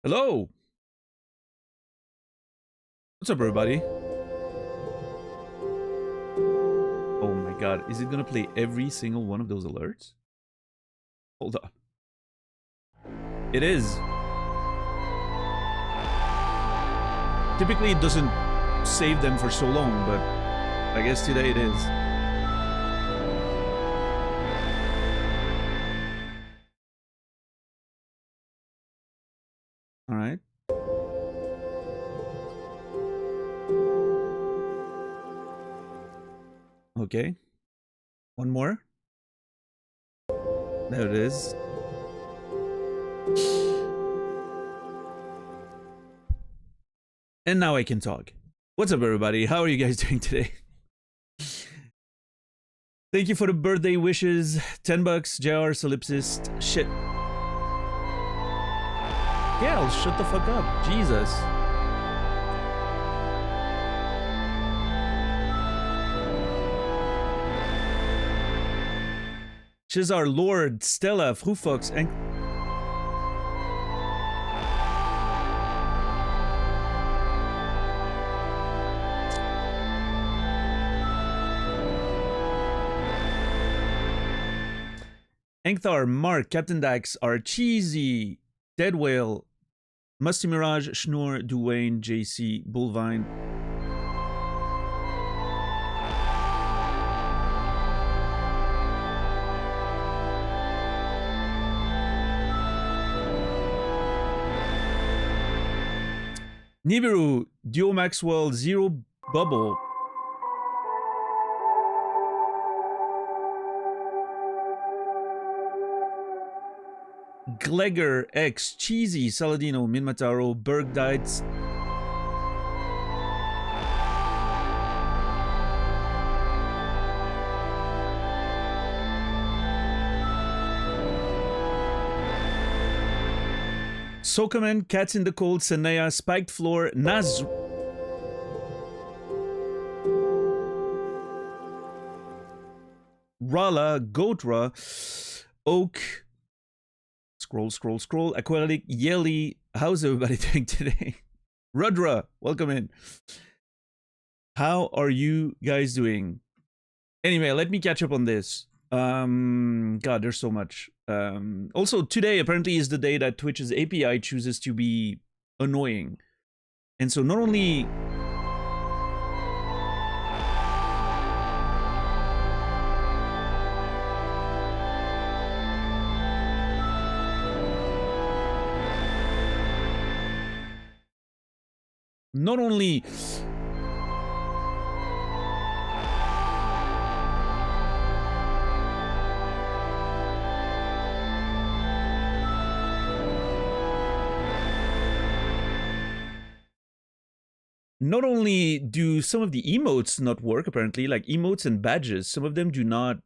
Hello! What's up, everybody? Oh my god, is it gonna play every single one of those alerts? Hold up. It is. Typically, it doesn't save them for so long, but I guess today it is. Alright. Okay. One more. There it is. And now I can talk. What's up, everybody? How are you guys doing today? Thank you for the birthday wishes. $10, JR, Solipsist. Shit. Gail, shut the fuck up. Jesus. Shizar, Lord, Stella, Frufox, and... Engthar, Mark, Captain Dax, are Cheesy, Dead Whale, Musty Mirage, Schnur, Duane, JC, Bullvine. Nibiru, Duo Maxwell, Zero Bubble. Glegger, X, Cheesy, Saladino, Minmataro, Berg Dites. Sokaman, Cats in the Cold, Sanaya, Spiked Floor, Naz. Rala, Gotra, Oak. Scroll. Aquatic, Yelly. How's everybody doing today? Rudra, welcome in. How are you guys doing? Anyway, let me catch up on this. God, there's so much. Also, today apparently is the day that Twitch's API chooses to be annoying. And so not only... Not only... Not only do some of the emotes not work, apparently, like emotes and badges, some of them do not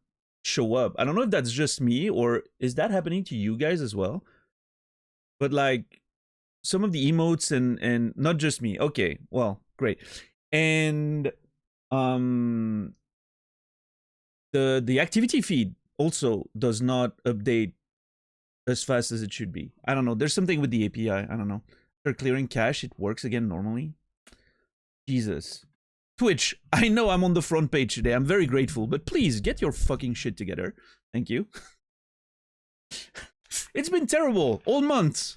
show up. I don't know if that's just me, or is that happening to you guys as well? But like, some of the emotes and not just me. Okay, well, great. And the activity feed also does not update as fast as it should be. I don't know. There's something with the API. I don't know. For clearing cache, it works again normally. Jesus. Twitch, I know I'm on the front page today. I'm very grateful, but please get your fucking shit together. Thank you. It's been terrible all month.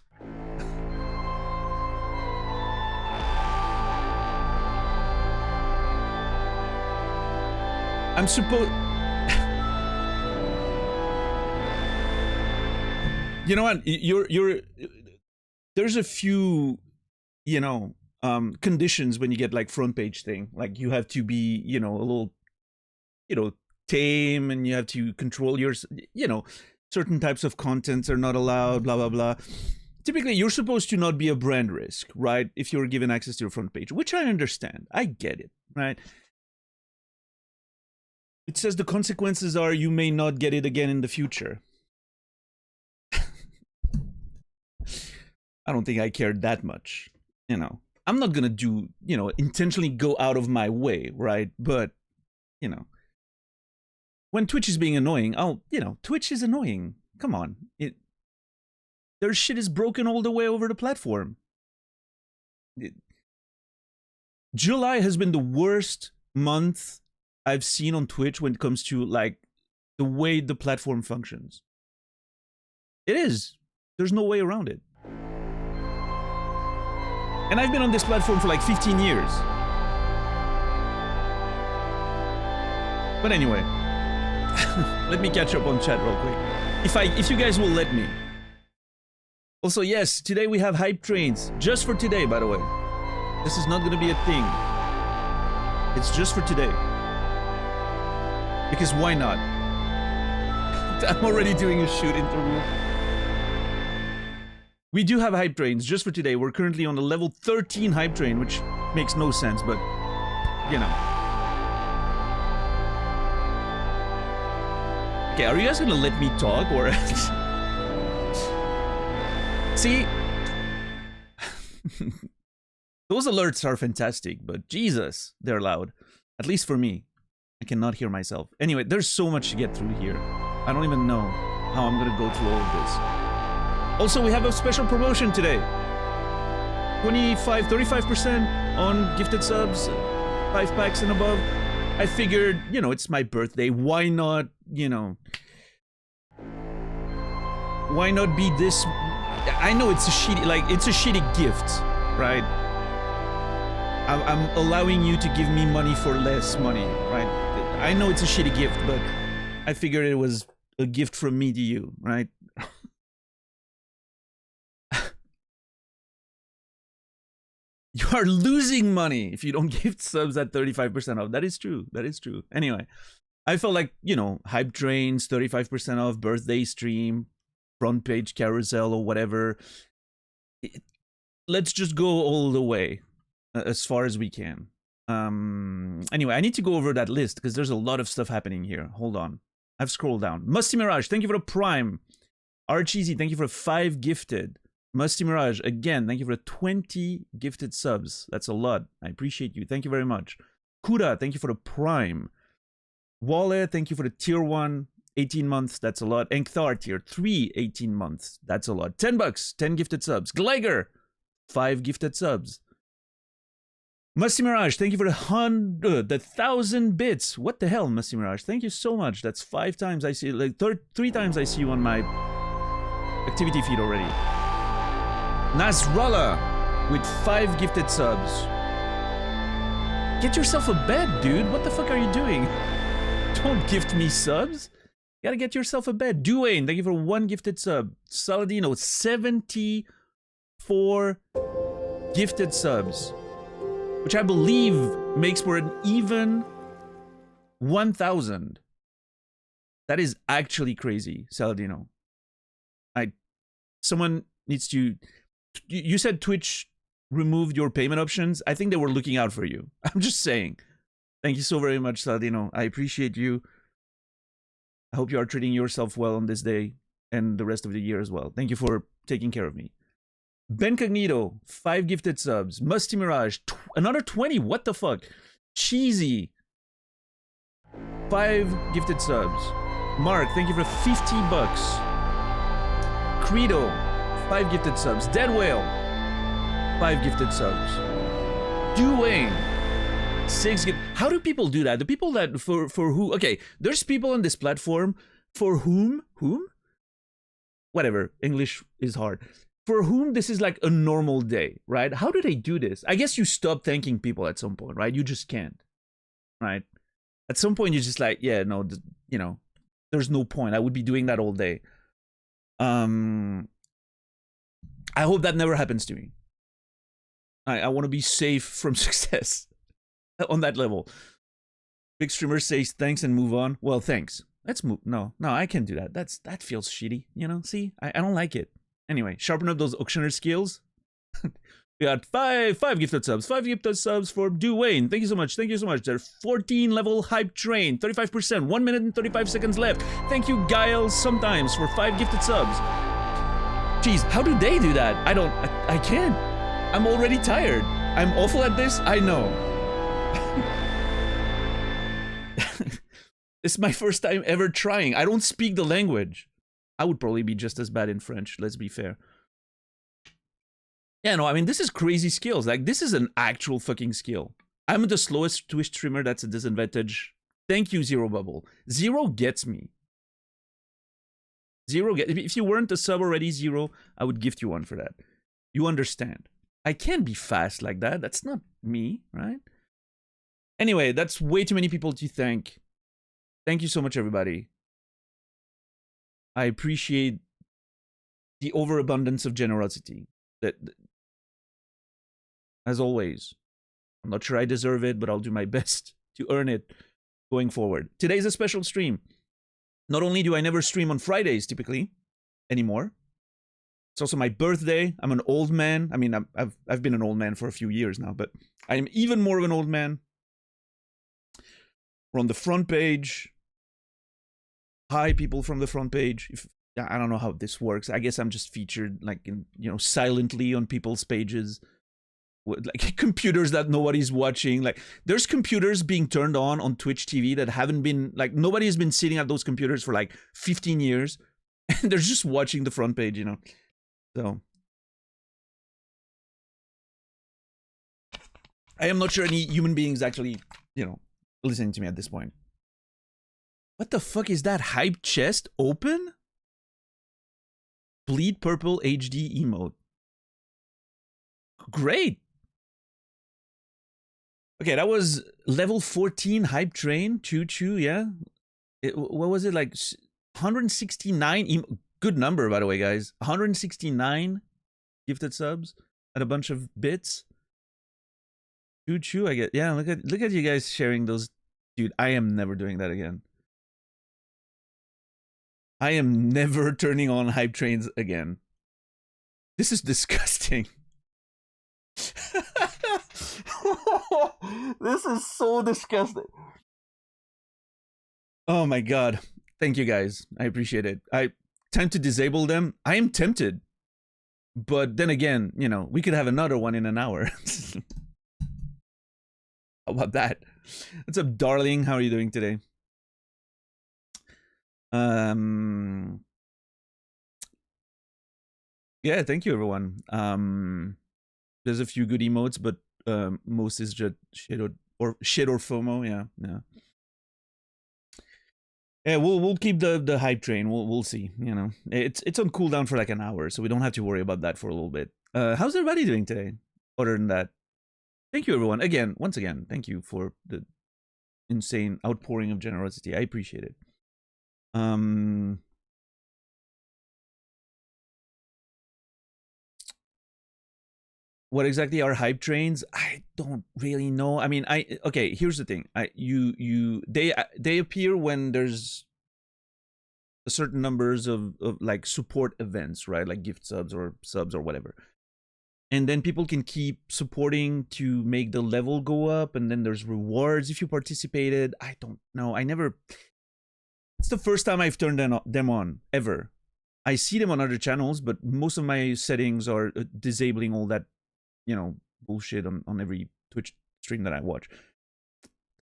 I'm supposed... You know what? You're... There's a few, you know, conditions when you get like front page thing. Like you have to be, you know, a little, you know, tame, and you have to control your, you know, certain types of contents are not allowed, blah, blah, blah. Typically, you're supposed to not be a brand risk, right? If you're given access to your front page, which I understand. I get it, right? It says the consequences are you may not get it again in the future. I don't think I cared that much, you know. I'm not gonna do, you know, intentionally go out of my way, right? But, you know, when Twitch is being annoying, you know, Twitch is annoying. Come on. their shit is broken all the way over the platform. July has been the worst month I've seen on Twitch when it comes to like the way the platform functions. It is. There's no way around it. And I've been on this platform for like 15 years. But anyway, let me catch up on chat real quick. If you guys will let me. Also, yes, today we have hype trains. Just for today, by the way. This is not gonna be a thing. It's just for today. Because why not? I'm already doing a shoot interview. We do have hype trains just for today. We're currently on the level 13 hype train, which makes no sense, but you know. Okay, are you guys gonna let me talk or see? Those alerts are fantastic, but Jesus, they're loud. At least for me. I cannot hear myself. Anyway, there's so much to get through here. I don't even know how I'm gonna go through all of this. Also, we have a special promotion today. 35% on gifted subs, 5 packs and above. I figured, you know, it's my birthday. Why not, you know... Why not be this... I know it's a shitty, like, it's a shitty gift, right? I'm allowing you to give me money for less money, right? I know it's a shitty gift, but I figured it was a gift from me to you, right? You are losing money if you don't gift subs at 35% off. That is true. That is true. Anyway, I felt like, you know, hype trains, 35% off, birthday stream, front page carousel or whatever. Let's just go all the way as far as we can. Anyway, I need to go over that list because there's a lot of stuff happening here. Hold on. I've scrolled down. Musty Mirage, thank you for the Prime. Archeesy, thank you for the 5 gifted. Musty Mirage, again, thank you for the 20 gifted subs. That's a lot. I appreciate you. Thank you very much. Kuda, thank you for the Prime. Wale, thank you for the tier 1, 18 months. That's a lot. Enkthar, tier 3, 18 months. That's a lot. 10 bucks, 10 gifted subs. Gleiger, 5 gifted subs. Musty Mirage, thank you for the 1,000 bits. What the hell, Musty Mirage? Thank you so much. That's 5 times I see, like 3 times I see you on my activity feed already. Nasrallah with 5 gifted subs. Get yourself a bed, dude. What the fuck are you doing? Don't gift me subs. You gotta get yourself a bed. Duane, thank you for 1 gifted sub. Saladino, 74 gifted subs. Which I believe makes for an even 1,000. That is actually crazy, Saladino. Someone needs to... You said Twitch removed your payment options. I think they were looking out for you. I'm just saying. Thank you so very much, Saladino. I appreciate you. I hope you are treating yourself well on this day and the rest of the year as well. Thank you for taking care of me. Ben Cognito, 5 gifted subs. Musty Mirage, another 20. What the fuck? Cheesy, 5 gifted subs. Mark, thank you for 50 bucks. Credo, 5 gifted subs. Dead Whale, 5 gifted subs. Duane, 6 gifted. How do people do that? The people that for who? Okay, there's people on this platform for whom? Whatever. English is hard. For whom this is like a normal day, right? How do they do this? I guess you stop thanking people at some point, right? You just can't, right? At some point, you're just like, yeah, no, you know, there's no point. I would be doing that all day. I hope that never happens to me. I want to be safe from success on that level. Big streamer says thanks and move on. Well, thanks. Let's move. No, I can't do that. That feels shitty. You know, see, I don't like it. Anyway, sharpen up those auctioneer skills. We got five gifted subs. 5 gifted subs for Duane. Thank you so much. Thank you so much. There's 14 level hype train. 35%. 1 minute and 35 seconds left. Thank you, Guile, sometimes for 5 gifted subs. Jeez, how do they do that? I can't. I'm already tired. I'm awful at this. I know. It's my first time ever trying. I don't speak the language. I would probably be just as bad in French, let's be fair. Yeah, no, I mean, this is crazy skills. Like, this is an actual fucking skill. I'm the slowest Twitch streamer. That's a disadvantage. Thank you, Zero Bubble. Zero gets me. Zero get. If you weren't a sub already, Zero, I would gift you one for that. You understand. I can't be fast like that. That's not me, right? Anyway, that's way too many people to thank. Thank you so much, everybody. I appreciate the overabundance of generosity. That, as always, I'm not sure I deserve it, but I'll do my best to earn it going forward. Today's a special stream. Not only do I never stream on Fridays typically anymore, it's also my birthday. I'm an old man. I mean, I've been an old man for a few years now, but I'm even more of an old man. We're on the front page. Hi, people from the front page. I don't know how this works. I guess I'm just featured like in, silently on people's pages. Like computers that nobody's watching. Like there's computers being turned on Twitch TV that haven't been, like, nobody has been sitting at those computers for like 15 years and they're just watching the front page, So I am not sure any human beings actually, listening to me at this point. What the fuck is that? Hype chest open? Bleed purple HD emote. Great. Okay, that was level 14 hype train. Choo choo, yeah. What was it, like 169? Good number, by the way, guys. 169 gifted subs and a bunch of bits. Choo choo, I get. Yeah, look at you guys sharing those. Dude, I am never doing that again. I am never turning on hype trains again. This is disgusting. This is so disgusting. Oh my god. Thank you guys. I appreciate it. Time to disable them. I am tempted. But then again, we could have another one in an hour. How about that? What's up, darling? How are you doing today? Yeah, thank you, everyone. There's a few good emotes, but most is just shit or FOMO. Yeah. Yeah, we'll keep the hype train. We'll see. It's on cooldown for like an hour, so we don't have to worry about that for a little bit. How's everybody doing today? Other than that, thank you, everyone. Once again, thank you for the insane outpouring of generosity. I appreciate it. What exactly are hype trains? I don't really know. I mean, okay, here's the thing. They appear when there's a certain numbers of like support events, right? Like gift subs or whatever. And then people can keep supporting to make the level go up, and then there's rewards if you participated. I don't know. It's the first time I've turned them on ever. I see them on other channels, but most of my settings are disabling all that, bullshit on every Twitch stream that I watch.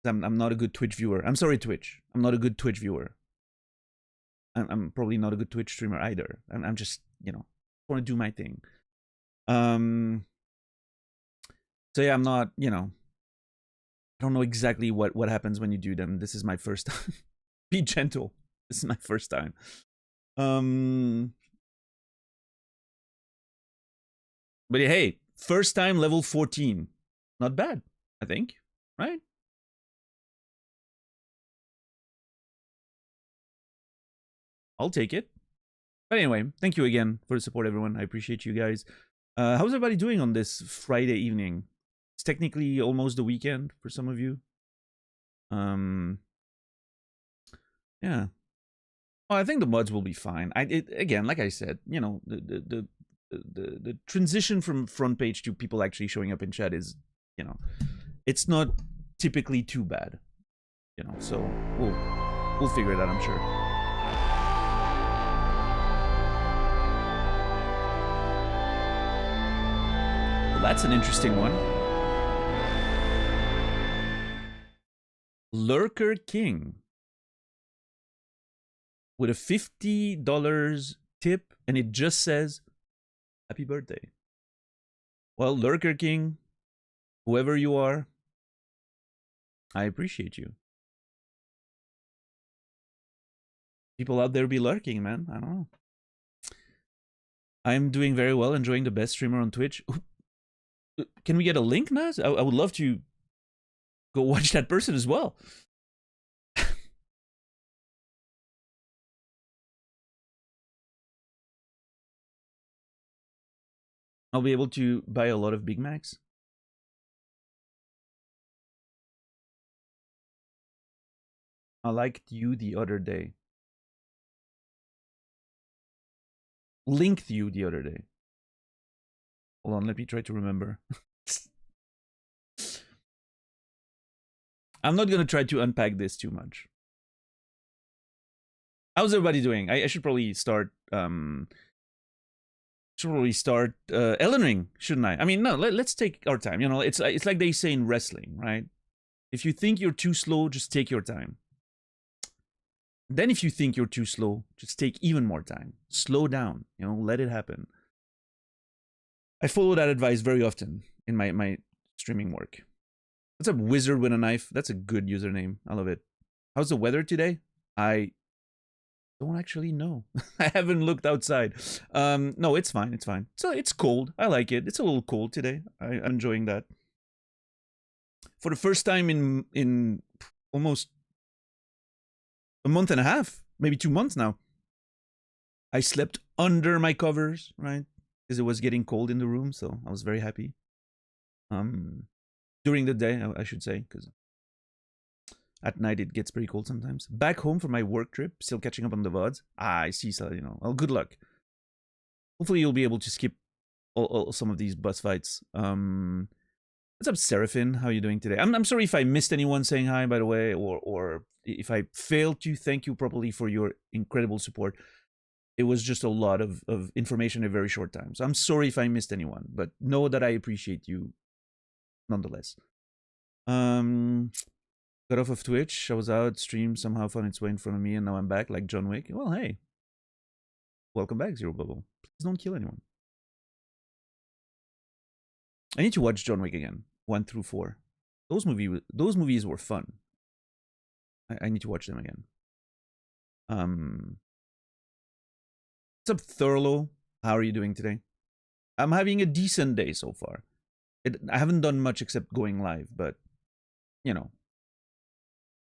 I'm not a good Twitch viewer. I'm sorry, Twitch. I'm not a good Twitch viewer. I'm probably not a good Twitch streamer either. I'm just, want to do my thing. So yeah, I'm not, I don't know exactly what happens when you do them. This is my first time. Be gentle. This is my first time. But hey, first time level 14. Not bad, I think, right? I'll take it. But anyway, thank you again for the support, everyone. I appreciate you guys. How's everybody doing on this Friday evening? It's technically almost the weekend for some of you. Yeah. Oh, I think the mods will be fine. Again, like I said, the transition from front page to people actually showing up in chat is, it's not typically too bad. So we'll figure it out, I'm sure. Well, that's an interesting one. Lurker King. with a $50 tip, and it just says happy birthday. Well, Lurker King, whoever you are, I appreciate you. People out there be lurking, man. I don't know. I'm doing very well, enjoying the best streamer on Twitch. Can we get a link, Naz? I would love to go watch that person as well. I'll be able to buy a lot of Big Macs. I liked you the other day. Linked you the other day. Hold on, let me try to remember. I'm not gonna try to unpack this too much. How's everybody doing? I should probably start Elden Ring, shouldn't I? I mean, no, let's take our time. You know, it's like they say in wrestling, right? If you think you're too slow, just take your time. Then if you think you're too slow, just take even more time. Slow down, you know, let it happen. I follow that advice very often in my streaming work. What's up, Wizard with a Knife? That's a good username. I love it. How's the weather today? I don't actually know. I haven't looked outside. No, it's fine. It's fine. So it's cold. I like it. It's a little cold today. I'm enjoying that. For the first time in almost a month and a half, maybe 2 months now, I slept under my covers, right? Because it was getting cold in the room, so I was very happy. During the day, I should say, because at night it gets pretty cold sometimes. Back home for my work trip, still catching up on the VODs. I see, so, you know, well, good luck. Hopefully you'll be able to skip all some of these bus fights. What's up, Seraphin? How are you doing today? I'm sorry if I missed anyone saying hi, by the way, or if I failed to thank you properly for your incredible support. It was just a lot of information in a very short time. So I'm sorry if I missed anyone, but know that I appreciate you nonetheless. Got off of Twitch. I was out, stream somehow found its way in front of me, and now I'm back like John Wick. Well, hey. Welcome back, Zero Bubble. Please don't kill anyone. I need to watch John Wick again. 1 through 4. Those movies were fun. I need to watch them again. What's up, Thurlow? How are you doing today? I'm having a decent day so far. I haven't done much except going live, but, you know,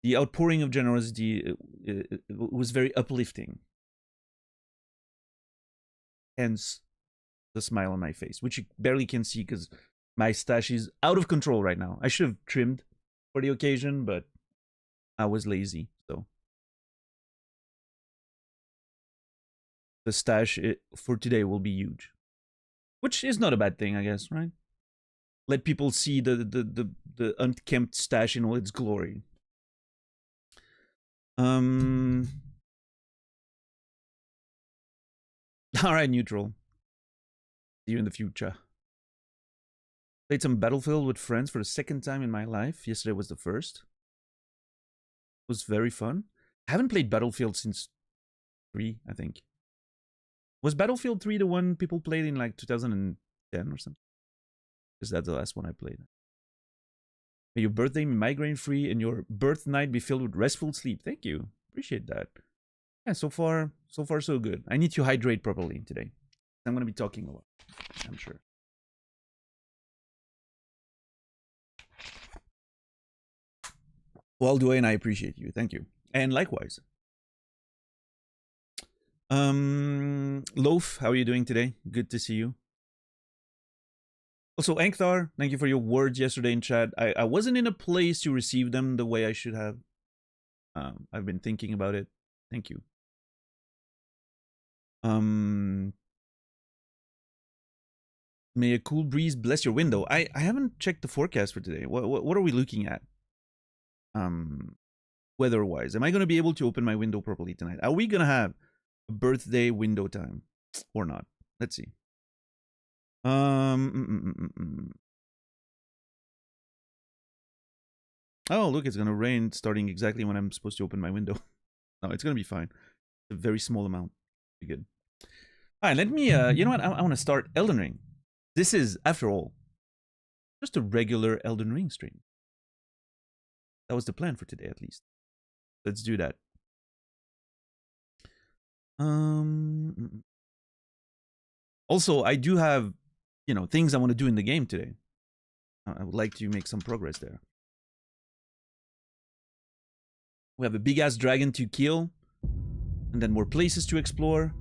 the outpouring of generosity it was very uplifting. Hence, the smile on my face, which you barely can see because my stash is out of control right now. I should have trimmed for the occasion, but I was lazy, so. The stash for today will be huge, which is not a bad thing, I guess, right? Let people see the unkempt stash in all its glory. All right, neutral. See you in the future. Played some Battlefield with friends for the second time in my life. Yesterday was the first. It was very fun. I haven't played Battlefield since 3, I think. Was Battlefield 3 the one people played in like 2010 or something? Because that's the last one I played. May your birthday be migraine-free and your birth night be filled with restful sleep. Thank you. Appreciate that. Yeah, so far so good. I need to hydrate properly today. I'm going to be talking a lot, I'm sure. Well, Dwayne, I appreciate you. Thank you. And likewise. Loaf, how are you doing today? Good to see you. Also, Ankthar, thank you for your words yesterday in chat. I wasn't in a place to receive them the way I should have. I've been thinking about it. Thank you. May a cool breeze bless your window. I haven't checked the forecast for today. What are we looking at? Weather-wise, am I going to be able to open my window properly tonight? Are we going to have a birthday window time or not? Let's see. Oh, look, it's going to rain starting exactly when I'm supposed to open my window. No, it's going to be fine. A very small amount. Be good. All right, let me. You know what? I want to start Elden Ring. This is, after all, just a regular Elden Ring stream. That was the plan for today, at least. Let's do that. Also, I do have, things I want to do in the game today. I would like to make some progress there. We have a big-ass dragon to kill, and then more places to explore.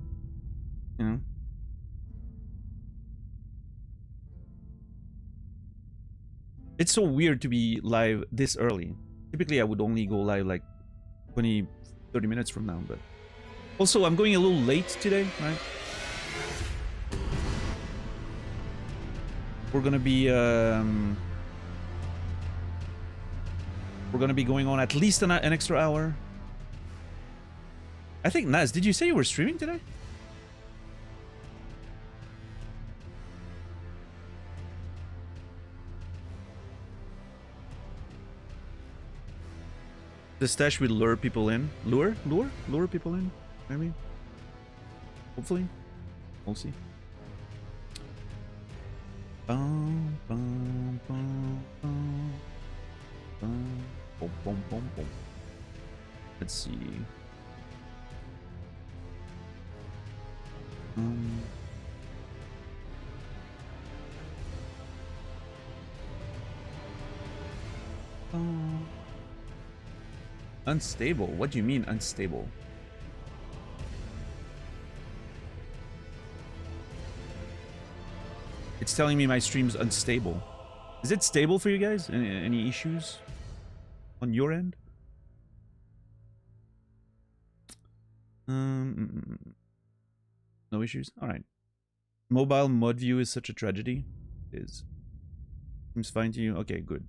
It's so weird to be live this early. Typically, I would only go live like 20, 30 minutes from now, but... Also, I'm going a little late today, right? We're gonna be going on at least an extra hour. I think, Naz, did you say you were streaming today? The stash will lure people in. Lure people in, maybe. Hopefully. We'll see. Let's see. Unstable? What do you mean unstable? It's telling me my stream's unstable. Is it stable for you guys? Any issues on your end? No issues? Alright. Mobile mod view is such a tragedy. It is. Seems fine to you? Okay, good.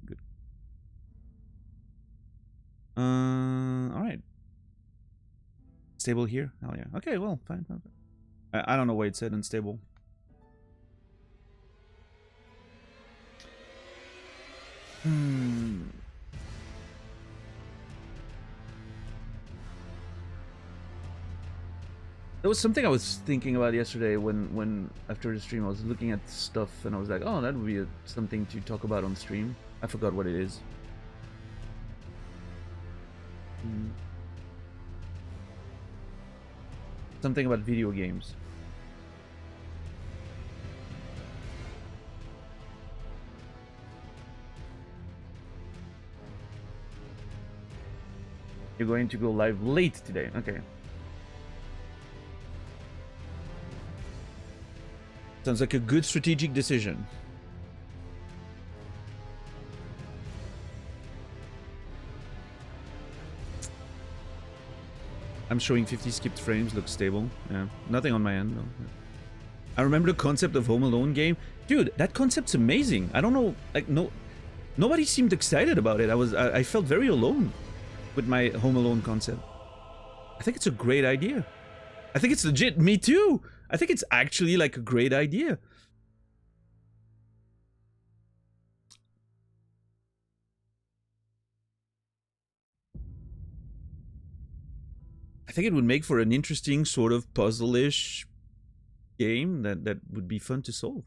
Alright. Stable here? Hell yeah. Okay, well, fine. I don't know why it said unstable. There was something I was thinking about yesterday when after the stream I was looking at stuff and I was like, oh, that would be something to talk about on stream. I forgot what it is. Something about video games. You're going to go live late today. Okay. Sounds like a good strategic decision. I'm showing 50 skipped frames, looks stable. Yeah, nothing on my end though. I remember the concept of Home Alone game. Dude, that concept's amazing. I don't know, like, nobody seemed excited about it. I felt very alone with my Home Alone concept. I think it's a great idea. I think it's legit. Me too. I think it's actually like a great idea. I think it would make for an interesting sort of puzzle-ish game that would be fun to solve.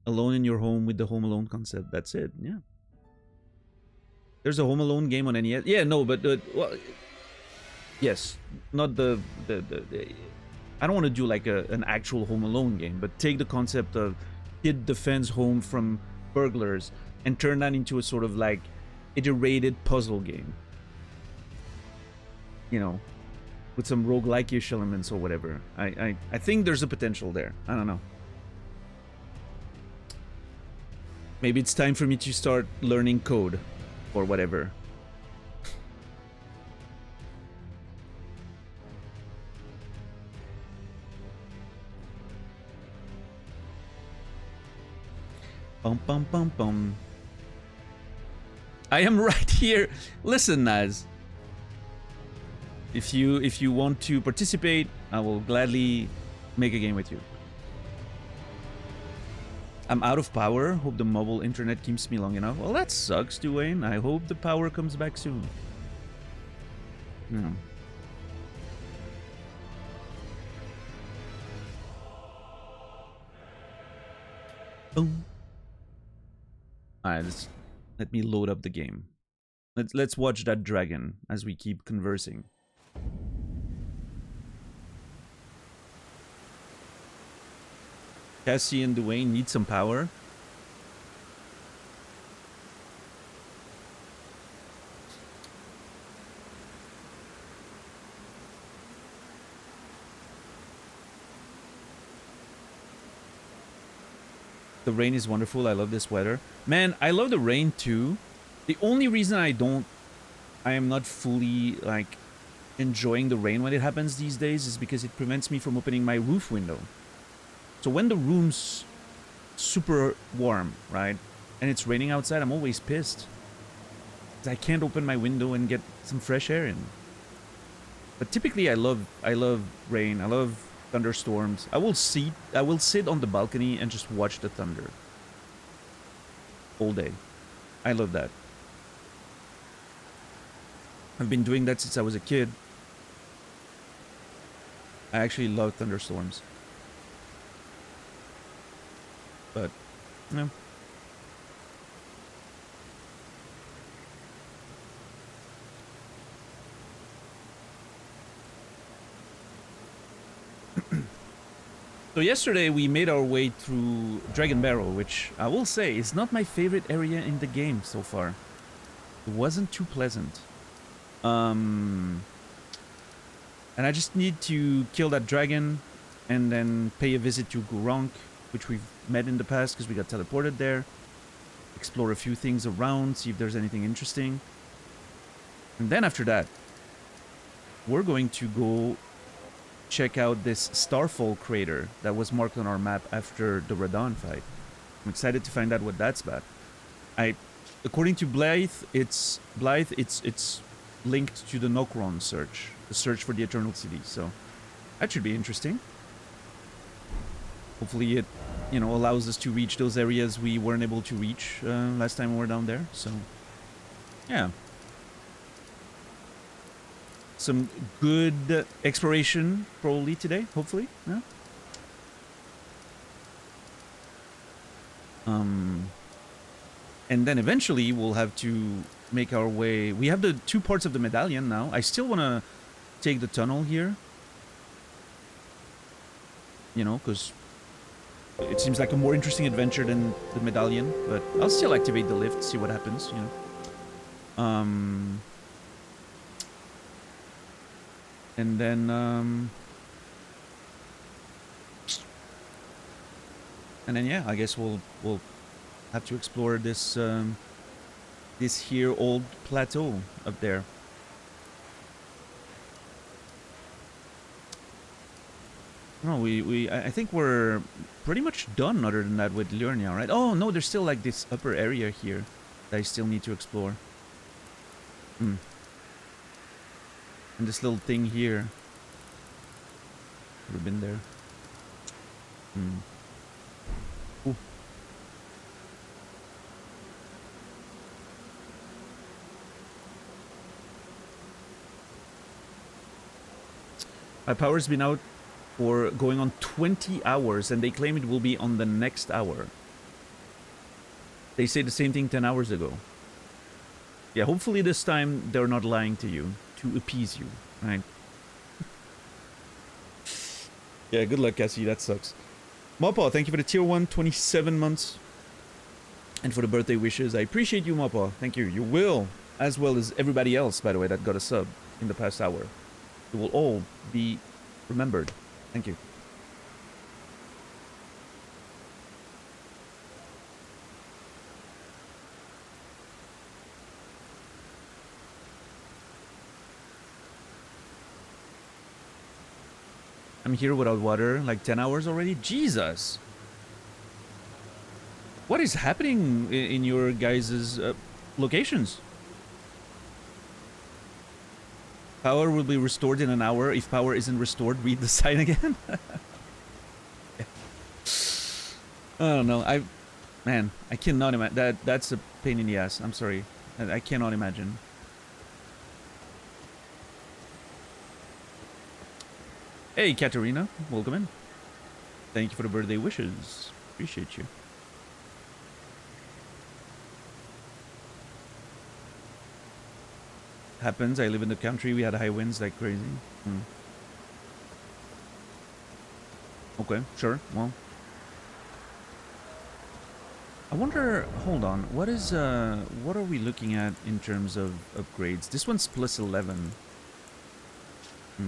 Alone in your home with the Home Alone concept. That's it. Yeah. There's a Home Alone game on NES. Yeah, no, but well, yes, not the I don't want to do like an actual Home Alone game, but take the concept of kid defends home from burglars and turn that into a sort of like iterated puzzle game. You know, with some roguelike-ish elements or whatever. I think there's a potential there. I don't know. Maybe it's time for me to start learning code or whatever. Bum bum bum bum. I am right here. Listen, Naz. If you want to participate, I will gladly make a game with you. I'm out of power. Hope the mobile internet keeps me long enough. Well, that sucks, Dwayne. I hope the power comes back soon. No. Boom. Alright, let me load up the game. Let's watch that dragon as we keep conversing. Cassie and Dwayne need some power. The rain is wonderful. I love this weather. Man, I love the rain too. The only reason I am not fully like enjoying the rain when it happens these days is because it prevents me from opening my roof window. So when the room's super warm, right, and it's raining outside, I'm always pissed. I can't open my window and get some fresh air in. But typically I love rain. I love thunderstorms. I will sit on the balcony and just watch the thunder all day. I love that. I've been doing that since I was a kid. I actually love thunderstorms. But, no. So yesterday we made our way through Dragon Barrow, which I will say is not my favorite area in the game so far. It wasn't too pleasant. And I just need to kill that dragon and then pay a visit to Gurranq, which we've met in the past because we got teleported there. Explore a few things around, see if there's anything interesting. And then after that, we're going to go check out this Starfall crater that was marked on our map after the Radahn fight. I'm excited to find out what that's about. According to Blythe, it's linked to the Nokron search, the search for the Eternal City. So that should be interesting. Hopefully it, allows us to reach those areas we weren't able to reach last time we were down there. So yeah. Some good exploration probably today, hopefully. Yeah. And then eventually we'll have to make our way. We have the two parts of the medallion now. I still want to take the tunnel here. Because it seems like a more interesting adventure than the medallion. But I'll still activate the lift, see what happens, And then, yeah, I guess we'll have to explore this, this here old plateau up there. No, I think we're pretty much done other than that with Liurnia, right? Oh, no, there's still like this upper area here that I still need to explore. Hmm. And this little thing here. We've been there. Ooh. My power's been out for going on 20 hours, and they claim it will be on the next hour. They say the same thing 10 hours ago. Yeah, hopefully this time they're not lying to you to appease you, right? Yeah, good luck, Cassie. That sucks. Moppa, thank you for the tier 1, 27 months. And for the birthday wishes. I appreciate you, Moppa. Thank you. You will, as well as everybody else, by the way, that got a sub in the past hour. You will all be remembered. Thank you. I'm here without water, like 10 hours already? Jesus! What is happening in your guys' locations? Power will be restored in an hour. If power isn't restored, read the sign again. I don't know. Man, I cannot imagine. That's a pain in the ass. I'm sorry. I cannot imagine. Hey, Katerina. Welcome in. Thank you for the birthday wishes. Appreciate you. Happens. I live in the country. We had high winds like crazy. Okay, sure. Well, I wonder. Hold on. What is what are we looking at in terms of upgrades? This one's plus 11. I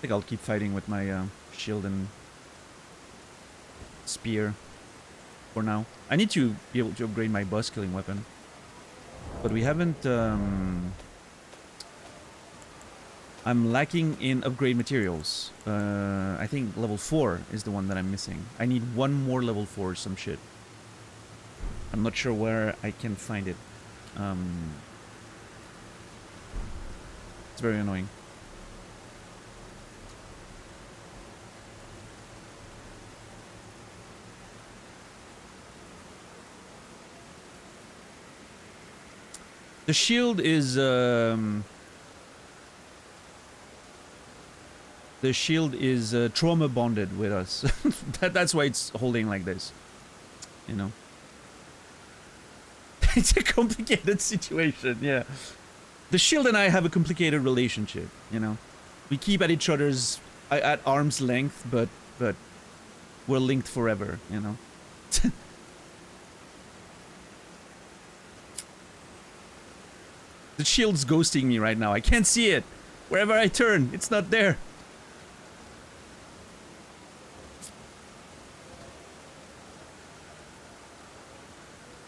think I'll keep fighting with my shield and spear for now. I need to be able to upgrade my boss killing weapon, but we haven't. I'm lacking in upgrade materials. I think level 4 is the one that I'm missing. I need one more level 4 or some shit. I'm not sure where I can find it. It's very annoying. The shield is trauma bonded with us. That's why it's holding like this. You know. It's a complicated situation, yeah. The shield and I have a complicated relationship, you know. We keep at each other's at arm's length, but we're linked forever, you know. The shield's ghosting me right now. I can't see it. Wherever I turn, it's not there.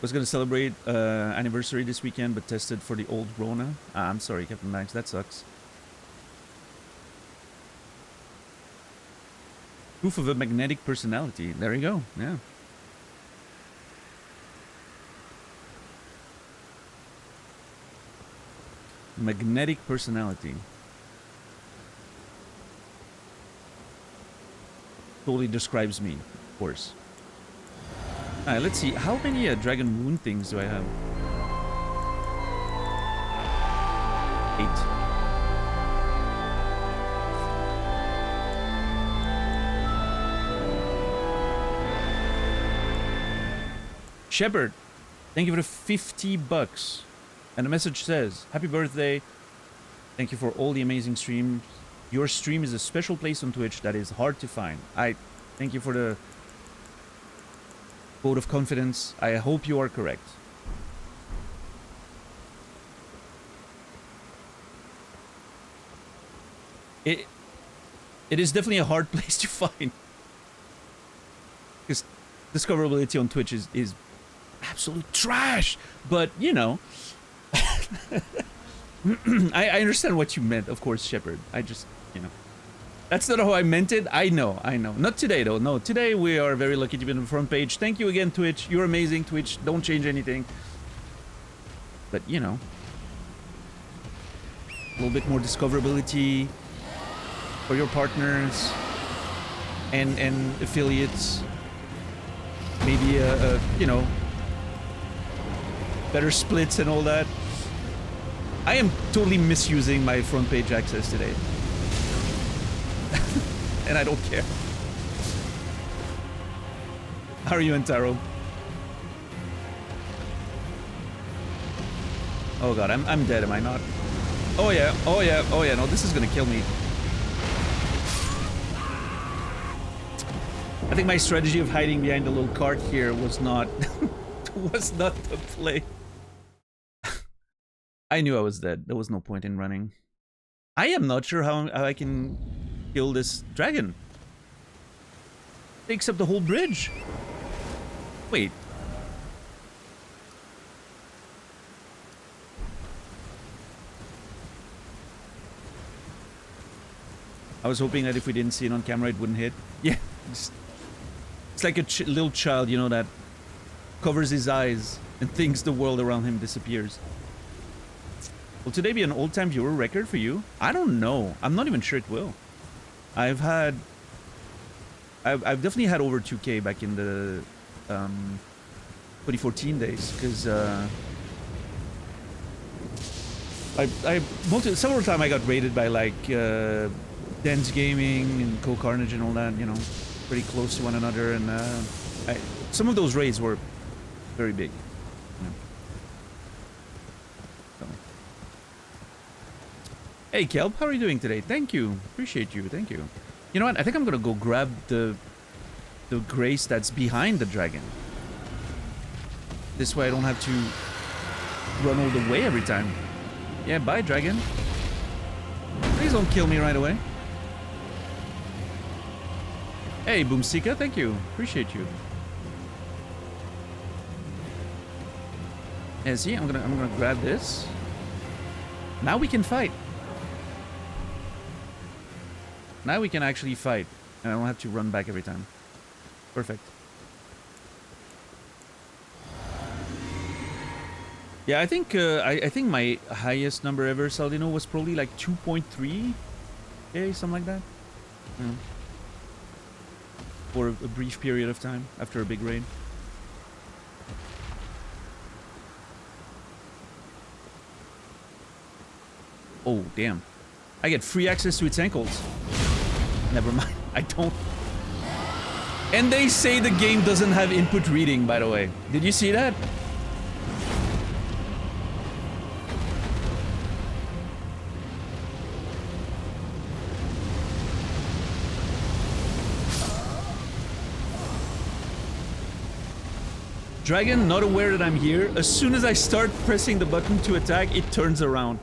Was gonna celebrate anniversary this weekend, but tested for the old Rona. I'm sorry, Captain Max. That sucks. Proof of a magnetic personality. There you go. Yeah. Magnetic personality. Totally describes me, of course. Alright, let's see. How many Dragon Moon things do I have? 8. Shepard, thank you for the 50 bucks. And the message says, happy birthday. Thank you for all the amazing streams. Your stream is a special place on Twitch that is hard to find. I thank you for the vote of confidence. I hope you are correct. It is definitely a hard place to find. Because discoverability on Twitch is absolute trash. But, you know... I understand what you meant, of course, Shepard. I just, you know... That's not how I meant it. I know. Not today, though. No, today we are very lucky to be on the front page. Thank you again, Twitch. You're amazing, Twitch. Don't change anything. But, you know... A little bit more discoverability for your partners and affiliates. Maybe, you know... better splits and all that. I am totally misusing my front page access today. And I don't care. How are you, Antaro? Oh god, I'm dead, am I not? Oh yeah, no, this is gonna kill me. I think my strategy of hiding behind the little cart here was not... was not the play. I knew I was dead. There was no point in running. I am not sure how I can kill this dragon. Takes up the whole bridge. Wait. I was hoping that if we didn't see it on camera, it wouldn't hit. Yeah. It's like a little child, you know, that covers his eyes and thinks the world around him disappears. Will today be an all-time viewer record for you? I don't know. I'm not even sure it will. I've definitely had over 2K back in the 2014 days, because several times I got raided by like Dens Gaming and Co Carnage and all that, you know, pretty close to one another, and some of those raids were very big. Hey, Kelp, how are you doing today? Thank you. Appreciate you. Thank you. You know what? I think I'm gonna go grab the grace that's behind the dragon. This way I don't have to run all the way every time. Yeah, bye, dragon. Please don't kill me right away. Hey, Boomsika, thank you. Appreciate you. Yeah, see, I'm gonna grab this. Now we can fight. Now we can actually fight, and I don't have to run back every time. Perfect. Yeah, I think I think my highest number ever, Saldino, was probably like 2.3, something like that. Yeah. For a brief period of time after a big raid. Oh, damn. I get free access to its ankles. Never mind. I don't. And they say the game doesn't have input reading, by the way. Did you see that? Dragon, not aware that I'm here. As soon as I start pressing the button to attack, it turns around.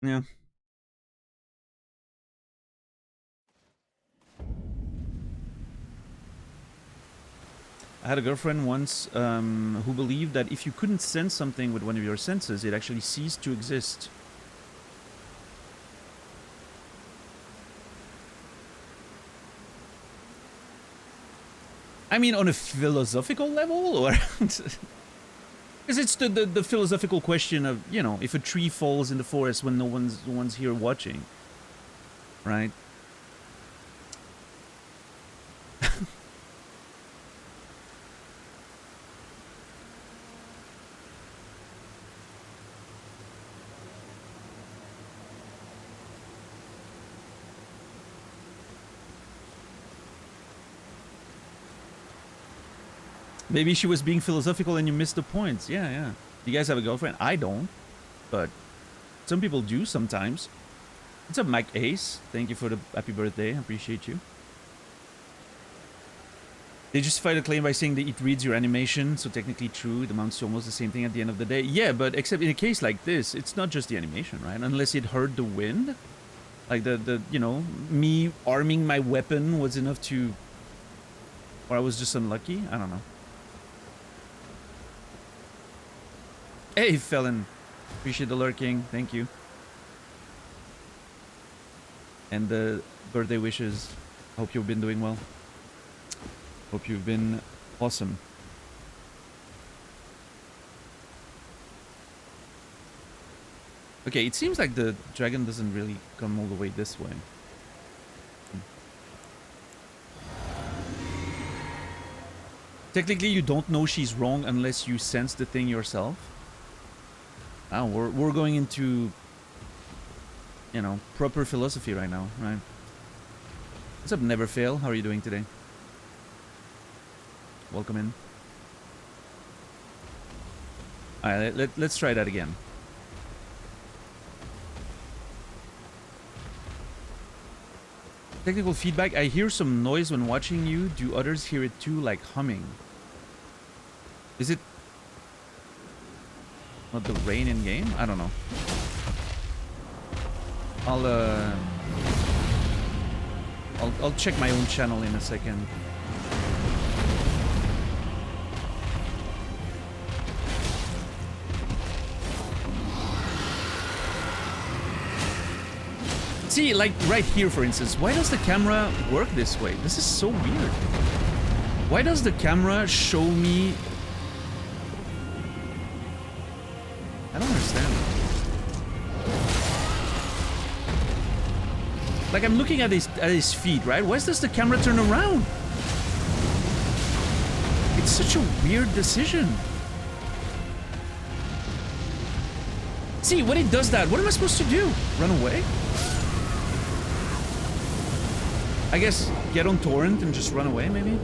Yeah. I had a girlfriend once who believed that if you couldn't sense something with one of your senses, it actually ceased to exist. I mean, on a philosophical level, or because it's the philosophical question of, you know, if a tree falls in the forest when no one's here watching, right? Maybe she was being philosophical and you missed the points. Yeah, yeah. You guys have a girlfriend? I don't, but some people do sometimes. What's up, Mike Ace? Thank you for the happy birthday. I appreciate you. They justify the claim by saying that it reads your animation, so technically true. It amounts to almost the same thing at the end of the day. Yeah, but except in a case like this, it's not just the animation, right? Unless it heard the wind. Like the you know, me arming my weapon was enough to... Or I was just unlucky? I don't know. Hey, Felon. Appreciate the lurking. Thank you. And the birthday wishes. Hope you've been doing well. Hope you've been awesome. Okay, it seems like the dragon doesn't really come all the way this way. Technically, you don't know she's wrong unless you sense the thing yourself. Oh, we're going into, you know, proper philosophy right now, right? What's up, Never Fail? How are you doing today? Welcome in. Alright, let's try that again. Technical feedback. I hear some noise when watching you. Do others hear it too, like humming? Is it not the rain in game? I don't know. I'll check my own channel in a second. See, like right here, for instance, why does the camera work this way? This is so weird. Why does the camera show me... I don't understand. Like, I'm looking at his feet, right? Why does the camera turn around? It's such a weird decision. See, when it does that, what am I supposed to do? Run away? I guess get on torrent and just run away, maybe?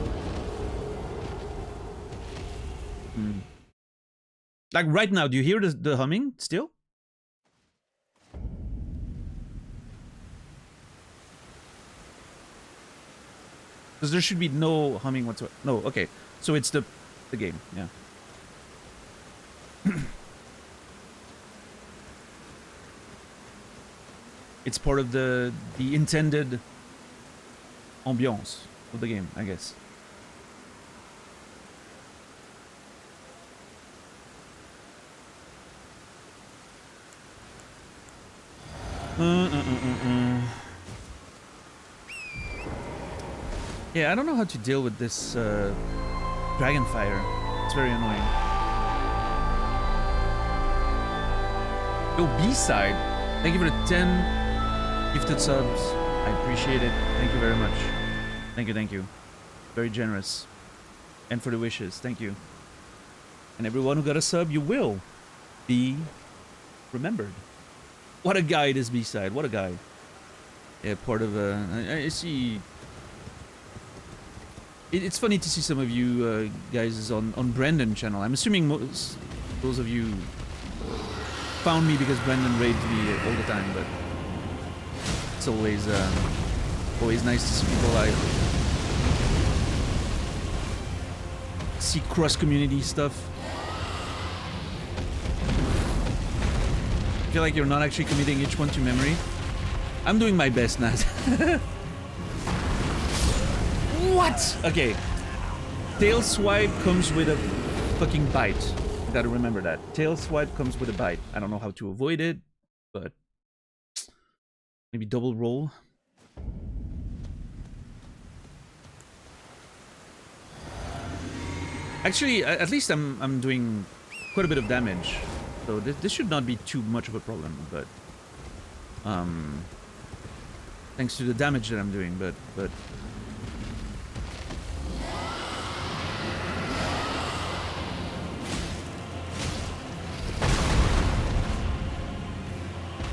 Like right now, do you hear the humming still? Because there should be no humming whatsoever. No, okay. So it's the game, yeah. It's part of the intended ambiance of the game, I guess. Yeah, I don't know how to deal with this dragon fire. It's very annoying. Yo, B-side. Thank you for the 10 gifted subs. I appreciate it. Thank you very much. Thank you, thank you. Very generous. And for the wishes, thank you. And everyone who got a sub, you will be remembered. What a guy, this B-side. What a guy. Yeah, part of I see. It's funny to see some of you guys on Brendan channel. I'm assuming those of you found me because Brendan raided me all the time, but it's always nice to see people live. See cross-community stuff. I feel like you're not actually committing each one to memory. I'm doing my best, Nat. What? Okay. Tail swipe comes with a fucking bite. You gotta remember that. Tail swipe comes with a bite. I don't know how to avoid it, but maybe double roll. Actually, at least I'm doing quite a bit of damage, so this should not be too much of a problem. But thanks to the damage that I'm doing, but.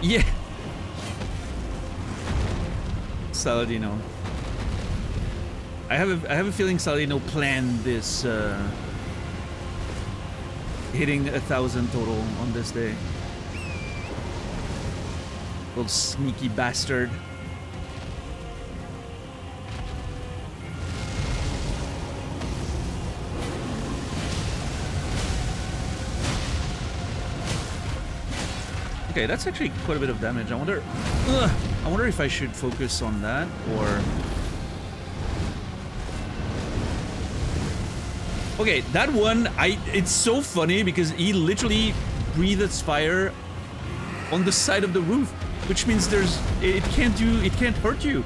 Yeah. Saladino. I have a feeling Saladino planned this hitting 1,000 total on this day. Little sneaky bastard. Okay, that's actually quite a bit of damage. I wonder if I should focus on that or. Okay, that one, it's so funny because he literally breathes fire on the side of the roof, which means it can't hurt you.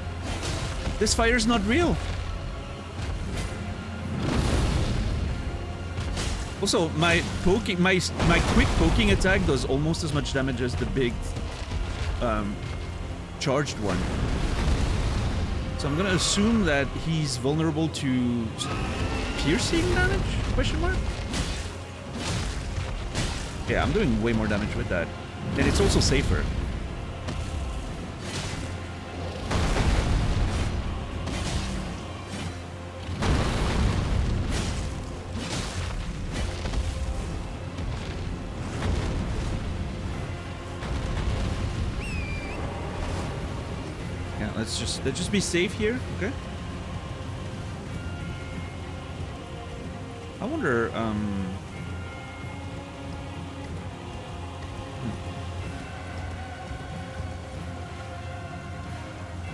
This fire is not real. Also, my quick poking attack does almost as much damage as the big charged one. So I'm gonna assume that he's vulnerable to piercing damage? Question mark? Yeah, I'm doing way more damage with that. And it's also safer. Yeah, let's just be safe here, okay? I wonder,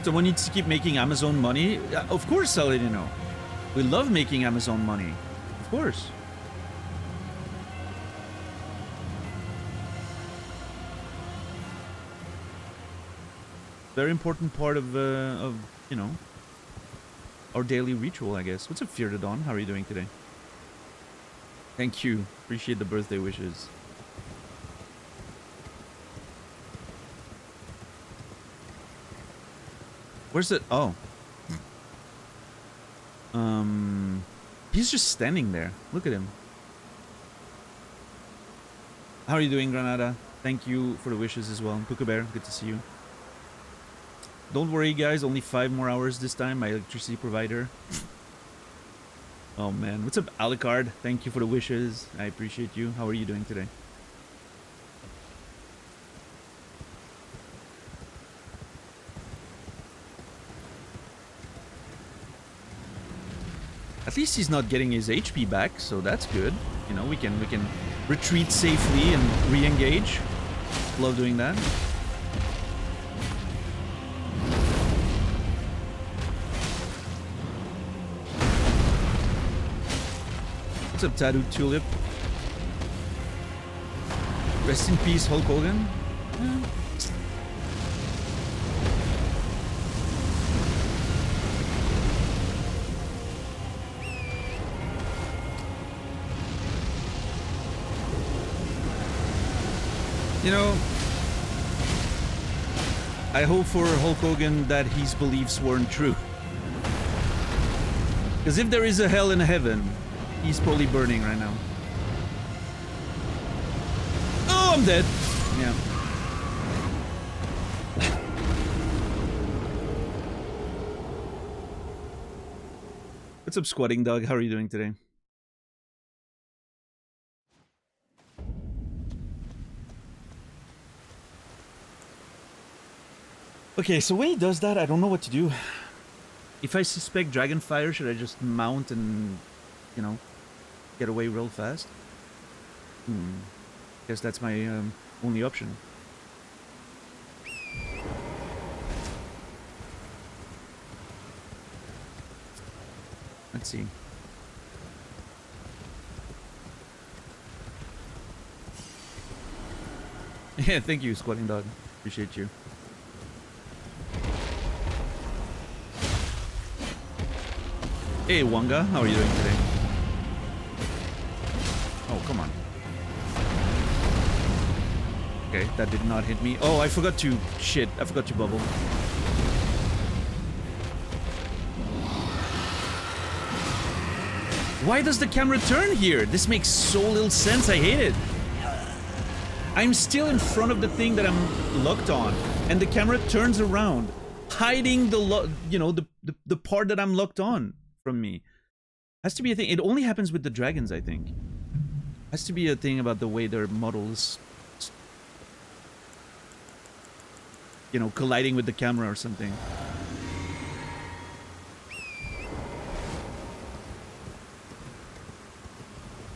Someone needs to keep making Amazon money? Of course, Saladino. We love making Amazon money. Of course. Very important part of you know, our daily ritual, I guess. What's up, Feardadon? How are you doing today? Thank you. Appreciate the birthday wishes. Where's it? Oh. He's just standing there. Look at him. How are you doing, Granada? Thank you for the wishes as well. Puka Bear, good to see you. Don't worry, guys. Only 5 more hours this time. My electricity provider. Oh, man. What's up, Alucard? Thank you for the wishes. I appreciate you. How are you doing today? At least he's not getting his HP back, so that's good. You know, we can retreat safely and re-engage. Love doing that. What's up, Tattoo Tulip? Rest in peace, Hulk Hogan. Yeah. You know, I hope for Hulk Hogan that his beliefs weren't true. Because if there is a hell and a heaven, he's probably burning right now. Oh, I'm dead. Yeah. What's up, Squatting Dog? How are you doing today? Okay, so when he does that, I don't know what to do. If I suspect Dragonfire, should I just mount and, you know, get away real fast? Guess that's my only option. Let's see. Yeah, thank you, Squatting Dog. Appreciate you. Hey, Wanga, how are you doing today? Oh, come on. Okay, that did not hit me. Oh, I forgot to... Shit, I forgot to bubble. Why does the camera turn here? This makes so little sense, I hate it. I'm still in front of the thing that I'm locked on, and the camera turns around, hiding the the part that I'm locked on from me. Has to be a thing. It only happens with the dragons, I think. Has to be a thing about the way their models, you know, colliding with the camera or something.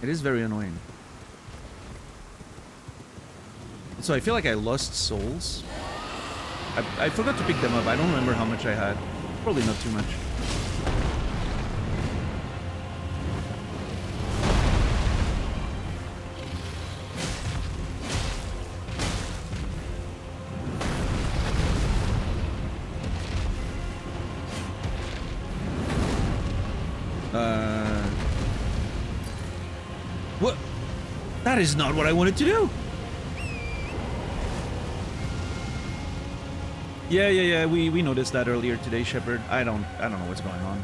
It is very annoying. So I feel like I lost souls. I forgot to pick them up. I don't remember how much I had. Probably not too much. What? That is not what I wanted to do. Yeah. We noticed that earlier today, Shepard. I don't know what's going on.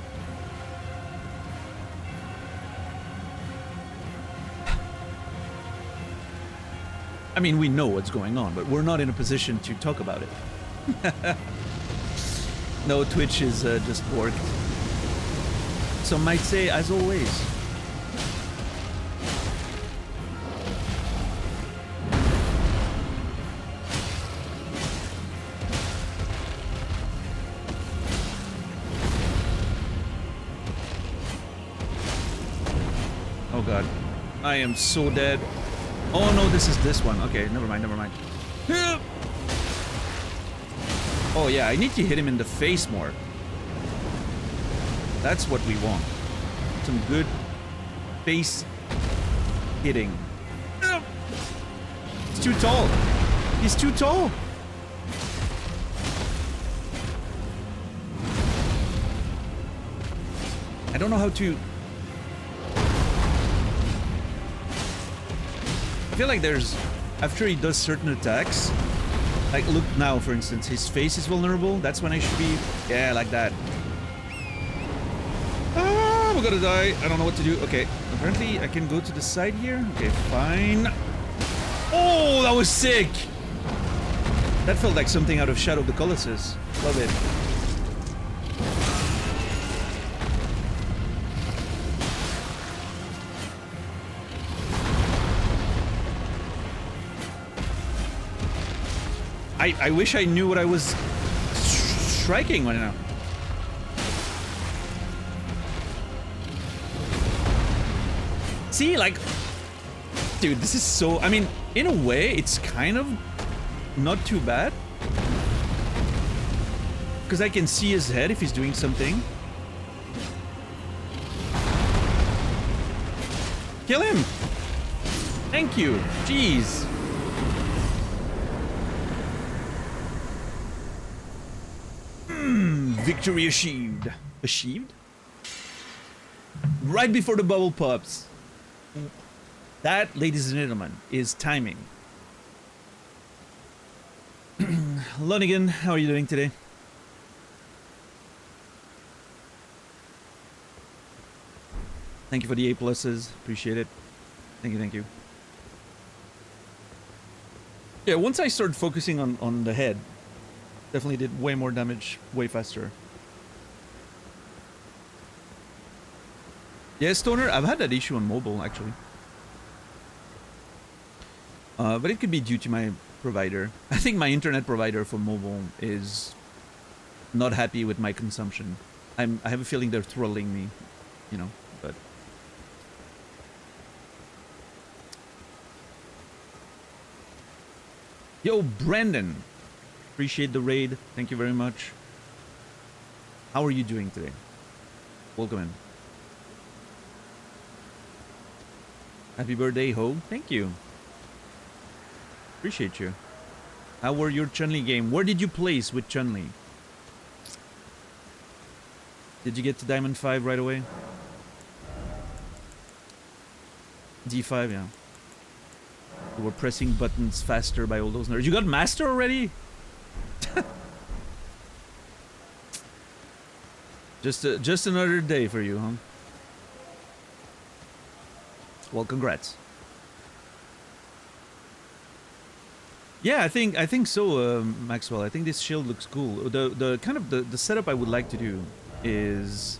I mean, we know what's going on, but we're not in a position to talk about it. No, Twitch is just borked. Some might say, as always. Oh god. I am so dead. Oh no, this is this one. Okay, never mind. Oh yeah, I need to hit him in the face more. That's what we want. Some good face hitting. He's too tall. He's too tall. I don't know how to... I feel like there's... After he does certain attacks... Like, look now, for instance, his face is vulnerable. That's when I should be... Yeah, like that. Ah, we're gonna die. I don't know what to do. Okay, apparently I can go to the side here. Okay, fine. Oh, that was sick! That felt like something out of Shadow of the Colossus. Love it. I wish I knew what I was striking right now. See, like, dude, this is so... I mean, in a way, it's kind of not too bad. Because I can see his head if he's doing something. Kill him! Thank you. Jeez. Victory achieved. Achieved? Right before the bubble pops. That, ladies and gentlemen, is timing. Lonigan, how are you doing today? Thank you for the A pluses. Appreciate it. Thank you, thank you. Yeah, once I started focusing on the head, definitely did way more damage, way faster. Yeah, Stoner, I've had that issue on mobile, actually. But it could be due to my provider. I think my internet provider for mobile is not happy with my consumption. I have a feeling they're throttling me, you know, but... Yo, Brandon! Appreciate the raid. Thank you very much. How are you doing today? Welcome in. Happy birthday, Ho. Thank you. Appreciate you. How were your Chun-Li game? Where did you place with Chun-Li? Did you get to Diamond 5 right away? D5, yeah. You were pressing buttons faster by all those nerds. You got Master already? Just another day for you, huh? Well, congrats. Yeah, I think so, Maxwell. I think this shield looks cool. The kind of the setup I would like to do is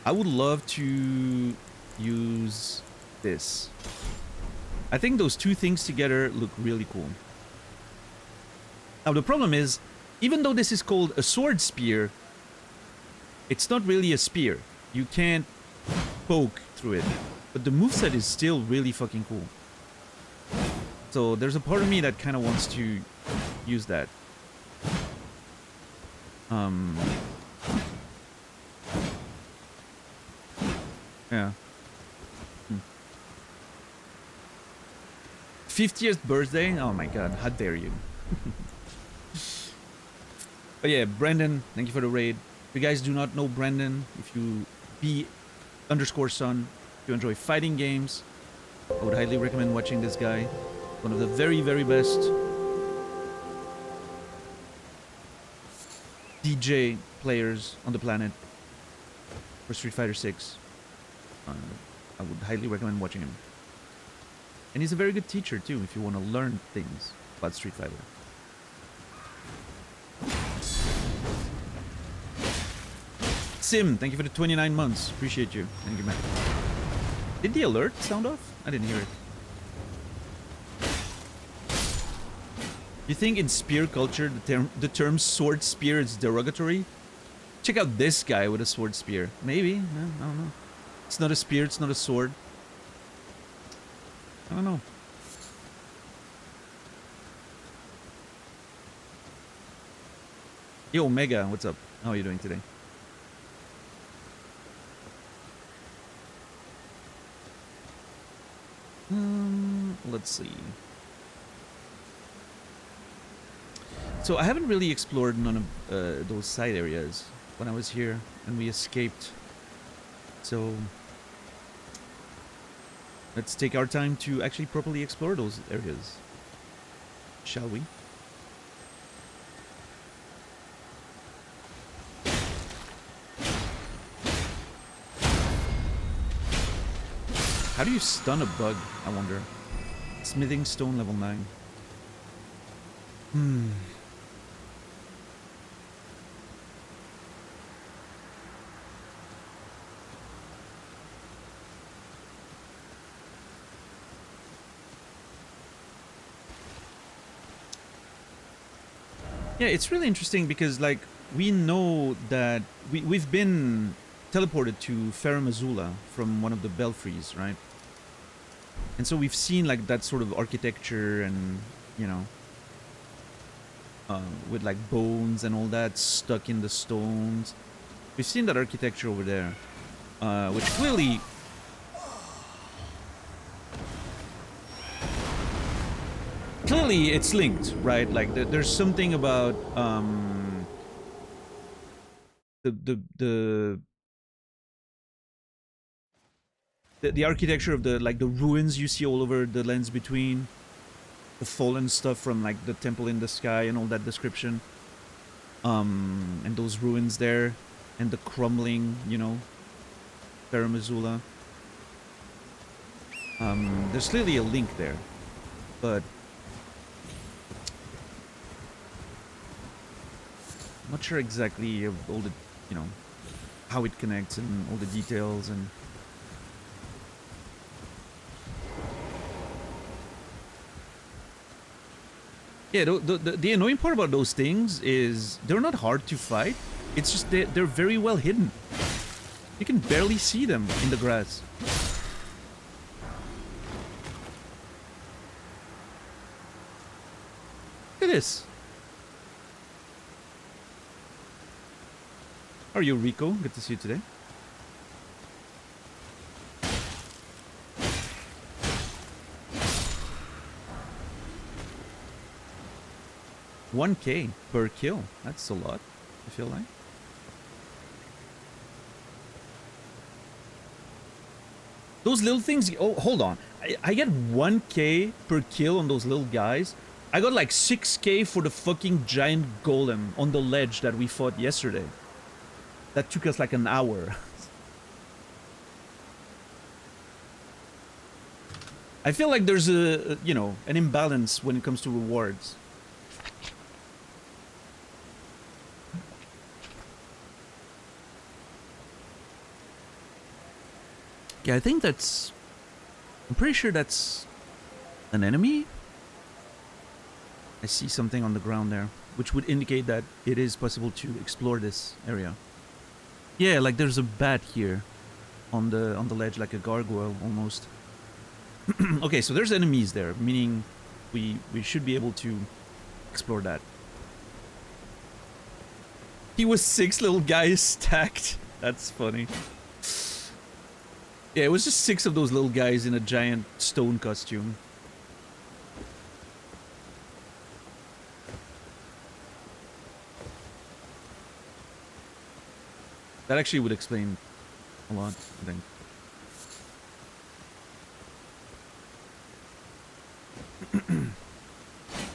I would love to use this. I think those two things together look really cool. Now the problem is, even though this is called a sword spear, it's not really a spear. You can't poke through it. But the moveset is still really fucking cool. So there's a part of me that kind of wants to use that. Yeah. 50th birthday? Oh my god, how dare you. But yeah, Brandon, thank you for the raid. If you guys do not know Brandon, if you B_son, if you enjoy fighting games, I would highly recommend watching this guy. One of the very, very best DJ players on the planet for Street Fighter 6. I would highly recommend watching him. And he's a very good teacher too, if you want to learn things about Street Fighter. Sim, thank you for the 29 months. Appreciate you. Thank you, man. Did the alert sound off? I didn't hear it. You think in spear culture the term sword spear is derogatory? Check out this guy with a sword spear. Maybe. No, I don't know. It's not a spear, it's not a sword. I don't know. Yo, Omega, what's up? How are you doing today? Let's see. So I haven't really explored none of those side areas when I was here and we escaped. So let's take our time to actually properly explore those areas, shall we? How do you stun a bug, I wonder? Smithing stone level 9. Yeah, it's really interesting because, like, we know that we've been teleported to Farum Azula from one of the belfries, right? And so we've seen like that sort of architecture and, you know, with like bones and all that stuck in the stones. We've seen that architecture over there, which clearly it's linked, right? Like there's something about the architecture of the like the ruins you see all over the lands between, the fallen stuff from like the temple in the sky and all that description, and those ruins there, and the crumbling, you know, Farum Azula. There's clearly a link there, but I'm not sure exactly of all the, you know, how it connects and all the details. And yeah, the annoying part about those things is they're not hard to fight. It's just they're very well hidden. You can barely see them in the grass. Look at this. How are you, Rico? Good to see you today. $1K per kill. That's a lot, I feel like. Those little things... Oh, hold on. I get 1K per kill on those little guys. I got like 6K for the fucking giant golem on the ledge that we fought yesterday. That took us like an hour. I feel like there's a, you know, an imbalance when it comes to rewards. Yeah, I think that's... I'm pretty sure that's an enemy. I see something on the ground there, which would indicate that it is possible to explore this area. Yeah, like there's a bat here on the ledge, like a gargoyle almost. Okay, so there's enemies there, meaning we should be able to explore that. He was 6 little guys stacked. That's funny. Yeah, it was just 6 of those little guys in a giant stone costume. That actually would explain a lot, I think.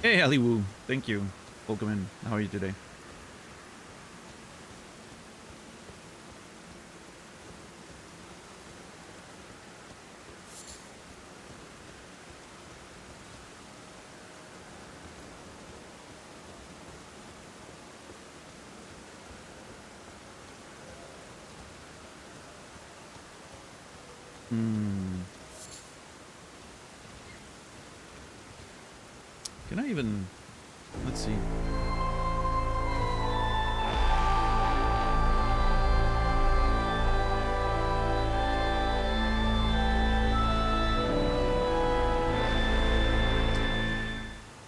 Hey, Ali Woo. Thank you. Welcome in. How are you today? Can I even... Let's see.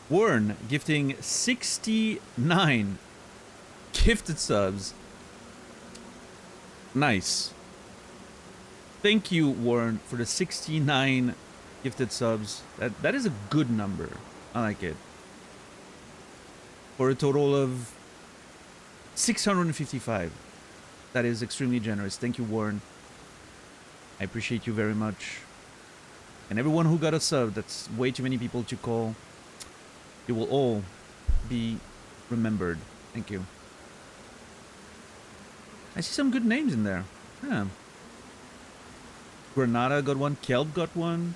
Warren gifting 69 gifted subs. Nice. Thank you, Warren, for the 69 gifted subs. That is a good number. I like it. For a total of 655. That is extremely generous. Thank you, Warren. I appreciate you very much. And everyone who got a sub, that's way too many people to call. You will all be remembered. Thank you. I see some good names in there. Yeah. Granada got one. Kelp got one.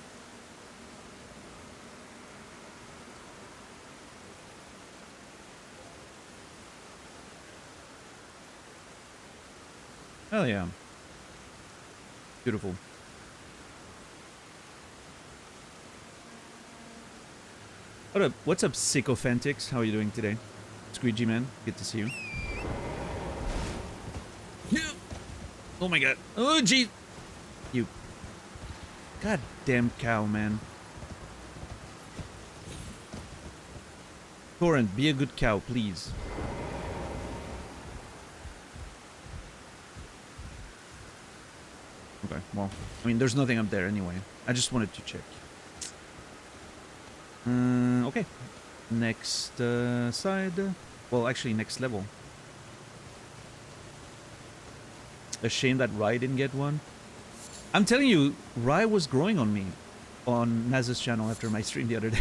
Hell yeah. Beautiful. What up? What's up, Sycophantix? How are you doing today? Squeegee Man, good to see you. Oh my god. Oh jeez. You goddamn cow, man. Torrent, be a good cow, please. Okay, well, I mean, there's nothing up there anyway. I just wanted to check. Okay. Next side. Well, actually, next level. A shame that Rye didn't get one. I'm telling you, Rye was growing on me on Naz's channel after my stream the other day.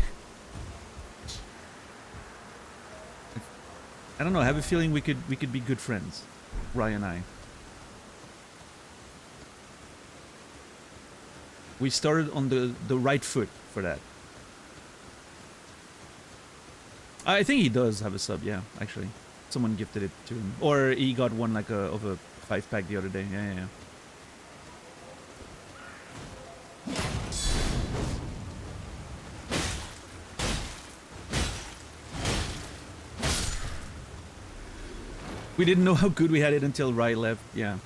I don't know. I have a feeling we could be good friends, Rye and I. We started on the right foot for that. I think he does have a sub, yeah, actually. Someone gifted it to him. Or he got one like of a 5-pack the other day. Yeah. We didn't know how good we had it until Rye left. Yeah.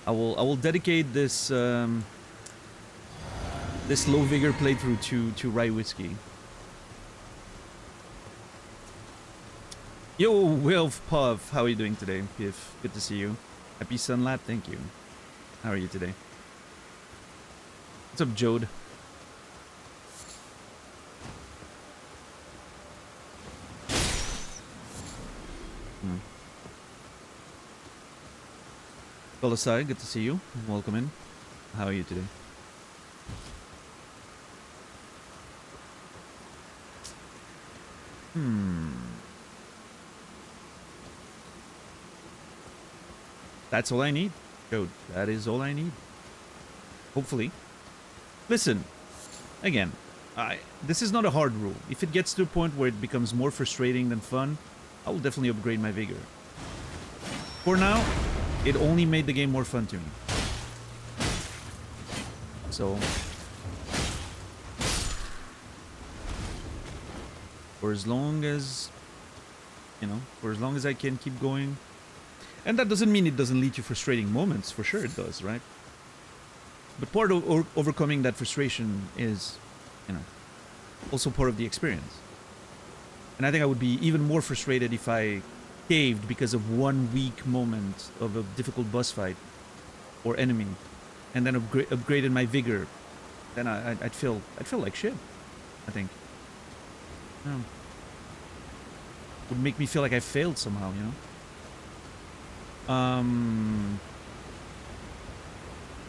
I will dedicate this this low vigor playthrough to Rye whiskey. Yo, Wilf Puff, how are you doing today? Piff, good to see you. Happy Sunlat, thank you. How are you today? What's up, Jode? Colasai, good to see you. Welcome in. How are you today? That's all I need. Code. That is all I need. Hopefully. Listen. Again. This is not a hard rule. If it gets to a point where it becomes more frustrating than fun, I will definitely upgrade my vigor. For now, it only made the game more fun to me. So... for as long as... you know, for as long as I can keep going... And that doesn't mean it doesn't lead to frustrating moments. For sure it does, right? But part of overcoming that frustration is, you know, also part of the experience. And I think I would be even more frustrated if I caved because of one weak moment of a difficult boss fight or enemy, and then upgraded my vigor. Then I'd feel like shit, I think. Yeah. Would make me feel like I failed somehow, you know? I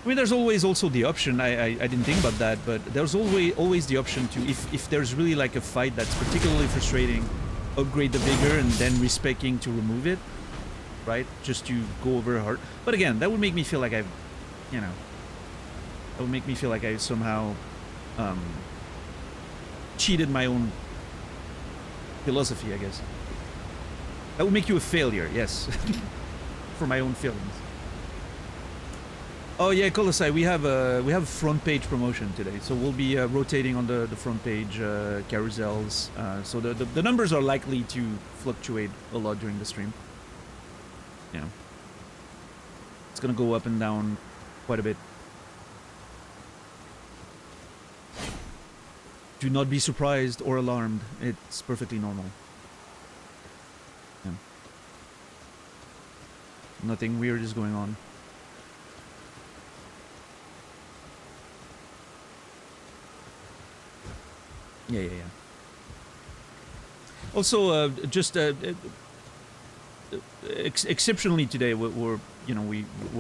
mean, there's always also the option, I didn't think about that, but there's always the option to, if there's really like a fight that's particularly frustrating, upgrade the vigor and then respecing to remove it, right? Just to go over hard. But again, that would make me feel like I've, you know, that would make me feel like I somehow cheated my own philosophy, I guess. That would make you a failure, yes. For my own feelings. Oh yeah, Colosai, we have a front page promotion today, so we'll be rotating on the front page carousels. So the numbers are likely to fluctuate a lot during the stream. You know, it's gonna go up and down quite a bit. Do not be surprised or alarmed. It's perfectly normal. Yeah. Nothing weird is going on. Yeah. Also, just exceptionally today, we're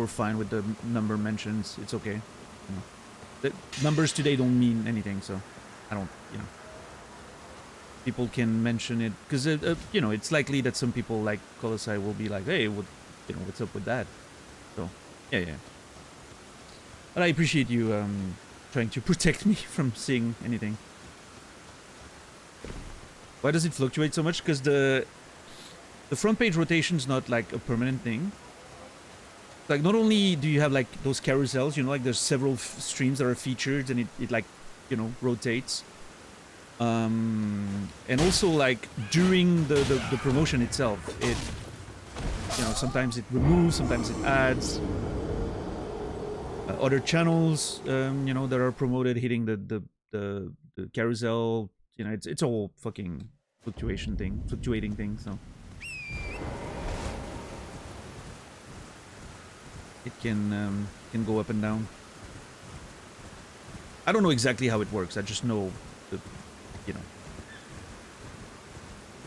fine with the number mentions. It's okay. You know, the numbers today don't mean anything, so I don't. You know, people can mention it because you know, it's likely that some people like Colosai will be like, hey, what's up with that? So yeah. But I appreciate you trying to protect me from seeing anything. Why does it fluctuate so much? Because the front page rotation is not like a permanent thing. Like, not only do you have like those carousels, you know, like there's several streams that are featured and it like, you know, rotates. And also like during the promotion itself, it, you know, sometimes it removes, sometimes it adds. other channels, you know, that are promoted hitting the carousel. You know, it's a whole fucking fluctuating thing. So it can go up and down. I don't know exactly how it works. I just know the, you know,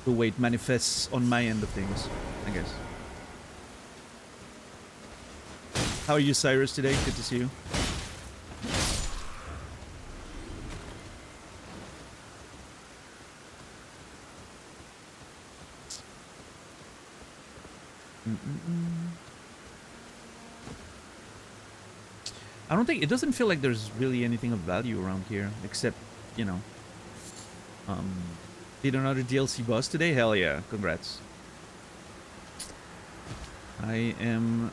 the way it manifests on my end of things, I guess. How are you, Cyrus, today? Good to see you. I don't think, it doesn't feel like there's really anything of value around here, except, you know, did another DLC boss today? Hell yeah, congrats. I am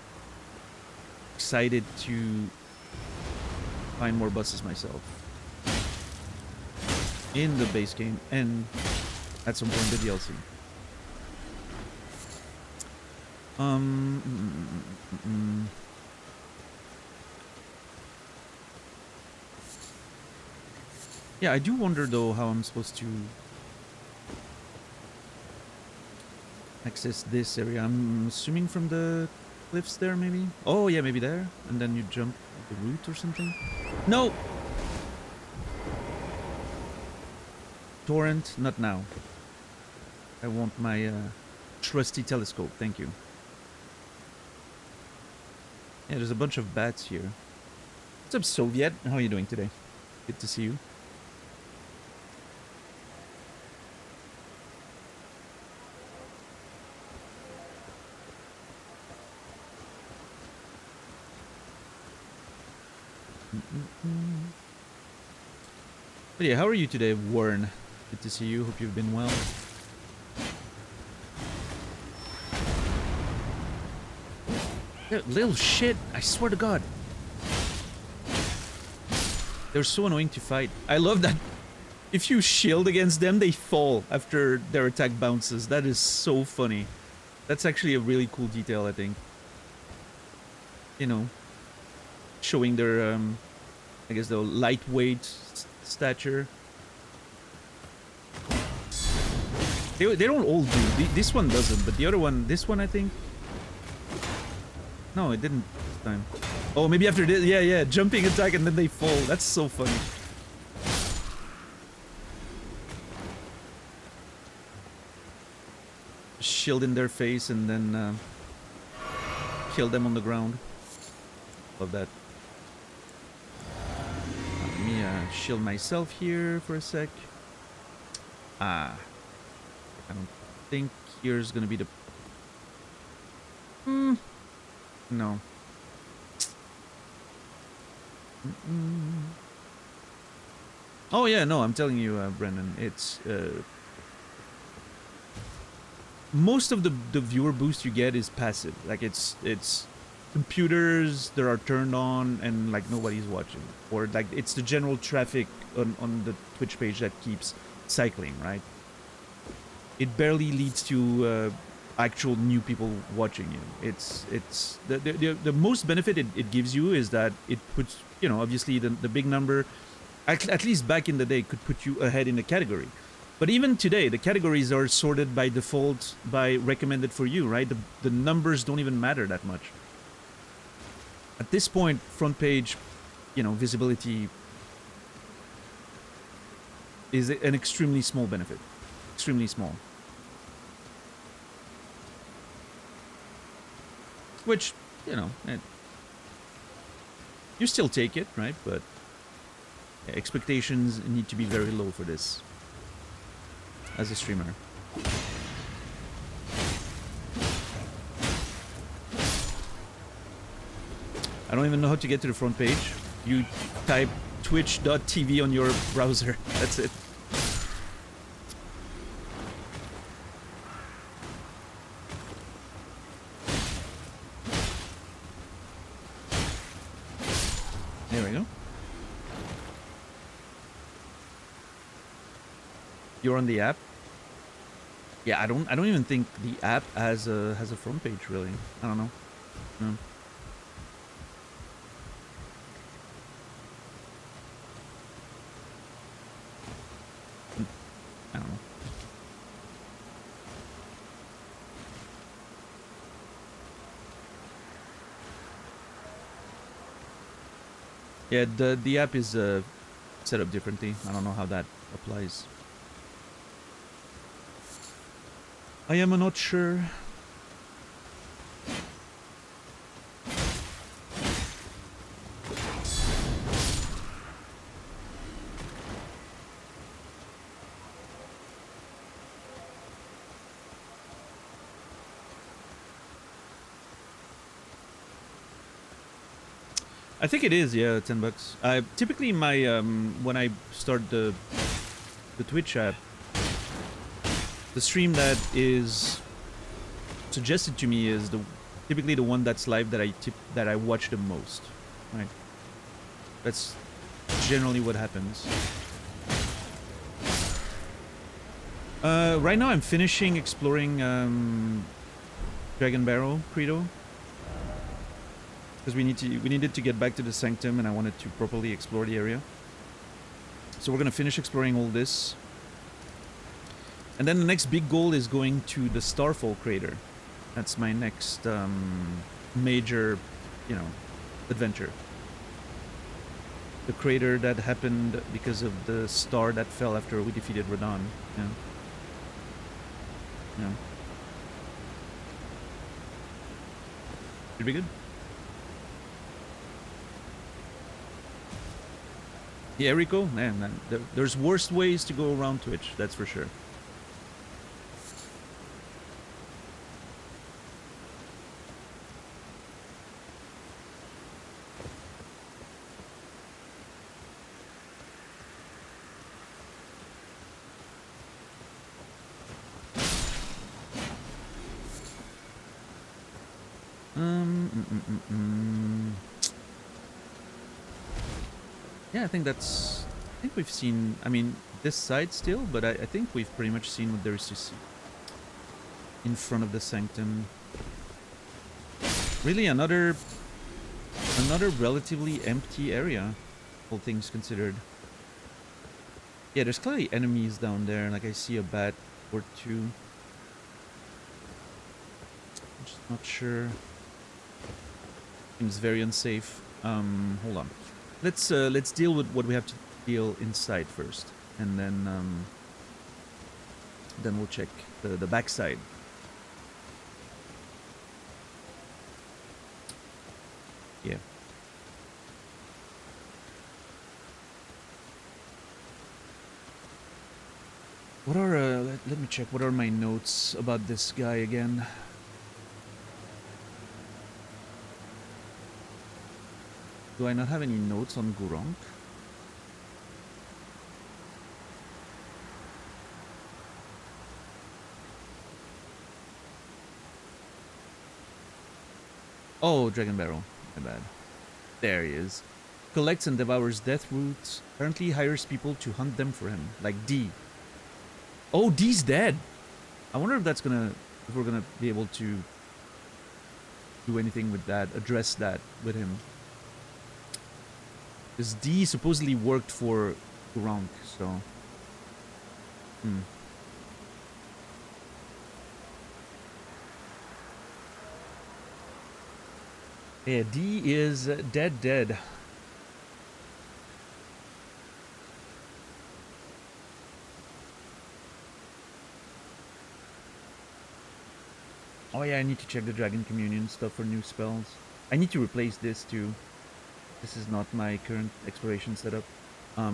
excited to find more bosses myself in the base game and at some point the DLC. Yeah, I do wonder though how I'm supposed to access this area. I'm assuming from the cliffs there, maybe? Oh yeah, maybe there. And then you jump the route or something? No! Torrent, not now. I want my trusty telescope, thank you. Yeah, there's a bunch of bats here. What's up, Soviet? How are you doing today? Good to see you. But yeah, how are you today, Warren? Good to see you. Hope you've been well. Little shit, I swear to God. They're so annoying to fight. I love that if you shield against them, they fall after their attack bounces. That is so funny. That's actually a really cool detail, I think. You know, showing their, I guess, the lightweight stature. They don't all do. This one doesn't, but the other one, this one, I think. No, it didn't this time. Oh, maybe after this. Yeah, yeah. Jumping attack and then they fall. That's so funny. Shield in their face and then kill them on the ground. Love that. Let me shield myself here for a sec. I don't think here's gonna be the... No. Oh yeah, no, I'm telling you, Brendan, it's... most of the viewer boost you get is passive. Like, it's computers that are turned on and, like, nobody's watching. Or, like, it's the general traffic on the Twitch page that keeps cycling, right? It barely leads to actual new people watching you. It's the most benefit it gives you is that it puts, you know, obviously the big number, at least back in the day, could put you ahead in a category. But even today, the categories are sorted by default by recommended for you, right? The numbers don't even matter that much. At this point, front page, you know, visibility is an extremely small benefit. Extremely small. Which, you know, you still take it, right? But yeah, expectations need to be very low for this as a streamer. I don't even know how to get to the front page. You type twitch.tv on your browser. That's it. There we go. You're on the app? Yeah, I don't even think the app has a front page really. I don't know. No. I don't know. Yeah, the app is set up differently. I don't know how that applies. I am not sure. I think it is, yeah, $10. Typically my when I start the Twitch app, the stream that is suggested to me is typically the one that's live that I watch the most, right? That's generally what happens. Right now I'm finishing exploring Dragon Barrow Credo. Because we needed to get back to the Sanctum, and I wanted to properly explore the area. So we're gonna finish exploring all this, and then the next big goal is going to the Starfall crater. That's my next major, adventure. The crater that happened because of the star that fell after we defeated Radon. Yeah. Yeah. Should be good. Yeah, Rico, man, there's worse ways to go around Twitch, that's for sure. Yeah, I think we've seen, I mean, this side still, but I think we've pretty much seen what there is to see in front of the Sanctum. Really another relatively empty area, all things considered. Yeah, there's clearly enemies down there, like I see a bat or two. I'm just not sure. Seems very unsafe. Hold on. Let's deal with what we have to deal inside first, and then we'll check the backside. Yeah. What are let me check. What are my notes about this guy again? Do I not have any notes on Gurunk? Oh, Dragon Barrel. My bad. There he is. Collects and devours death roots. Currently hires people to hunt them for him. Like D. Oh, D's dead! I wonder if we're gonna be able to do anything with that, address that with him. Because D supposedly worked for Gronk, so... Yeah, D is dead. Oh yeah, I need to check the Dragon Communion stuff for new spells. I need to replace this too. This is not my current exploration setup. I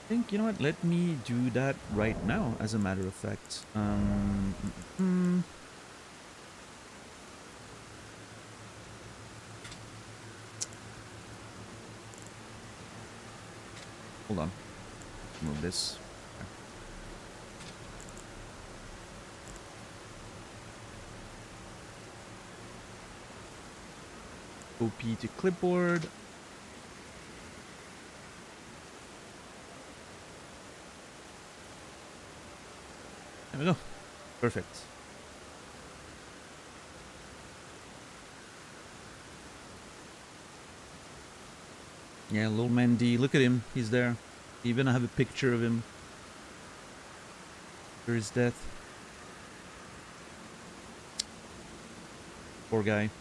think, you know what, let me do that right now, as a matter of fact. Hold on. Move this. OP to clipboard. There we go. Perfect. Yeah, little man D. Look at him. He's there. Even I have a picture of him after his death. Poor guy.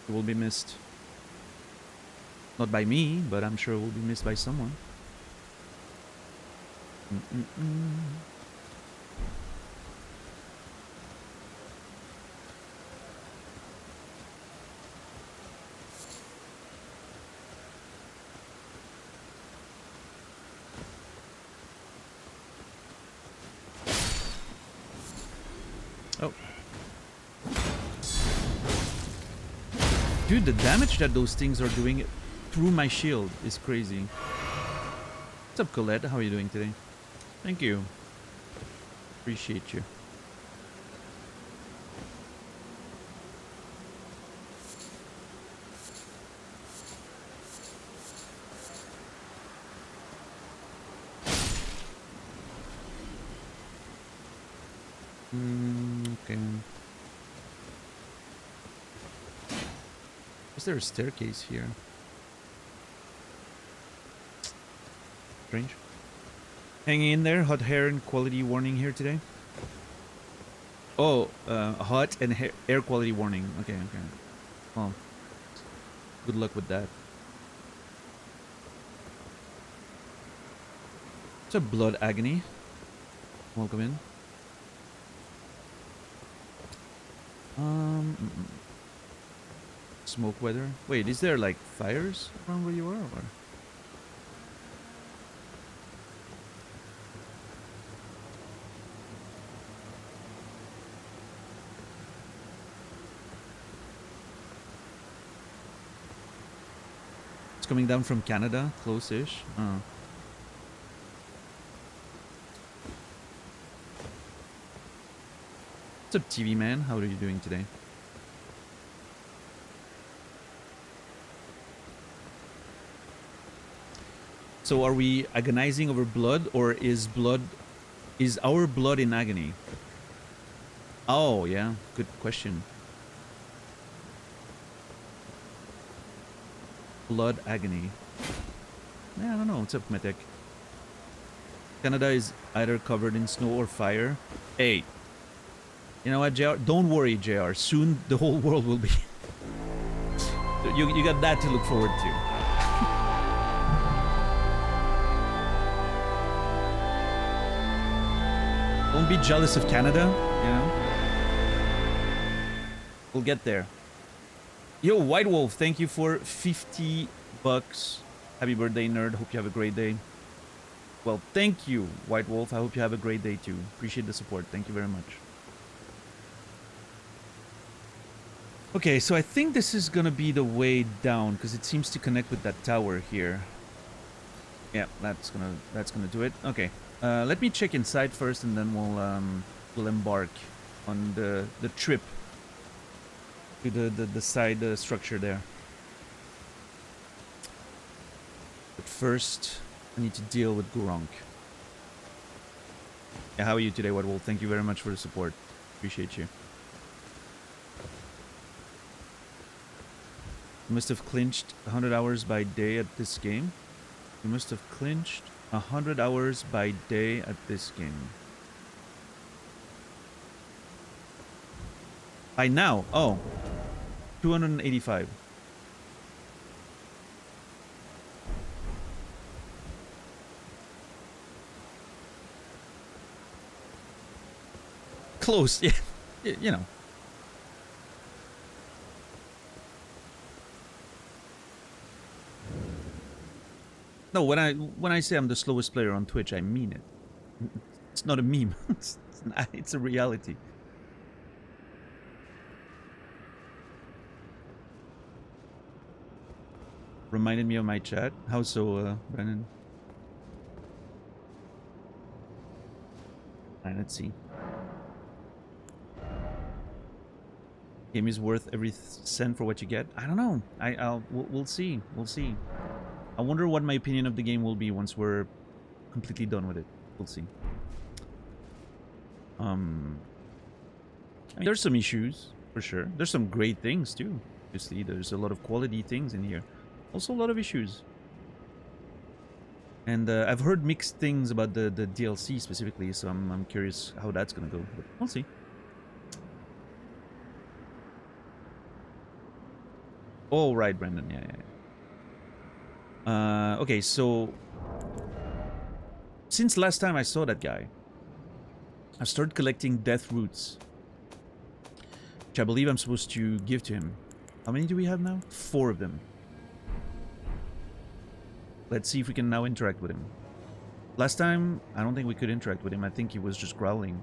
He will be missed. Not by me, but I'm sure it will be missed by someone. Oh. Dude, the damage that those things are doing through my shield is crazy. What's up, Colette? How are you doing today? Thank you. Appreciate you. Okay. Is there a staircase here? Strange. Hanging in there, hot hair and quality warning here today. Oh, hot and air quality warning. Okay, okay. Oh, good luck with that. It's a blood agony. Welcome in. Smoke weather. Wait, is there like fires around where you are, or? It's coming down from Canada, close-ish. Oh. What's up, TV man? How are you doing today? So are we agonizing over blood, or is our blood in agony? Oh, yeah, good question. Blood agony. Yeah, I don't know. What's up, Metek? Canada is either covered in snow or fire. Hey, you know what, JR? Don't worry, JR. Soon the whole world will be. You got that to look forward to. Don't be jealous of Canada, you know? We'll get there. Yo, White Wolf, thank you for 50 bucks. Happy birthday, nerd. Hope you have a great day. Well, thank you, White Wolf. I hope you have a great day too. Appreciate the support. Thank you very much. Okay, so I think this is gonna be the way down because it seems to connect with that tower here. Yeah, that's gonna do it. Okay. Let me check inside first, and then we'll embark on the trip to the side structure there. But first, I need to deal with Gurunk. Yeah, how are you today, White Wolf? Thank you very much for the support. Appreciate you. You must have clinched 100 hours by day at this game. You must have clinched 100 hours by day at this game. By now? Oh. 285. Close, yeah. You know. No, when I say I'm the slowest player on Twitch, I mean it. It's not a meme. It's a reality. Reminded me of my chat. How so, Brennan? Alright, let's see. Game is worth every cent for what you get. I don't know. We'll see. We'll see. I wonder what my opinion of the game will be once we're completely done with it. We'll see. I mean, there's some issues, for sure. There's some great things, too. Obviously, there's a lot of quality things in here. Also, a lot of issues. And I've heard mixed things about the DLC specifically, so I'm curious how that's gonna go. But we'll see. Oh, right, Brandon. Yeah. Okay, so since last time I saw that guy, I've started collecting death roots, which I believe I'm supposed to give to him. How many do we have now? 4 of them. Let's see if we can now interact with him. Last time, I don't think we could interact with him. I think he was just growling.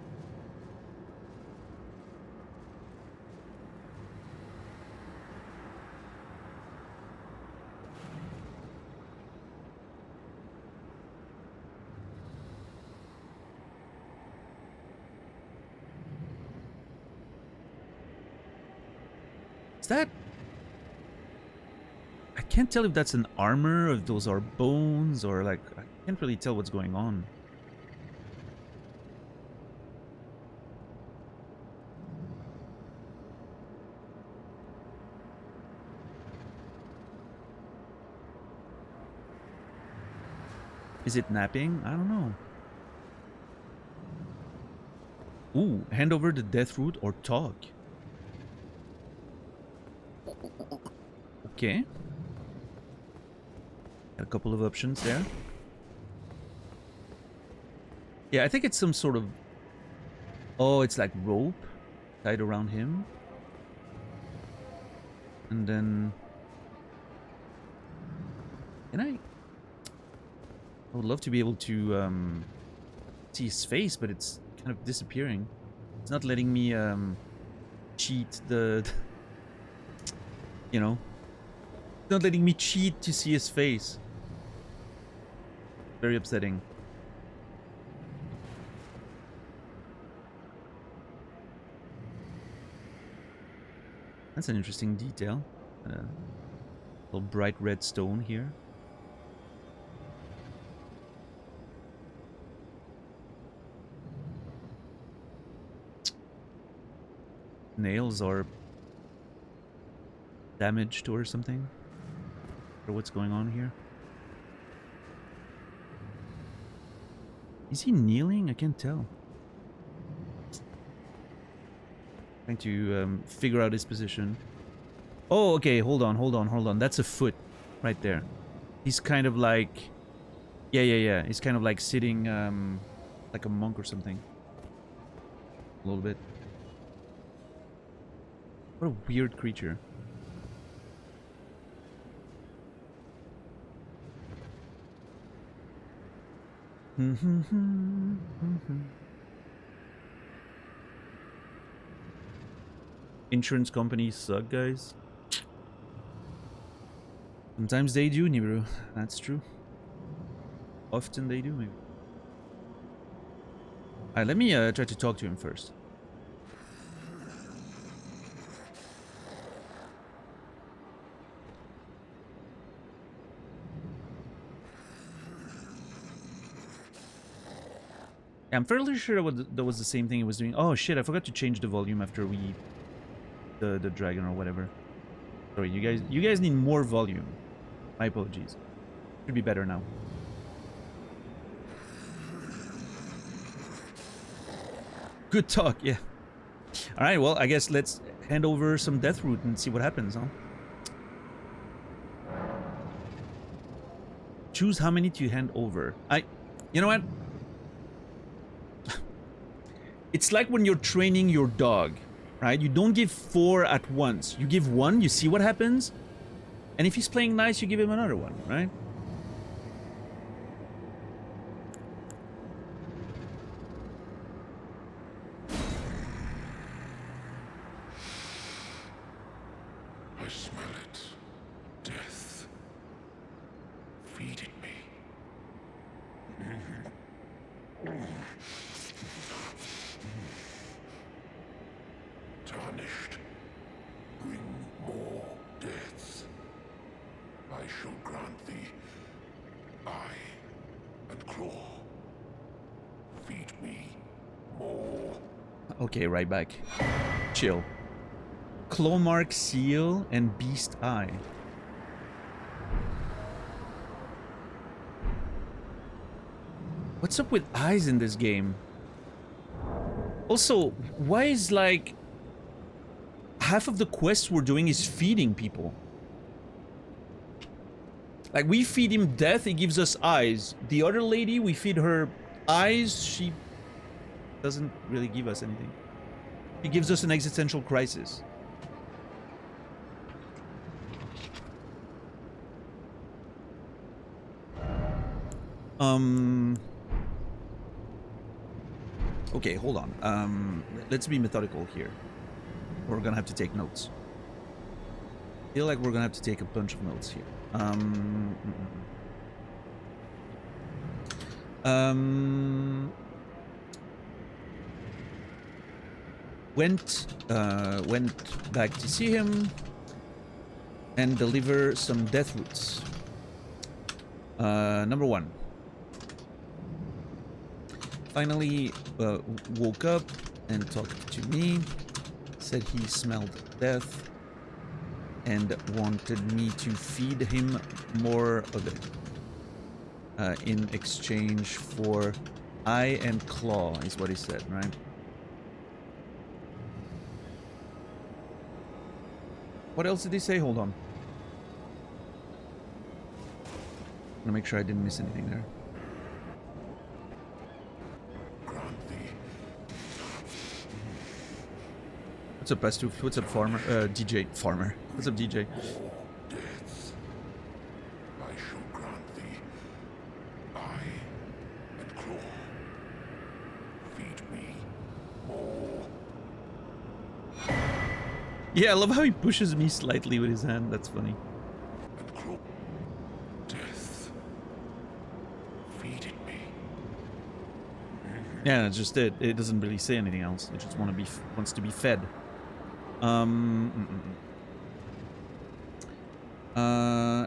Is that... I can't tell if that's an armor, or if those are bones, or like... I can't really tell what's going on. Is it napping? I don't know. Ooh, hand over the death root or talk. Okay. Got a couple of options there. Yeah, I think it's some sort of... Oh, it's like rope tied around him. And then... Can I... I would love to be able to see his face, but it's kind of disappearing. It's not letting me cheat the... You know? It's not letting me cheat to see his face. Very upsetting. That's an interesting detail. Little bright red stone here. Nails are damaged or something. Or what's going on here? Is he kneeling? I can't tell. Trying to figure out his position. Oh, okay. Hold on. That's a foot right there. He's kind of like... Yeah. He's kind of like sitting like a monk or something. A little bit. What a weird creature. Insurance companies suck, guys. Sometimes they do, Nibiru. That's true. Often they do, maybe. Alright, let me try to talk to him first. Yeah, I'm fairly sure that was the same thing he was doing. Oh shit, I forgot to change the volume after we... The dragon or whatever. Sorry, you guys need more volume. My apologies. Should be better now. Good talk, yeah. Alright, well, I guess let's hand over some death root and see what happens, huh? Choose how many to hand over. You know what? It's like when you're training your dog, right? You don't give 4 at once. You give 1, you see what happens. And if he's playing nice, you give him another one, right? I smell it. Death. Feeding me. Tarnished. Bring more deaths. I shall grant thee eye and claw. Feed me more. Okay, right back. Chill. Clawmark seal and beast eye. What's up with eyes in this game? Also, why is like half of the quests we're doing is feeding people? Like, we feed him death, he gives us eyes. The other lady, we feed her eyes, she doesn't really give us anything. She gives us an existential crisis. Okay, hold on. Let's be methodical here. We're gonna have to take notes. I feel like we're gonna have to take a bunch of notes here. Went back to see him and deliver some death roots. Number 1. Finally woke up and talked to me, said he smelled death and wanted me to feed him more of it in exchange for eye and claw, is what he said, right? What else did he say? Hold on. I'm gonna make sure I didn't miss anything there. What's up, Best? What's up, Farmer? DJ. Farmer. What's up, DJ? Deaths, I shall grant thee eye and claw. Feed me more. Yeah, I love how he pushes me slightly with his hand. That's funny. And claw. Death, feed me. Yeah, it's just it. It doesn't really say anything else. It just wants to be fed.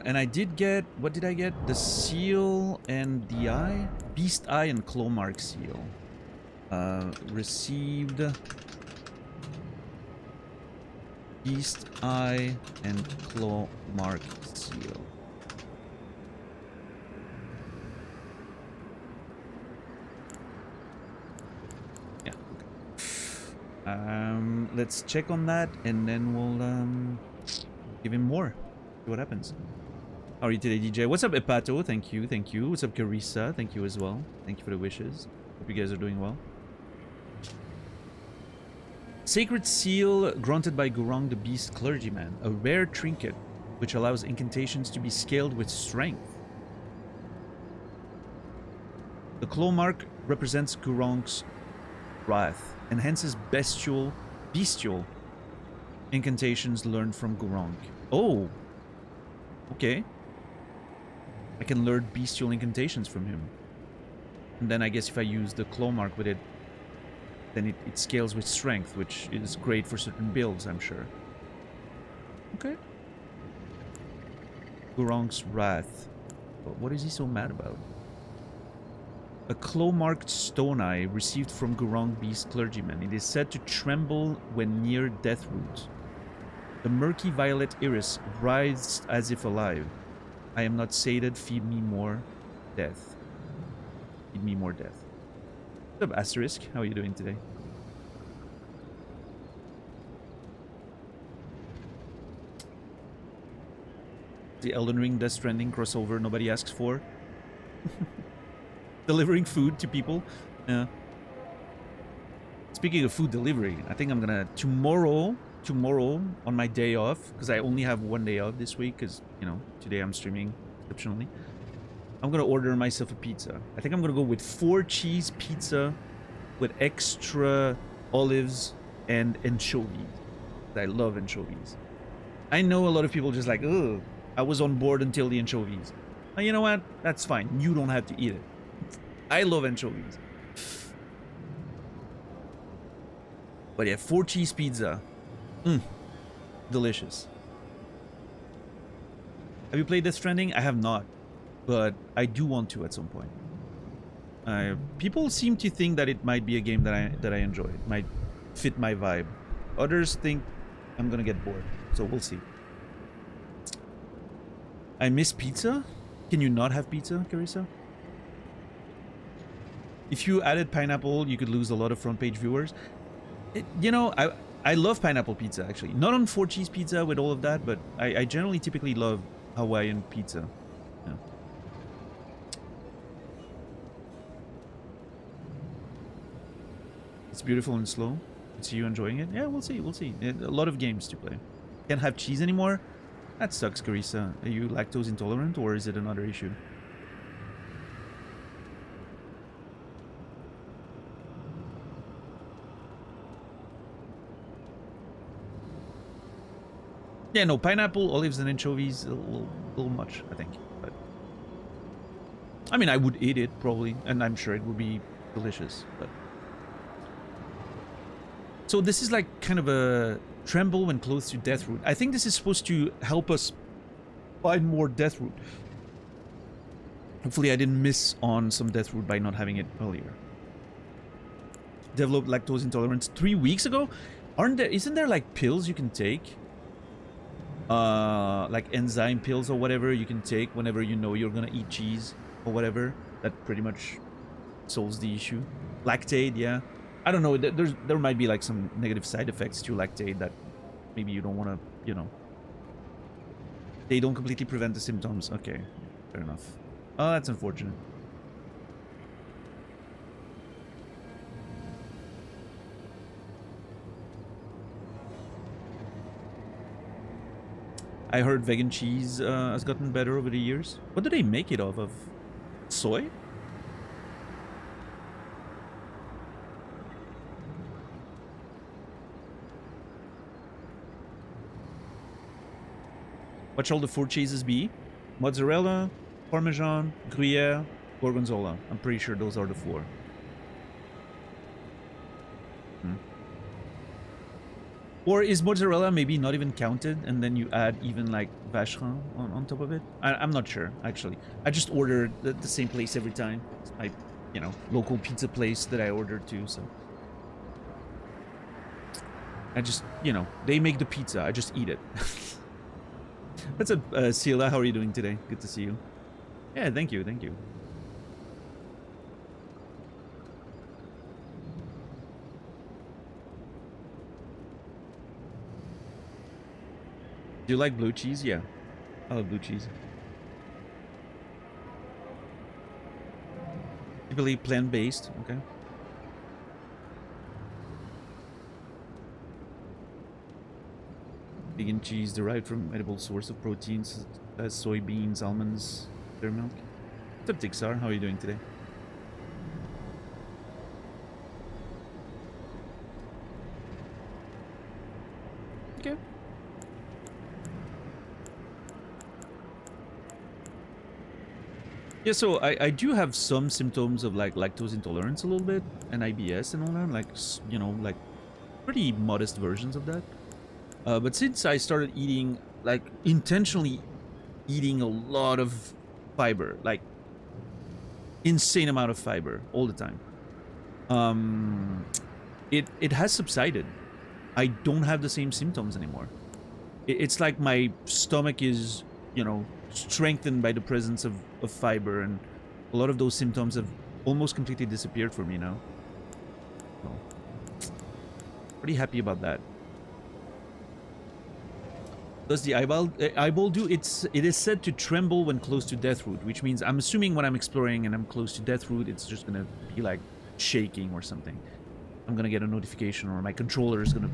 And I did get, what did I get? The seal and the eye? Beast eye and claw mark seal. Received beast eye and claw mark seal. Yeah. Let's check on that and then we'll give him more. See what happens. How are you today, DJ? What's up, Epato? Thank you, thank you. What's up, Carissa? Thank you as well. Thank you for the wishes. Hope you guys are doing well. Sacred seal granted by Gurong the Beast Clergyman. A rare trinket which allows incantations to be scaled with strength. The claw mark represents Gurong's wrath. Enhances bestial incantations learned from Gurong. Oh! Okay. I can learn bestial incantations from him. And then I guess if I use the claw mark with it, then it scales with strength, which is great for certain builds, I'm sure. Okay. Gurong's wrath. But what is he so mad about? A claw-marked stone eye received from Gurong Beast Clergyman. It is said to tremble when near death root. The murky violet iris writhes as if alive. I am not sated, feed me more death. Feed me more death. What's up, Asterisk? How are you doing today? The Elden Ring Death Stranding crossover nobody asks for. Delivering food to people. Yeah. Speaking of food delivery, I think I'm gonna tomorrow on my day off, because I only have one day off this week, because, you know, today I'm streaming exceptionally. I'm gonna order myself a pizza. I think I'm gonna go with 4-cheese pizza with extra olives and anchovies. I love anchovies. I know a lot of people just like, ugh, I was on board until the anchovies. Well, you know what? That's fine. You don't have to eat it. I love anchovies. But yeah, 4-cheese pizza. Delicious. Have you played Death Stranding? I have not. But I do want to at some point. People seem to think that it might be a game that I enjoy. It might fit my vibe. Others think I'm gonna get bored. So we'll see. I miss pizza? Can you not have pizza, Carissa? if you added pineapple, you could lose a lot of front page viewers. I love pineapple pizza, actually. Not on 4-cheese pizza with all of that, but I generally typically love Hawaiian pizza. Yeah. It's beautiful and slow. See you enjoying it? Yeah, we'll see. We'll see. A lot of games to play. Can't have cheese anymore? That sucks, Carissa. Are you lactose intolerant, or is it another issue? Yeah, no, pineapple, olives, and anchovies, a little much, I think. But I mean, I would eat it, probably, and I'm sure it would be delicious, but... So this is like kind of a tremble when close to Deathroot. I think this is supposed to help us find more Deathroot. Hopefully I didn't miss on some Deathroot by not having it earlier. Developed lactose intolerance 3 weeks ago? Isn't there like pills you can take? Like enzyme pills or whatever you can take whenever you know you're gonna eat cheese or whatever. That pretty much solves the issue. Lactate, yeah. I don't know, there might be like some negative side effects to lactate that maybe you don't want to, you know. They don't completely prevent the symptoms. Okay, fair enough. Oh, that's unfortunate. I heard vegan cheese has gotten better over the years. What do they make it of? Of soy? What shall the 4 cheeses be? Mozzarella, Parmesan, Gruyere, Gorgonzola. I'm pretty sure those are the 4. Or is mozzarella maybe not even counted, and then you add even like vacherin on top of it? I'm not sure, actually. I just order the same place every time. It's my, you know, local pizza place that I order to, so... I just, you know, they make the pizza, I just eat it. What's up, Sila? How are you doing today? Good to see you. Yeah, thank you, thank you. Do you like blue cheese? Yeah, I love blue cheese. Typically plant-based, okay. Vegan cheese derived from edible source of proteins as soybeans, almonds, buttermilk. What's up, Tixar? How are you doing today? Okay. Yeah, so I do have some symptoms of like lactose intolerance a little bit, and IBS and all that, like, you know, like pretty modest versions of that. But since I started eating, like, intentionally eating a lot of fiber, like, insane amount of fiber all the time, it has subsided. I don't have the same symptoms anymore. It's like my stomach is, you know, strengthened by the presence of fiber, and a lot of those symptoms have almost completely disappeared for me now. So, pretty happy about that. Does the eyeball do? It is said to tremble when close to Deathroot, which means I'm assuming when I'm exploring and I'm close to Deathroot, it's just gonna be like shaking or something. I'm gonna get a notification, or my controller is gonna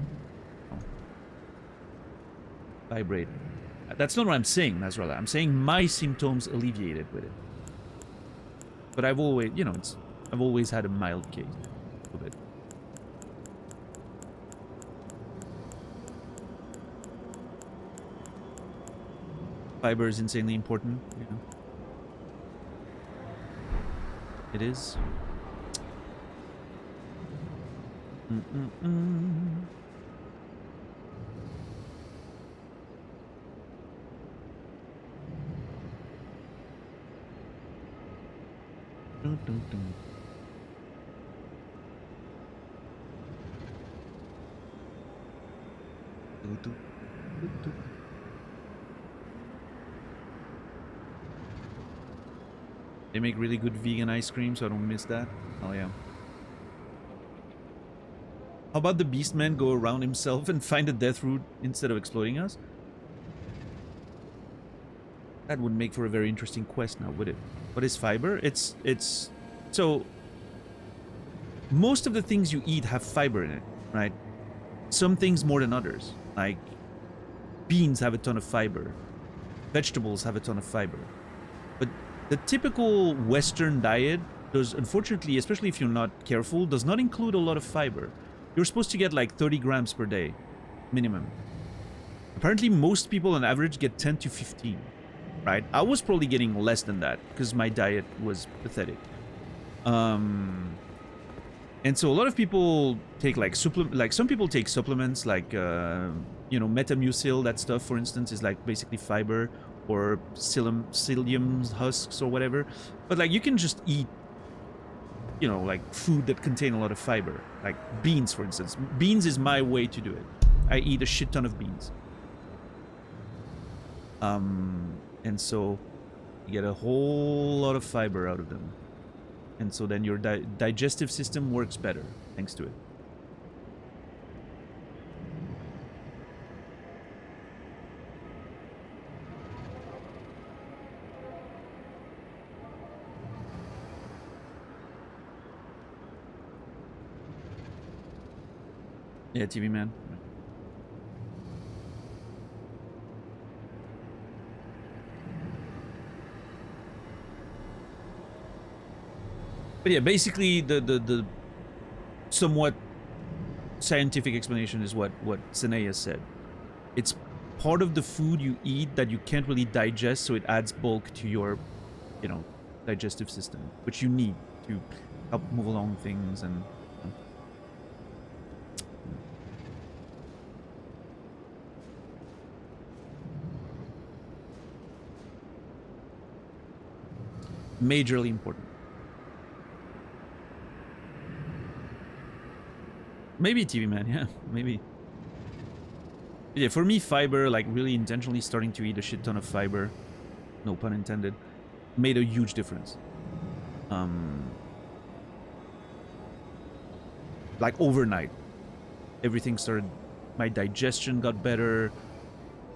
vibrate. That's not what I'm saying, Nasrallah. I'm saying my symptoms alleviated with it. But I've always, you know, I've always had a mild case of it. Fiber is insanely important. Yeah. It is. Dun, dun, dun. Do, do, do, do. They make really good vegan ice cream, so I don't miss that. Oh yeah. How about the Beastman go around himself and find a death root instead of exploiting us? That would make for a very interesting quest now, would it? What is fiber? It's so most of the things you eat have fiber in it, right? Some things more than others. Like beans have a ton of fiber. Vegetables have a ton of fiber. But the typical Western diet does, unfortunately, especially if you're not careful, does not include a lot of fiber. You're supposed to get like 30 grams per day, minimum. Apparently, most people on average get 10 to 15, right? I was probably getting less than that because my diet was pathetic. And so a lot of people take like some people take supplements like you know, Metamucil. That stuff, for instance, is like basically fiber, or psyllium husks or whatever. But like you can just eat, you know, like food that contain a lot of fiber, like beans, for instance. Beans is my way to do it. I eat a shit ton of beans. And so you get a whole lot of fiber out of them. And so then your digestive system works better thanks to it. Yeah, TV man. But yeah, basically the somewhat scientific explanation is what Senea said. It's part of the food you eat that you can't really digest, so it adds bulk to your, you know, digestive system, which you need to help move along things and. Majorly important. Maybe TV man, yeah, maybe. Yeah, for me, fiber, like really intentionally starting to eat a shit ton of fiber, no pun intended, made a huge difference. Like overnight, everything started. My digestion got better.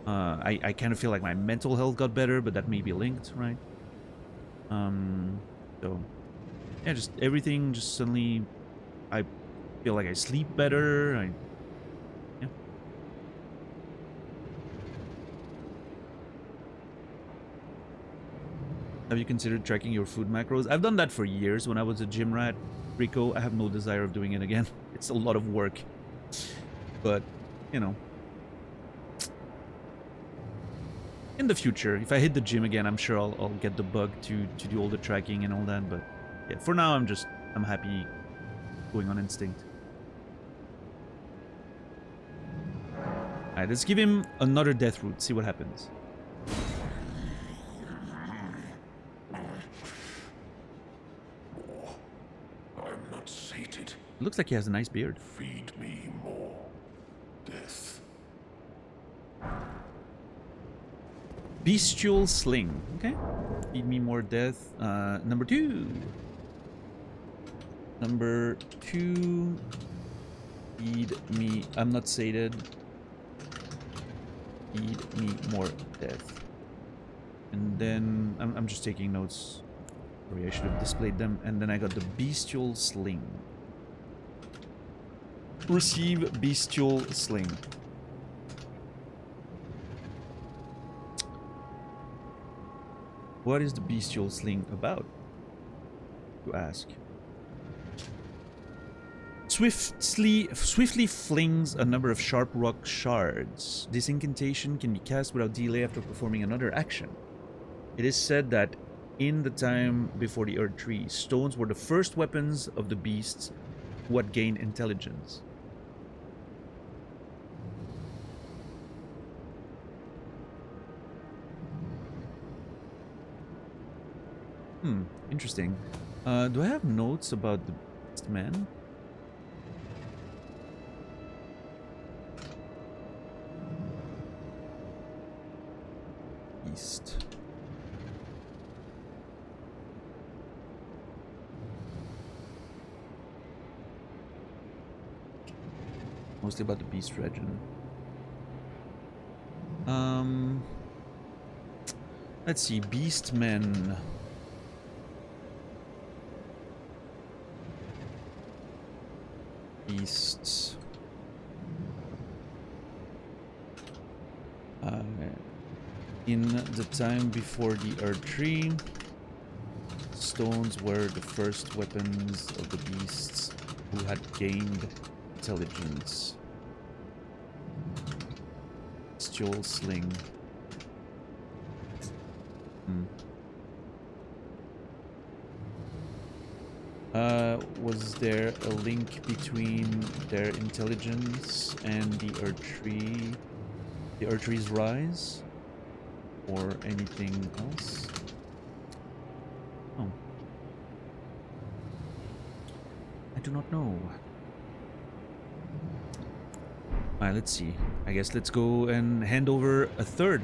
I kind of feel like my mental health got better, but that may be linked, right? So yeah, just everything just suddenly, I feel like I sleep better. Yeah. Have you considered tracking your food macros? I've done that for years when I was a gym rat, Rico. I have no desire of doing it again. It's a lot of work. But, you know, in the future, if I hit the gym again, I'm sure I'll get the bug to do all the tracking and all that. But yeah, for now, I'm happy going on instinct. Alright, let's give him another death root, see what happens. I'm not sated. It looks like he has a nice beard. Feed me more death. Bestial Sling. Okay. Feed me more death. Number 2. Number 2. Feed me. I'm not sated. Feed me more death. And then I'm just taking notes. Sorry, I should have displayed them. And then I got the Bestial Sling. Receive Bestial Sling. What is the Bestial Sling about? You ask. Swiftly flings a number of sharp rock shards. This incantation can be cast without delay after performing another action. It is said that in the time before the Erdtree, stones were the first weapons of the beasts who had gained intelligence. Interesting. Do I have notes about the beast man? Beast. Mostly about the beast region. Let's see, beastmen. Beasts. In the time before the Erdtree, stones were the first weapons of the beasts who had gained intelligence. Bestial sling. Was there a link between their intelligence and the Erdtree's rise? Or anything else? Oh. I do not know. Alright, let's see. I guess let's go and hand over a third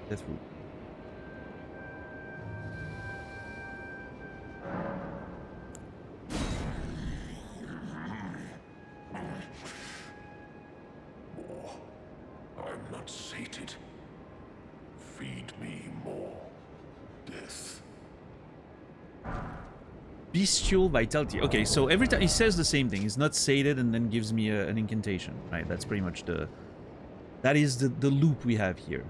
death root. I'm not sated. Feed me more death. Bestial vitality. Okay, so every time he says the same thing, he's not sated and then gives me an incantation, right? That's pretty much that is the loop we have here.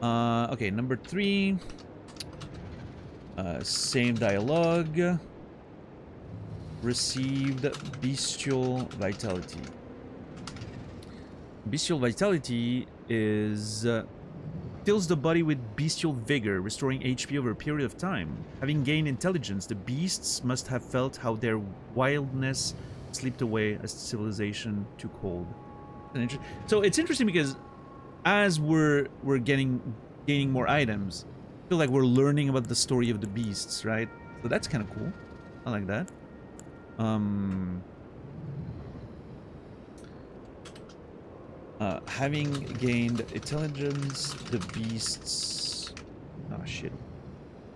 Okay, number 3. Same dialogue. Received bestial vitality. Bestial vitality is fills the body with bestial vigor, restoring HP over a period of time. Having gained intelligence, the beasts must have felt how their wildness slipped away as civilization took hold. So it's interesting because as we're gaining more items, I feel like we're learning about the story of the beasts, right? So that's kind of cool. I like that. Having gained intelligence, the beasts... Oh, shit.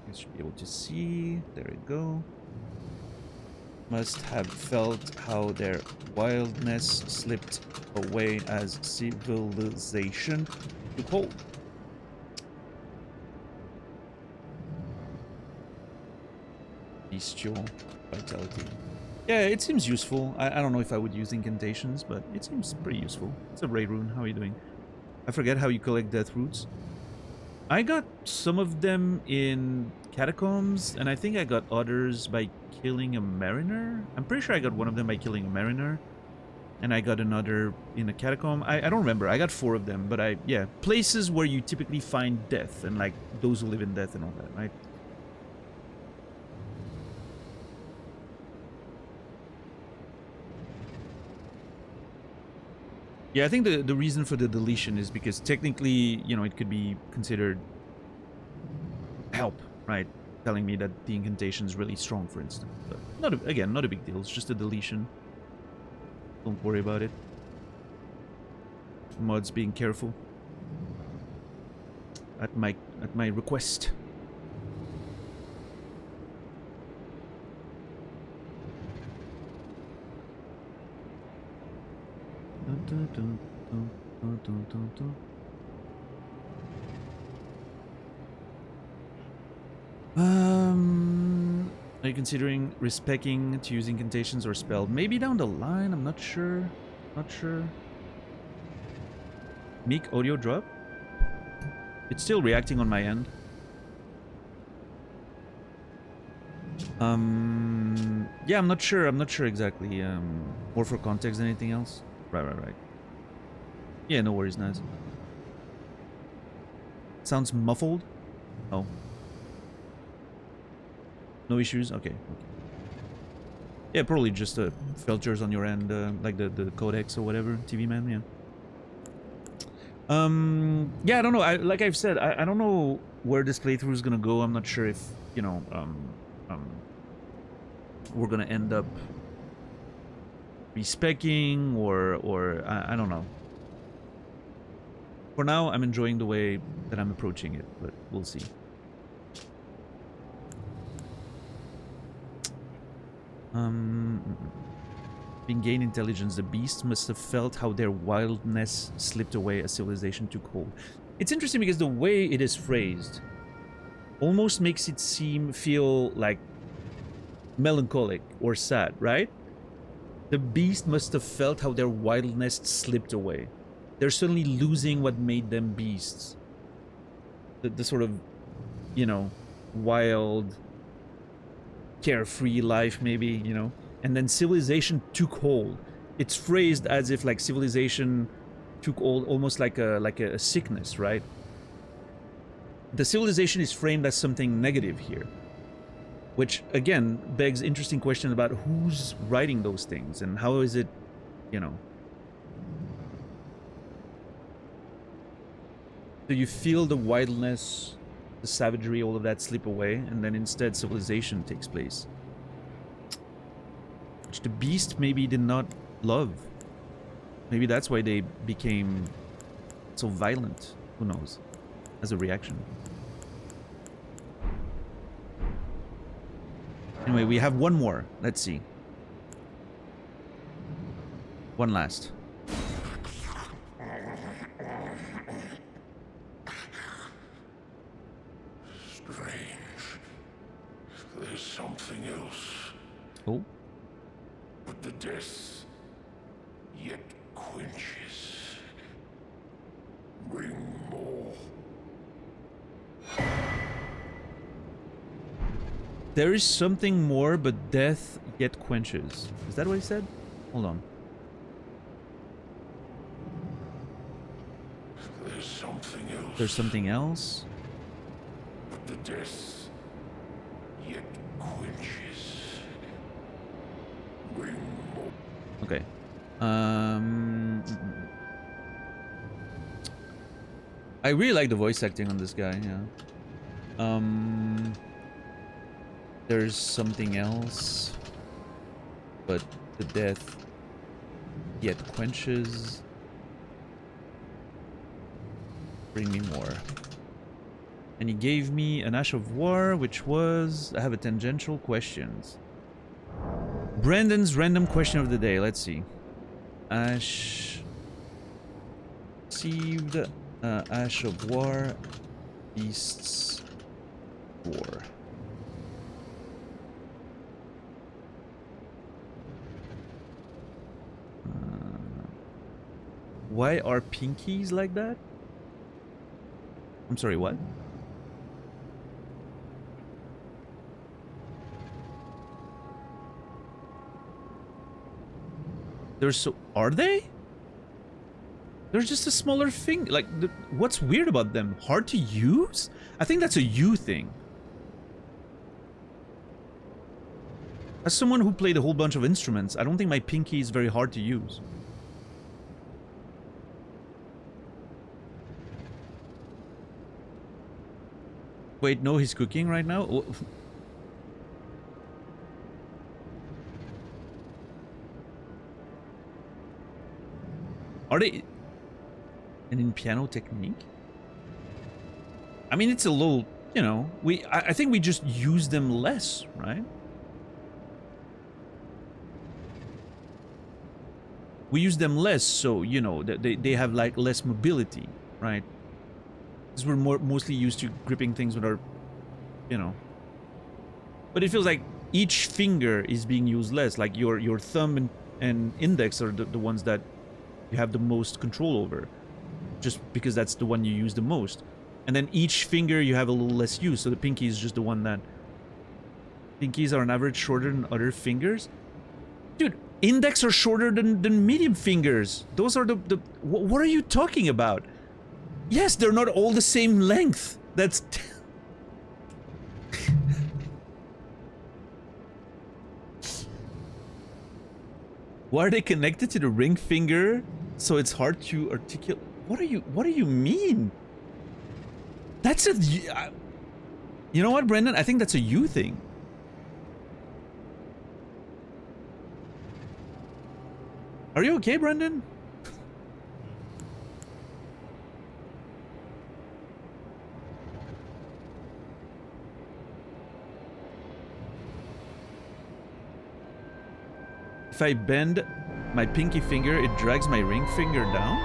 I should be able to see. There we go. Must have felt how their wildness slipped away as civilization took hold. Bestial vitality. Yeah, it seems useful. I don't know if I would use incantations, but it seems pretty useful. It's a raid rune. How are you doing? I forget how you collect death roots. I got some of them in catacombs, and I think I got others by killing a mariner. I'm pretty sure I got one of them by killing a mariner, and I got another in a catacomb. I don't remember. I got 4 of them, but yeah, places where you typically find death, and like those who live in death and all that, right? Yeah, I think the reason for the deletion is because technically, you know, it could be considered help, right? Telling me that the incantation is really strong, for instance. But again, not a big deal. It's just a deletion. Don't worry about it. Mods being careful. At my request. Are you considering respecing to use incantations or spell? Maybe down the line, I'm not sure. Not sure. Meek audio drop? It's still reacting on my end. Yeah, I'm not sure exactly. More for context than anything else. Right. Yeah, no worries, Naz. Sounds muffled? Oh. No issues? Okay. Yeah, probably just filters on your end, like the codecs or whatever, TV man, yeah. Yeah, I don't know. Like I've said, I don't know where this playthrough is gonna go. I'm not sure if, you know, we're gonna end up respecking or I don't know. For now, I'm enjoying the way that I'm approaching it, but we'll see. Being gained intelligence, the beasts must have felt how their wildness slipped away as civilization took hold. It's interesting because the way it is phrased almost makes it feel like melancholic or sad, right? The beast must have felt how their wildness slipped away. They're suddenly losing what made them beasts. The sort of, you know, wild, carefree life, maybe, you know? And then civilization took hold. It's phrased as if like civilization took hold, almost like a sickness, right? The civilization is framed as something negative here, which again begs interesting questions about who's writing those things and how is it, you know. Do you feel the wildness, the savagery, all of that slip away, and then instead civilization takes place? Which the beast maybe did not love. Maybe that's why they became so violent. Who knows? As a reaction. Anyway, we have one more. Let's see. One last. Strange. There's something else. Oh? But the death yet quenches. Bring more. There is something more, but death yet quenches. Is that what he said? Hold on. There's something else. There's something else? But the death yet quenches. Bring more. Okay. I really like the voice acting on this guy, yeah. There's something else, but the death yet quenches. Bring me more. And he gave me an Ash of War, which was... I have a tangential questions. Brandon's random question of the day. Let's see. Ash... Received... Ash of War... Beasts... War. Why are pinkies like that? I'm sorry, what? They're so... Are they? They're just a smaller thing. Like, what's weird about them? Hard to use? I think that's a you thing. As someone who played a whole bunch of instruments, I don't think my pinky is very hard to use. Wait, no, he's cooking right now? Oh. Are they... And in piano technique? I mean, it's a little, you know... I think we just use them less, right? We use them less, so, you know, they have, like, less mobility, right? Because we're mostly used to gripping things with our, you know. But it feels like each finger is being used less. Like your thumb and index are the ones that you have the most control over. Just because that's the one you use the most. And then each finger you have a little less use. So the pinky is just the one that... Pinkies are on average shorter than other fingers. Dude, index are shorter than medium fingers. Those are the... What are you talking about? Yes, they're not all the same length. That's... Why are they connected to the ring finger? So it's hard to articulate. What do you mean? That's a... You know what, Brendan? I think that's a you thing. Are you okay, Brendan? If I bend my pinky finger, it drags my ring finger down?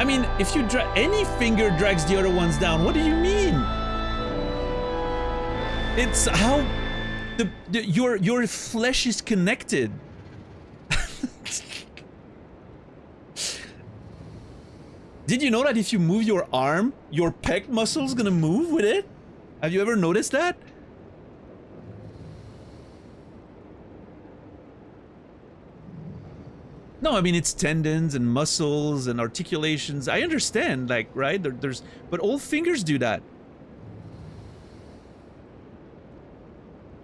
I mean, if you drag... Any finger drags the other ones down. What do you mean? It's how... your flesh is connected. Did you know that if you move your arm, your pec muscle's gonna move with it? Have you ever noticed that? No, I mean, it's tendons and muscles and articulations. I understand, like, right? But all fingers do that.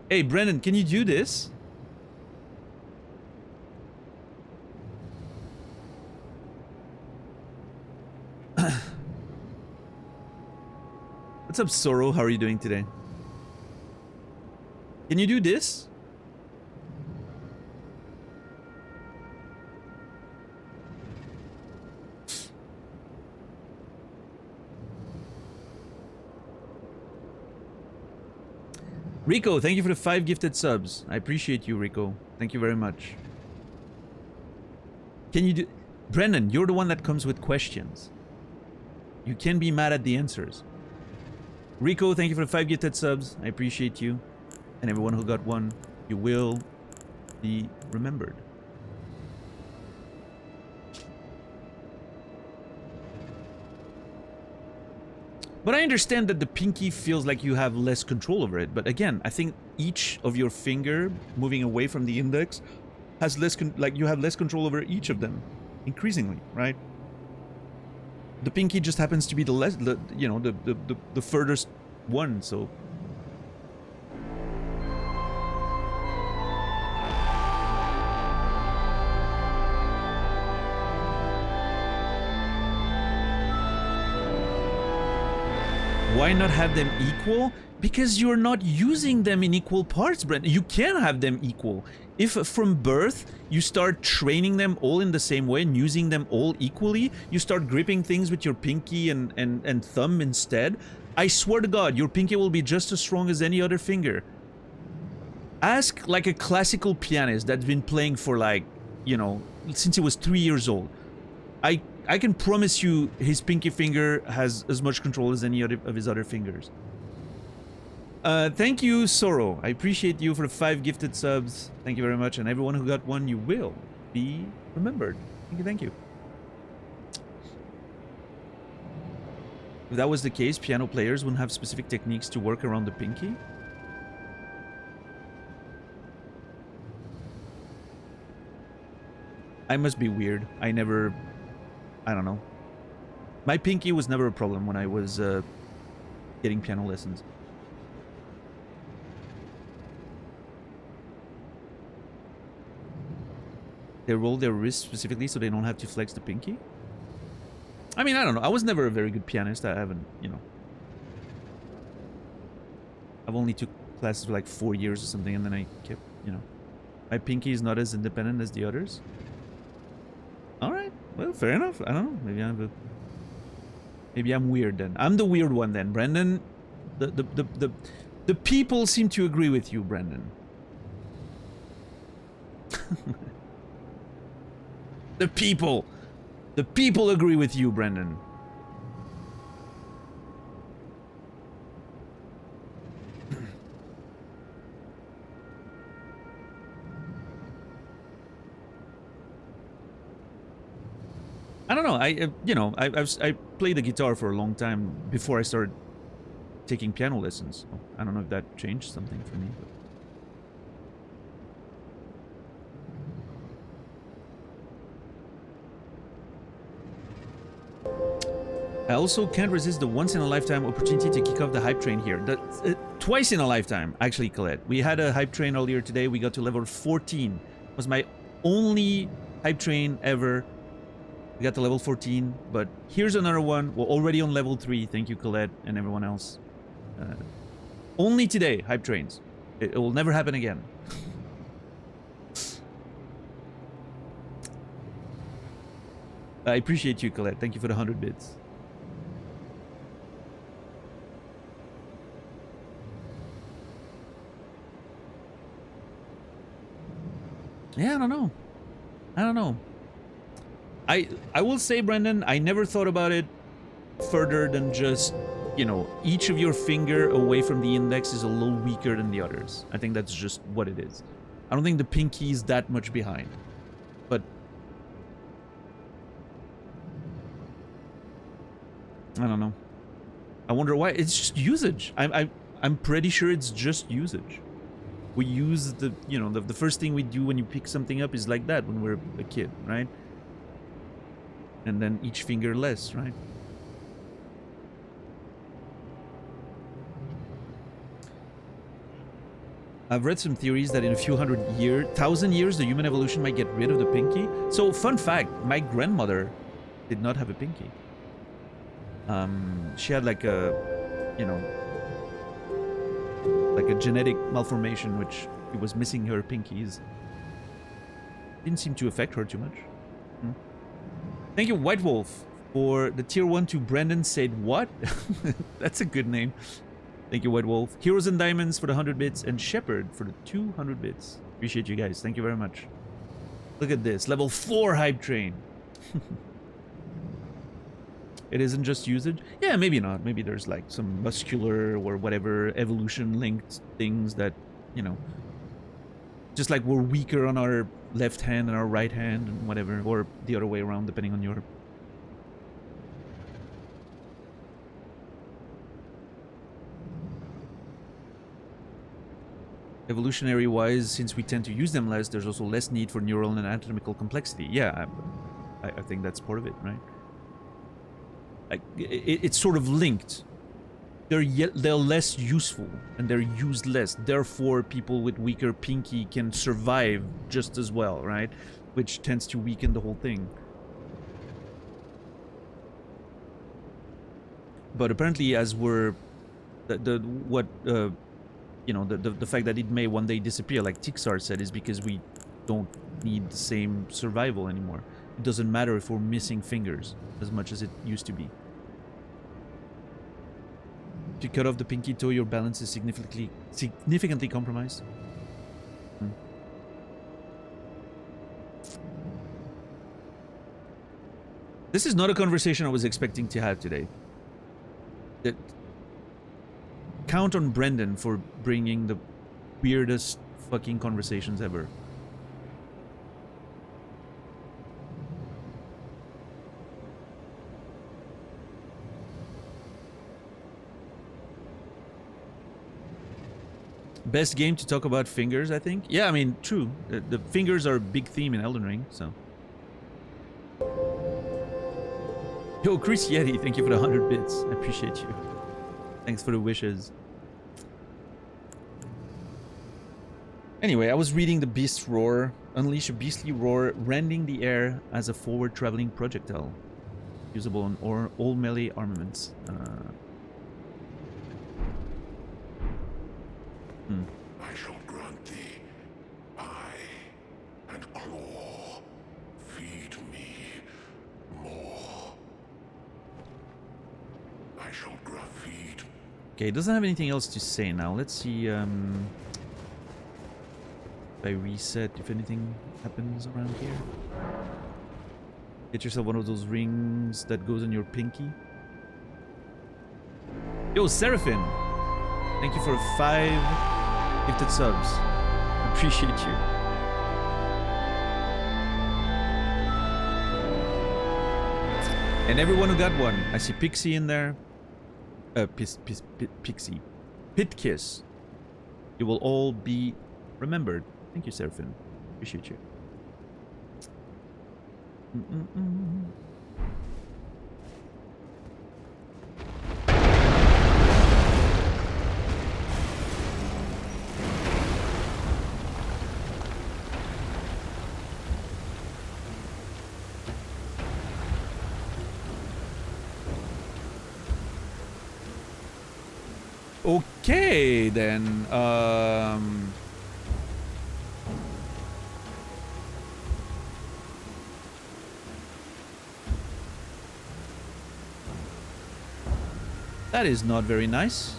Hey, Brennan, can you do this? What's up, Sorrow? How are you doing today? Can you do this? Rico, thank you for the 5 gifted subs. I appreciate you, Rico. Thank you very much. Can you do... Brennan, you're the one that comes with questions. You can be mad at the answers. Rico, thank you for the 5 gifted subs. I appreciate you. And everyone who got one, you will be remembered. But I understand that the pinky feels like you have less control over it. But again, I think each of your finger moving away from the index has less, like you have less control over each of them, increasingly, right? The pinky just happens to be the less, you know, the furthest one. So. Why not have them equal? Because you're not using them in equal parts, Brent. You can have them equal. If from birth you start training them all in the same way and using them all equally, you start gripping things with your pinky and thumb instead, I swear to God, your pinky will be just as strong as any other finger. Ask like a classical pianist that's been playing for like, you know, since he was 3 years old. I can promise you his pinky finger has as much control as any other of his other fingers. Thank you, Sorrow. I appreciate you for the 5 gifted subs. Thank you very much. And everyone who got one, you will be remembered. Thank you, thank you. If that was the case, piano players wouldn't have specific techniques to work around the pinky. I must be weird. I don't know. My pinky was never a problem when I was getting piano lessons. They roll their wrists specifically so they don't have to flex the pinky? I mean, I don't know. I was never a very good pianist. I haven't, you know. I've only took classes for like 4 years or something, and then I kept, you know. My pinky is not as independent as the others. Alright. Well, fair enough. I don't know. Maybe I'm weird then. I'm the weird one then, Brendan. The people seem to agree with you, Brendan. The people agree with you, Brendan. I don't know. I played the guitar for a long time before I started taking piano lessons. So I don't know if that changed something for me. I also can't resist the once-in-a-lifetime opportunity to kick off the hype train here. Twice in a lifetime, actually, Colette. We had a hype train earlier today. We got to level 14. It was my only hype train ever. We got to level 14, but here's another one. We're already on level 3. Thank you, Colette, and everyone else. Only today, hype trains. It will never happen again. I appreciate you, Colette. Thank you for the 100 bits. Yeah, I don't know. I don't know. I will say, Brendan, I never thought about it further than just, you know, each of your finger away from the index is a little weaker than the others. I think that's just what it is. I don't think the pinky is that much behind. But I don't know. I wonder why. It's just usage. I'm pretty sure it's just usage. We use the, you know, the first thing we do when you pick something up is like that when we're a kid, right? And then each finger less, right? I've read some theories that in a few thousand years, the human evolution might get rid of the pinky. So, fun fact, my grandmother did not have a pinky. She had like a, you know, like a genetic malformation, which it was missing her pinkies. Didn't seem to affect her too much. Thank you, White Wolf, for the tier 1 to Brendan said what? That's a good name. Thank you, White Wolf. Heroes and Diamonds for the 100 bits, and Shepherd for the 200 bits. Appreciate you guys. Thank you very much. Look at this. Level 4 hype train. It isn't just usage? Yeah, maybe not. Maybe there's like some muscular or whatever evolution-linked things that, you know, just like we're weaker on our left hand and our right hand and whatever, or the other way around, depending on your... Evolutionary-wise, since we tend to use them less, there's also less need for neural and anatomical complexity. Yeah, I think that's part of it, right? Like, it's sort of linked. They're less useful and they're used less. Therefore, people with weaker pinky can survive just as well, right? Which tends to weaken the whole thing. But apparently, as we're you know, the fact that it may one day disappear, like Tixar said, is because we don't need the same survival anymore. It doesn't matter if we're missing fingers as much as it used to be. If you cut off the pinky toe, your balance is significantly compromised. This is not a conversation I was expecting to have today. Count on Brendan for bringing the weirdest fucking conversations ever. Best game to talk about fingers, I think. Yeah, I mean, true. The fingers are a big theme in Elden Ring, so. Yo, Chris Yeti, thank you for the 100 bits. I appreciate you. Thanks for the wishes. Anyway, I was reading The Beast's Roar. Unleash a beastly roar, rending the air as a forward-traveling projectile. Usable on all melee armaments. I shall grant thee eye and claw. Feed me more. I shall feed. Okay, it doesn't have anything else to say now. Let's see, if I reset, if anything happens around here. Get yourself one of those rings that goes on your pinky. Yo, Seraphim! Thank you for 5 gifted subs. Appreciate you. And everyone who got one. I see Pixie in there. Pixie. Pitkiss. You will all be remembered. Thank you, Seraphim. Appreciate you. Okay, then. That is not very nice.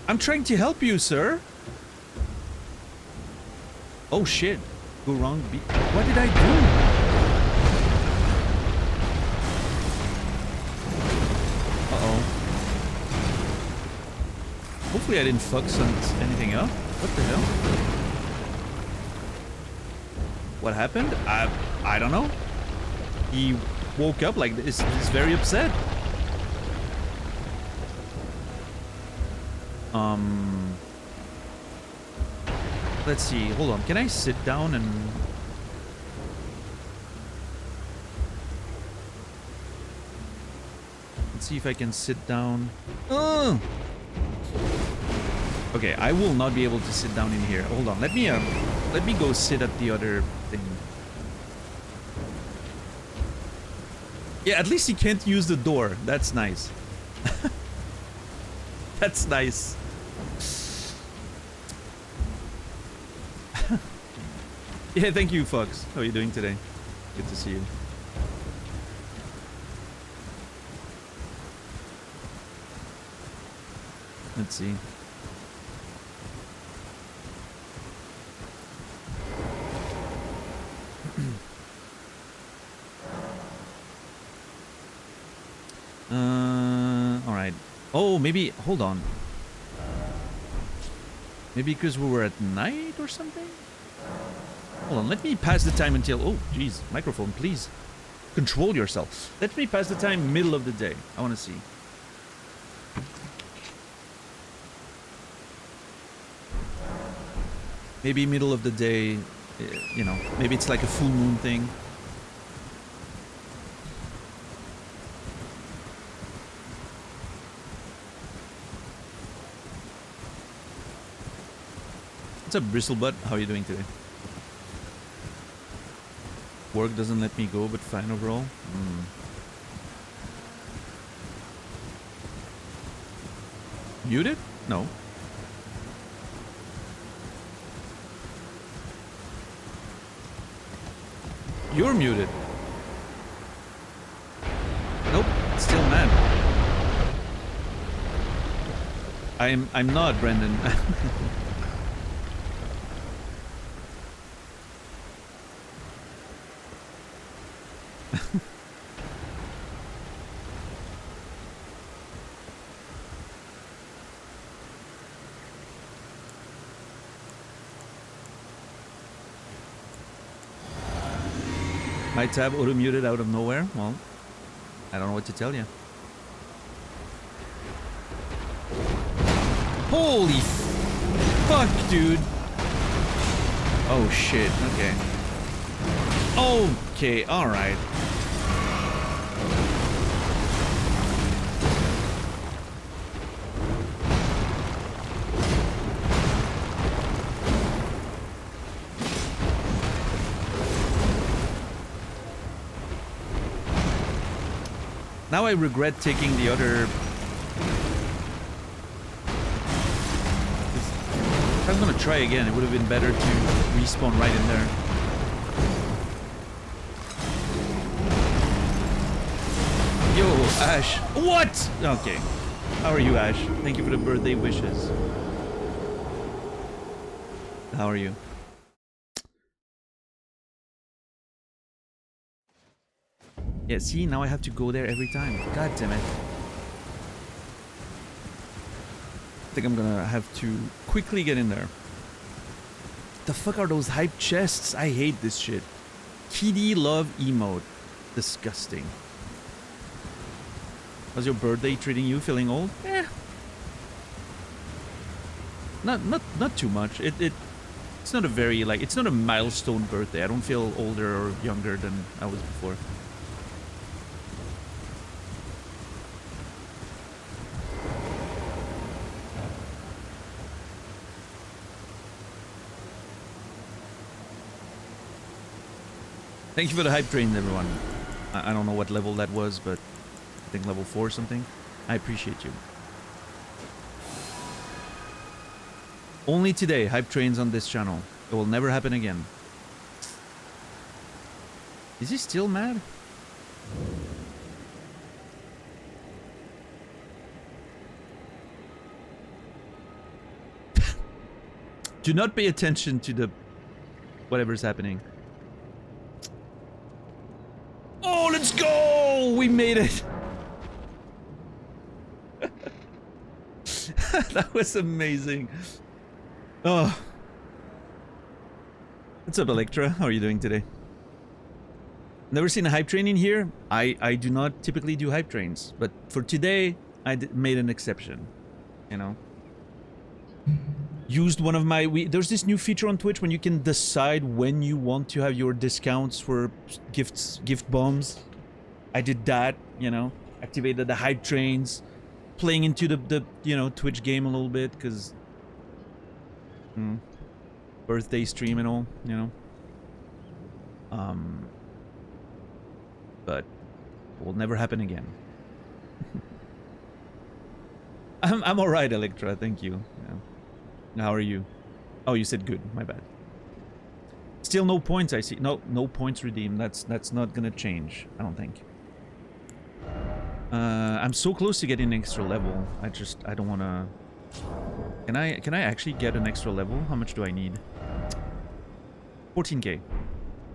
I'm trying to help you, sir. Oh shit. Go wrong. What did I do? Uh-oh. Hopefully I didn't fuck anything up. What the hell? What happened? I don't know. He woke up like this. He's very upset. Let's see. Hold on. Can I sit down and... Let's see if I can sit down. Okay, I will not be able to sit down in here. Hold on. Let me go sit at the other thing. Yeah, at least he can't use the door. That's nice. That's nice. Yeah, thank you, Fox. How are you doing today? Good to see you. Let's see. All right. Oh, maybe. Hold on. Maybe because we were at night or something? Hold on. Let me pass the time until... Oh, jeez. Microphone, please. Control yourself. Let me pass the time middle of the day. I want to see. Maybe middle of the day, you know, maybe it's like a full moon thing. What's up, Bristlebutt? How are you doing today? Work doesn't let me go, but fine overall. Muted? No. You're muted. Nope, it's still mad. I'm not, Brendan. My tab auto-muted out of nowhere? Well, I don't know what to tell you. Holy fuck, dude. Oh, shit. Okay. Okay, alright. Now I regret taking the other... If I was gonna try again, it would have been better to respawn right in there. Yo, Ash. What? Okay. How are you, Ash? Thank you for the birthday wishes. How are you? Yeah, see, now I have to go there every time. God damn it. I think I'm gonna have to quickly get in there. The fuck are those hype chests? I hate this shit. Kitty love emote. Disgusting. How's your birthday treating you? Feeling old? Eh. Not too much. It's not a very, like, it's not a milestone birthday. I don't feel older or younger than I was before. Thank you for the hype train, everyone. I don't know what level that was, but I think level 4 or something. I appreciate you. Only today, hype trains on this channel. It will never happen again. Is he still mad? Do not pay attention to the whatever's happening. Oh, let's go! We made it! That was amazing. Oh. What's up, Electra? How are you doing today? Never seen a hype train in here. I do not typically do hype trains, but for today, I made an exception. You know? Used one of my... there's this new feature on Twitch when you can decide when you want to have your discounts for gift bombs. I did that, you know? Activated the hype trains. Playing into the you know, Twitch game a little bit, because... birthday stream and all, you know? But... will never happen again. I'm alright, Electra, thank you. Yeah. How are you? Oh, you said good, my bad. Still no points, I see. No points redeemed. That's not gonna change, I don't think. I'm so close to getting an extra level. I don't wanna... Can I actually get an extra level? How much do I need? 14k.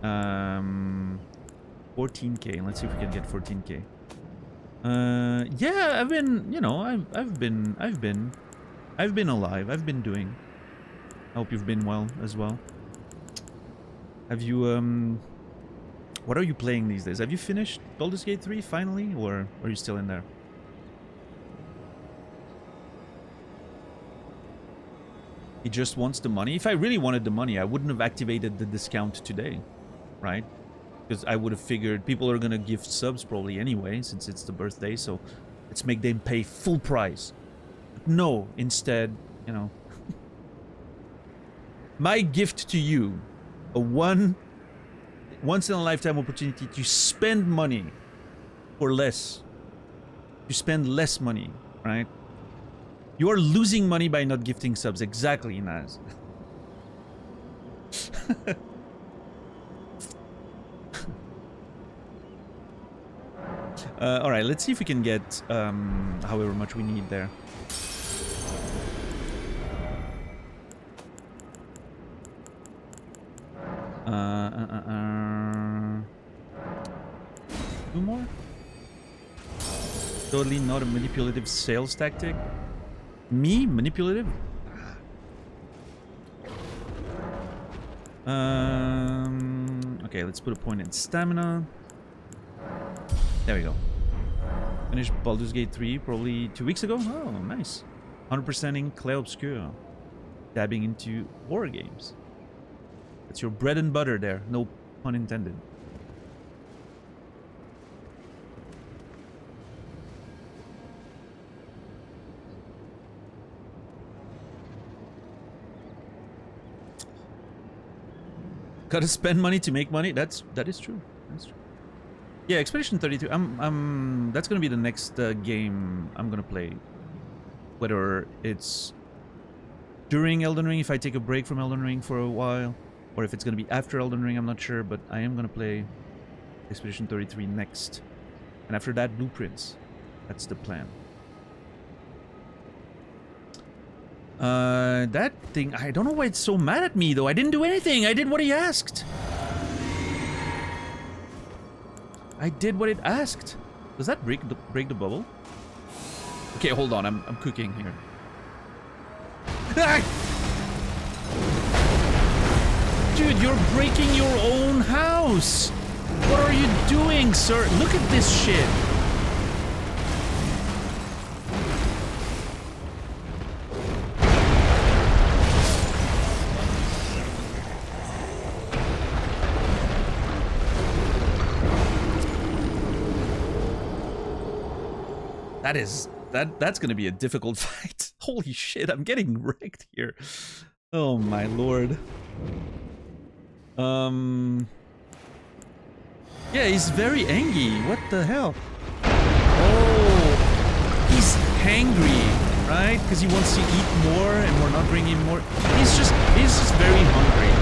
14k. Let's see if we can get 14k. Yeah, I've been, you know, I've been alive. I've been doing. I hope you've been well as well. Have you, what are you playing these days? Have you finished Baldur's Gate 3 finally, or are you still in there? He just wants the money. If I really wanted the money, I wouldn't have activated the discount today, right? Because I would have figured people are gonna gift subs probably anyway, since it's the birthday, so let's make them pay full price. But no, instead, you know, my gift to you, a once-in-a-lifetime opportunity to spend money for less. To spend less money, right? You are losing money by not gifting subs. Exactly, Naz. Alright, let's see if we can get however much we need there. Two more? Totally not a manipulative sales tactic. Me? Manipulative? Okay, let's put a point in stamina. There we go. Finished Baldur's Gate 3 probably 2 weeks ago. Oh, nice. 100%ing Clair Obscur. Dabbing into horror games. That's your bread and butter there. No pun intended. Gotta spend money to make money. That is true. That's true. Yeah, Expedition 32. That's gonna be the next game I'm gonna play. Whether it's during Elden Ring, if I take a break from Elden Ring for a while, or if it's gonna be after Elden Ring, I'm not sure. But I am gonna play Expedition 33 next, and after that, Blueprints. That's the plan. That thing, I don't know why it's so mad at me though. I didn't do anything. I did what he asked. I did what it asked. Does that break the bubble? Okay, hold on. I'm cooking here. Ah! Dude, you're breaking your own house. What are you doing, sir? Look at this shit. That's gonna be a difficult fight. Holy shit, I'm getting wrecked here. Oh my lord. Yeah, he's very angry. What the hell? Oh, he's hangry, right? Because he wants to eat more and we're not bringing more. He's just very hungry.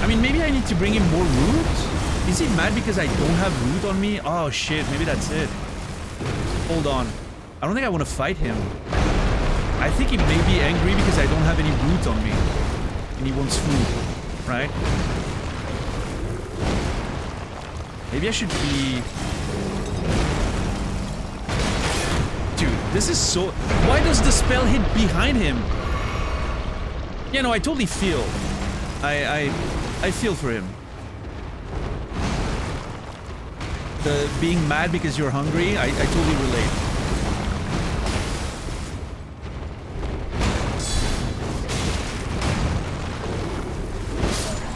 I mean, maybe I need to bring him more root? Is he mad because I don't have root on me? Oh shit, maybe that's it. Hold on. I don't think I want to fight him. I think he may be angry because I don't have any root on me. And he wants food. right? Maybe I should be... Dude, this is so... Why does the spell hit behind him? Yeah, no, I totally feel. I feel for him. The being mad because you're hungry, I totally relate.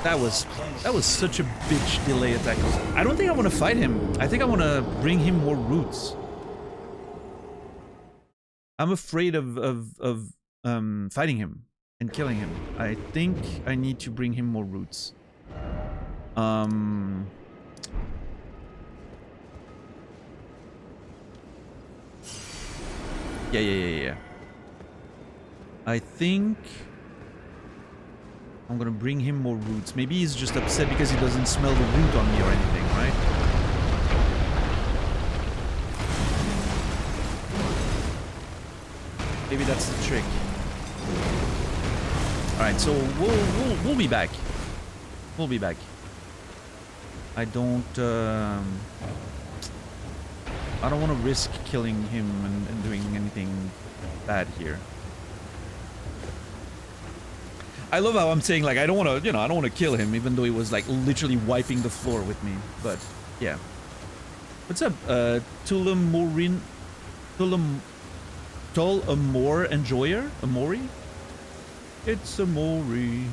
That was such a bitch delay attack. I don't think I want to fight him. I think I want to bring him more roots. I'm afraid of fighting him and killing him. I think I need to bring him more roots. Yeah. I think I'm gonna bring him more roots. Maybe he's just upset because he doesn't smell the root on me or anything, right? Maybe that's the trick. All right, so we'll be back. We'll be back. I don't want to risk killing him and doing anything bad here. I love how I'm saying, like, I don't want to, you know, I don't want to kill him, even though he was, like, literally wiping the floor with me. But, yeah. What's up, Tulamore Enjoyer? Amori? It's Amori.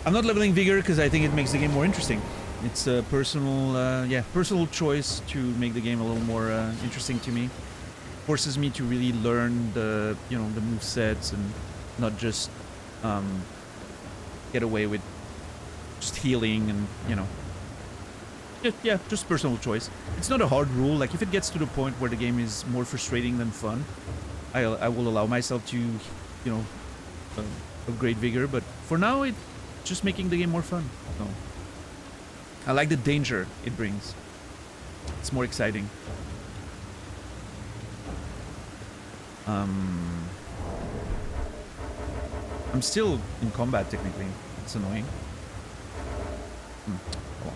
I'm not leveling Vigor because I think it makes the game more interesting. It's a personal, personal choice to make the game a little more interesting to me. Forces me to really learn the, you know, the movesets and not just get away with just healing and, you know. Yeah, just personal choice. It's not a hard rule. Like, if it gets to the point where the game is more frustrating than fun, I will allow myself to, you know, upgrade Vigor. But for now, it's just making the game more fun. So I like the danger it brings. It's more exciting. I'm still in combat, technically. It's annoying. Oh.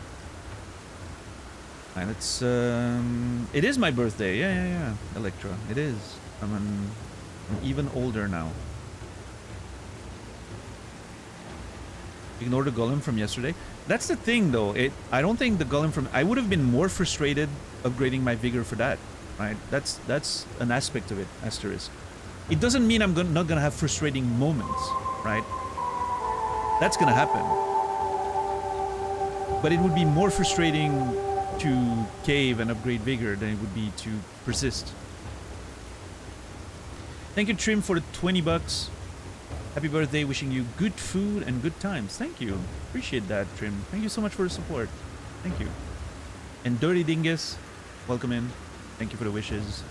Alright, let's... It is my birthday. Yeah. Electra. It is. I'm even older now. Ignore the golem from yesterday. That's the thing, though. I don't think the golem from... I would have been more frustrated upgrading my vigor for that. Right? That's an aspect of it, asterisk. It doesn't mean I'm not gonna have frustrating moments, right? That's gonna happen. But it would be more frustrating to cave and upgrade vigor than it would be to persist. Thank you, Trim, for the 20 bucks. Happy birthday, wishing you good food and good times. Thank you. Appreciate that, Trim. Thank you so much for the support. Thank you. And Dirty Dingus, welcome in. Thank you for the wishes.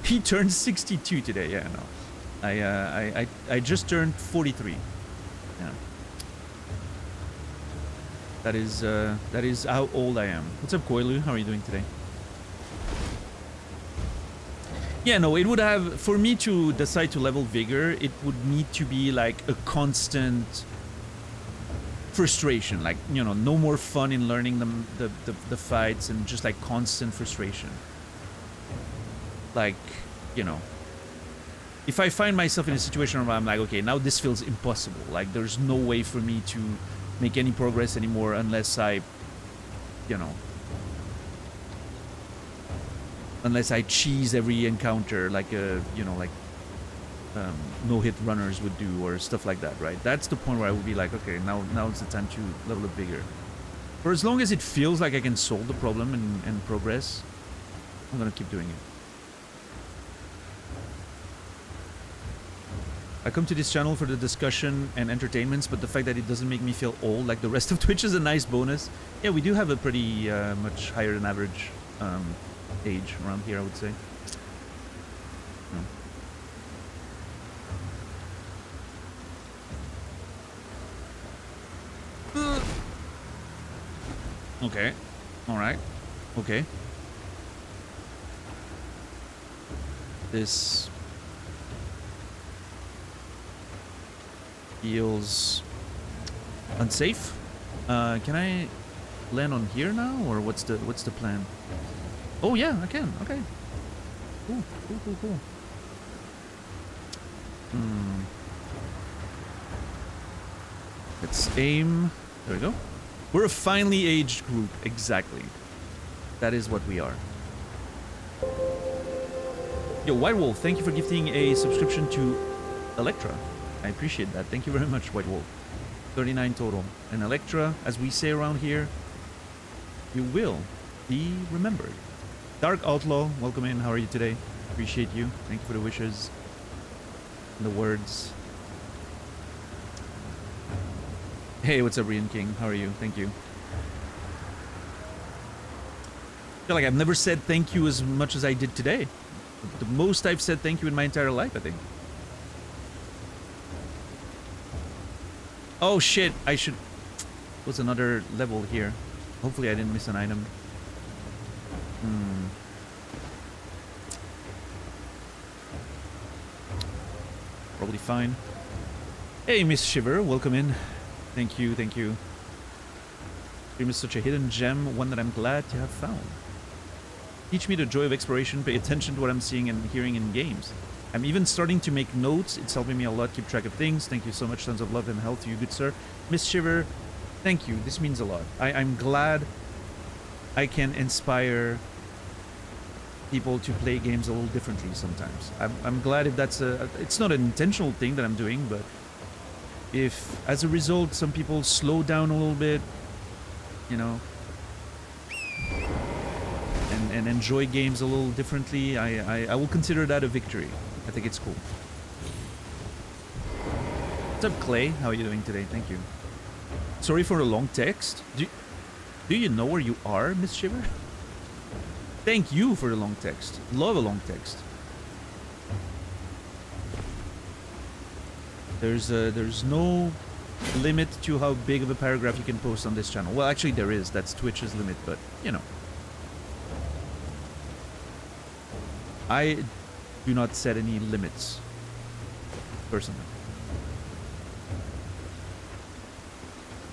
He turned 62 today. Yeah, no. I just turned 43. Yeah. That is how old I am. What's up, Koilu? How are you doing today? Yeah, no, it would have, for me to decide to level Vigor, it would need to be like a constant frustration. Like, you know, no more fun in learning the fights and just like constant frustration. Like, you know, if I find myself in a situation where I'm like, okay, now this feels impossible. Like, there's no way for me to make any progress anymore unless I, you know, unless I cheese every encounter like a, you know, like no-hit runners would do or stuff like that, right? That's the point where I would be like, okay, now it's the time to level up Vigor. For as long as it feels like I can solve the problem and progress, I'm gonna keep doing it. I come to this channel for the discussion and entertainments, but the fact that it doesn't make me feel old like the rest of Twitch is a nice bonus. Yeah, we do have a pretty much higher than average age around here, I would say. Okay. Alright. Okay. This... Feels unsafe. Can I land on here now, or what's the plan? Oh yeah, I can. Okay. Cool. Let's aim. There we go. We're a finely aged group. Exactly. That is what we are. Yo, White Wolf, thank you for gifting a subscription to Electra. I appreciate that. Thank you very much, White Wolf. 39 total. And Electra, as we say around here, you will be remembered. Dark Outlaw, welcome in. How are you today? Appreciate you. Thank you for the wishes and the words. Hey, what's up, Rian King? How are you? Thank you. I feel like I've never said thank you as much as I did today. The most I've said thank you in my entire life, I think. Oh shit, I should... What's another level here? Hopefully I didn't miss an item. Probably fine. Hey, Miss Shiver, welcome in. Thank you, thank you. Dream is such a hidden gem, one that I'm glad to have found. Teach me the joy of exploration, pay attention to what I'm seeing and hearing in games. I'm even starting to make notes, it's helping me a lot keep track of things. Thank you so much, tons of love and health to you, good sir. Miss Shiver, thank you, this means a lot. I'm glad I can inspire people to play games a little differently sometimes. I'm glad if that's a... It's not an intentional thing that I'm doing, but if, as a result, some people slow down a little bit, you know, and enjoy games a little differently, I will consider that a victory. I think it's cool. What's up, Clay? How are you doing today? Thank you. Sorry for the long text. Do you know where you are, Miss Shiver? Thank you for the long text. Love a long text. There's no limit to how big of a paragraph you can post on this channel. Well, actually there is. That's Twitch's limit, but you know. I do not set any limits, personally.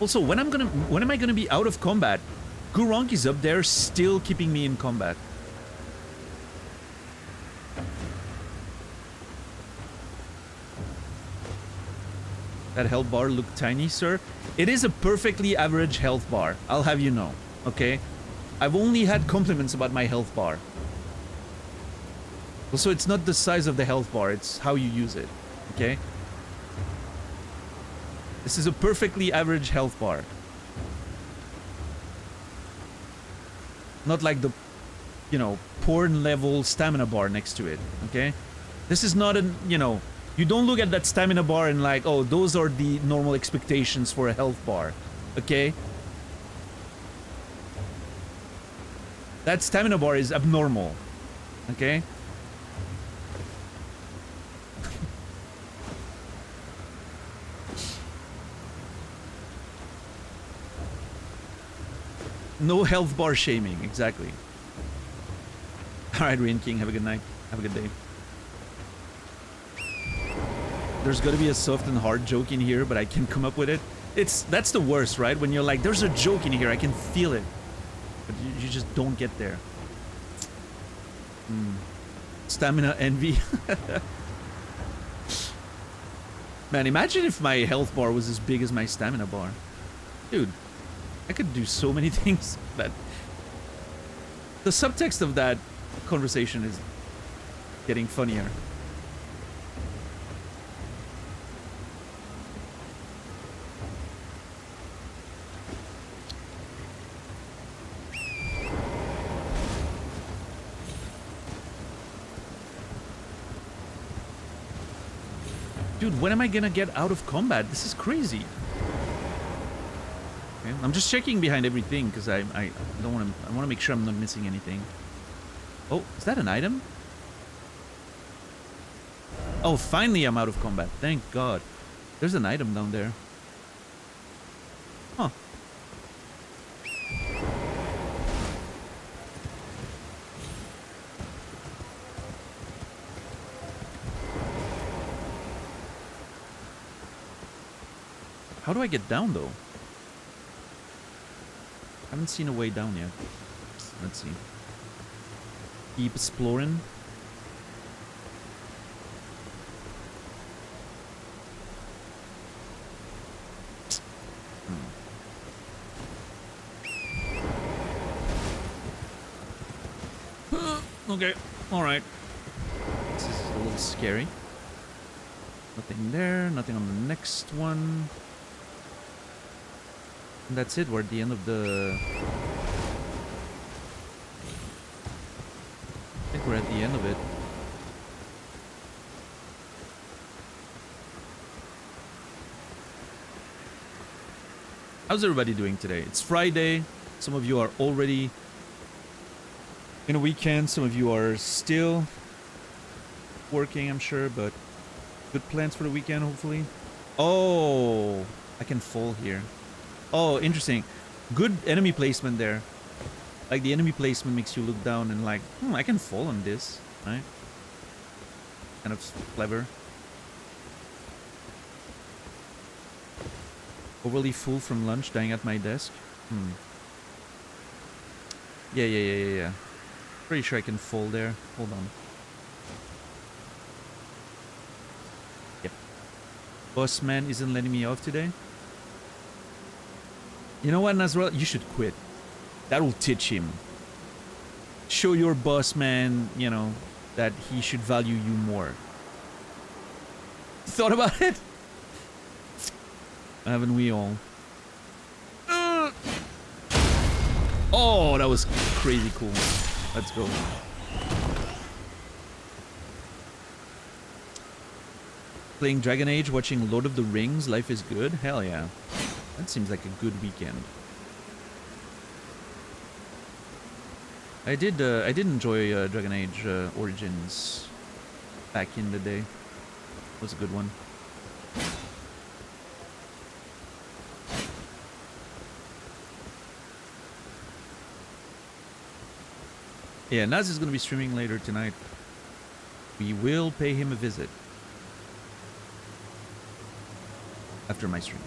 Also, when am I gonna be out of combat? Gurunk is up there, still keeping me in combat. That health bar looked tiny, sir. It is a perfectly average health bar, I'll have you know, okay? I've only had compliments about my health bar. Also, it's not the size of the health bar, it's how you use it, okay? This is a perfectly average health bar. Not like the, you know, porn level stamina bar next to it, okay? This is not an, you know, you don't look at that stamina bar and like, oh, those are the normal expectations for a health bar, okay? That stamina bar is abnormal, okay? No health bar shaming, exactly. Alright, Rian King, have a good night. Have a good day. There's gotta be a soft and hard joke in here, but I can't come up with it. That's the worst, right? When you're like, there's a joke in here, I can feel it. But you just don't get there. Stamina envy. Man, imagine if my health bar was as big as my stamina bar. Dude. I could do so many things, but the subtext of that conversation is getting funnier. Dude, when am I gonna get out of combat? This is crazy. Okay, I'm just checking behind everything because I don't want to. I want to make sure I'm not missing anything. Oh, is that an item? Oh, finally I'm out of combat. Thank God. There's an item down there. Huh. How do I get down, though? Haven't seen a way down yet. Let's see. Keep exploring. Okay, alright. This is a little scary. Nothing there, nothing on the next one. And that's it, we're at the end of the... I think we're at the end of it. How's everybody doing today? It's Friday. Some of you are already in a weekend. Some of you are still working, I'm sure, but good plans for the weekend, hopefully. Oh, I can fall here. Oh, interesting. Good enemy placement there. Like, the enemy placement makes you look down and like, I can fall on this, right? Kind of clever. Overly full from lunch, dying at my desk. Yeah. Pretty sure I can fall there. Hold on. Yep. Boss man isn't letting me off today. You know what, Nazrel? You should quit. That'll teach him. Show your boss man, you know, that he should value you more. Thought about it? Haven't we all? Oh, that was crazy cool. Let's go. Playing Dragon Age, watching Lord of the Rings, life is good? Hell yeah. That seems like a good weekend. I did enjoy Dragon Age Origins back in the day. It was a good one. Yeah, Naz is going to be streaming later tonight. We will pay him a visit after my stream.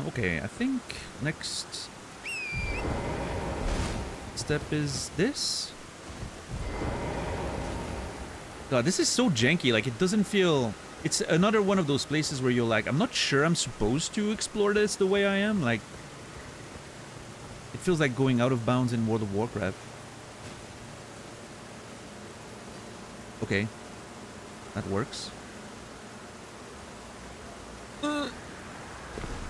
Okay, I think next step is this. God, this is so janky. Like, it doesn't feel... It's another one of those places where you're like, I'm not sure I'm supposed to explore this the way I am. Like, it feels like going out of bounds in World of Warcraft. Okay. That works.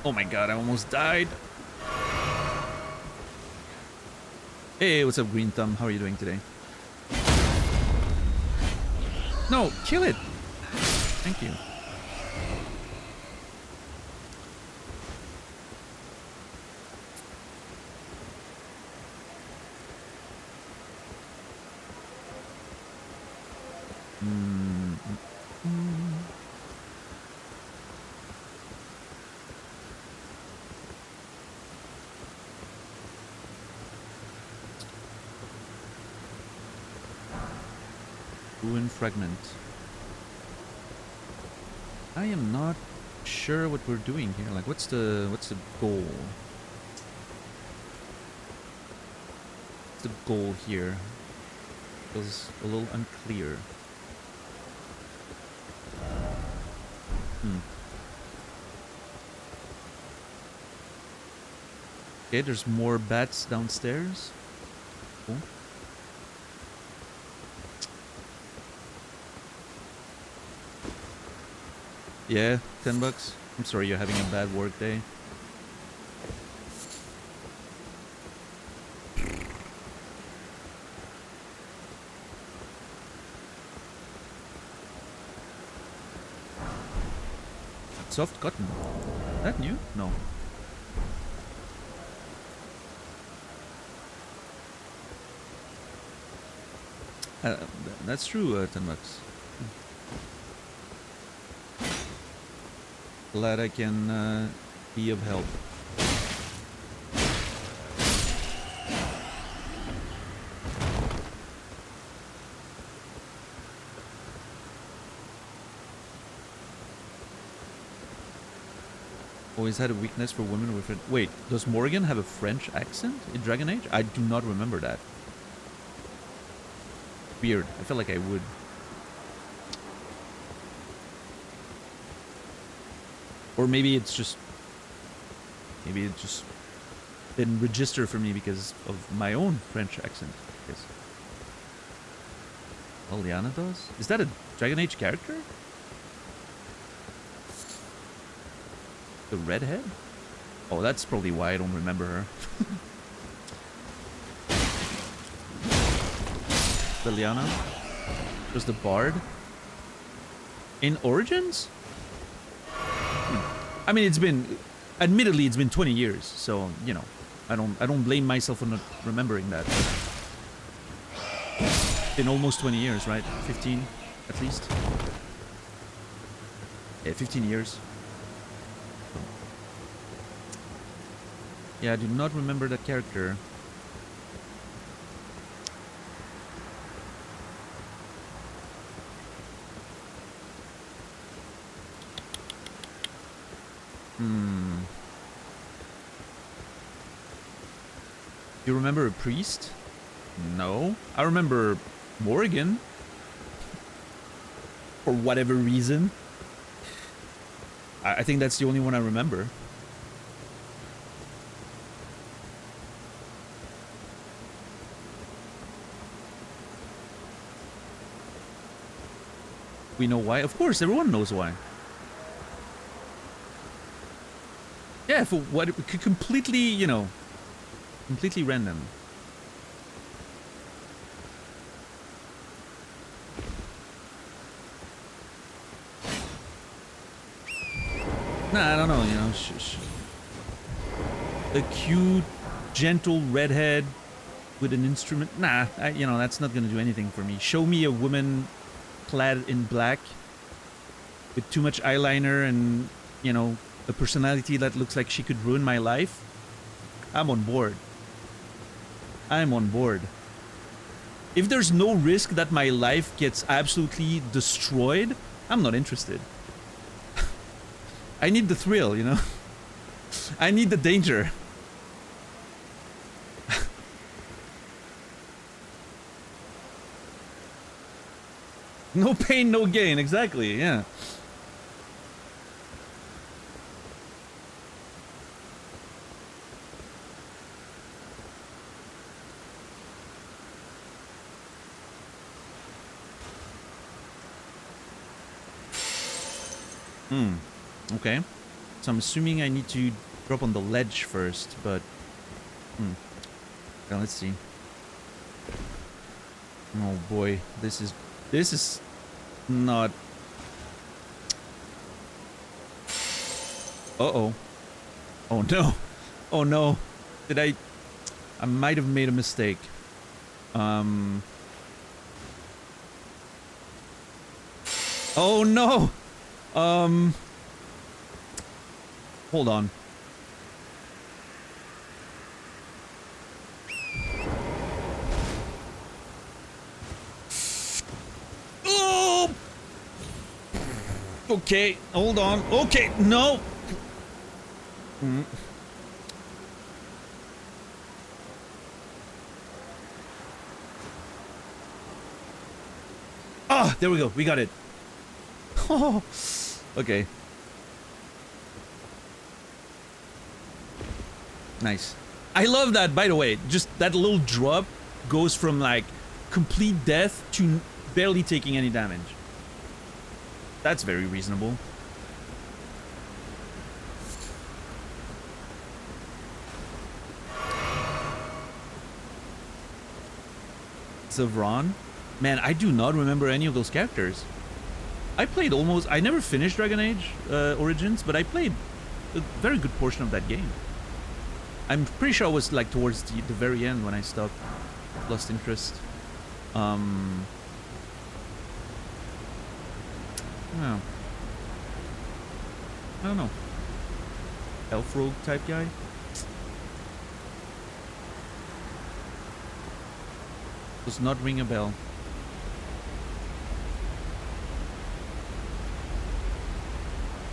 Oh my god, I almost died. Hey, what's up, Green Thumb? How are you doing today? No, kill it! Thank you. Ruin fragment. I am not sure what we're doing here. Like, what's the goal? What's the goal here? Feels a little unclear. Okay, there's more bats downstairs. Cool. Yeah, $10. I'm sorry you're having a bad work day. Soft cotton. Is that new? No. That's true, $10. Glad I can be of help. Always had a weakness for women with it. Wait, does Morgan have a French accent in Dragon Age? I do not remember that. Weird. I feel like I would. Or maybe it's just... Maybe it just didn't register for me because of my own French accent. I guess. Oh, Liana does? Is that a Dragon Age character? The redhead? Oh, that's probably why I don't remember her. The Liana? Just the bard? In Origins? I mean, it's been... Admittedly, it's been 20 years, so, you know, I don't blame myself for not remembering that. Been almost 20 years, right? 15, at least. Yeah, 15 years. Yeah, I do not remember that character. You remember a priest? No. I remember Morrigan. For whatever reason. I think that's the only one I remember. We know why? Of course, everyone knows why. Yeah, for what? Completely, you know, completely random. Nah, I don't know, you know. A cute, gentle redhead with an instrument. Nah, you know, that's not gonna do anything for me. Show me a woman clad in black with too much eyeliner and, you know, a personality that looks like she could ruin my life. I'm on board. I'm on board. If there's no risk that my life gets absolutely destroyed, I'm not interested. I need the thrill, you know? I need the danger. No pain, no gain, exactly, yeah. Okay. So I'm assuming I need to drop on the ledge first, but... Okay, let's see. Oh boy, this is not... Uh-oh. Oh no. Oh no. Did I might have made a mistake. Oh no! Hold on. Oh! Okay, hold on. Okay, no! Ah, there we go. We got it. Oh, okay. Nice. I love that, by the way. Just that little drop goes from, like, complete death to barely taking any damage. That's very reasonable. Zavron? Man, I do not remember any of those characters. I played almost... I never finished Dragon Age Origins, but I played a very good portion of that game. I'm pretty sure I was, like, towards the very end when I stopped. Lost interest. Oh. I don't know. Elf rogue type guy? Does not ring a bell.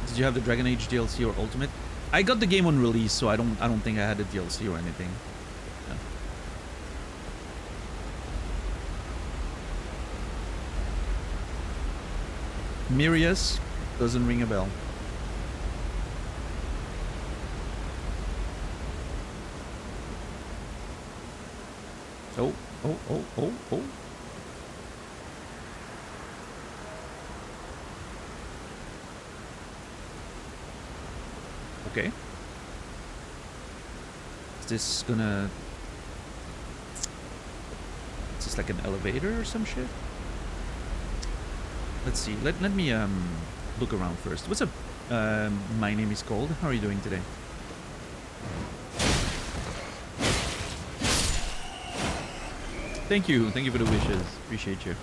Did you have the Dragon Age DLC or Ultimate? I got the game on release, so I don't think I had a DLC or anything. Yeah. Mirius doesn't ring a bell. Oh, oh, oh, oh, oh. Okay. Is this gonna... Is this like an elevator or some shit? Let's see. Let me look around first. What's up? My name is Cold. How are you doing today? Thank you. Thank you for the wishes. Appreciate you.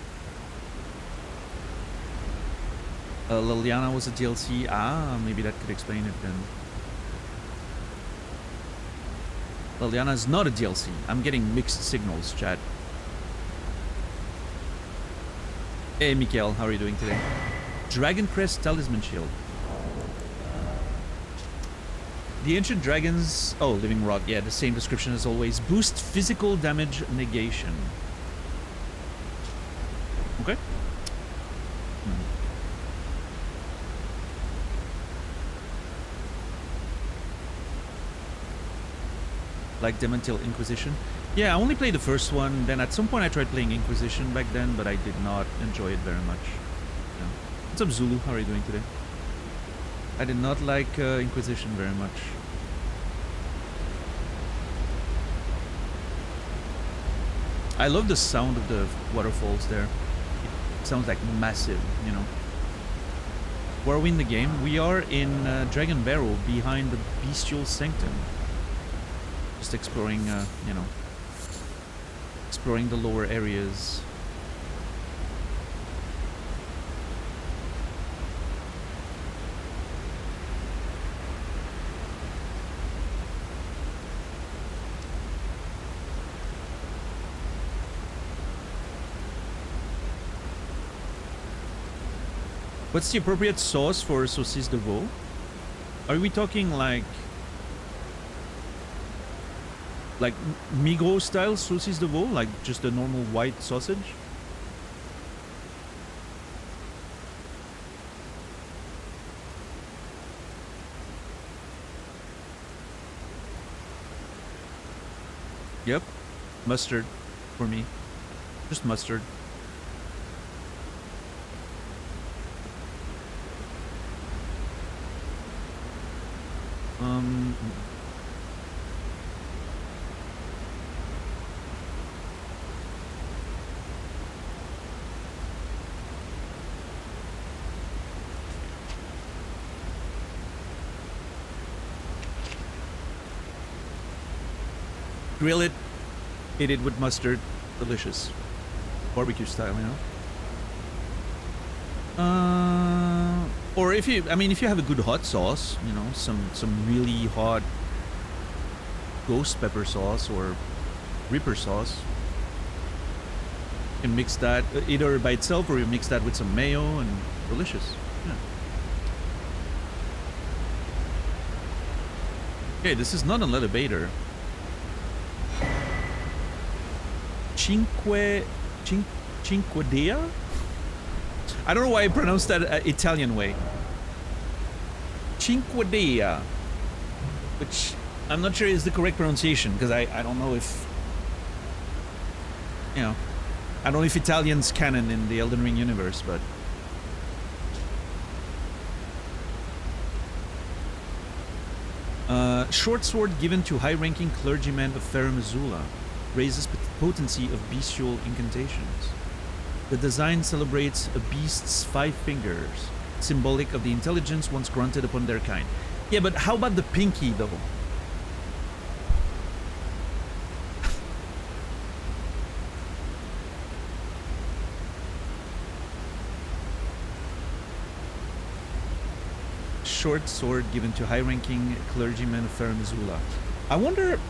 Liliana was a DLC. Ah, maybe that could explain it then. Liliana is not a DLC. I'm getting mixed signals, chat. Hey, Mikael, how are you doing today? Dragon Crest Talisman Shield. The Ancient Dragons... Oh, Living Rock. Yeah, the same description as always. Boost physical damage negation. Okay. Like them until Inquisition. Yeah, I only played the first one. Then at some point I tried playing Inquisition back then, but I did not enjoy it very much. Yeah. What's up, Zulu? How are you doing today? I did not like Inquisition very much. I love the sound of the waterfalls there. It sounds like massive, you know. Where are we in the game? We are in Dragon Barrow, behind the Bestial Sanctum. Just exploring, you know, exploring the lower areas. What's the appropriate sauce for saucisse de veau? Are we talking like Migros style saucisse de veau, like just a normal white sausage? Yep, mustard for me, just mustard. Grill it, eat it with mustard, delicious. Barbecue style, you know? Or if you, I mean, if you have a good hot sauce, you know, some really hot ghost pepper sauce or Reaper sauce, you can mix that either by itself or you mix that with some mayo and delicious. Yeah. Okay, this is not an elevator. Cinque Dea? I don't know why I pronounced that Italian way. Cinque Dea. Which I'm not sure is the correct pronunciation, because I don't know if... You know, I don't know if Italian's canon in the Elden Ring universe, but... Short sword given to high-ranking clergyman of Farum Azula. Raises potency of bestial incantations. The design celebrates a beast's 5 fingers, symbolic of the intelligence once granted upon their kind. Yeah, but how about the pinky, though? Short sword given to high-ranking clergyman of Farum Azula. I wonder...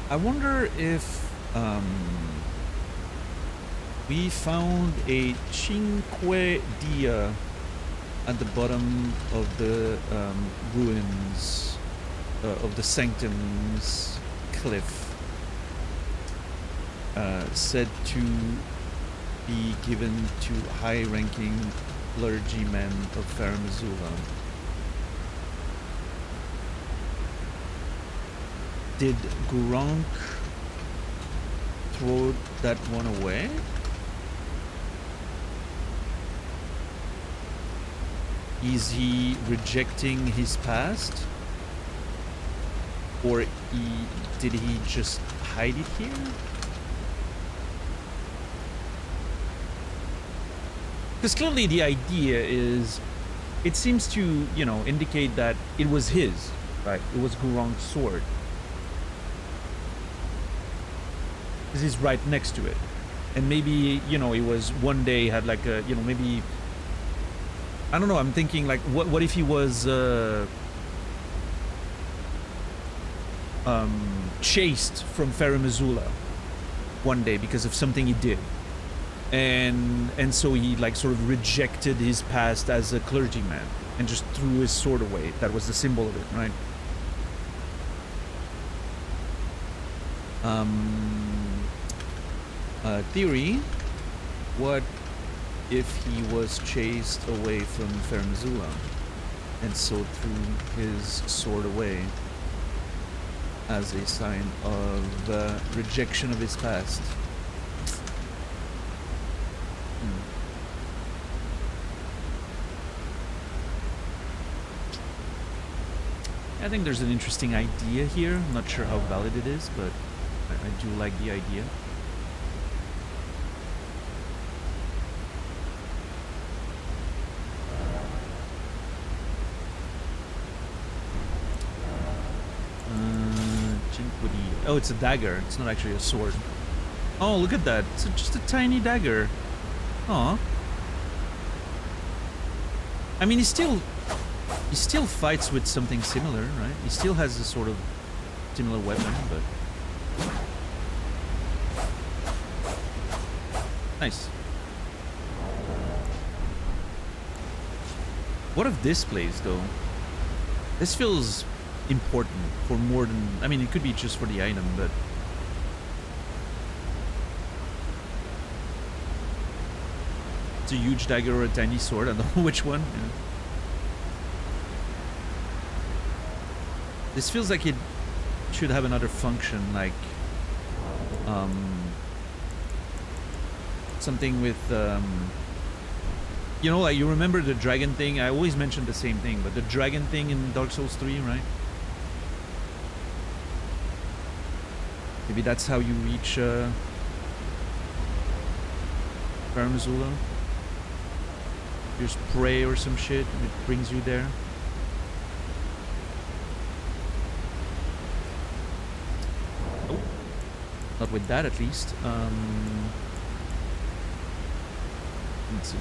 I wonder if We found a Cinque Dia at the bottom of the ruins of the Sanctum's cliff. Said to be given to high-ranking clergymen of Farum Azula. Did Gurunk throw that one away? Is he rejecting his past? Or did he just hide it here? Because clearly the idea is, it seems to, you know, indicate that it was his, right? It was Gurunk's sword. Because he's right next to it. And maybe, you know, it was one day had like a, you know, maybe, I don't know, I'm thinking like, what if he was chased from Farum Azula one day because of something he did. And so he like sort of rejected his past as a clergyman and just threw his sword away. That was the symbol of it, right? Theory, what if he was chased away from Farum Azula and so threw his sword away as a sign of rejection of his past? I think there's an interesting idea here. I'm not sure how valid it is, but I do like the idea. Oh, it's a dagger. It's not actually a sword. Oh, look at that. It's just a tiny dagger. Aw. I mean, he still fights with something similar, right? He still has a sort of similar weapon, but... Nice. What if this plays, though? This feels important for more than... I mean, it could be just for the item, but... It's a huge dagger or a tiny sword. I don't know which one. Yeah. This feels like it should have another function, like... something with... you know, like, you remember the dragon thing? I always mention the same thing, but the dragon thing in Dark Souls 3, right? Maybe that's how you reach Farum Azula. Just pray or some shit, and it brings you there. Oh, not with that, at least. Let's see.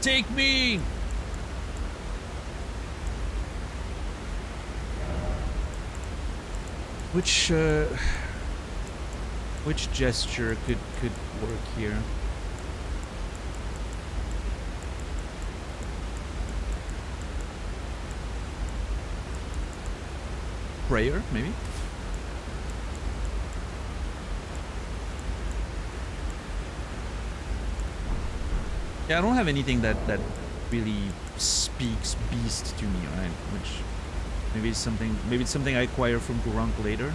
Take me! Which gesture could work here? Prayer, maybe? Yeah, I don't have anything that really speaks beast to me, right? Which maybe it's something I acquire from Gurunk later.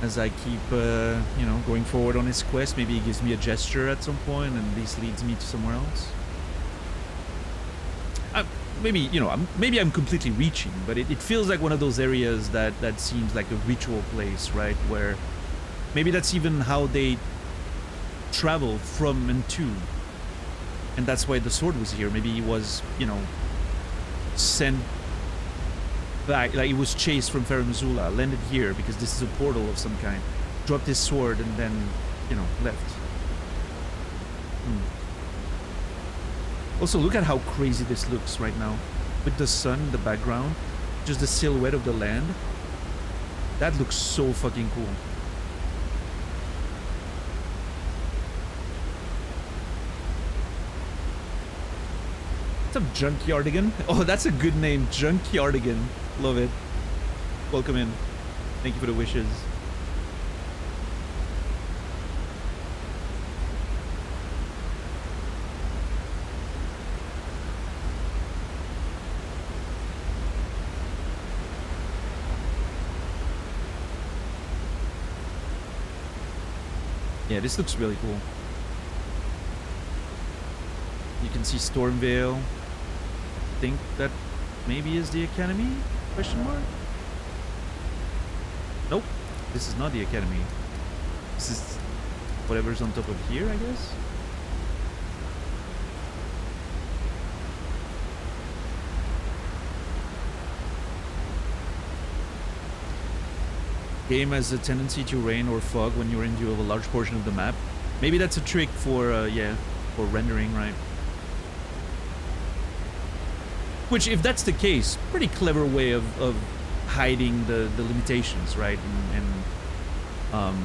As I keep, you know, going forward on his quest, maybe he gives me a gesture at some point, and this leads me to somewhere else. Maybe, you know, maybe I'm completely reaching, but it feels like one of those areas that seems like a ritual place, right? Where maybe that's even how they travel from and to, and that's why the sword was here. Maybe he was, you know, sent back, like he was chased from Farum Azula, landed here because this is a portal of some kind, dropped his sword, and then, you know, left. Also, look at how crazy this looks right now. with the sun in the background, just the silhouette of the land. That looks so fucking cool. What's up, Junkyardigan? Oh, that's a good name, Junkyardigan. Love it. Welcome in. Thank you for the wishes. Yeah, this looks really cool. You can see Stormvale. I think that maybe is the Academy? Question mark? Nope. This is not the Academy. This is whatever's on top of here, I guess? Game has a tendency to rain or fog when you're in view of a large portion of the map. Maybe that's a trick for, yeah, for rendering, right? Which, if that's the case, pretty clever way of hiding the limitations, right? And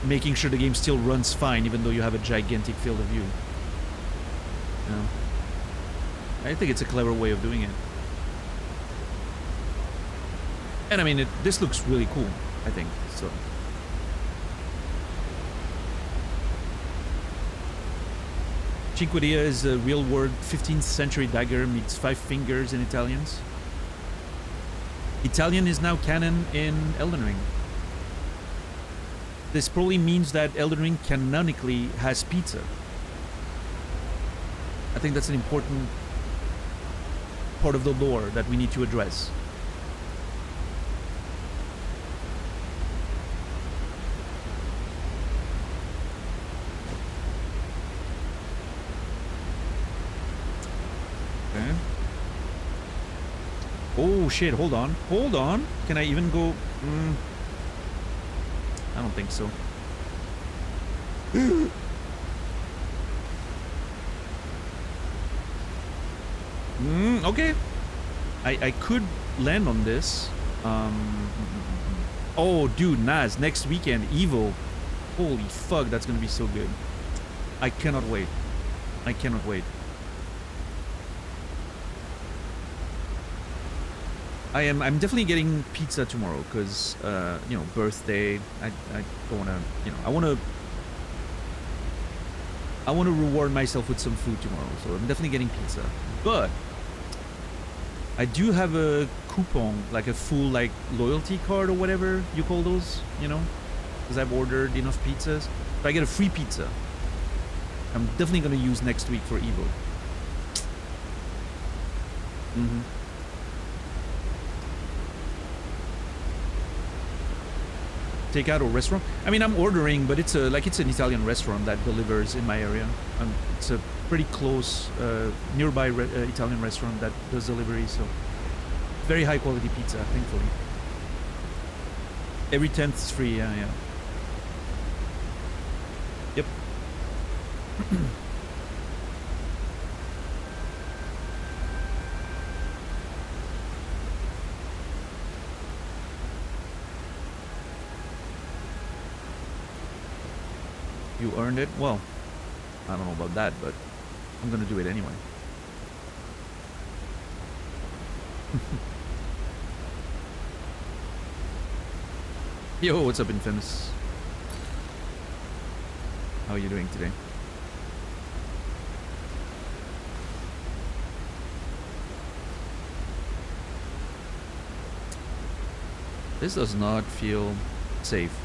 making sure the game still runs fine, even though you have a gigantic field of view. You know? I think it's a clever way of doing it. And I mean, this looks really cool, I think, so. Cinquedea is a real word 15th century dagger meets 5 fingers in Italians. Italian is now canon in Elden Ring. This probably means that Elden Ring canonically has pizza. I think that's an important part of the lore that we need to address. Oh shit, hold on. Hold on. Can I even go? I don't think so. Okay. I could land on this. Oh, dude, Naz, next weekend, Evo. Holy fuck, that's gonna be so good. I cannot wait. I cannot wait. I'm definitely getting pizza tomorrow because you know, birthday. I don't wanna, you know, I wanna reward myself with some food tomorrow, so I'm definitely getting pizza. But I do have a coupon, like a full like loyalty card or whatever you call those, you know, because I've ordered enough pizzas. So I get a free pizza. I'm definitely gonna use next week for Evo. Takeout or restaurant? I mean, I'm ordering, but it's an Italian restaurant that delivers in my area. It's a pretty close, nearby Italian restaurant that does delivery, so very high quality pizza, thankfully. Every 10th is free, yeah. Yep. You earned it? Well, I don't know about that, but I'm gonna do it anyway. Yo, what's up, Infamous? How are you doing today? This does not feel safe.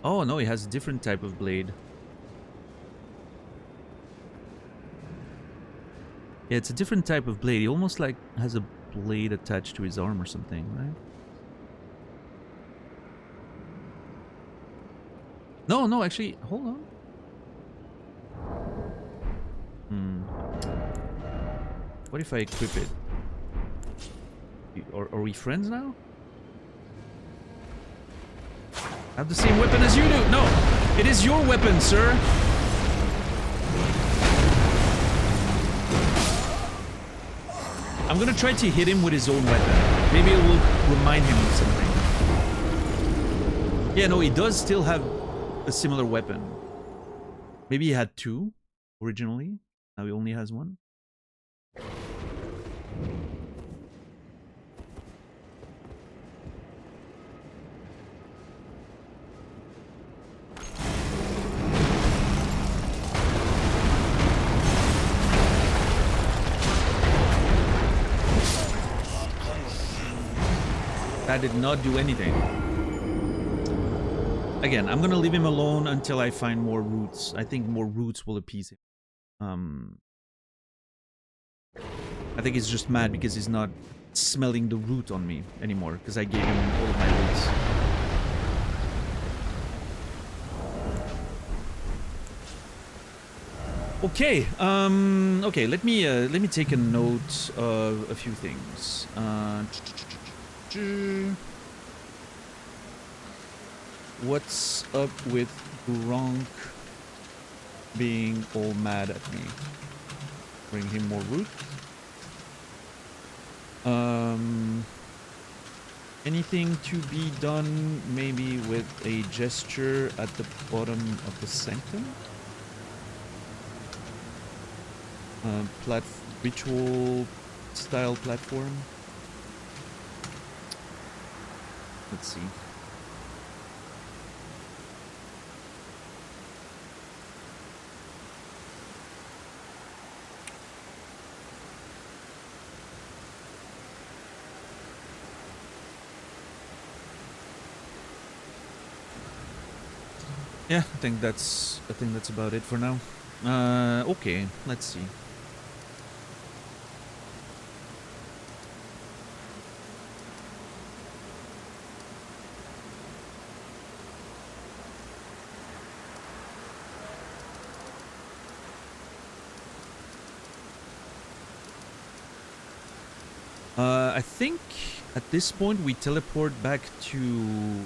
Oh no, it has a different type of blade. Yeah, it's a different type of blade. He almost like has a blade attached to his arm or something, right? No, no, actually, hold on. What if I equip it? Are we friends now? I have the same weapon as you do. No, it is your weapon, sir. I'm gonna try to hit him with his own weapon. Maybe it will remind him of something. Yeah, no, he does still have a similar weapon. Maybe he had two originally. Now he only has one. That did not do anything. Again, I'm gonna leave him alone until I find more roots. I think more roots will appease him. I think he's just mad because he's not smelling the root on me anymore, because I gave him all of my roots. Okay, okay, let me take a note of a few things. What's up with Gronk being all mad at me? Bring him more root. Anything to be done maybe with a gesture at the bottom of the sanctum? Ritual style platform. Let's see. Yeah, I think that's about it for now. Okay, let's see. I think at this point we teleport back to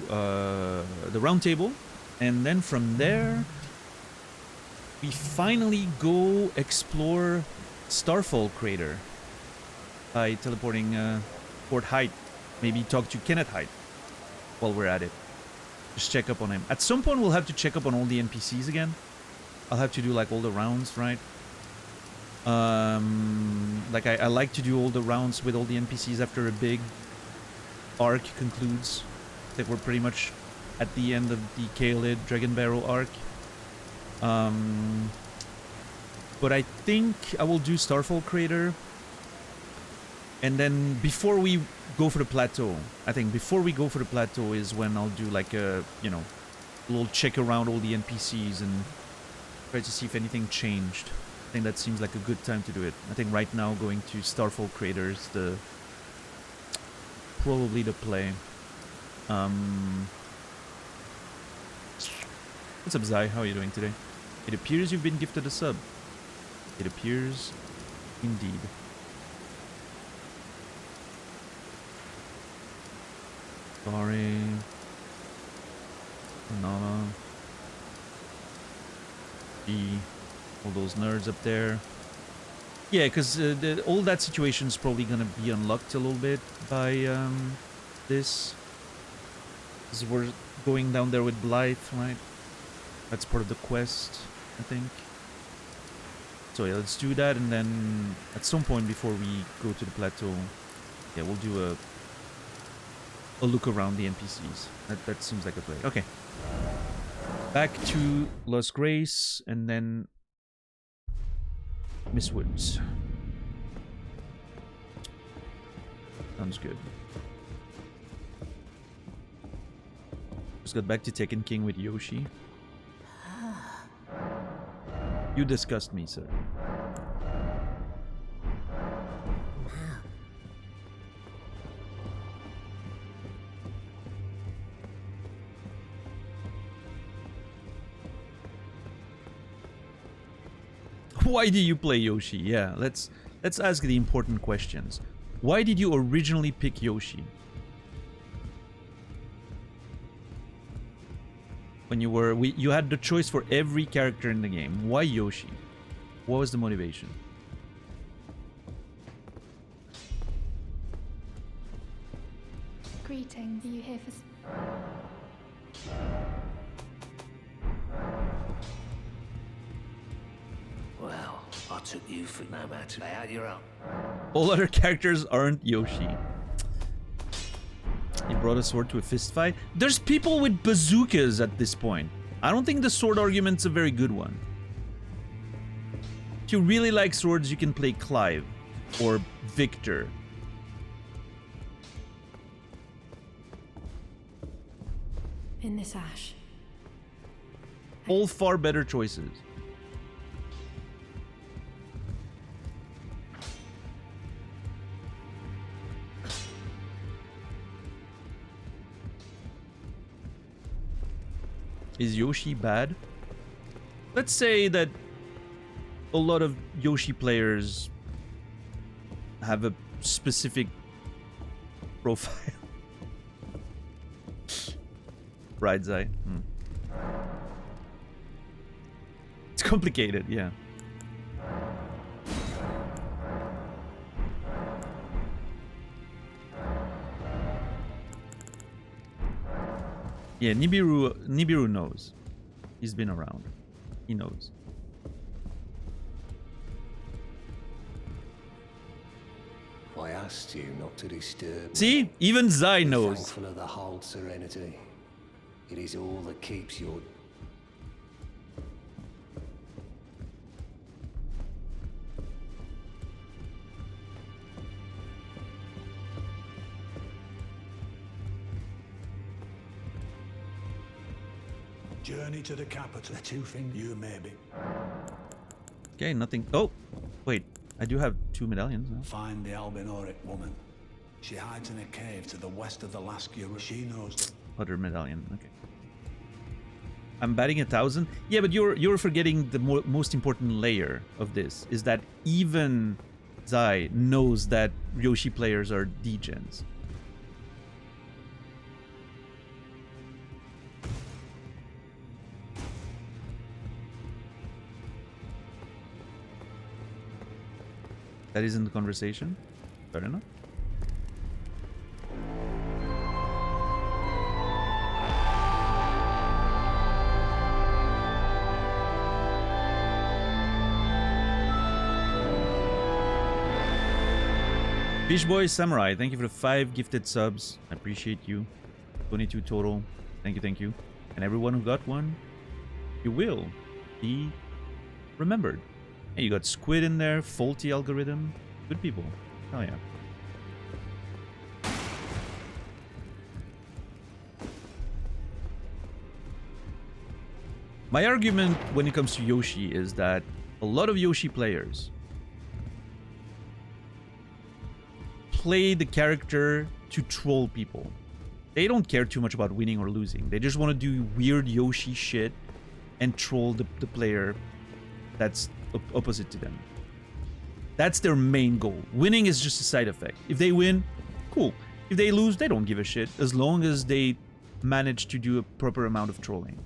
the round table, and then from there we finally go explore Starfall Crater by teleporting Fort Height. Maybe talk to Kenneth Height while we're at it. Just check up on him. At some point we'll have to check up on all the NPCs again. I'll have to do like all the rounds, right? Like I like to do all the rounds with all the NPCs after a big arc concludes. I think we're pretty much at the end of the Kaled Dragon Barrel arc. But I think I will do Starfall Crater. And then before we go for the plateau, I think before we go for the plateau is when I'll do like a, you know, a little check around all the NPCs and try to see if anything changed. I think that seems like a good time to do it. I think right now going to Starfall Crater is probably the play. What's up, Zai? How are you doing today? It appears you've been gifted a sub. It appears indeed. Sorry. Nana. All those nerds up there. Yeah, because all that situation is probably gonna be unlocked a little bit by this. Because we're going down there with Blythe, right? That's part of the quest, I think. So yeah, let's do that, and then at some point before we go to the plateau, yeah, we'll do a look around the NPCs. That seems like a play. Okay. Back to Lost Grace, and then Miss Woods. Sounds good. Just got back to Tekken King with Yoshi. You disgust me, sir. Why do you play Yoshi? Yeah, let's ask the important questions. Why did you originally pick Yoshi? When you had the choice for every character in the game. Why Yoshi? What was the motivation? Greetings. Are you here for... Well, I took you for no matter. Lay out your own. All other characters aren't Yoshi. He brought a sword to a fist fight. There's people with bazookas at this point. I don't think the sword argument's a very good one. If you really like swords, you can play Clive or Victor. In this ash. All far better choices. Is Yoshi bad? Let's say that a lot of Yoshi players have a specific profile. Bride's eye. It's complicated, yeah. Yeah, Nibiru knows. He's been around. He knows. I asked you not to disturb. See? Even Zai Be knows. thankful of the whole serenity. It is all that keeps your... Journey to the capital. The two things you maybe. Okay, nothing. Oh, wait. I do have 2 medallions now. Find the Albinoric woman. She hides in a cave to the west of the Laskia. She knows the... Other medallion. Okay. I'm batting 1,000. Yeah, but you're forgetting the most important layer of this is that even Zai knows that Yoshi players are degens. That isn't the conversation. Fair enough. Fish Boy Samurai, thank you for the 5 gifted subs. I appreciate you. 22 total. Thank you, thank you. And everyone who got one, you will be remembered. Hey, you got Squid in there, faulty algorithm. Good people. Hell yeah. My argument when it comes to Yoshi is that a lot of Yoshi players play the character to troll people. They don't care too much about winning or losing. They just want to do weird Yoshi shit and troll the player that's opposite to them. That's their main goal. Winning is just a side effect. If they win, cool. If they lose, they don't give a shit as long as they manage to do a proper amount of trolling.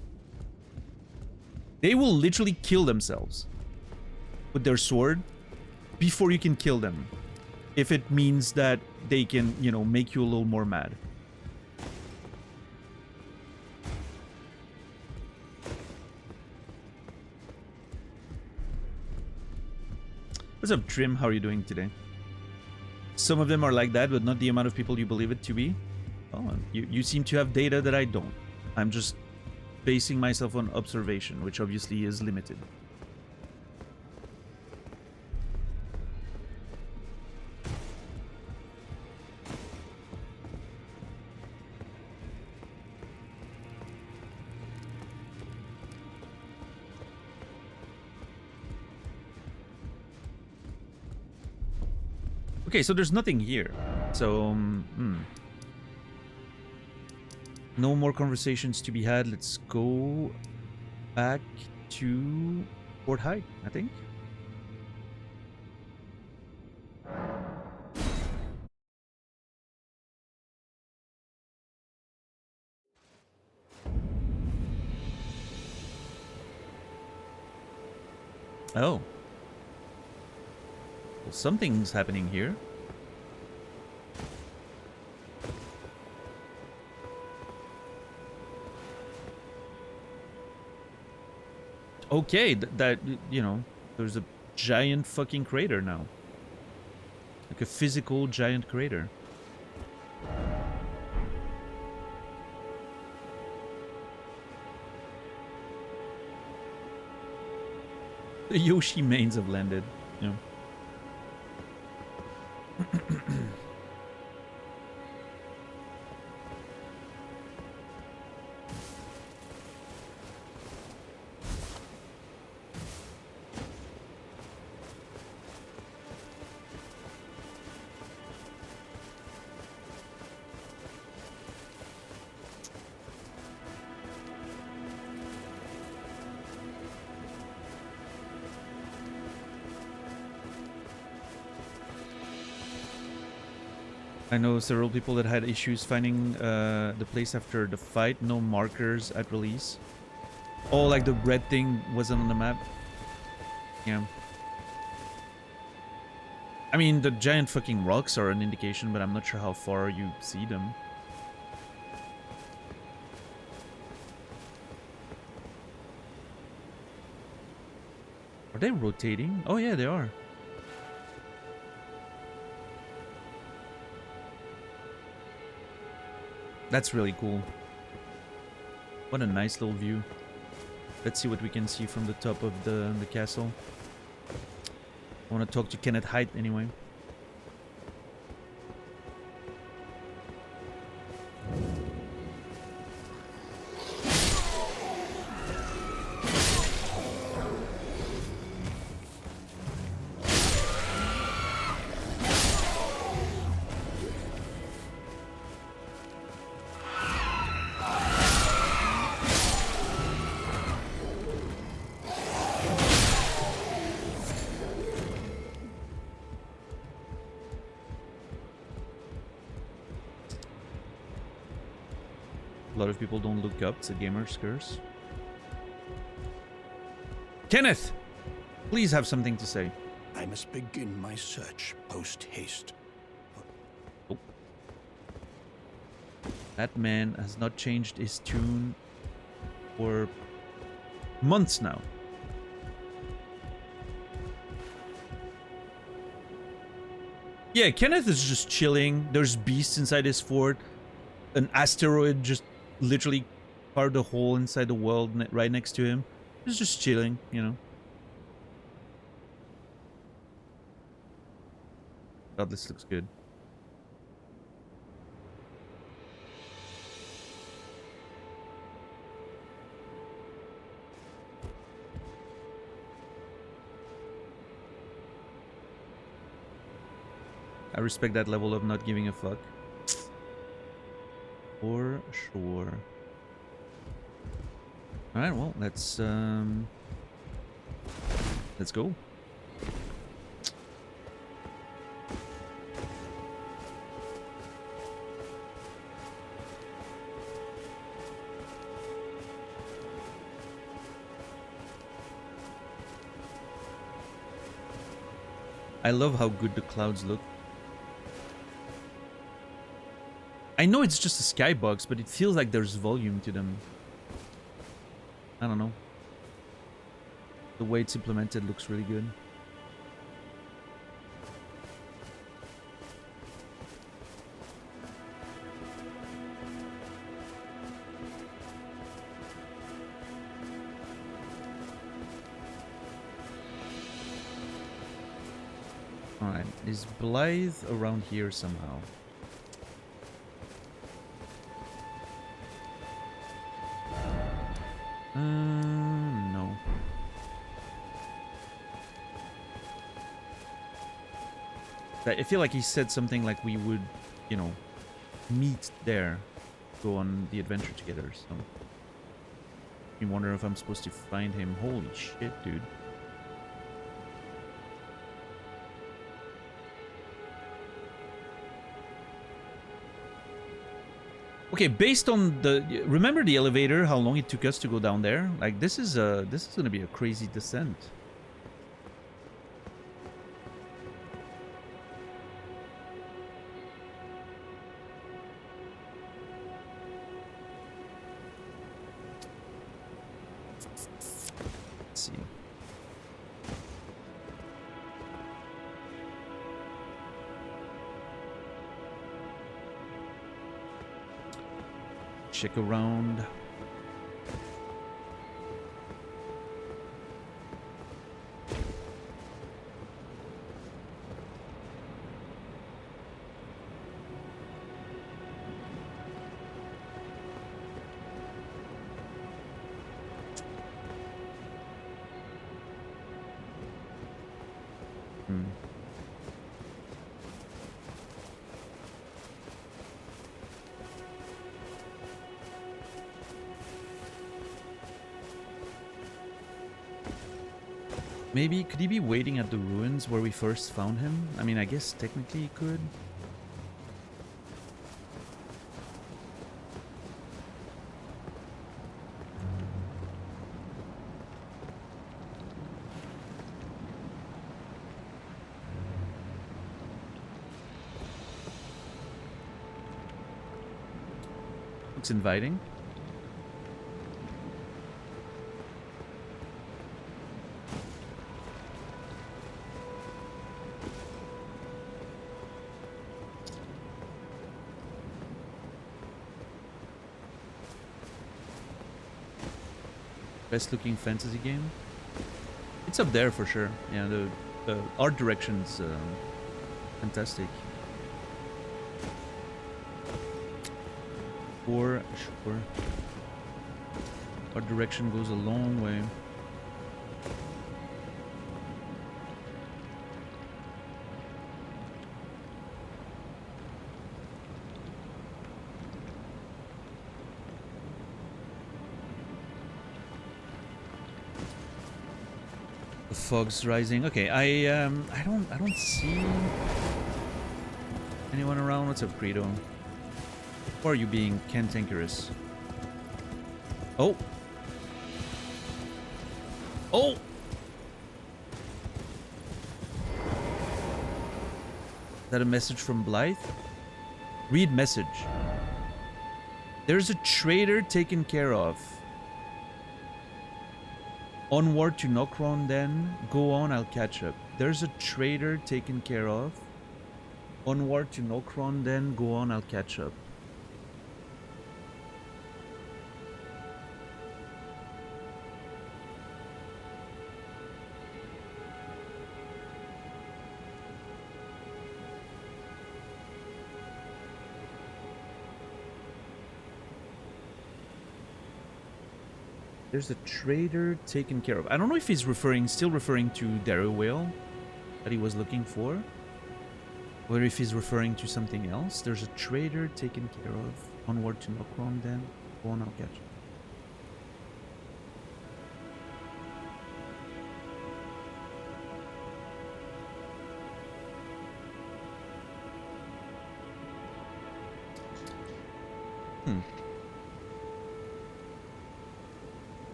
They will literally kill themselves with their sword before you can kill them, if it means that they can, you know, make you a little more mad. What's up, Trim? How are you doing today? Some of them are like that, but not the amount of people you believe it to be. Oh, you seem to have data that I don't. I'm just basing myself on observation, which obviously is limited. Okay, so there's nothing here. So, no more conversations to be had. Let's go back to Port High, I think. Oh. Well, something's happening here. Okay, that, you know, there's a giant fucking crater now. Like a physical giant crater. The Yoshi mains have landed. Yeah. I know several people that had issues finding the place after the fight. No markers at release. Oh, like the red thing wasn't on the map. Yeah. I mean, the giant fucking rocks are an indication, but I'm not sure how far you see them. Are they rotating? Oh yeah, they are. That's really cool. What a nice little view. Let's see what we can see from the top of the castle. I want to talk to Kenneth Haidt anyway. A lot of people don't look up. It's a gamer's curse. Kenneth! Please have something to say. I must begin my search post-haste. Oh. That man has not changed his tune for months now. Yeah, Kenneth is just chilling. There's beasts inside his fort. An asteroid just literally carved a hole inside the world right next to him. He's just chilling, you know. God, this looks good. I respect that level of not giving a fuck. For sure. Alright, well, let's go. I love how good the clouds look. I know it's just a skybox, but it feels like there's volume to them. I don't know. The way it's implemented looks really good. Alright, is Blythe around here somehow? No. I feel like he said something like we would, you know, meet there, go on the adventure together, so... You wonder if I'm supposed to find him. Holy shit, dude. Okay, based on the... Remember the elevator, how long it took us to go down there? Like, this is gonna be a crazy descent. Let's see. Check around. Maybe, could he be waiting at the ruins where we first found him? I mean, I guess technically he could. Looks inviting. Best looking fantasy game? It's up there for sure. Yeah, the art direction's fantastic. For sure. Art direction goes a long way. Fog's rising. Okay, I don't see anyone around. What's up, Credo? Or are you being cantankerous? Oh. Oh. Is that a message from Blythe? Read message. There's a traitor taken care of. Onward to Nokron then. Go on, I'll catch up. There's a traitor taken care of. Onward to Nokron then. Go on, I'll catch up. There's a trader taken care of. I don't know if he's still referring to Darrow Whale that he was looking for, or if he's referring to something else. There's a trader taken care of. Onward to Nokron then. Go on, I'll catch it.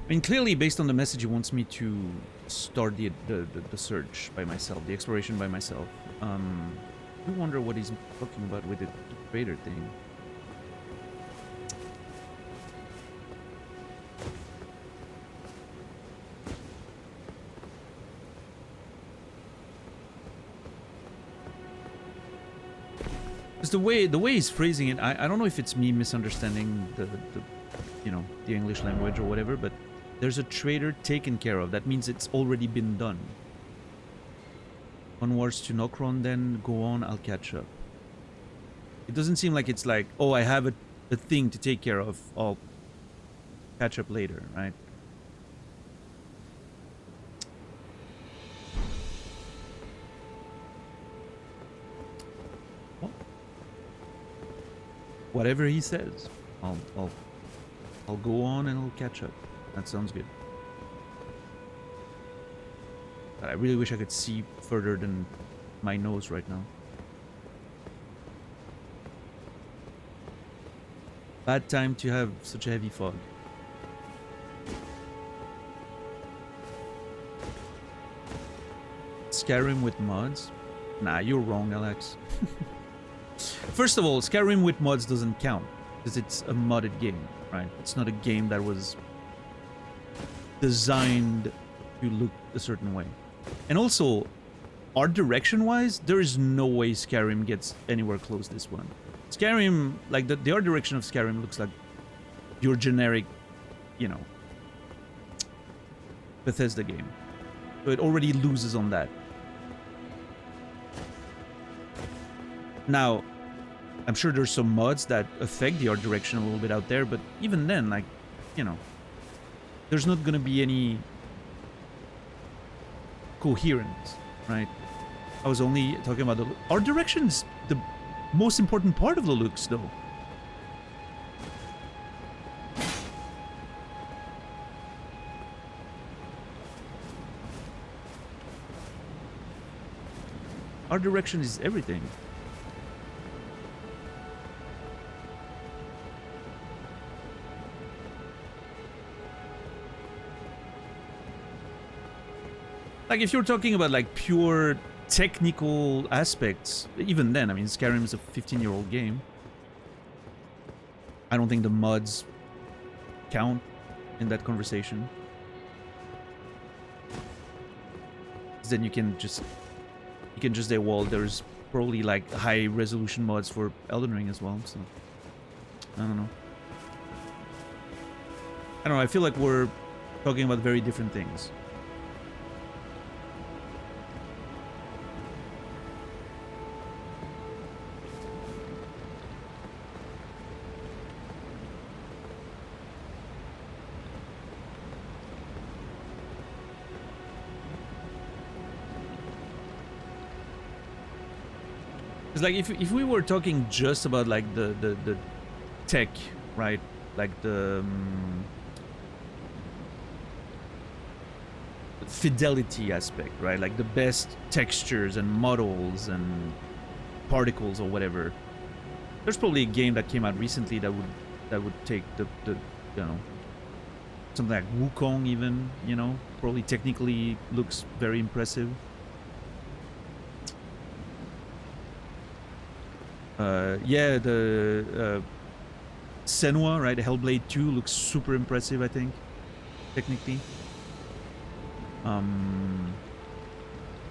I mean, clearly, based on the message, he wants me to start the search by myself, the exploration by myself. I wonder what he's talking about with the trader thing. Because the way he's phrasing it, I don't know if it's me misunderstanding the the English language or whatever, but there's a trader taken care of. That means it's already been done. Onwards to Nokron then. Go on, I'll catch up. It doesn't seem like it's like, oh, I have a thing to take care of. I'll catch up later, right? Well, whatever he says, I'll go on and I'll catch up. That sounds good. But I really wish I could see further than my nose right now. Bad time to have such a heavy fog. Skyrim with mods? Nah, you're wrong, Alex. First of all, Skyrim with mods doesn't count because it's a modded game, right? It's not a game that was designed to look a certain way. And also, art direction wise, there is no way Skyrim gets anywhere close to this one. Skyrim, like the art direction of Skyrim looks like your generic, you know, Bethesda game. So it already loses on that. Now, I'm sure there's some mods that affect the art direction a little bit out there, but even then, like, you know, there's not gonna be any coherence, right? I was only talking about the art direction's the most important part of the looks, though. Art direction is everything. Like, if you're talking about, like, pure technical aspects, even then, I mean, Skyrim is a 15-year-old game. I don't think the mods count in that conversation. Then you can just say, well, there's probably, like, high-resolution mods for Elden Ring as well, so... I don't know. I feel like we're talking about very different things. It's like if we were talking just about like the tech, right? Like the fidelity aspect, right? Like the best textures and models and particles or whatever. There's probably a game that came out recently that would take the you know, something like Wukong even, you know, probably technically looks very impressive. Yeah, the Senua, right? Hellblade 2 looks super impressive, I think, technically. And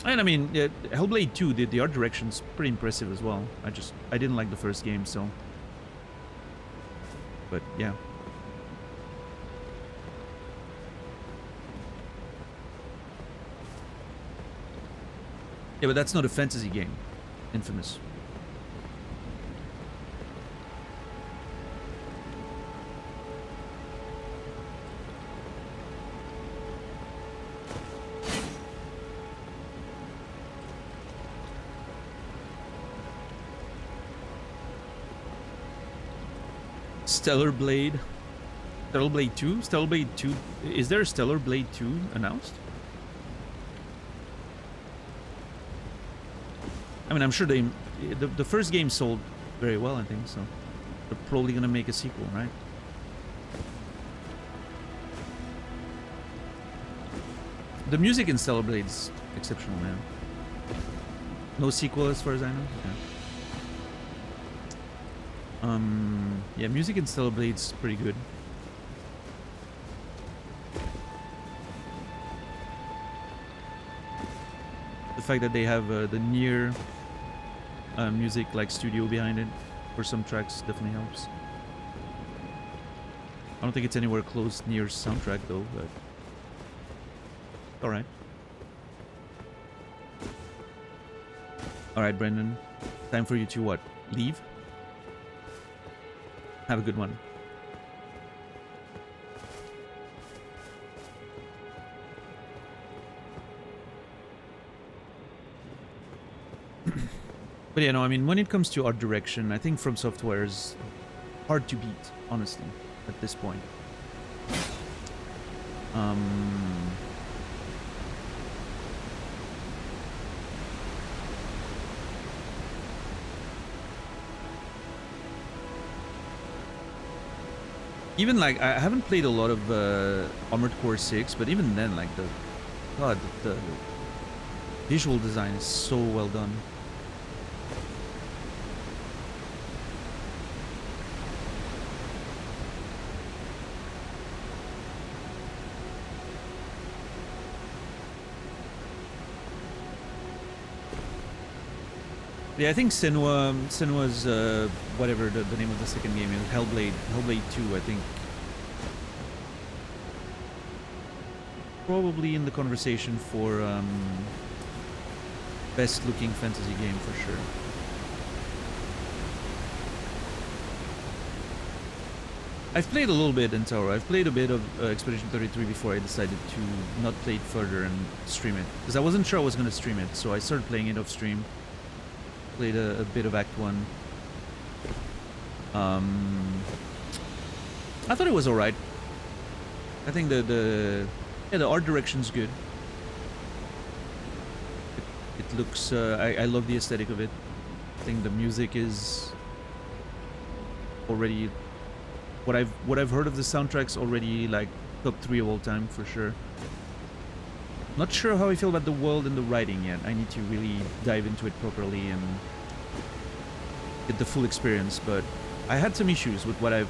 I mean, yeah, Hellblade 2, the art direction's pretty impressive as well. I didn't like the first game, so. But yeah. Yeah, but that's not a fantasy game. Infamous. Stellar Blade 2? Stellar Blade 2? Is there a Stellar Blade 2 announced? I mean, I'm sure the first game sold very well, I think, so they're probably gonna make a sequel, right? The music in Stellar Blade's exceptional, man. No sequel as far as I know. Yeah. Yeah, music in Stellar Blade's pretty good. The fact that they have the Nier music like studio behind it for some tracks definitely helps. I don't think it's anywhere close to Nier's soundtrack though, but alright. Alright, Brendan. Time for you to what? Leave? Have a good one. But yeah, no, I mean, when it comes to art direction, I think From Software is hard to beat, honestly, at this point. Even like, I haven't played a lot of Armored Core 6, but even then, like the visual design is so well done. Yeah, I think Senua's whatever the name of the second game is, Hellblade 2, I think. Probably in the conversation for best looking fantasy game for sure. I've played a little bit in Tower. I've played a bit of Expedition 33 before I decided to not play it further and stream it. Because I wasn't sure I was going to stream it, so I started playing it off stream. Played a bit of Act 1. I thought it was alright. I think the art direction's good. It looks... I love the aesthetic of it. I think the music is already... What I've heard of the soundtrack's already like top 3 of all time for sure. Not sure how I feel about the world and the writing yet. I need to really dive into it properly and get the full experience, but I had some issues with what I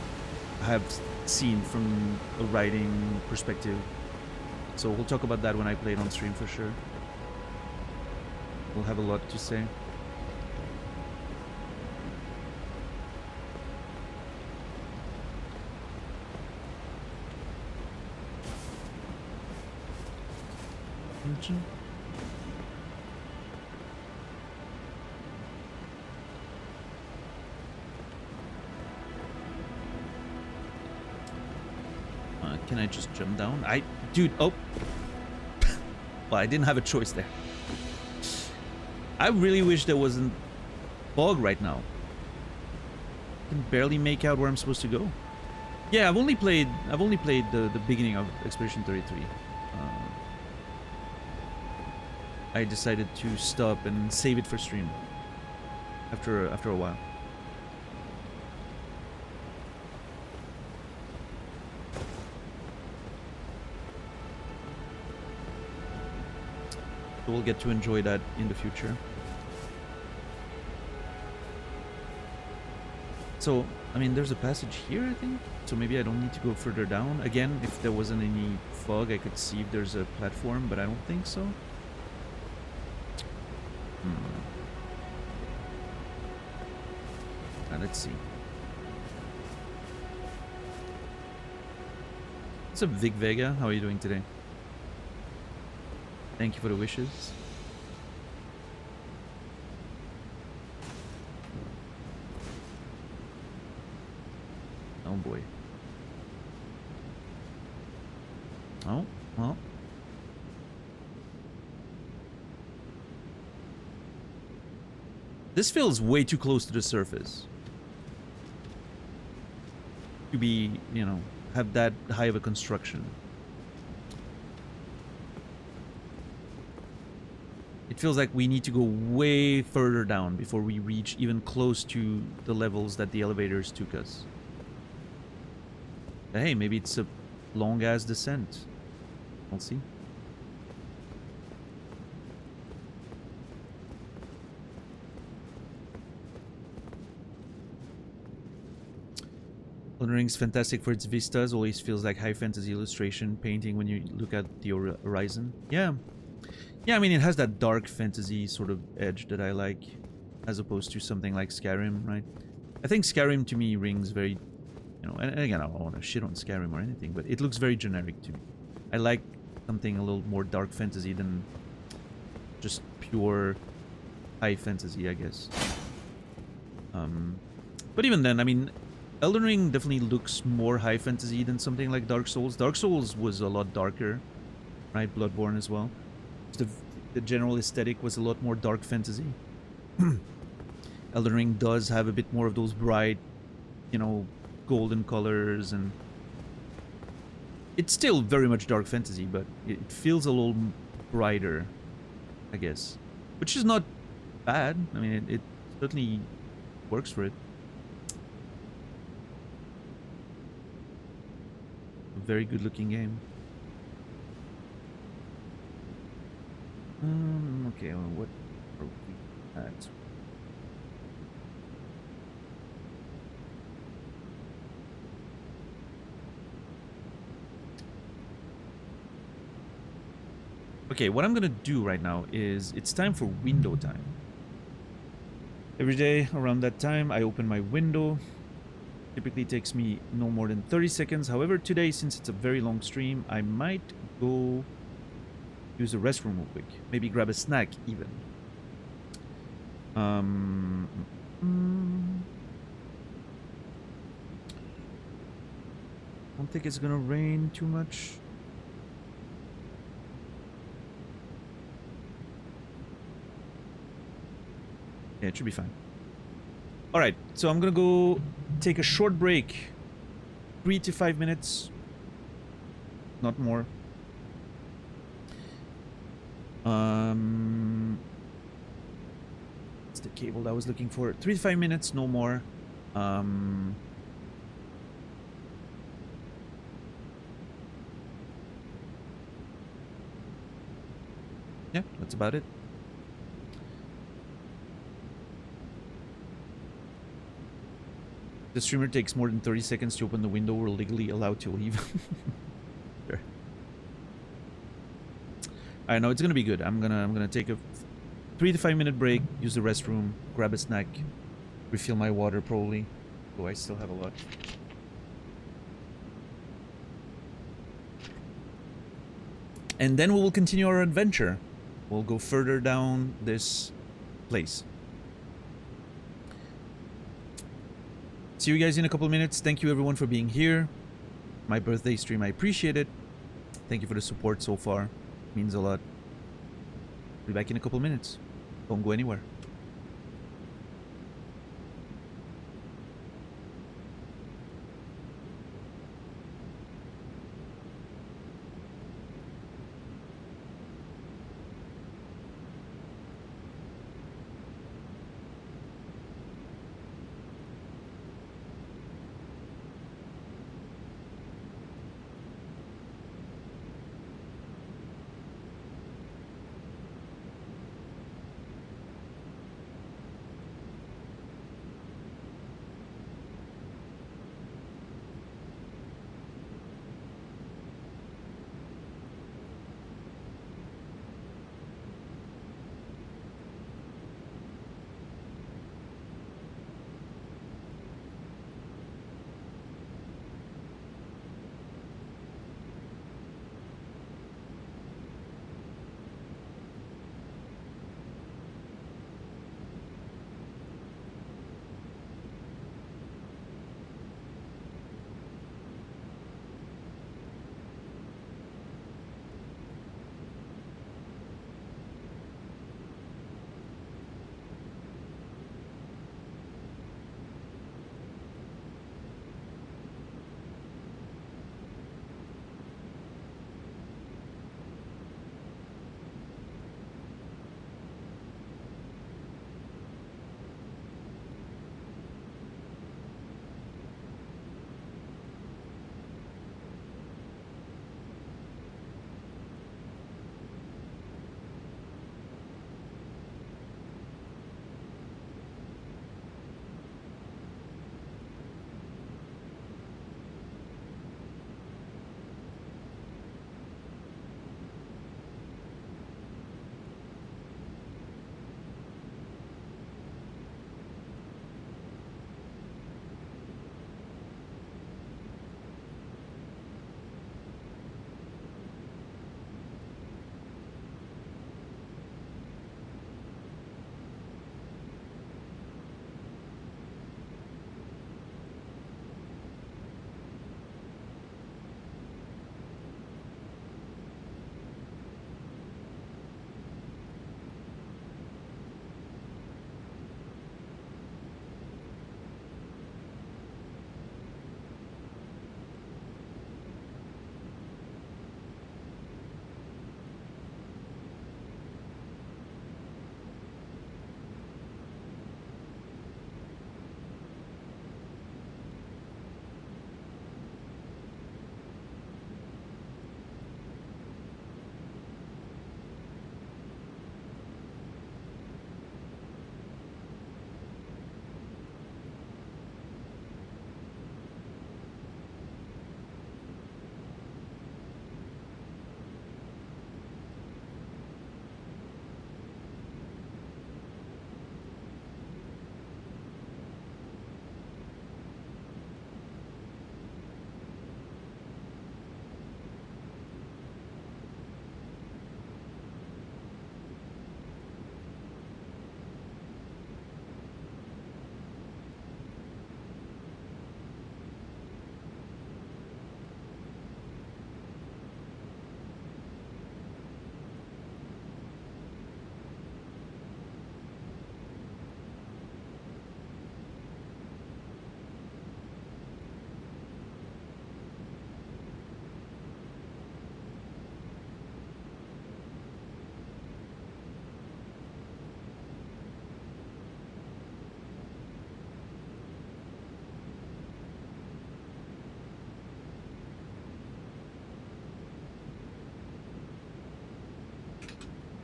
have seen from a writing perspective. So we'll talk about that when I play it on stream for sure. We'll have a lot to say. Can I just jump down? Dude, oh. Well, I didn't have a choice there. I really wish there wasn't fog right now. I can barely make out where I'm supposed to go. Yeah, I've only played the beginning of Expedition 33. I decided to stop and save it for stream after a while. So we'll get to enjoy that in the future. So, I mean, there's a passage here, I think. So maybe I don't need to go further down. Again, if there wasn't any fog, I could see if there's a platform, but I don't think so. Let's see. What's up, Vic Vega? How are you doing today? Thank you for the wishes. Oh boy. Oh, well. This feels way too close to the surface. To be, you know, have that high of a construction. It feels like we need to go way further down before we reach even close to the levels that the elevators took us. But hey, maybe it's a long-ass descent. We'll see. Elden Ring's fantastic for its vistas, always feels like high fantasy illustration painting when you look at the horizon. Yeah. Yeah, I mean, it has that dark fantasy sort of edge that I like, as opposed to something like Skyrim, right? I think Skyrim to me rings very, you know, and again, I don't want to shit on Skyrim or anything, but it looks very generic to me. I like something a little more dark fantasy than just pure high fantasy, I guess. But even then, I mean, Elden Ring definitely looks more high fantasy than something like Dark Souls. Dark Souls was a lot darker, right? Bloodborne as well. The general aesthetic was a lot more dark fantasy. Elden Ring does have a bit more of those bright, you know, golden colors, and it's still very much dark fantasy, but it feels a little brighter, I guess. Which is not bad. I mean, it certainly works for it. A very good looking game. Okay, well, what are we at? Okay, what I'm gonna do right now is it's time for window time. Every day around that time, I open my window. Typically takes me no more than 30 seconds. However, today, since it's a very long stream, I might go use the restroom real quick. Maybe grab a snack even. Don't think it's gonna rain too much. Yeah, it should be fine. Alright, so I'm gonna go take a short break. 3 to 5 minutes. Not more. It's the cable that I was looking for. 3 to 5 minutes, no more. Yeah, that's about it. The streamer takes more than 30 seconds to open the window. We're legally allowed to leave. Sure. I know it's gonna be good. I'm gonna take a 3 to 5 minute break, use the restroom, grab a snack, refill my water probably. Oh, I still have a lot. And then we will continue our adventure. We'll go further down this place. See you guys in a couple of minutes. Thank you everyone for being here. My birthday stream, I appreciate it. Thank you for the support so far. It means a lot. Be back in a couple of minutes. Don't go anywhere.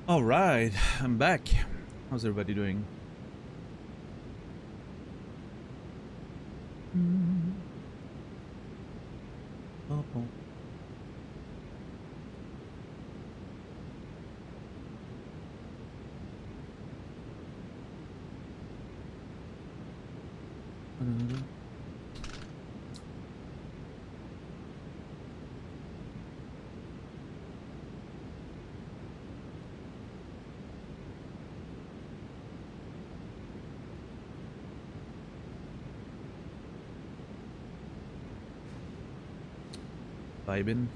All right, I'm back. How's everybody doing? Oh, oh. Vibin.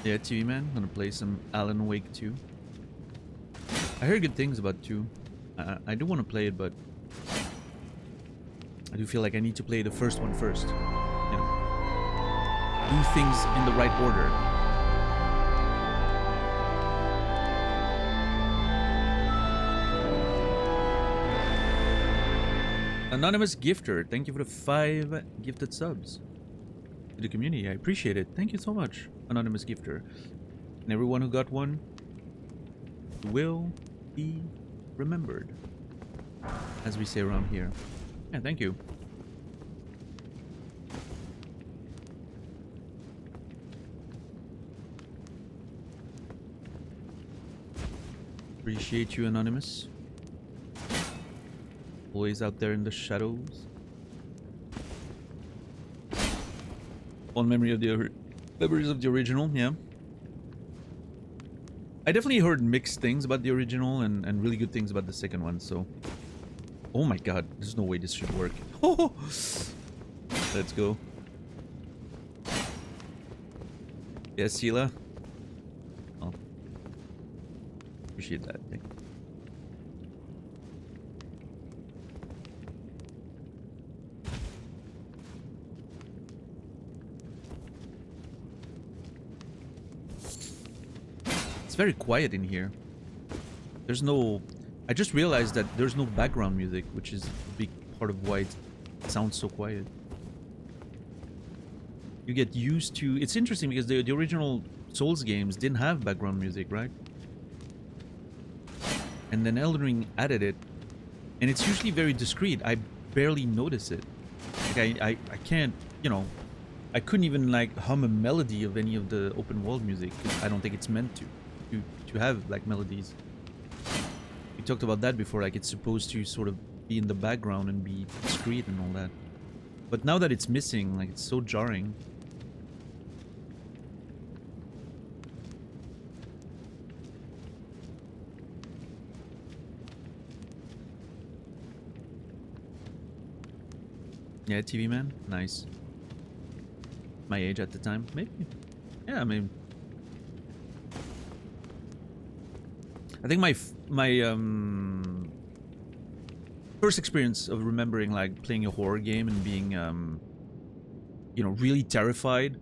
Yeah, TV man. Gonna play some Alan Wake 2. I heard good things about 2. I do want to play it, but I do feel like I need to play the first one first. You know, do things in the right order. Anonymous Gifter, thank you for the 5 gifted subs to the community. I appreciate it. Thank you so much, Anonymous Gifter. And everyone who got one will be remembered, as we say around here. Yeah, thank you. Appreciate you, Anonymous. Always out there in the shadows. One memory of the memories of the original, yeah. I definitely heard mixed things about the original and really good things about the second one, so... Oh my god, there's no way this should work. Oh! Let's go. Yes, Sheila? Oh. Appreciate that. Thank you. It's very quiet in here. There's no... I just realized that there's no background music, which is a big part of why it sounds so quiet. You get used to... It's interesting because the original Souls games didn't have background music, right? And then Elden Ring added it, and it's usually very discreet. I barely notice it. Like I can't, you know, I couldn't even like hum a melody of any of the open world music, 'cause I don't think it's meant to have like melodies. We talked about that before, like it's supposed to sort of be in the background and be discreet and all that. But now that it's missing, like it's so jarring. Yeah, TV man, nice. My age at the time, maybe. Yeah, I mean, I think my first experience of remembering like playing a horror game and being you know, really terrified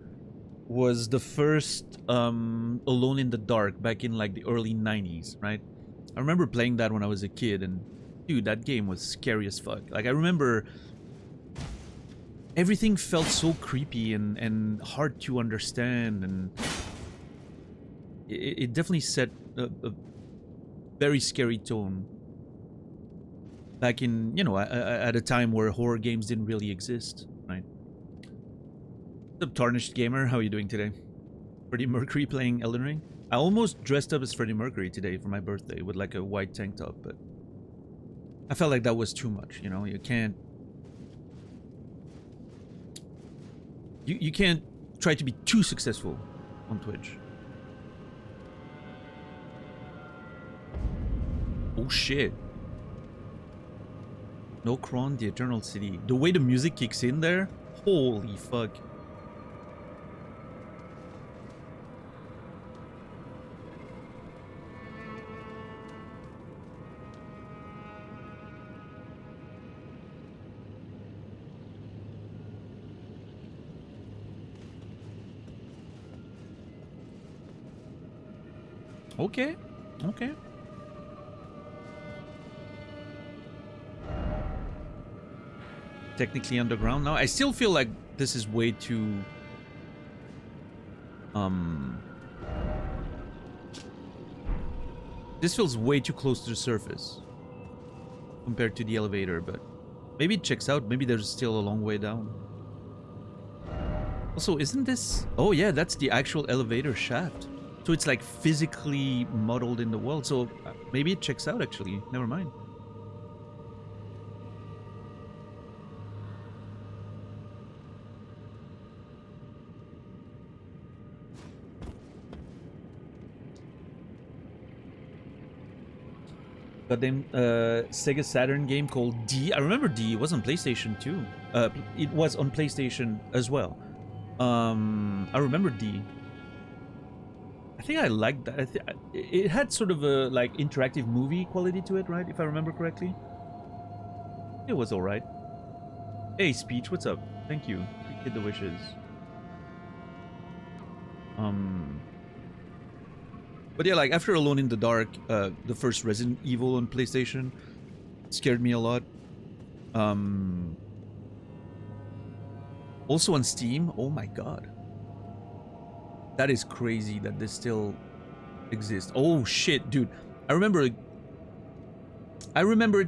was the first Alone in the Dark back in like the early 90s, right? I remember playing that when I was a kid, and dude, that game was scary as fuck. Like I remember everything felt so creepy and hard to understand, and it definitely set a very scary tone back in, you know, at a time where horror games didn't really exist, right? What's up, Tarnished Gamer? How are you doing today? Freddie Mercury playing Elden Ring? I almost dressed up as Freddie Mercury today for my birthday with like a white tank top, but I felt like that was too much, you know? You can't... You can't try to be too successful on Twitch. Oh shit. No Kron, the Eternal City. The way the music kicks in there, holy fuck. Okay, okay. Technically underground now. I still feel like this is way too... This feels way too close to the surface compared to the elevator, but maybe it checks out. Maybe there's still a long way down. Also, isn't this... Oh yeah, that's the actual elevator shaft. So it's like physically modeled in the world. So maybe it checks out actually. Never mind. Goddamn Sega Saturn game called D. I remember D. It was on PlayStation 2. It was on PlayStation as well. I remember D. I think I liked that. It had sort of a like interactive movie quality to it, right? If I remember correctly. It was alright. Hey, Speech, what's up? Thank you. Appreciate the wishes. But yeah, like after Alone in the Dark, the first Resident Evil on PlayStation scared me a lot. Also on Steam, oh my god. That is crazy that this still exists. Oh shit, dude. I remember it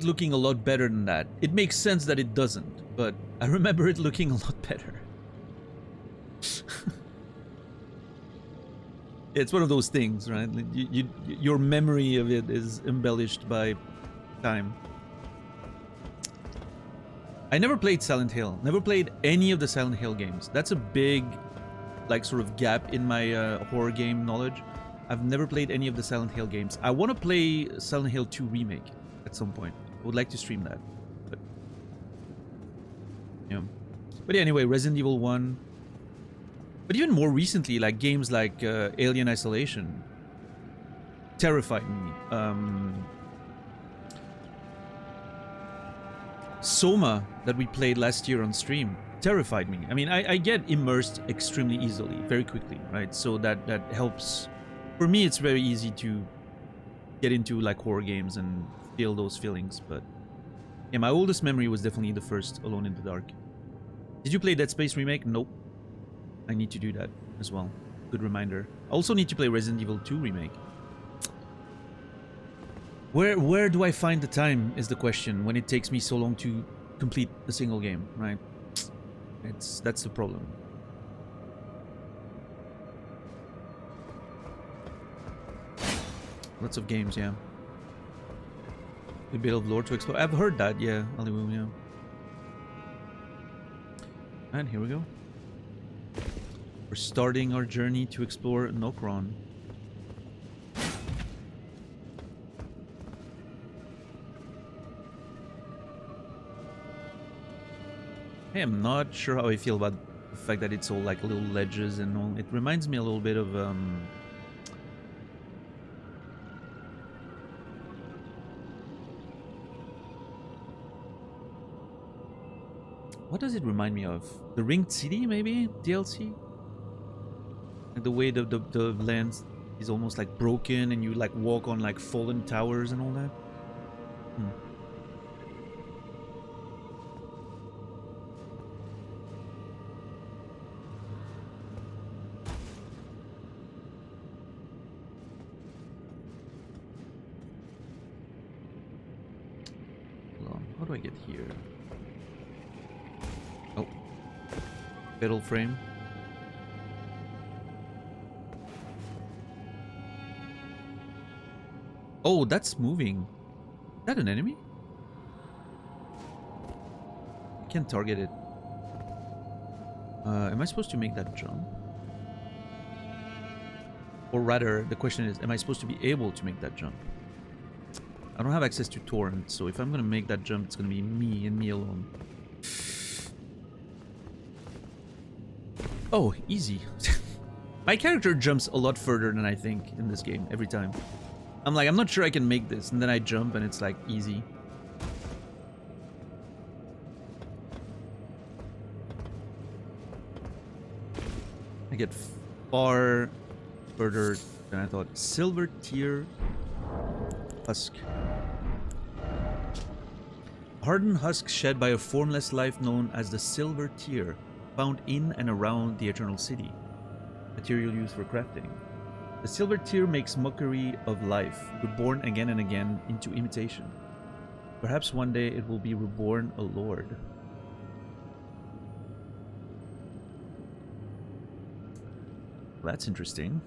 looking a lot better than that. It makes sense that it doesn't, but I remember it looking a lot better. It's one of those things, right? Your memory of it is embellished by time. I never played Silent Hill. Never played any of the Silent Hill games. That's a big, like, sort of gap in my horror game knowledge. I've never played any of the Silent Hill games. I want to play Silent Hill 2 Remake at some point. I would like to stream that. But, yeah. But yeah, anyway, Resident Evil 1. But even more recently, like games like Alien Isolation terrified me. Soma, that we played last year on stream, terrified me. I mean, I get immersed extremely easily, very quickly, right? So that helps. For me, it's very easy to get into like horror games and feel those feelings. But yeah, my oldest memory was definitely the first Alone in the Dark. Did you play Dead Space Remake? Nope. I need to do that as well. Good reminder. I also need to play Resident Evil 2 Remake. Where do I find the time is the question when it takes me so long to complete a single game, right? That's the problem. Lots of games, yeah. A bit of lore to explore. I've heard that, yeah. Hollywood, yeah. And here we go. We're starting our journey to explore Nokron. Hey, I'm not sure how I feel about the fact that it's all like little ledges and all. It reminds me a little bit of what does it remind me of? The Ringed City, maybe? DLC? Like the way the land is almost like broken and you like walk on like fallen towers and all that. Hold on, how do I get here? Oh, metal frame. Oh, that's moving. Is that an enemy? can't target it. Am I supposed to make that jump? Or rather, the question is, am I supposed to be able to make that jump? I don't have access to torrent, so if I'm gonna make that jump, it's gonna be me and me alone. Oh, easy. My character jumps a lot further than I think in this game, every time. I'm like, I'm not sure I can make this, and then I jump and it's like, easy. I get far further than I thought. Silver tier husk. Hardened husk shed by a formless life known as the silver tear, found in and around the Eternal City. Material used for crafting. The silver tear makes mockery of life, reborn again and again into imitation. Perhaps one day it will be reborn a lord. Well, that's interesting.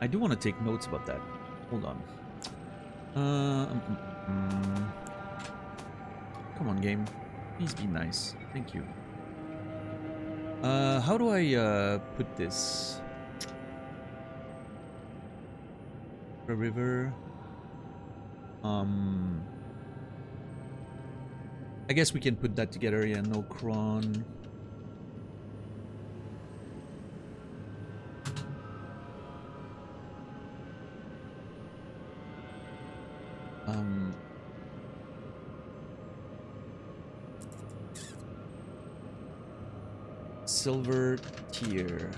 I do want to take notes about that. Hold on. Come on, game. Please be nice. Thank you. How do I put this? A river. I guess we can put that together. Yeah, no cron. Silver tier.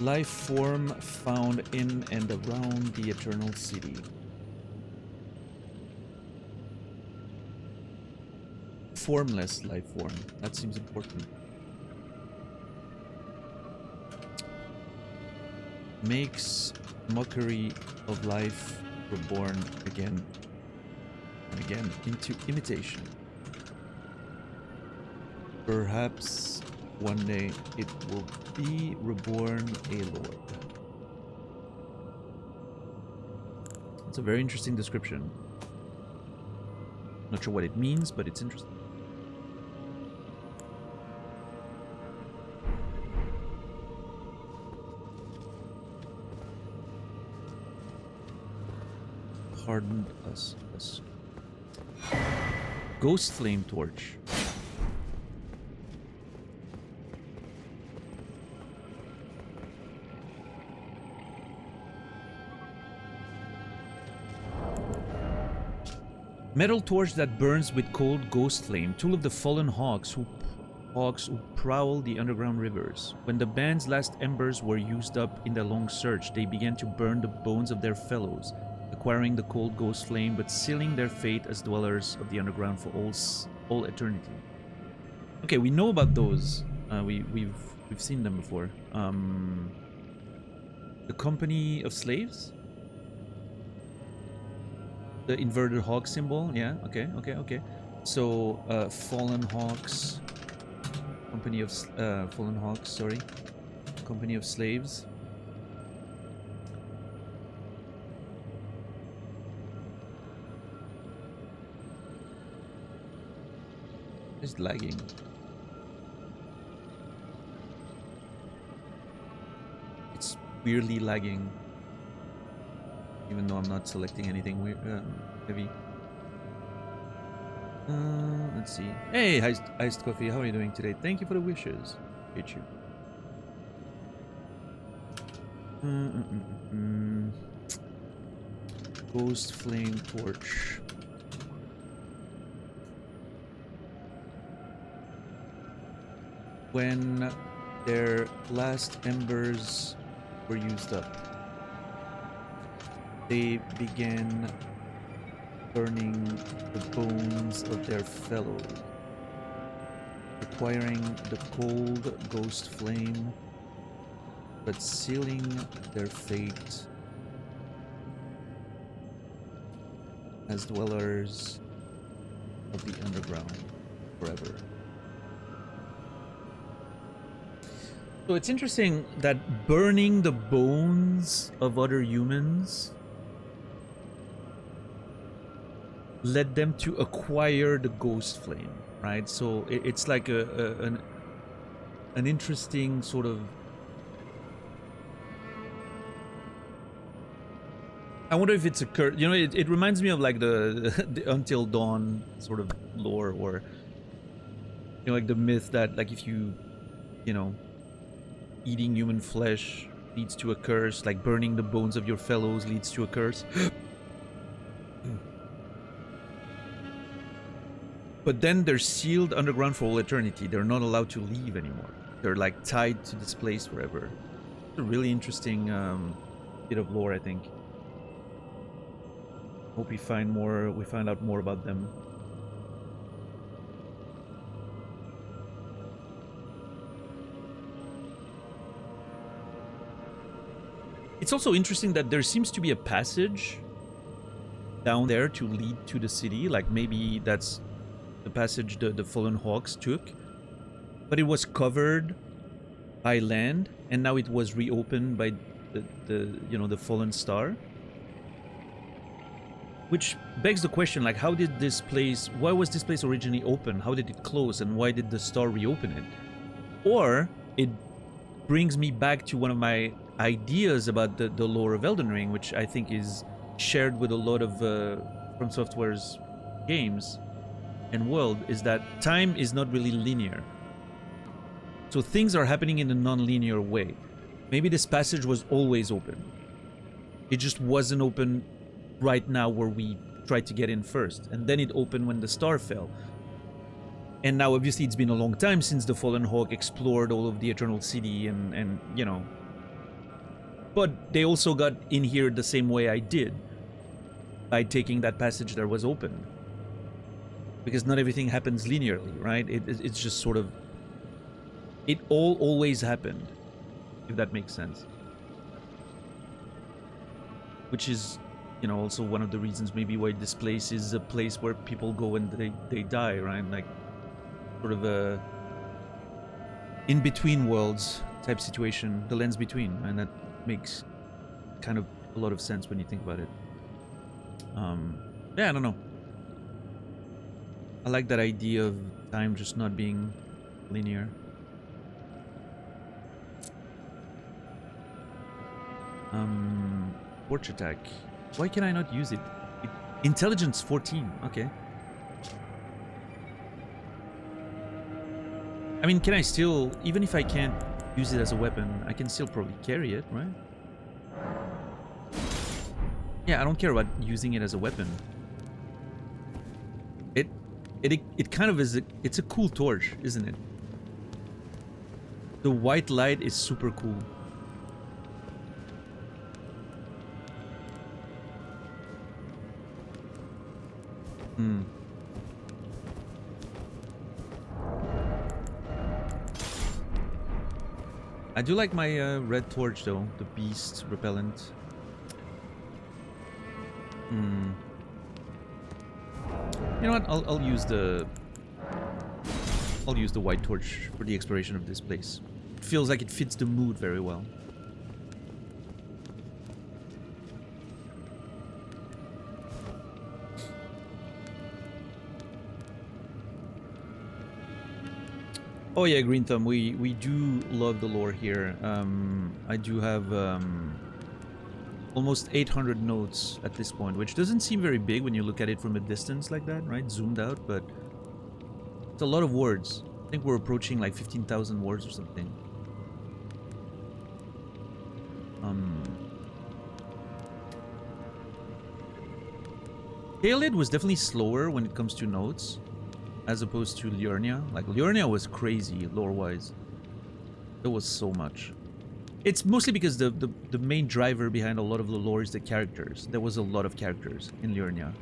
Life form found in and around the Eternal City. Formless life form. That seems important. Makes mockery of life, reborn again and again into imitation. Perhaps one day it will be reborn a lord. It's a very interesting description. Not sure what it means, but it's interesting. Hardened us. Ghost flame torch. Metal torch that burns with cold ghost flame, tool of the fallen hawks who prowl the underground rivers. When the band's last embers were used up in the long search, they began to burn the bones of their fellows, acquiring the cold ghost flame but sealing their fate as dwellers of the underground for all eternity. Okay, we know about those. We've seen them before. The company of slaves. The inverted hawk symbol, yeah, okay. So, fallen hawks, company of, fallen hawks, sorry. Company of slaves. It's lagging. It's weirdly lagging. Even though I'm not selecting anything heavy. Let's see. Hey, iced coffee. How are you doing today? Thank you for the wishes. Hate you. Ghost flame torch. When their last embers were used up, they began burning the bones of their fellows, acquiring the cold ghost flame, but sealing their fate as dwellers of the underground forever. So it's interesting that burning the bones of other humans led them to acquire the ghost flame, right? So it's like an interesting sort of... I wonder if it's a curse. You know, it reminds me of like the Until Dawn sort of lore, or you know, like the myth that like if you know, eating human flesh leads to a curse, like burning the bones of your fellows leads to a curse. But then they're sealed underground for all eternity. They're not allowed to leave anymore. They're like tied to this place forever. It's a really interesting bit of lore, I think. Hope we find more. We find out more about them. It's also interesting that there seems to be a passage down there to lead to the city. Like maybe that's the passage the Fallen Hawks took, but it was covered by land, and now it was reopened by the you know, the Fallen Star. Which begs the question, like, how did this place, why was this place originally open? How did it close, and why did the star reopen it? Or it brings me back to one of my ideas about the lore of Elden Ring, which I think is shared with a lot of From Software's games and world, is that time is not really linear. So things are happening in a non-linear way. Maybe this passage was always open. It just wasn't open right now where we tried to get in first, and then it opened when the star fell. And now obviously it's been a long time since the Fallen Hawk explored all of the Eternal City, and you know, but they also got in here the same way I did, by taking that passage that was open, because not everything happens linearly, right? It's just sort of, it all always happened, if that makes sense. Which is, you know, also one of the reasons maybe why this place is a place where people go and they die, right? Like sort of a in between worlds type situation, the lands between, and that makes kind of a lot of sense when you think about it. Yeah, I don't know. I like that idea of time just not being linear. Torch attack. Why can I not use it? Intelligence 14. Okay. I mean, can I still, even if I can't use it as a weapon, I can still probably carry it, right? Yeah, I don't care about using it as a weapon. It kind of is it's a cool torch, isn't it? The white light is super cool. I do like my red torch though, the beast repellent. You know what? I'll use the white torch for the exploration of this place. It feels like it fits the mood very well. Oh yeah, Green Thumb, we do love the lore here. I do have almost 800 notes at this point, which doesn't seem very big when you look at it from a distance like that, right? Zoomed out, but it's a lot of words. I think we're approaching like 15,000 words or something. Caelid was definitely slower when it comes to notes, as opposed to Liurnia. Like, Liurnia was crazy, lore-wise. There was so much. It's mostly because the main driver behind a lot of the lore is the characters. There was a lot of characters in Liurnia.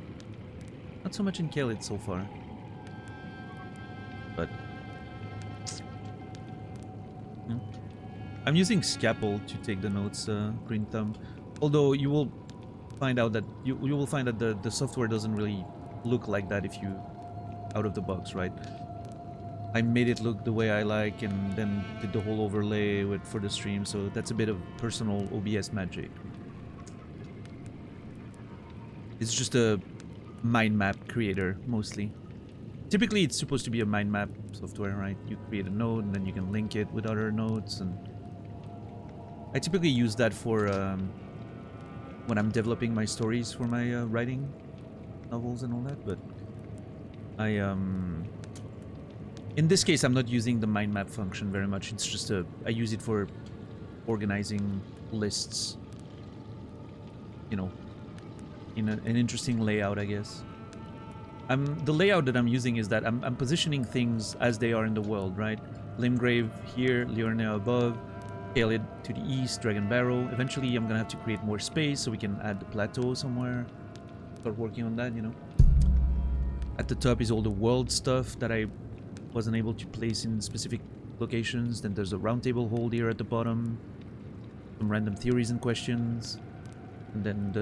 Not so much in Caelid so far. But... I'm using Scapple to take the notes, Green Thumb. Although you will find out that you will find that the software doesn't really look like that if you out of the box, right? I made it look the way I like, and then did the whole overlay for the stream. So that's a bit of personal OBS magic. It's just a mind map creator mostly. Typically, it's supposed to be a mind map software, right? You create a node, and then you can link it with other nodes, and I typically use that for when I'm developing my stories for my writing novels and all that. But in this case, I'm not using the mind map function very much. It's just I use it for organizing lists, you know, in an interesting layout, I guess. The layout that I'm using is that I'm positioning things as they are in the world, right? Limgrave here, Liurnia above, Caelid to the east, Dragon Barrow. Eventually, I'm gonna have to create more space so we can add the plateau somewhere. Start working on that, you know. At the top is all the world stuff that I wasn't able to place in specific locations. Then there's a roundtable hold here at the bottom. Some random theories and questions. And then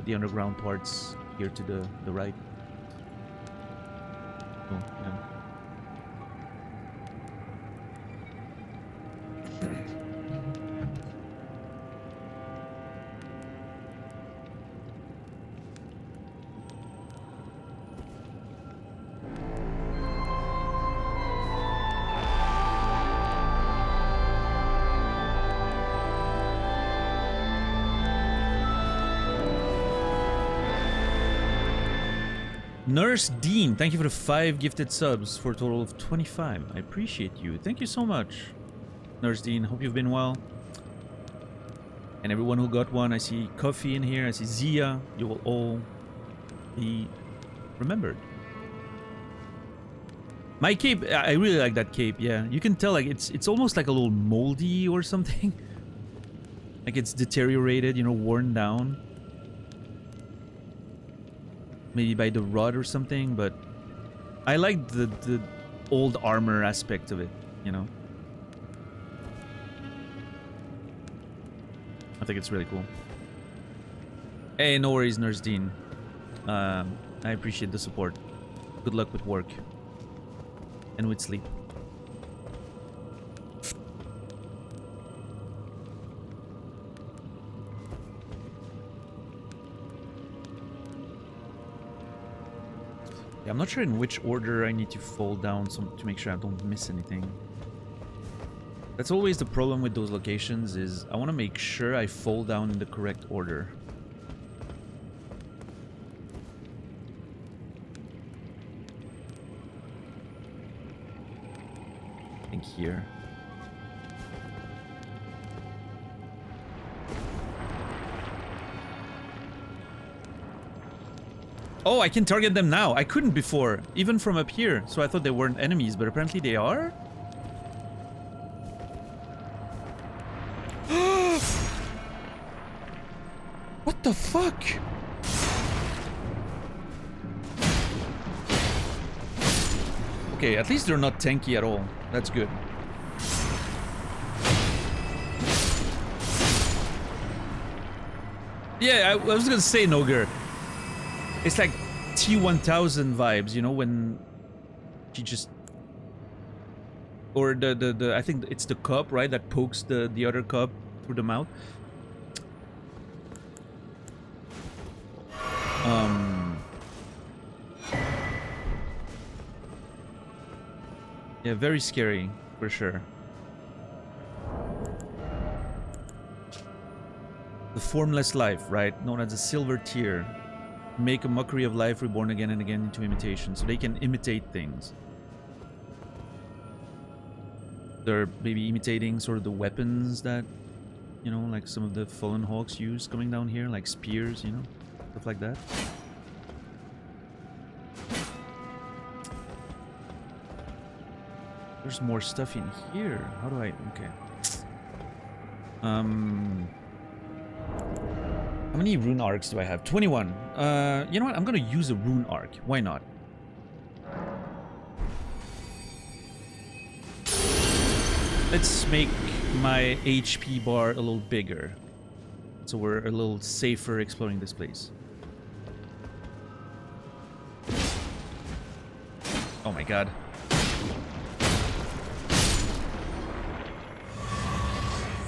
the underground parts here to the right. Oh, yeah. Nurse Dean, thank you for the 5 gifted subs for a total of 25. I appreciate you. Thank you so much, Nurse Dean. Hope you've been well. And everyone who got one, I see Coffee in here. I see Zia. You will all be remembered. My cape, I really like that cape. Yeah, you can tell like it's almost like a little moldy or something. Like it's deteriorated, you know, worn down. Maybe by the rod or something, but I like the old armor aspect of it, you know? I think it's really cool. Hey, no worries, Nurse Dean. I appreciate the support. Good luck with work. And with sleep. Yeah, I'm not sure in which order I need to fall down to make sure I don't miss anything. That's always the problem with those locations, is I want to make sure I fall down in the correct order. I think here. Oh, I can target them now. I couldn't before, even from up here. So I thought they weren't enemies, but apparently they are. What the fuck? Okay, at least they're not tanky at all. That's good. Yeah, I was gonna say, Nogur. It's like T-1000 vibes, you know, when she just... Or I think it's the cup, right, that pokes the other cup through the mouth. Yeah, very scary, for sure. The formless life, right, known as the silver tear. Make a mockery of life reborn again and again into imitation, so they can imitate things. They're maybe imitating sort of the weapons that, you know, like some of the fallen hawks use coming down here, like spears, you know, stuff like that. There's more stuff in here. How do I... Okay. How many rune arcs do I have? 21. You know what? I'm gonna use a rune arc. Why not? Let's make my HP bar a little bigger, so we're a little safer exploring this place. Oh my god.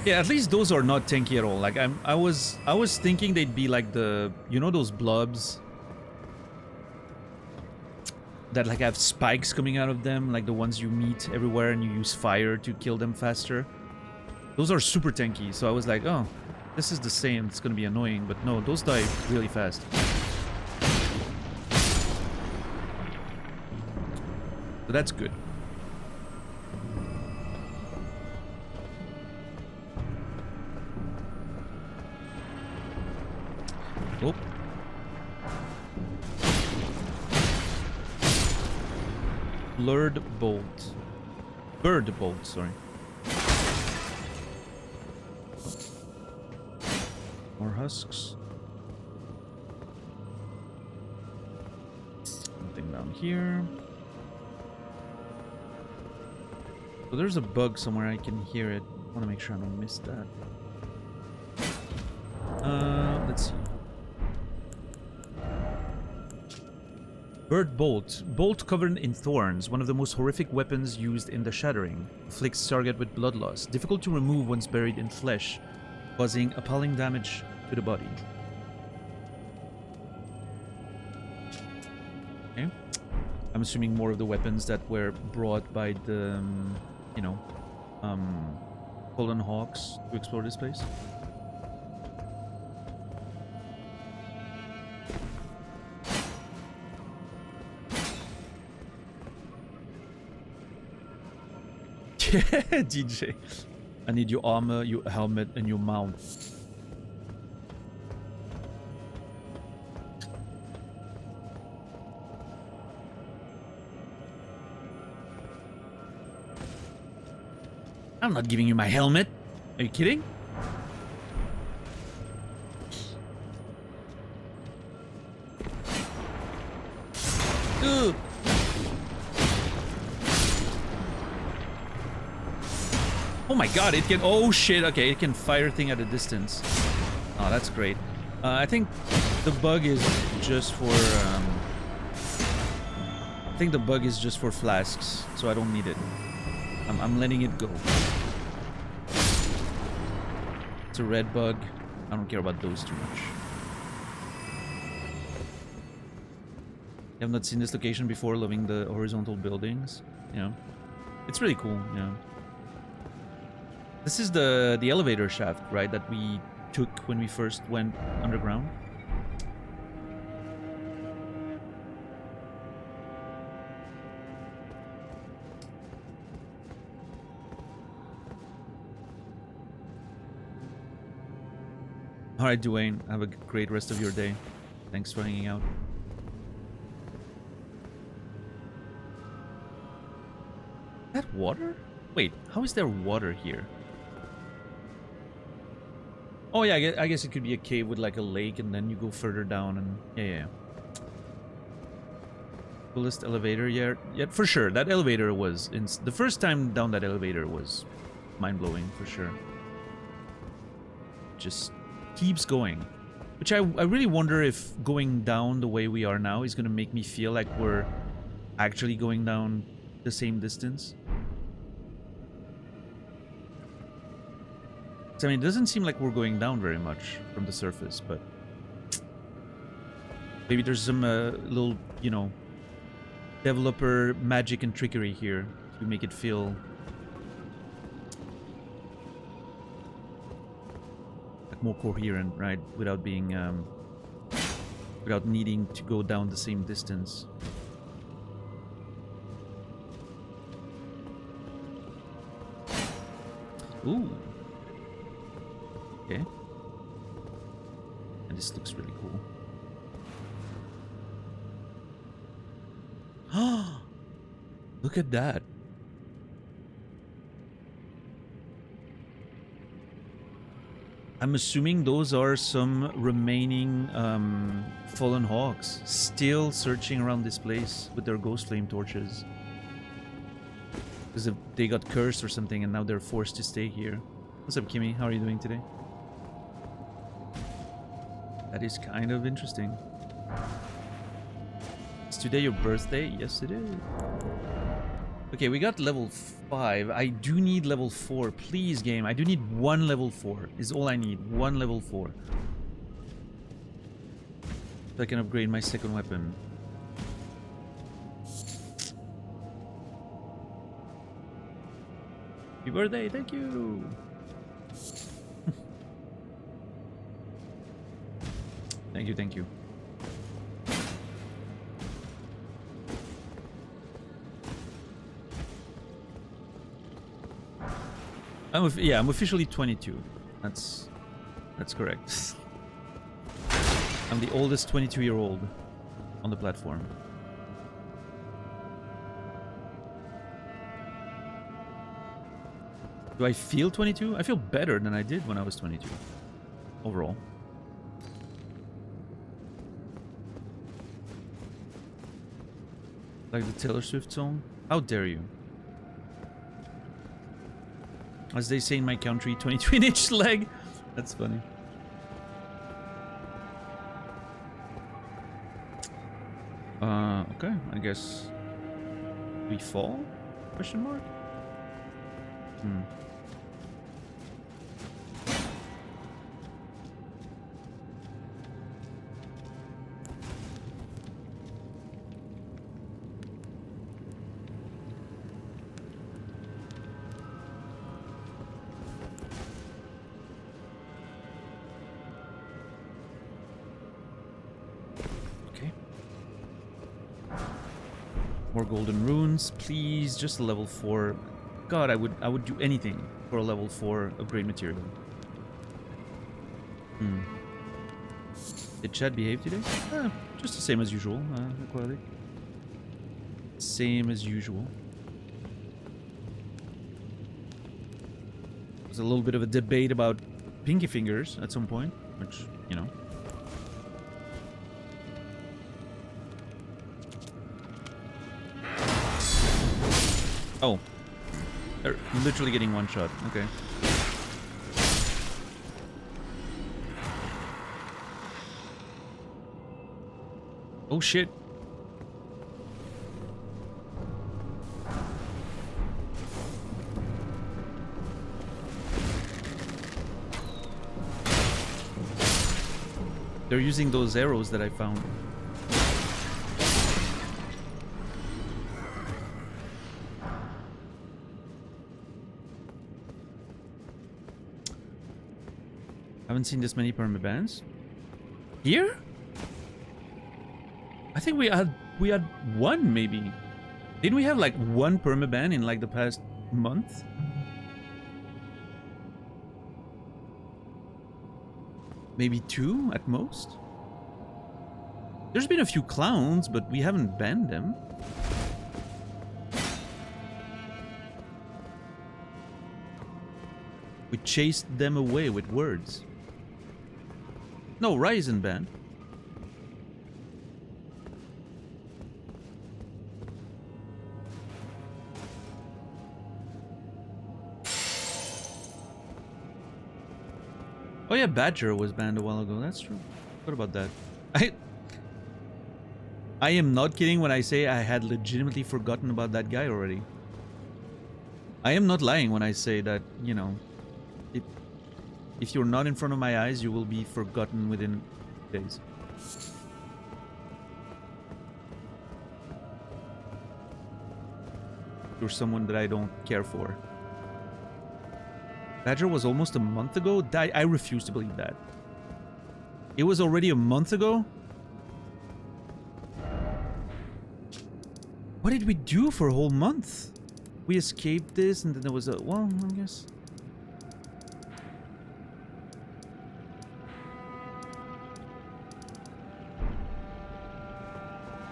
Yeah, at least those are not tanky at all. Like I was thinking they'd be like the, you know, those blobs that like have spikes coming out of them, like the ones you meet everywhere and you use fire to kill them faster. Those are super tanky, so I was like, oh, this is the same, it's gonna be annoying, but no, those die really fast. So that's good. Oh. Blurred bolt. Bird bolt, sorry. More husks. Nothing down here. So there's a bug somewhere, I can hear it. I want to make sure I don't miss that. Let's see. Bird bolt. Bolt covered in thorns, one of the most horrific weapons used in the Shattering. Afflicts target with blood loss. Difficult to remove once buried in flesh, causing appalling damage to the body. Okay. I'm assuming more of the weapons that were brought by the, you know, Fallen Hawks to explore this place. DJ, I need your armor, your helmet, and your mount. I'm not giving you my helmet. Are you kidding? Ugh. Oh my god, it can... Oh shit, okay, it can fire thing at a distance. Oh, that's great. I think the bug is just for... I think the bug is just for flasks, so I don't need it. I'm letting it go. It's a red bug. I don't care about those too much. You have not seen this location before, loving the horizontal buildings? Yeah. It's really cool, yeah. This is the elevator shaft, right, that we took when we first went underground. Alright, Dwayne, have a great rest of your day. Thanks for hanging out. That water? Wait, how is there water here? Oh yeah, I guess it could be a cave with like a lake and then you go further down and... Yeah. Coolest elevator yet? Yeah, for sure. That elevator was... The first time down that elevator was mind-blowing, for sure. Just keeps going. Which I really wonder if going down the way we are now is going to make me feel like we're actually going down the same distance. I mean, it doesn't seem like we're going down very much from the surface, but maybe there's some little, you know, developer magic and trickery here to make it feel like more coherent, right? Without being, without needing to go down the same distance. Ooh. Okay. And this looks really cool. Ah! Look at that. I'm assuming those are some remaining Fallen Hawks still searching around this place with their ghost flame torches. Because they got cursed or something and now they're forced to stay here. What's up, Kimmy? How are you doing today? That is kind of interesting. Is today your birthday? Yes, it is. Okay, we got level 5. I do need level 4. Please, game. I do need 1 level 4. Is all I need. 1 level 4. So I can upgrade my second weapon. Happy birthday. Thank you. Thank you, thank you. I'm officially 22. That's correct. I'm the oldest 22-year-old on the platform. Do I feel 22? I feel better than I did when I was 22. Overall. Like the Taylor Swift song? How dare you? As they say in my country, 22-inch leg. That's funny. Okay, I guess we fall? Question mark? More golden runes, please. Just a level 4. God, I would do anything for a level 4 upgrade material. Did Chad behave today? Just the same as usual, Aquatic. Same as usual. There's a little bit of a debate about pinky fingers at some point, which, you know. Oh. They're literally getting one shot. Okay. Oh shit. They're using those arrows that I found. Haven't seen this many permabans. Here? I think we had one maybe. Didn't we have like one permaban in like the past month? Maybe 2 at most? There's been a few clowns, but we haven't banned them. We chased them away with words. No, Ryzen banned. Oh yeah, Badger was banned a while ago. That's true. What about that? I am not kidding when I say I had legitimately forgotten about that guy already. I am not lying when I say that, you know, if you're not in front of my eyes, you will be forgotten within days. You're someone that I don't care for. Badger was almost a month ago? I refuse to believe that. It was already a month ago? What did we do for a whole month? We escaped this and then there was a... well, I guess...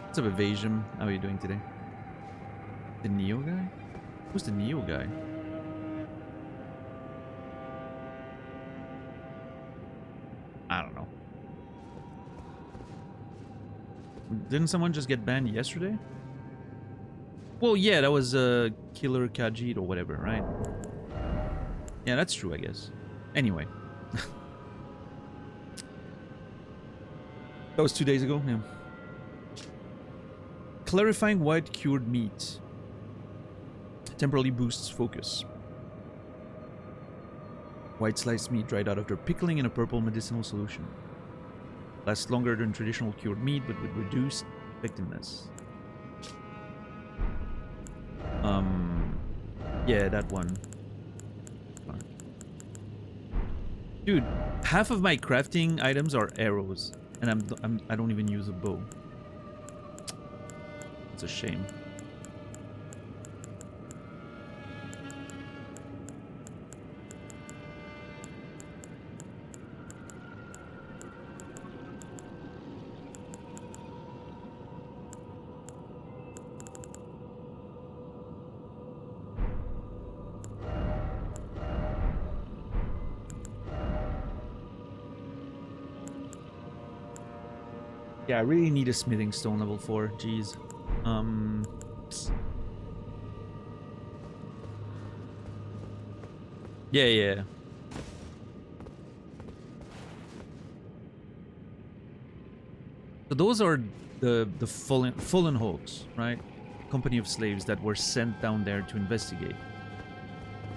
What's up, Evasion? How are you doing today? The Neo guy? Who's the Neo guy? I don't know. Didn't someone just get banned yesterday? Well, yeah, that was Killer Khajiit or whatever, right? Yeah, that's true, I guess. Anyway. That was 2 days ago, yeah. Clarifying white cured meat. Temporarily boosts focus. White sliced meat dried out after pickling in a purple medicinal solution. Lasts longer than traditional cured meat, but with reduced effectiveness. Yeah, that one. Dude, half of my crafting items are arrows, and I don't even use a bow. It's a shame. Yeah, I really need a smithing stone level 4. Jeez. Yeah. So those are the fallen hawks, right? Company of slaves that were sent down there to investigate,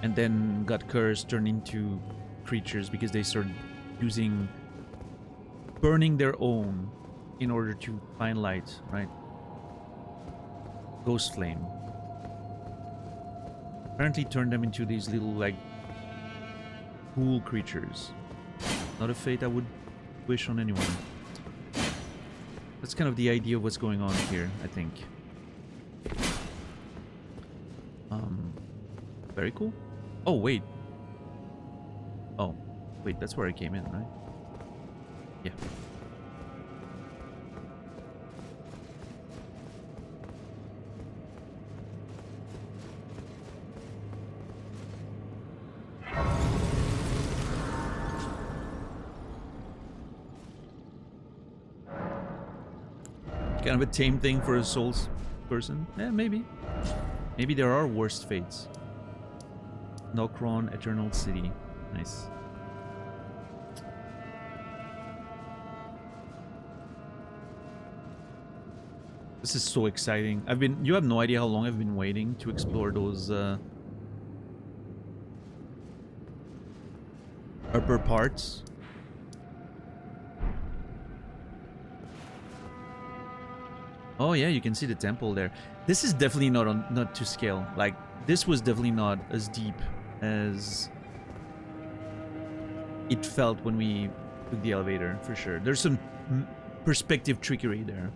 and then got cursed, turned into creatures because they started burning their own in order to find light, right? Ghost flame. Apparently turned them into these little, like, cool creatures. Not a fate I would wish on anyone. That's kind of the idea of what's going on here, I think. Very cool. Oh, wait. Oh, wait, that's where I came in, right? Yeah. Kind of a tame thing for a Souls person. Yeah, maybe. Maybe there are worst fates. Nokron, Eternal City. Nice. This is so exciting. You have no idea how long I've been waiting to explore those upper parts. Oh yeah, you can see the temple there. This is definitely not to scale. Like, this was definitely not as deep as it felt when we took the elevator, for sure. There's some perspective trickery there.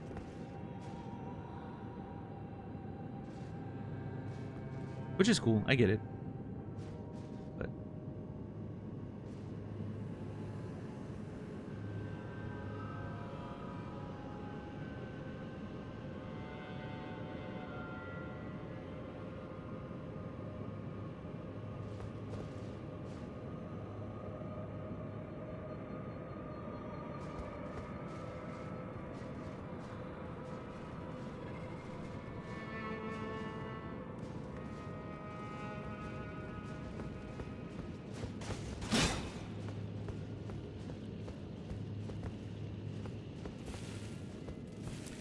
Which is cool, I get it. But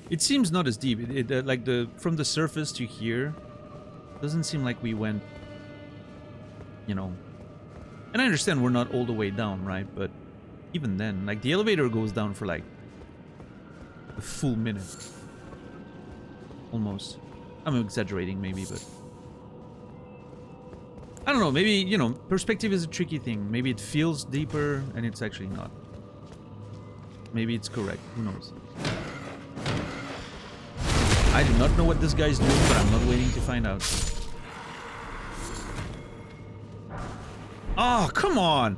it seems not as deep. Like from the surface to here, doesn't seem like we went, you know. And I understand we're not all the way down, right? But even then, like, the elevator goes down for like a full minute, almost. I'm exaggerating, maybe, but I don't know. Maybe, you know, perspective is a tricky thing. Maybe it feels deeper, and it's actually not. Maybe it's correct. Who knows? I do not know what this guy's doing, but I'm not waiting to find out. Oh, come on!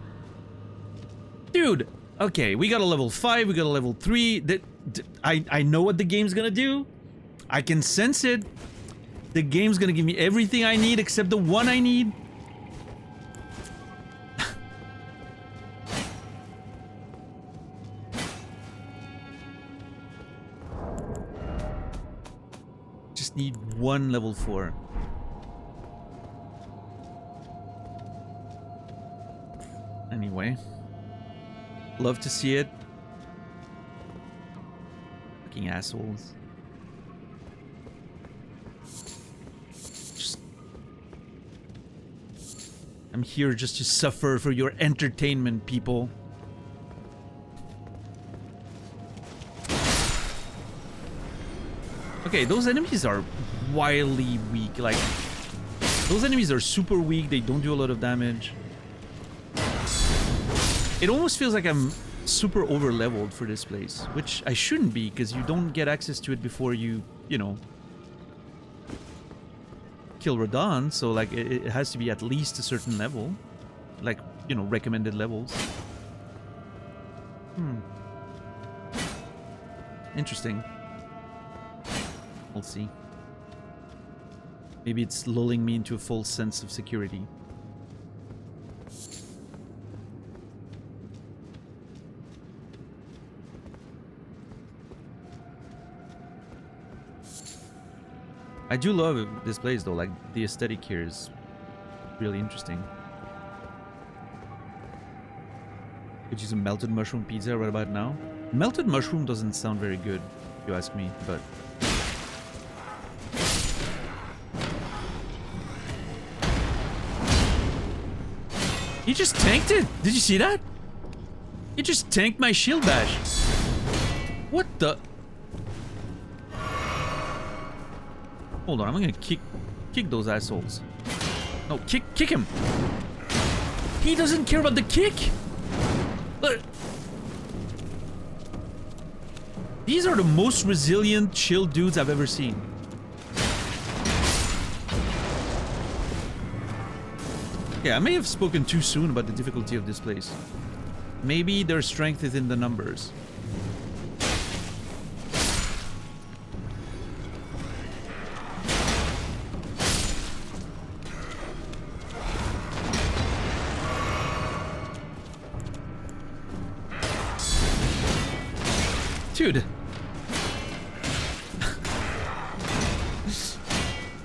Dude! Okay, we got a level 5, we got a level 3. I know what the game's gonna do. I can sense it. The game's gonna give me everything I need except the one I need. Need one level 4. Anyway, love to see it. Fucking assholes. Just I'm here just to suffer for your entertainment, people. Okay, those enemies are wildly weak. Like, those enemies are super weak. They don't do a lot of damage. It almost feels like I'm super over-leveled for this place, which I shouldn't be, because you don't get access to it before you know, kill Radahn, so like it has to be at least a certain level, like, you know, recommended levels. Interesting. We'll see. Maybe it's lulling me into a false sense of security. I do love this place though, like the aesthetic here is really interesting. Could use a melted mushroom pizza right about now. Melted mushroom doesn't sound very good, if you ask me, but... He just tanked it! Did you see that? He just tanked my shield bash. What the... Hold on, I'm gonna kick those assholes. No, kick him! He doesn't care about the kick! Look. These are the most resilient shield dudes I've ever seen. Yeah, I may have spoken too soon about the difficulty of this place. Maybe their strength is in the numbers. Dude.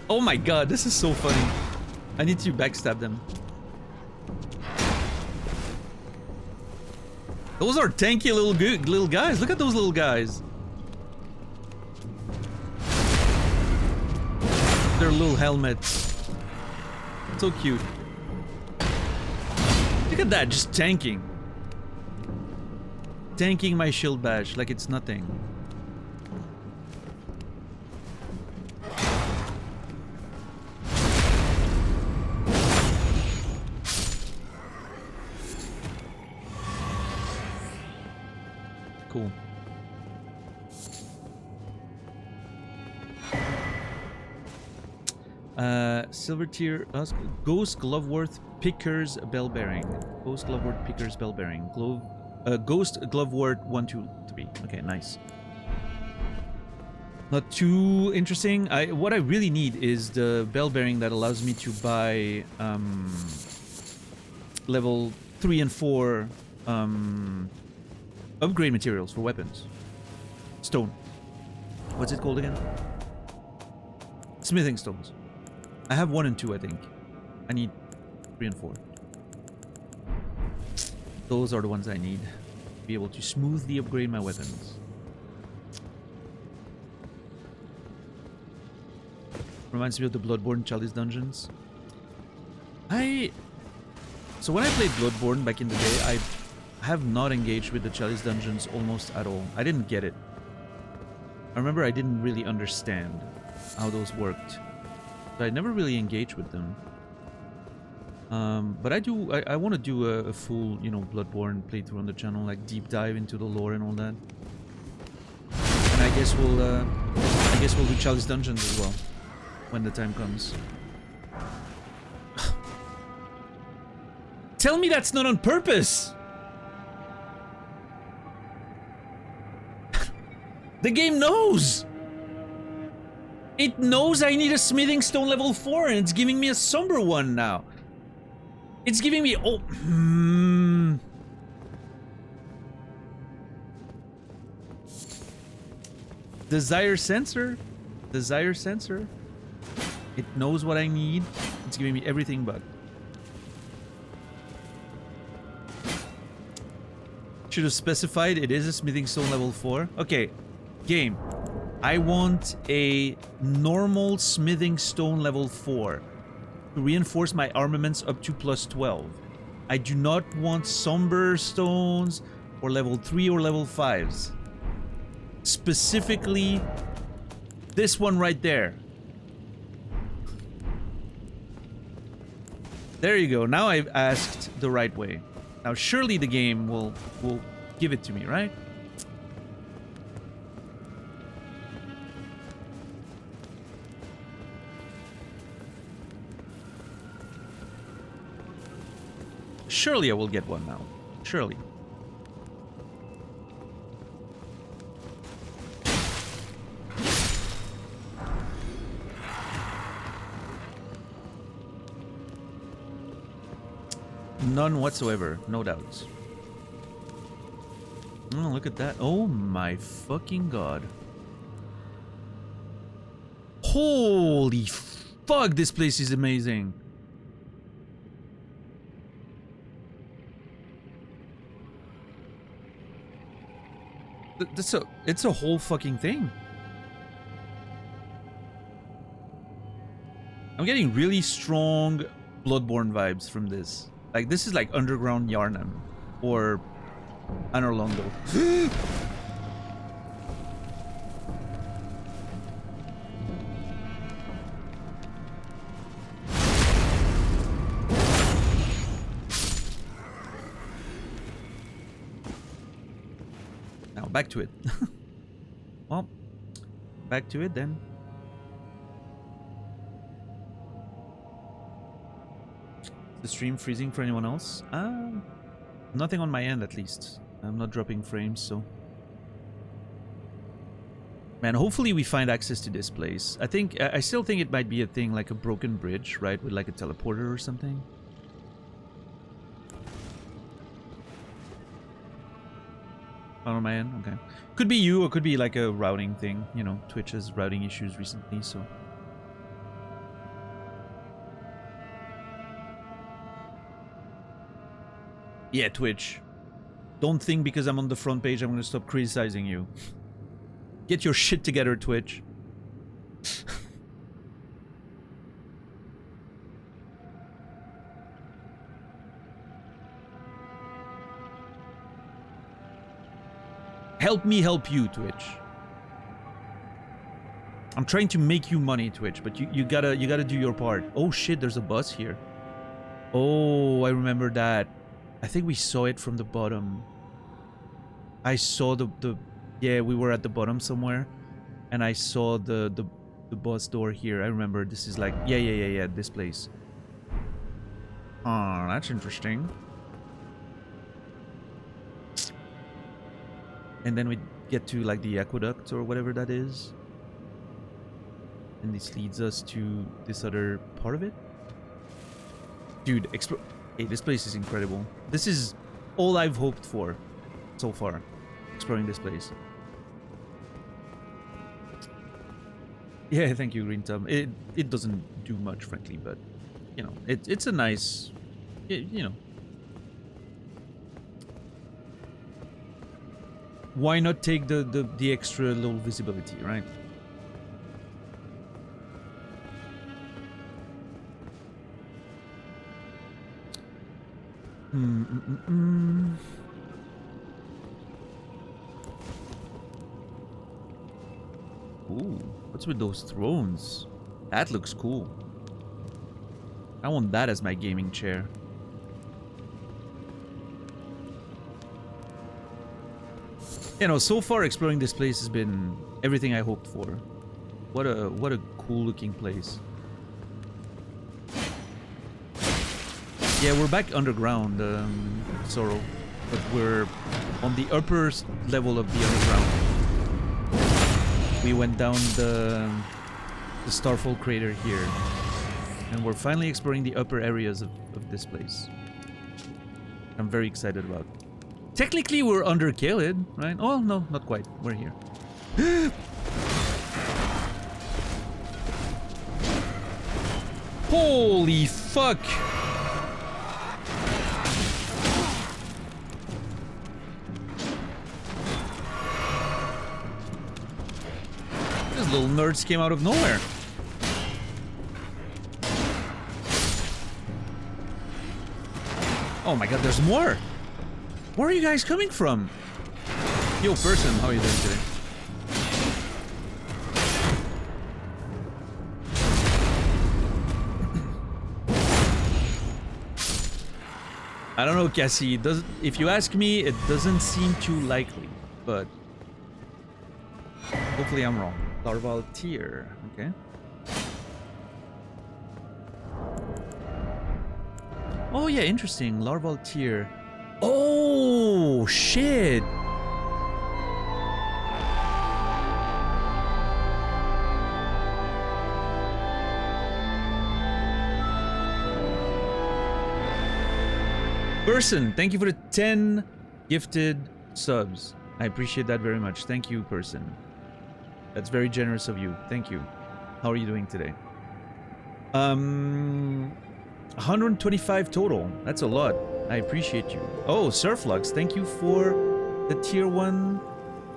Oh my god, this is so funny. I need to backstab them. Those are tanky little guys. Look at those little guys. Their little helmets. So cute. Look at that, just tanking. Tanking my shield bash like it's nothing. Cool. Silver tier, Ghost Gloveworth Pickers Bell Bearing. Ghost Gloveworth Pickers Bell Bearing. Ghost Glovewort 1, 2, 3. Okay, nice. Not too interesting. What I really need is the bell bearing that allows me to buy level 3 and 4 upgrade materials for weapons. Stone. What's it called again? Smithing stones. I have 1 and 2, I think. I need 3 and 4. Those are the ones I need to be able to smoothly upgrade my weapons. Reminds me of the Bloodborne Chalice dungeons. So when I played Bloodborne back in the day, I have not engaged with the Chalice dungeons almost at all. I didn't get it. I remember I didn't really understand how those worked. So I never really engaged with them. But I want to do a full, you know, Bloodborne playthrough on the channel, like deep dive into the lore and all that. And I guess we'll do Chalice dungeons as well when the time comes. Tell me that's not on purpose. The game knows. It knows I need a smithing stone level 4 and it's giving me a somber one now. It's giving me... Oh... Desire sensor. Desire sensor. It knows what I need. It's giving me everything but. Should have specified it is a smithing stone level 4. Okay. Game. I want a normal smithing stone level 4. to reinforce my armaments up to +12. I do not want somber stones or level 3 or level 5s. Specifically, this one right there. There you go. Now I've asked the right way. Now surely the game will give it to me, right? Surely I will get one now. Surely. None whatsoever, no doubts. Oh, look at that. Oh my fucking god. Holy fuck, this place is amazing. It's a whole fucking thing. I'm getting really strong Bloodborne vibes from this. Like, this is like Underground Yarnum or Anor Londo. Now, back to it. Well, back to it then. The stream freezing for anyone else? Nothing on my end, at least. I'm not dropping frames, so... Man, hopefully we find access to this place. I still think it might be a thing like a broken bridge, right? With like a teleporter or something. Not on my end? Okay. Could be you, or could be like a routing thing. You know, Twitch has routing issues recently, so... Yeah, Twitch. Don't think because I'm on the front page I'm gonna stop criticizing you. Get your shit together, Twitch. Help me help you, Twitch. I'm trying to make you money, Twitch, but you gotta do your part. Oh shit, there's a bus here. Oh, I remember that. I think we saw it from the bottom. I saw the yeah, we were at the bottom somewhere, and I saw the bus door here. I remember this is like yeah, this place. Oh, that's interesting. And then we get to like the aqueduct or whatever that is, and this leads us to this other part of it. Dude, hey, this place is incredible. This is all I've hoped for so far, exploring this place. Yeah, thank you, Green Tub. It doesn't do much, frankly, but you know, it's a nice, you know. Why not take the extra little visibility, right? Ooh, what's with those thrones? That looks cool. I want that as my gaming chair. You know, so far exploring this place has been everything I hoped for. What a cool looking place. Yeah, we're back underground, Sorrow, but we're on the upper level of the underground. We went down the Starfall crater here, and we're finally exploring the upper areas of this place. I'm very excited about. Technically, we're under Kaled, right? Oh no, not quite. We're here. Holy fuck! These little nerds came out of nowhere. Oh my god, there's more! Where are you guys coming from? Yo, person, how are you doing today? I don't know, Cassie. If you ask me, it doesn't seem too likely, but hopefully I'm wrong. Larval tier, okay. Oh yeah, interesting. Larval tier. Oh shit. Person, thank you for the 10 gifted subs. I appreciate that very much. Thank you, person. That's very generous of you. Thank you. How are you doing today? 125 total. That's a lot. I appreciate you. Oh, Surflux, thank you for the tier 1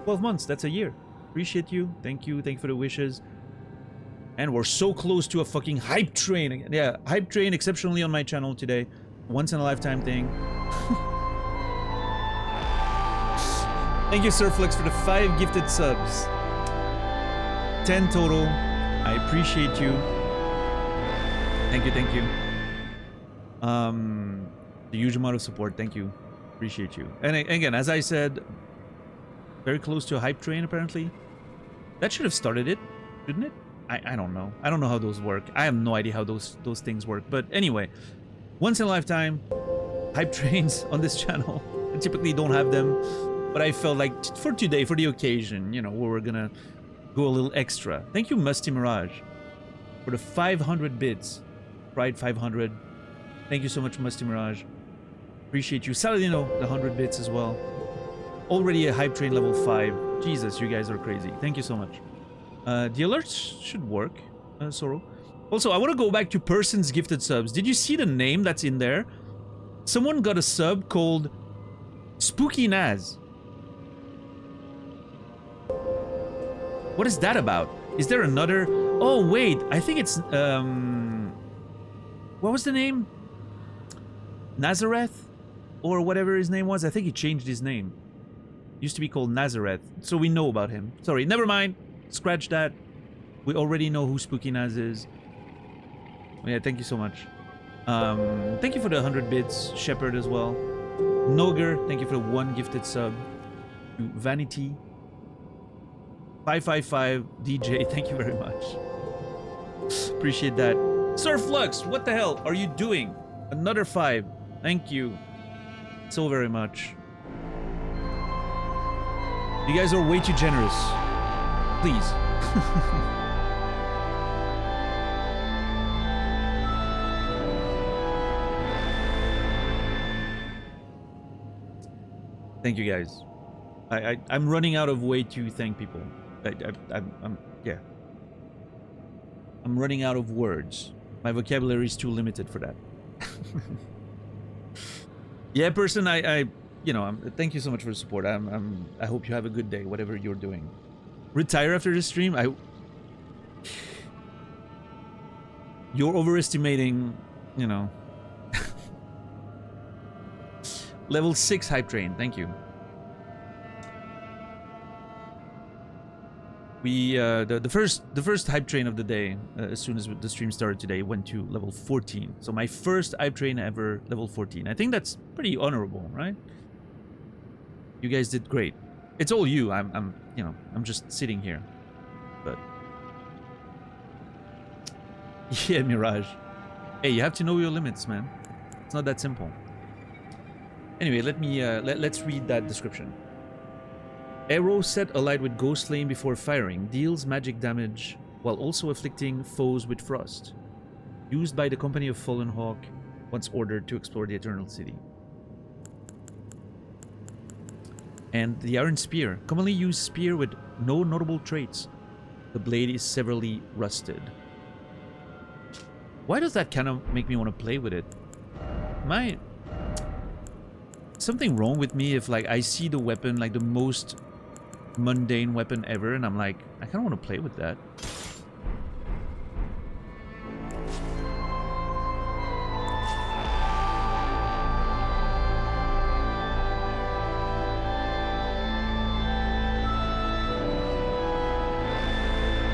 12 months. That's a year. Appreciate you. Thank you. Thank you for the wishes. And we're so close to a fucking hype train. Yeah, hype train exceptionally on my channel today. Once in a lifetime thing. Thank you, Surflux, for the 5 gifted subs. 10 total. I appreciate you. Thank you, thank you. The huge amount of support. Thank you. Appreciate you. And again, as I said, very close to a hype train, apparently. That should have started it, shouldn't it? I don't know. I don't know how those work. I have no idea how those things work. But anyway, once in a lifetime, hype trains on this channel. I typically don't have them, but I felt like for today, for the occasion, you know, we're gonna go a little extra. Thank you, Musty Mirage, for the 500 bits. Pride 500. Thank you so much, Musty Mirage. Appreciate you. Saladino, the 100 bits as well. Already a hype train level 5. Jesus, you guys are crazy. Thank you so much. The alerts should work, Soro. Also, I want to go back to person's gifted subs. Did you see the name that's in there? Someone got a sub called Spooky Naz. What is that about? Is there another? Oh wait, I think it's what was the name? Nazareth, or whatever his name was. I think he changed his name. Used to be called Nazareth, so we know about him. Sorry, never mind. Scratch that. We already know who Spooky Naz is. Yeah, thank you so much. Thank you for the 100 bits, Shepherd as well. Noger, thank you for the 1 gifted sub. To Vanity. 555 DJ, thank you very much. Appreciate that. Surflux, what the hell are you doing? Another 5. Thank you so very much. You guys are way too generous. Please. Thank you guys. I'm running out of way to thank people. Yeah. I'm running out of words. My vocabulary is too limited for that. Yeah, person, you know, thank you so much for the support. I hope you have a good day, whatever you're doing. Retire after the stream? You're overestimating, you know. Level 6 hype train, thank you. We the first hype train of the day, as soon as the stream started today, went to level 14. So my first hype train ever, level 14. I think that's pretty honorable, right? You guys did great. It's all you. I'm you know, I'm just sitting here. But yeah, Mirage. Hey, you have to know your limits, man. It's not that simple. Anyway, let me let's read that description. Arrow set allied with Ghost Flame before firing deals magic damage while also afflicting foes with frost. Used by the Company of Fallen Hawk once ordered to explore the Eternal City. And the Iron Spear, commonly used spear with no notable traits. The blade is severely rusted. Why does that kind of make me want to play with it? Something wrong with me if like I see the weapon, like the most mundane weapon ever, and I'm like, I kind of want to play with that.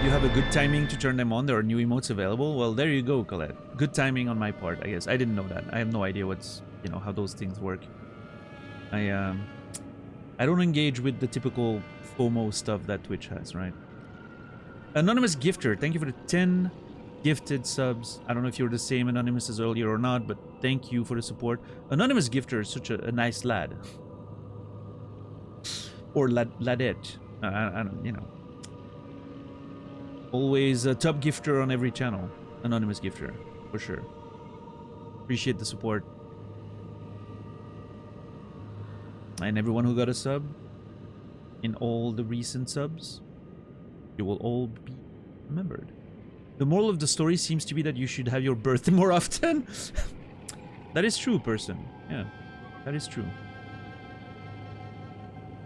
you have a good timing to turn them on. There are new emotes available. Well, there you go, Colette. Good timing on my part, I guess. I didn't know that. I have no idea what's, you know, how those things work. I don't engage with the typical FOMO stuff that Twitch has, right? Anonymous Gifter, thank you for the 10 gifted subs. I don't know if you're the same Anonymous as earlier or not, but thank you for the support. Anonymous Gifter is such a nice lad. Or ladette. I don't, you know. Always a top gifter on every channel. Anonymous Gifter, for sure. Appreciate the support. And everyone who got a sub, in all the recent subs, you will all be remembered. The moral of the story seems to be that you should have your birthday more often. That is true, person. Yeah, that is true.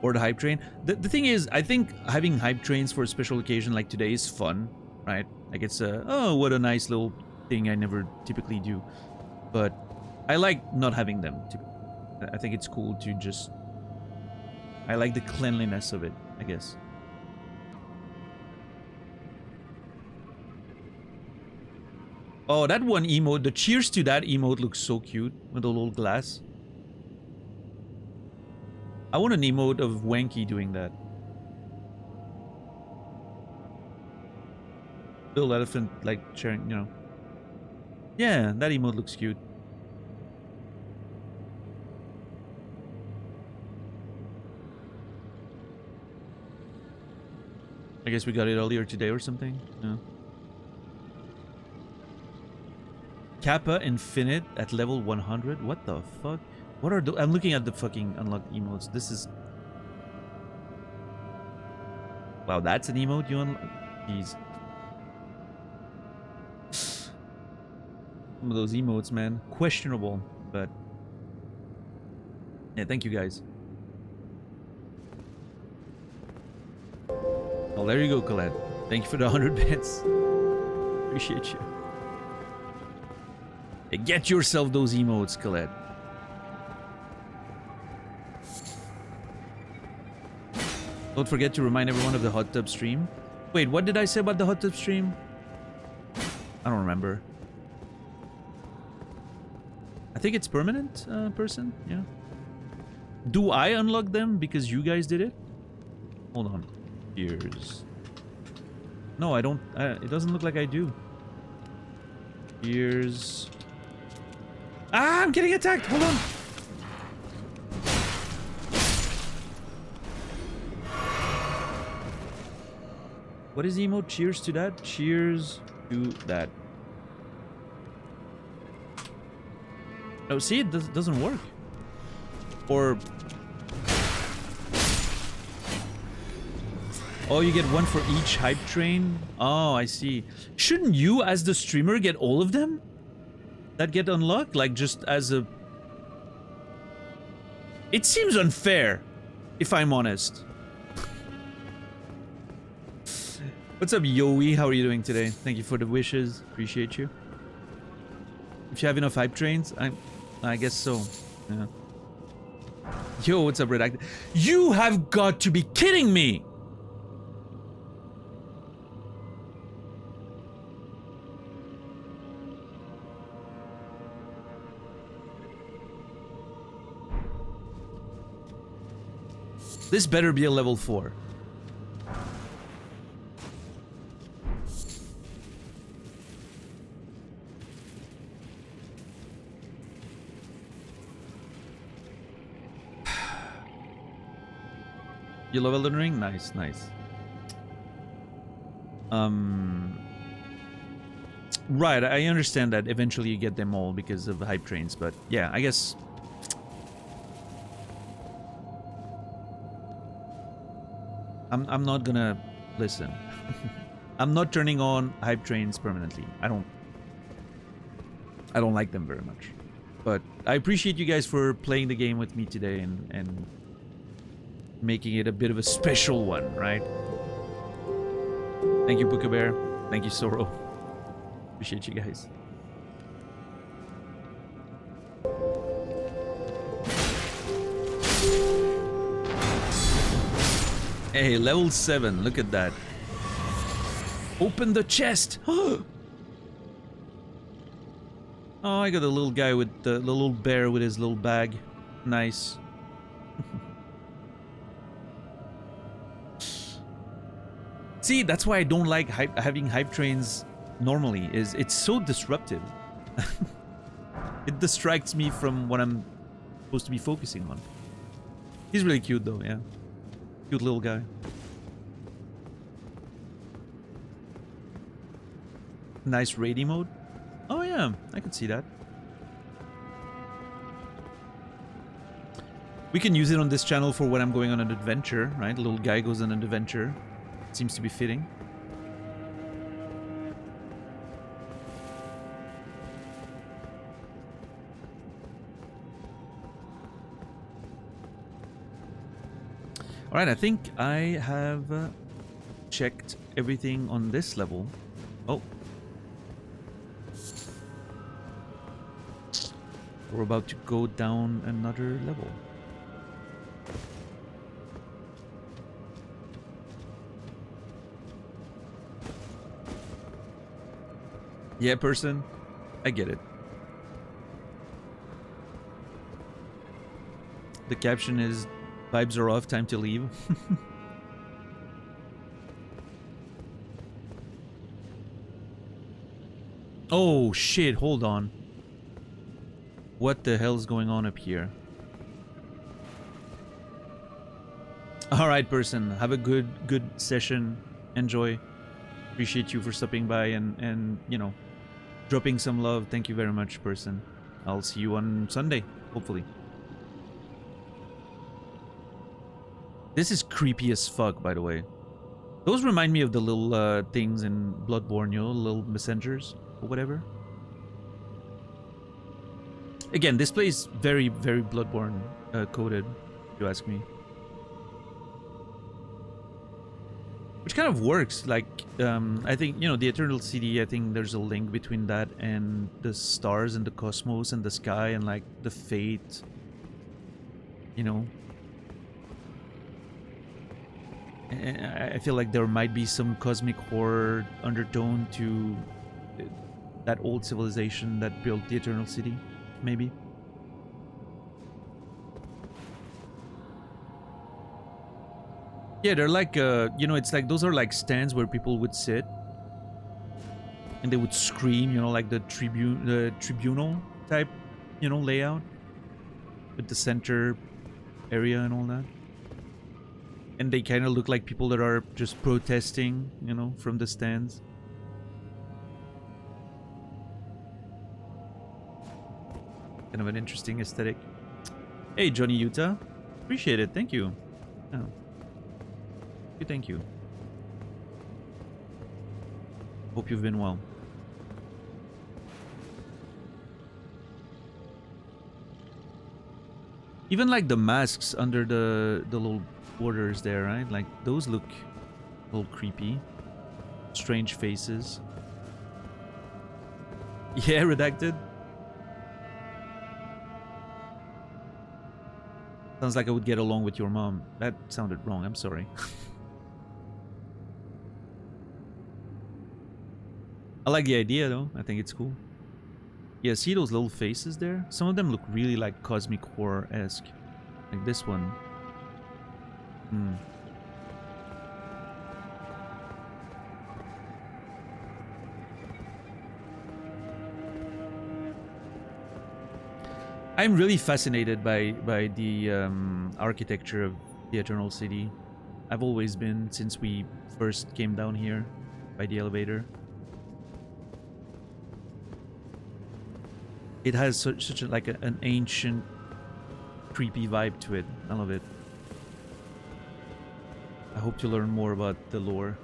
Or the hype train. The thing is, I think having hype trains for a special occasion like today is fun, right? Like it's a, oh, what a nice little thing I never typically do. But I like not having them. I think it's cool to just... I like the cleanliness of it, I guess. Oh, that one emote, the cheers to that emote looks so cute with a little glass. I want an emote of Wanky doing that. Little elephant, like, sharing, you know. Yeah, that emote looks cute. I guess we got it earlier today or something. Yeah. Kappa Infinite at level 100? What the fuck? What are I'm looking at the fucking unlocked emotes. This is... Wow, that's an emote you unlock? Jeez. Some of those emotes, man. Questionable, but... Yeah, thank you guys. Well, there you go, Colette. Thank you for the 100 bits. Appreciate you. Yeah, get yourself those emotes, Colette. Don't forget to remind everyone of the hot tub stream. Wait, what did I say about the hot tub stream? I don't remember. I think it's permanent, person. Yeah. Do I unlock them because you guys did it? Hold on. Here's... No, I don't. It doesn't look like I do. Here's... Ah, I'm getting attacked. Hold on. What is emote? Cheers to that. Cheers to that. Oh, see, it doesn't work. Or... Oh, you get one for each hype train? Oh, I see. Shouldn't you, as the streamer, get all of them that get unlocked? Like, just as a... It seems unfair, if I'm honest. What's up, Yoey? How are you doing today? Thank you for the wishes. Appreciate you. If you have enough hype trains, I guess so. Yeah. Yo, what's up, Redacted? You have got to be kidding me! This better be a level 4. You love Elden Ring? Nice, nice. Right, I understand that eventually you get them all because of the hype trains, but yeah, I guess... I'm not gonna listen. I'm not turning on hype trains permanently. I don't like them very much. But I appreciate you guys for playing the game with me today and making it a bit of a special one, right? Thank you, Puka Bear. Thank you, Soro. Appreciate you guys. Hey, level 7. Look at that. Open the chest! Oh, I got a little guy with the little bear with his little bag. Nice. See, that's why I don't like having hype trains normally, is it's so disruptive. It distracts me from what I'm supposed to be focusing on. He's really cute though, yeah. Cute little guy. Nice raiding mode. Oh yeah, I could see that. We can use it on this channel for when I'm going on an adventure, right? A little guy goes on an adventure. Seems to be fitting. Alright, I think I have checked everything on this level. Oh. We're about to go down another level. Yeah, person. I get it. The caption is, vibes are off, time to leave. Oh shit, hold on. What the hell's going on up here? Alright, person. Have a good session. Enjoy. Appreciate you for stopping by and you know, dropping some love. Thank you very much, person. I'll see you on Sunday, hopefully. This is creepy as fuck, by the way. Those remind me of the little things in Bloodborne, you know, little messengers or whatever. Again, this plays very, very Bloodborne coded, if you ask me. Which kind of works, like, I think, you know, the Eternal City, I think there's a link between that and the stars and the cosmos and the sky and, like, the fate, you know. I feel like there might be some cosmic horror undertone to that old civilization that built the Eternal City, maybe. Yeah, they're like, you know, it's like, those are like stands where people would sit and they would scream, you know, like the tribunal type, you know, layout with the center area and all that. And they kind of look like people that are just protesting, you know, from the stands. Kind of an interesting aesthetic. Hey, Johnny Utah. Appreciate it. Thank you. Oh. Thank you. Hope you've been well. Even like the masks under the little borders there, right? Like those look a little creepy. Strange faces. Yeah, redacted. Sounds like I would get along with your mom. That sounded wrong. I'm sorry. I like the idea though. I think it's cool. Yeah, see those little faces there? Some of them look really like cosmic horror-esque. Like this one. Hmm. I'm really fascinated by the architecture of the Eternal City. I've always been since we first came down here by the elevator. It has such a, like an ancient, creepy vibe to it. I love it. I hope to learn more about the lore.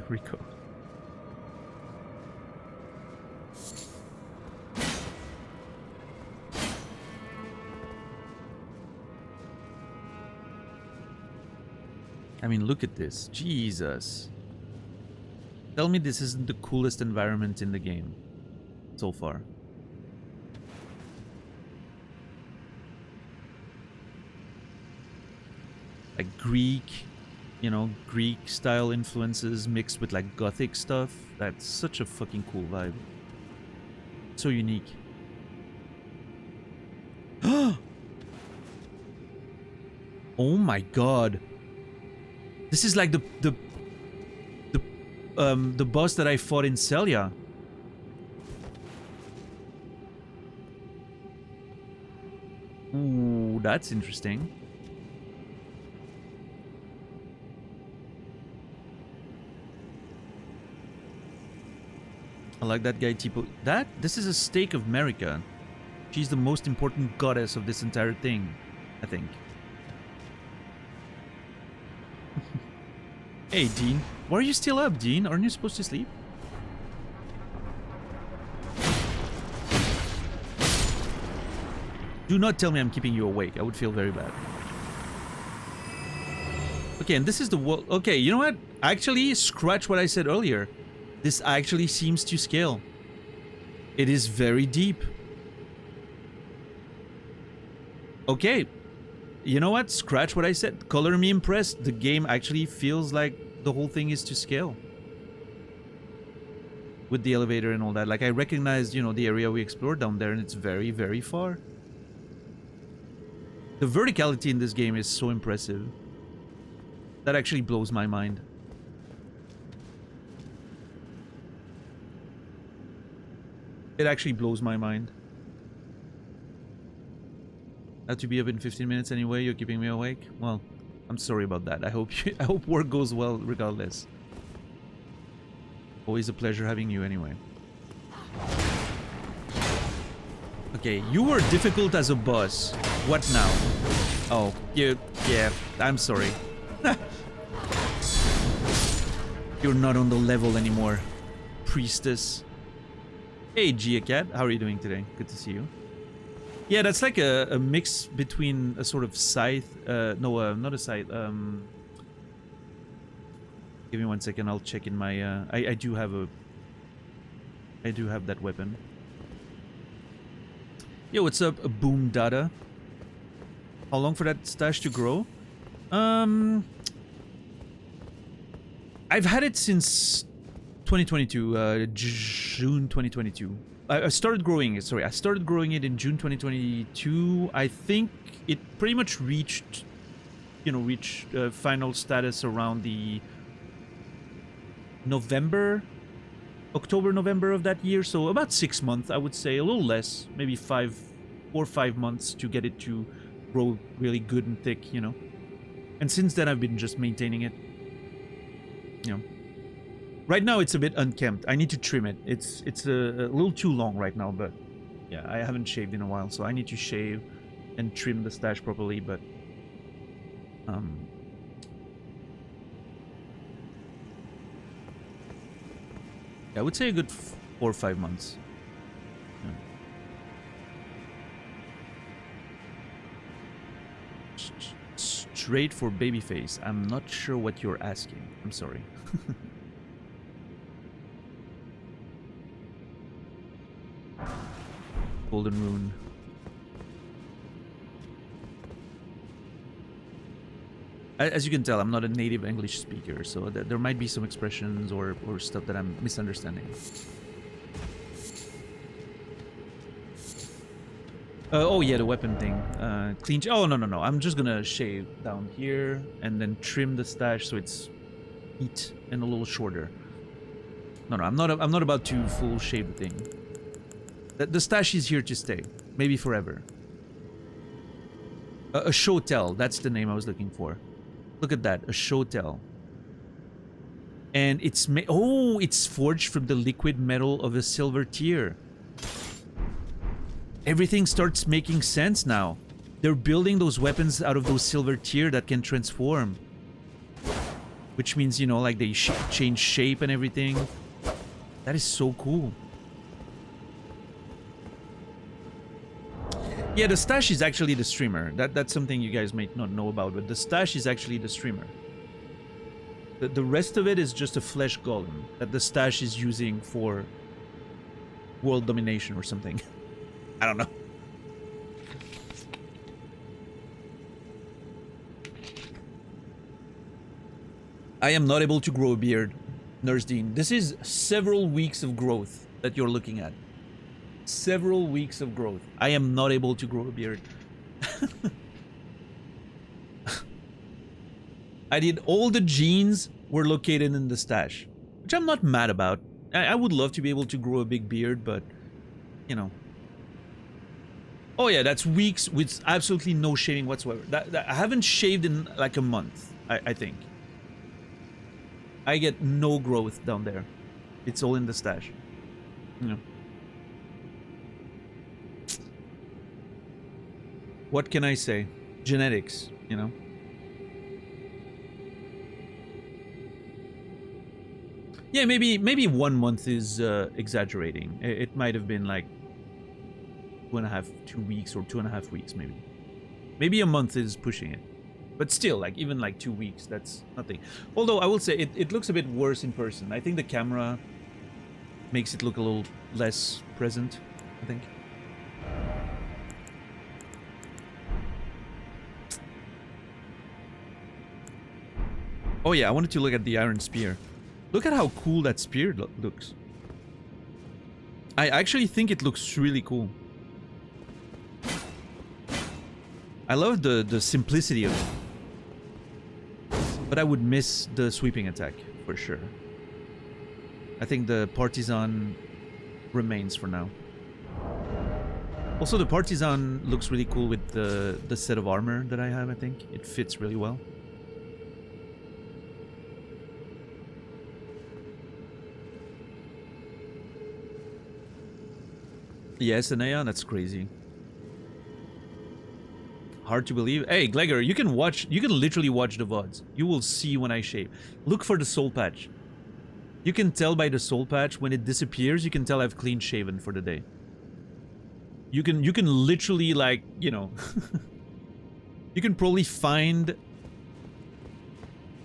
Rico. I mean, look at this. Jesus. Tell me this isn't the coolest environment in the game so far. like Greek, you know, Greek style influences mixed with like Gothic stuff. That's such a fucking cool vibe. So unique. Oh my god. This is like the boss that I fought in Celia. Ooh, that's interesting. I like that guy Tipo. This is a stake of Marika. She's the most important goddess of this entire thing, I think. Hey, Dean. Why are you still up, Dean? Aren't you supposed to sleep? Do not tell me I'm keeping you awake. I would feel very bad. Okay, and this is the wall. Okay, you know what? Actually, scratch what I said earlier. This actually seems to scale. It is very deep. Okay. You know what? Scratch what I said. Color me impressed. The game actually feels like the whole thing is to scale. With the elevator and all that. Like, I recognized, you know, the area we explored down there, and it's very, very far. The verticality in this game is so impressive. That actually blows my mind. It actually blows my mind. I have to be up in 15 minutes anyway. You're keeping me awake? Well, I'm sorry about that. I hope work goes well regardless. Always a pleasure having you anyway. Okay, you were difficult as a boss. What now? Oh, yeah, I'm sorry. You're not on the level anymore, priestess. Hey, Gia Cat, how are you doing today? Good to see you. Yeah, that's like a mix between a sort of scythe. No, not a scythe. Give me 1 second. I'll check in my. I do have a. I do have that weapon. Yo, what's up, Boom Dada? How long for that stash to grow? I've had it since 2022, June 2022. I started growing it, sorry, I started growing it in June 2022. I think it pretty much reached, you know, final status around the October, November of that year. So about 6 months, I would say, a little less, maybe 4 or 5 months to get it to grow really good and thick, you know. And since then, I've been just maintaining it, you know. Right now, it's a bit unkempt. I need to trim it. It's a little too long right now, but yeah, I haven't shaved in a while, so I need to shave and trim the stash properly, but I would say a good 4 or 5 months. Yeah. Straight for babyface. I'm not sure what you're asking. I'm sorry. Golden Rune. As you can tell, I'm not a native English speaker, so there might be some expressions or stuff that I'm misunderstanding. Oh yeah, the weapon thing. Clean. Oh no. I'm just gonna shave down here and then trim the stash so it's neat and a little shorter. No, I'm not about to full shave the thing. The stash is here to stay, maybe forever. A shotel, that's the name I was looking for. Look at that, a shotel. And it's it's forged from the liquid metal of a silver tier. Everything starts making sense now. They're building those weapons out of those silver tier that can transform. Which means, you know, like they change shape and everything. That is so cool. Yeah, the stash is actually the streamer. That's something you guys might not know about, but the stash is actually the streamer. The rest of it is just a flesh golem that the stash is using for world domination or something. I don't know. I am not able to grow a beard, Nurse Dean. This is several weeks of growth that you're looking at. Several weeks of growth. I am not able to grow a beard. I did all the genes were located in the stash, which I'm not mad about. I would love to be able to grow a big beard, but, you know. Oh yeah, that's weeks with absolutely no shaving whatsoever. I haven't shaved in like a month, I think. I get no growth down there. It's all in the stash. You know. What can I say? Genetics, you know. Yeah, maybe 1 month is exaggerating. It might have been like 2.5, 2 weeks, or 2.5 weeks, maybe. Maybe a month is pushing it. But still, like, even like 2 weeks, that's nothing. Although I will say it looks a bit worse in person. I think the camera makes it look a little less present, I think. Oh yeah, I wanted to look at the iron spear. Look at how cool that spear looks. I actually think it looks really cool. I love the simplicity of it. But I would miss the sweeping attack, for sure. I think the partisan remains for now. Also, the partisan looks really cool with the set of armor that I have, I think. It fits really well. Yes, Anaya, that's crazy. Hard to believe. Hey, Glegor, you can literally watch the VODs. You will see when I shave. Look for the soul patch. You can tell by the soul patch when it disappears, you can tell I've clean shaven for the day. You can literally, like, you know, you can probably find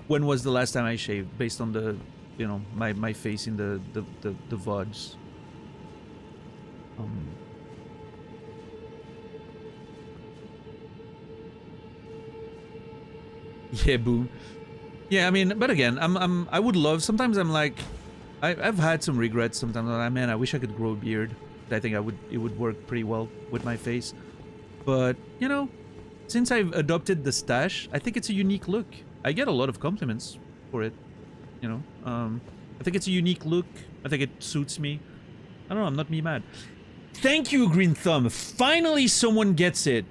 when was the last time I shaved based on the, you know, my face in the VODs. Yeah, boo. Yeah, I mean, but again, I would love. Sometimes I'm like, I've had some regrets. Sometimes I'm like, man, I wish I could grow a beard. I think it would work pretty well with my face. But you know, since I've adopted the stash, I think it's a unique look. I get a lot of compliments for it. You know, I think it's a unique look. I think it suits me. I don't know. I'm not me mad. Thank you, Green Thumb. Finally, someone gets it.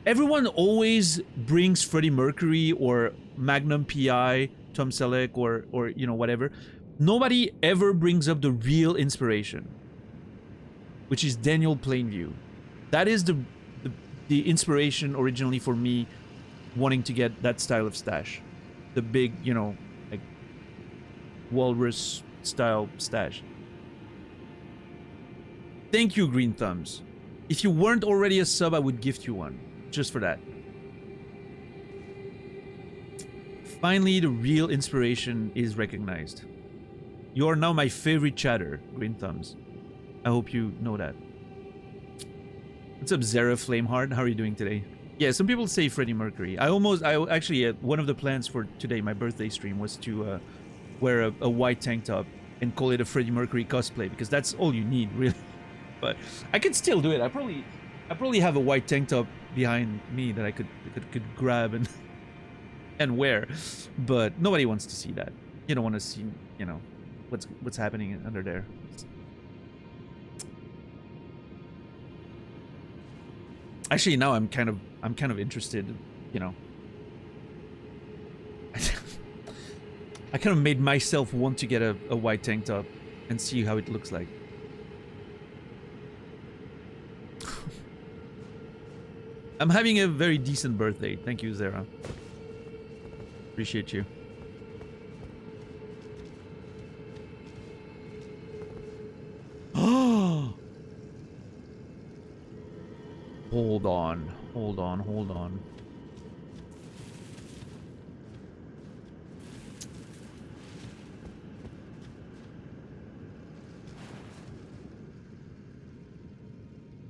Everyone always brings Freddie Mercury or Magnum PI, Tom Selleck, or you know, whatever. Nobody ever brings up the real inspiration, which is Daniel Plainview. That is the inspiration originally for me wanting to get that style of stash. The big, you know, like walrus style stash. Thank you, Green Thumbs. If you weren't already a sub, I would gift you one. Just for that. Finally, the real inspiration is recognized. You are now my favorite chatter, Green Thumbs. I hope you know that. What's up, Zara Flameheart? How are you doing today? Yeah, some people say Freddie Mercury. I actually, one of the plans for today, my birthday stream, was to wear a white tank top and call it a Freddie Mercury cosplay, because that's all you need, really. But I could still do it. I probably have a white tank top behind me that I could grab and wear, but nobody wants to see that. You don't want to see, you know, what's happening under there. Actually, now I'm kind of interested, you know. I kind of made myself want to get a white tank top and see how it looks like. I'm having a very decent birthday. Thank you, Zara. Appreciate you. Oh! Hold on.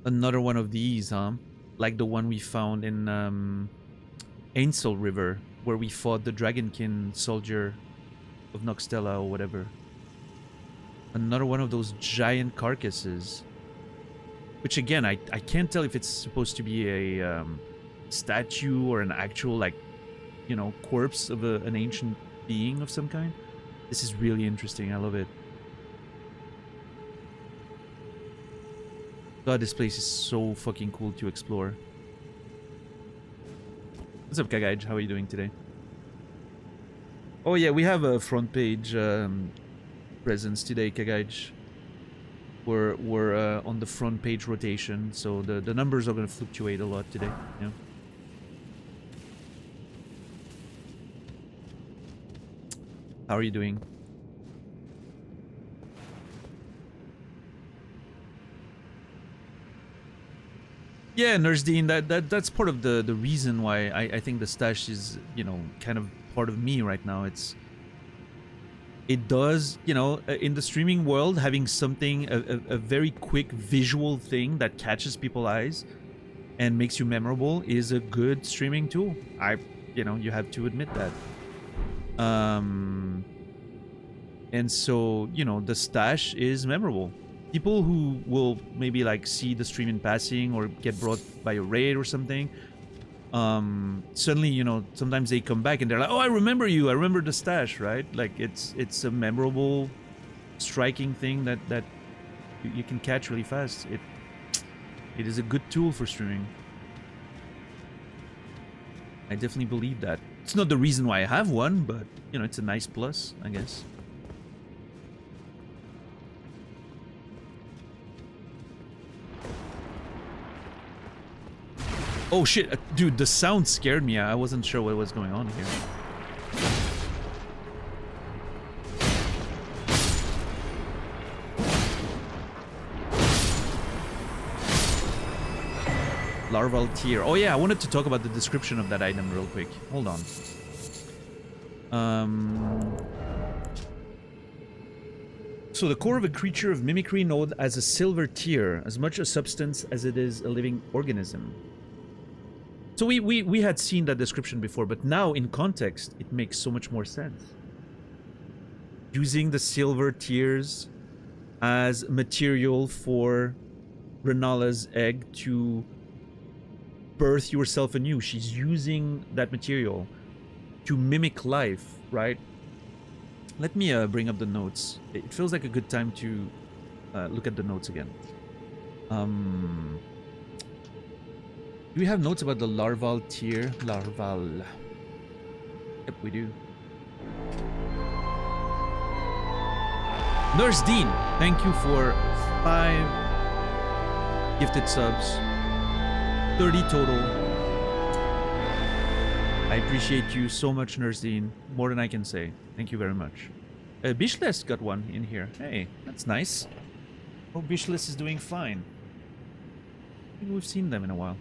Another one of these, huh? Like the one we found in Ainsel River, where we fought the Dragonkin soldier of Noxtella or whatever. Another one of those giant carcasses. Which again, I can't tell if it's supposed to be a statue or an actual, like, you know, corpse of an ancient being of some kind. This is really interesting. I love it. God, this place is so fucking cool to explore. What's up, Kagaij? How are you doing today? Oh yeah, we have a front page presence today, Kagaij. We're on the front page rotation, so the numbers are going to fluctuate a lot today. Yeah. How are you doing? Yeah, Nurse Dean, that's part of the reason why I think the stash is, you know, kind of part of me right now. It does, you know, in the streaming world, having something, a very quick visual thing that catches people's eyes and makes you memorable is a good streaming tool. You know, you have to admit that. And so, you know, the stash is memorable. People who will maybe like see the stream in passing or get brought by a raid or something, suddenly, you know, sometimes they come back and they're like, oh, I remember you, I remember the stash, right? Like it's a memorable, striking thing that you can catch really fast. It is a good tool for streaming. I definitely believe that. It's not the reason why I have one, but you know, it's a nice plus, I guess. Oh shit, dude, the sound scared me. I wasn't sure what was going on here. Larval tier. Oh yeah, I wanted to talk about the description of that item real quick. Hold on. So the core of a creature of mimicry known as a silver tier, as much a substance as it is a living organism. So we had seen that description before, but now in context, it makes so much more sense. Using the silver tears as material for Renala's egg to birth yourself anew. She's using that material to mimic life, right? Let me bring up the notes. It feels like a good time to look at the notes again. Do we have notes about the larval tier? Larval. Yep, we do. Nurse Dean, thank you for 5 gifted subs. 30 total. I appreciate you so much, Nurse Dean. More than I can say. Thank you very much. Bishless got one in here. Hey, that's nice. Oh, Bishless is doing fine. I think we've seen them in a while.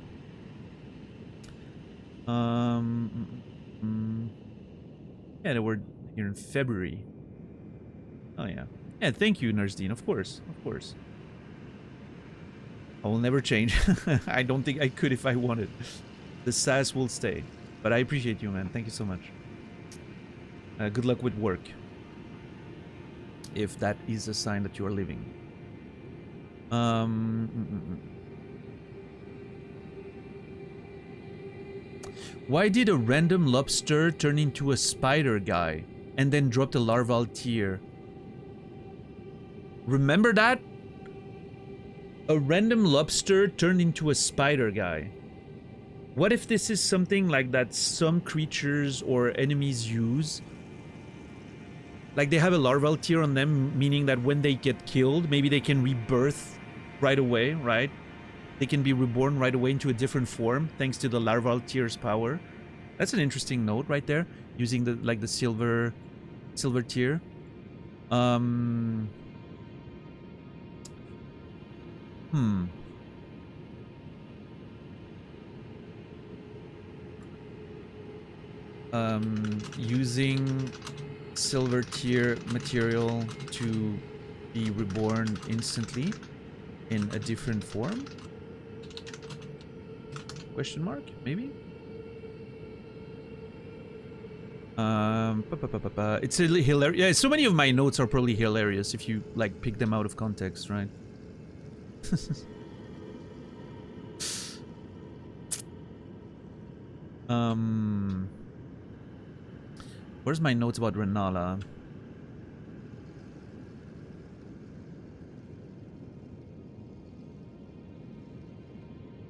Yeah, they were here in February. Oh yeah. Yeah, thank you, Nurse Dean. Of course, of course. I will never change. I don't think I could if I wanted. The sass will stay. But I appreciate you, man. Thank you so much. Good luck with work. If that is a sign that you are living. Why did a random lobster turn into a spider guy and then dropped a larval tear? Remember that? A random lobster turned into a spider guy. What if this is something like that some creatures or enemies use? Like they have a larval tear on them, meaning that when they get killed, maybe they can rebirth right away, right? They can be reborn right away into a different form thanks to the larval tear's power. That's an interesting note right there, using the silver tear. Using silver tier material to be reborn instantly in a different form? Question mark? Maybe? It's hilarious. Yeah, so many of my notes are probably hilarious if you like pick them out of context, right? Where's my notes about Renala?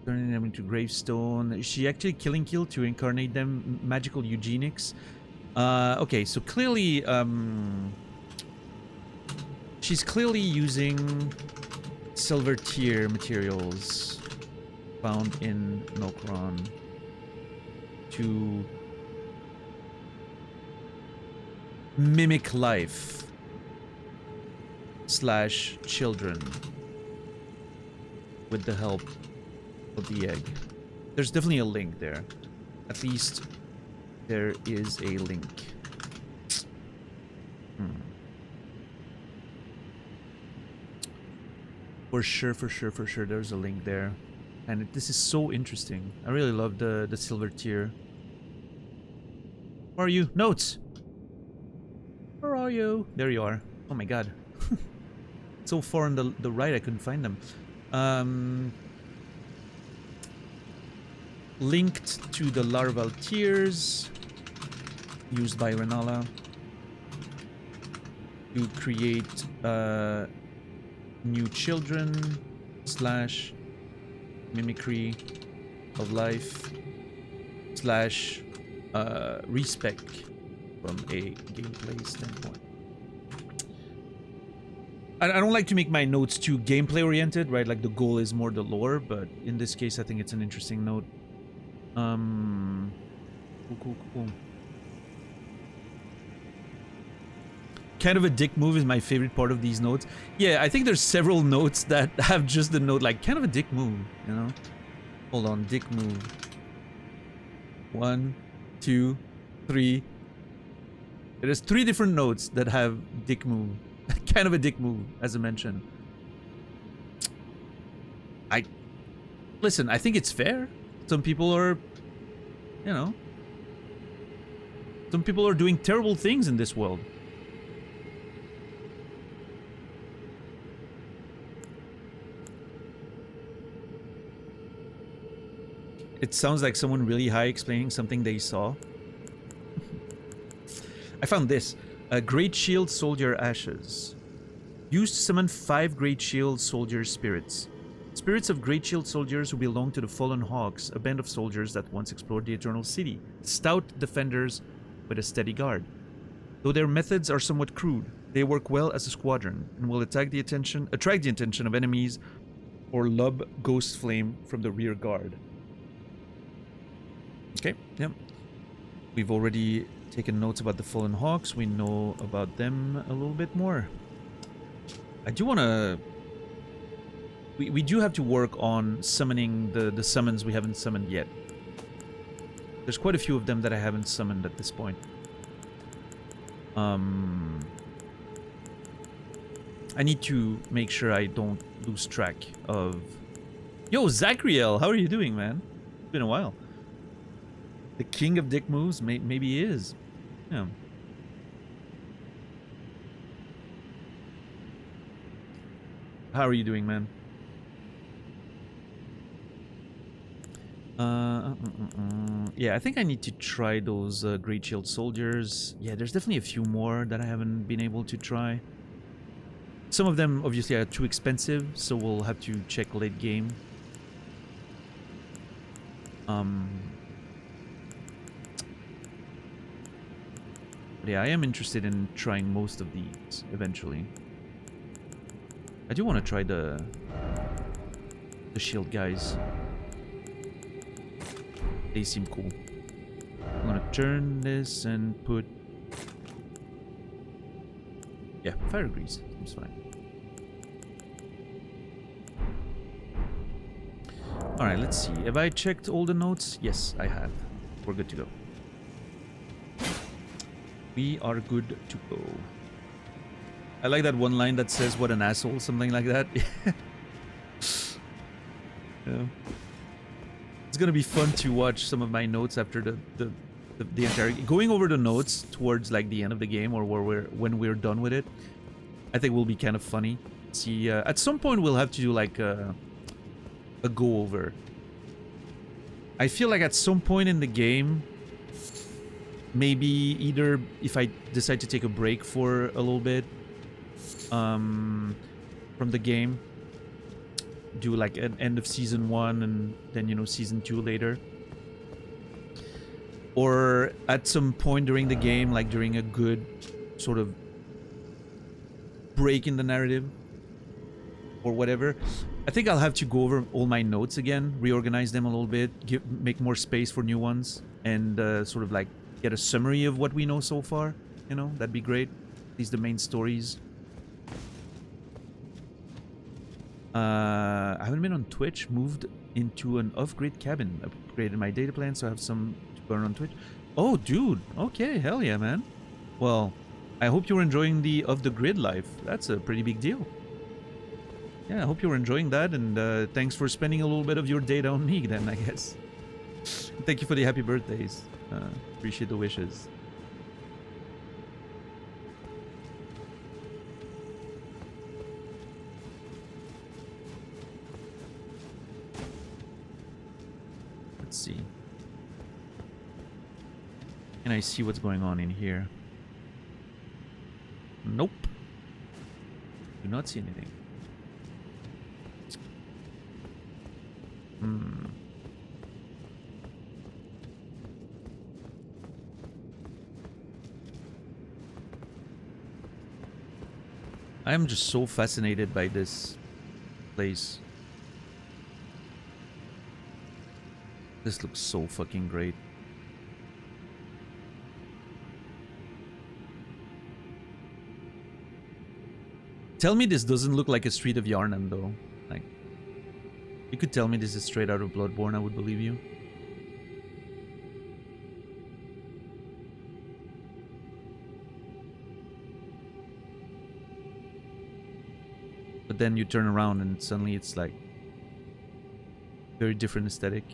Turning them into gravestone. Is she actually killing Kill to incarnate them? Magical eugenics. Okay, so clearly, she's clearly using silver tier materials found in Nokron to mimic life / children with the help of the egg. There's definitely a link there. At least there is a link. For sure, there's a link there. And this is so interesting. I really love the silver tier. Where are you? Notes! Where are you? There you are. Oh my god. So far on the right I couldn't find them. Linked to the larval tiers used by Renala to create new children / mimicry of life / respec from a gameplay standpoint. I don't like to make my notes too gameplay oriented, right? Like the goal is more the lore, but in this case I think it's an interesting note. Cool. Kind of a dick move is my favorite part of these notes. Yeah, I think there's several notes that have just the note like kind of a dick move, you know? Hold on, dick move. 1, 2, 3. There's 3 different notes that have dick move. Kind of a dick move, as I mentioned. Listen, I think it's fair. Some people are, you know, some people are doing terrible things in this world. It sounds like someone really high explaining something they saw. I found this. Great Shield Soldier Ashes. Used to summon 5 Great Shield Soldier spirits. Spirits of Great Shield soldiers who belong to the Fallen Hawks, a band of soldiers that once explored the Eternal City. Stout defenders with a steady guard. Though their methods are somewhat crude, they work well as a squadron and will attract the attention of enemies or lob Ghost Flame from the rear guard. Okay, yep. We've already taken notes about the Fallen Hawks. We know about them a little bit more. I do want to... We do have to work on summoning the summons we haven't summoned yet. There's quite a few of them that I haven't summoned at this point. I need to make sure I don't lose track of... Yo, Zachriel, how are you doing, man? It's been a while. The king of dick moves? Maybe he is. Yeah. How are you doing, man? Yeah, I think I need to try those Great Shield Soldiers. Yeah, there's definitely a few more that I haven't been able to try. Some of them obviously are too expensive, so we'll have to check late game. Yeah, I am interested in trying most of these eventually. I do want to try the shield guys. They seem cool. I'm gonna turn this and put... Yeah, fire grease. Seems fine. Alright, let's see. Have I checked all the notes? Yes, I have. We're good to go. We are good to go. I like that one line that says, what an asshole, something like that. Yeah. It's gonna be fun to watch some of my notes after the the entire going over the notes towards like the end of the game or where when we're done with it. I think will be kind of funny. See, at some point we'll have to do like a go over. I feel like at some point in the game, maybe either if I decide to take a break for a little bit from the game, do like an end of season 1 and then, you know, season 2 later. Or at some point during the game, like during a good sort of break in the narrative or whatever, I think I'll have to go over all my notes again, reorganize them a little bit, make more space for new ones, and sort of like get a summary of what we know so far. You know, that'd be great. At least the main stories. I haven't been on Twitch. Moved into an off-grid cabin. Upgraded my data plan, so I have some to burn on Twitch. Oh, dude. Okay, hell yeah, man. Well, I hope you're enjoying the off-the-grid life. That's a pretty big deal. Yeah, I hope you're enjoying that, and thanks for spending a little bit of your data on me then, I guess. Thank you for the happy birthdays. Appreciate the wishes. Let's see. Can I see what's going on in here? Nope. Do not see anything. I am just so fascinated by this place. This looks so fucking great. Tell me this doesn't look like a street of Yharnam though. Like, you could tell me this is straight out of Bloodborne, I would believe you. But then you turn around and suddenly it's like very different aesthetic.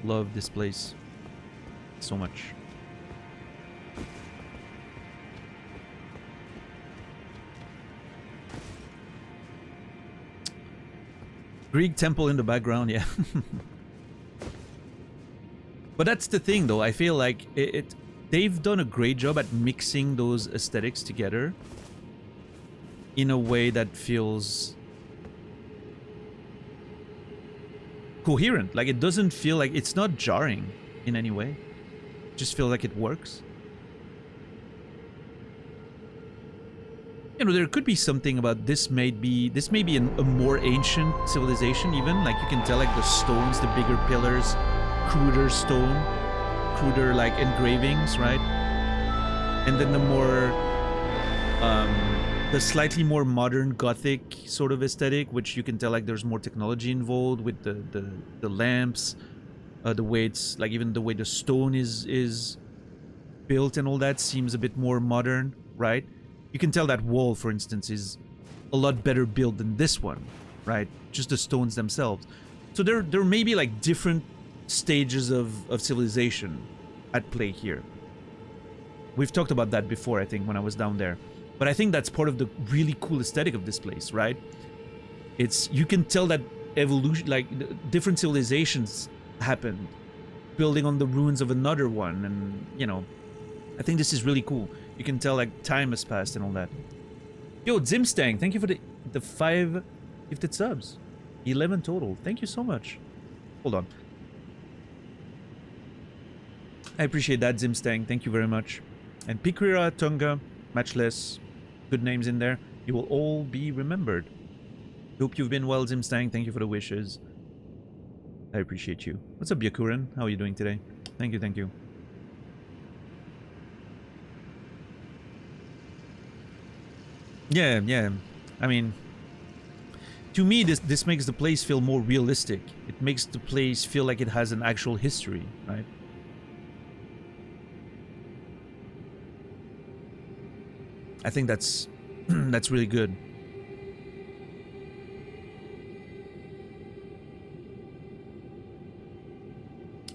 Love this place so much. Greek temple in the background, yeah. But that's the thing though, I feel like they've done a great job at mixing those aesthetics together in a way that feels coherent. Like, it doesn't feel like it's not jarring in any way. It just feels like it works. You know, there could be something about this may be a more ancient civilization even. Like, you can tell like the stones, the bigger pillars, cruder stone, cruder like engravings, right? And then the more the slightly more modern Gothic sort of aesthetic, which you can tell like there's more technology involved with the lamps, the way it's like, even the way the stone is built and all that seems a bit more modern, right? You can tell that wall, for instance, is a lot better built than this one, right? Just the stones themselves. So there may be like different stages of civilization at play here. We've talked about that before, I think, when I was down there. But I think that's part of the really cool aesthetic of this place, right? You can tell that evolution, like different civilizations happened, building on the ruins of another one, and you know, I think this is really cool. You can tell like time has passed and all that. Yo, Zimstang, thank you for the 5 gifted subs. 11 total. Thank you so much. Hold on. I appreciate that, Zimstang. Thank you very much. And Pikrira, Tunga, Matchless, good names in there. You will all be remembered. Hope you've been well, Zimstang. Thank you for the wishes. I appreciate you. What's up, Yakuran? How are you doing today? Thank you, thank you. Yeah. I mean, to me, this makes the place feel more realistic. It makes the place feel like it has an actual history, right? I think that's that's really good.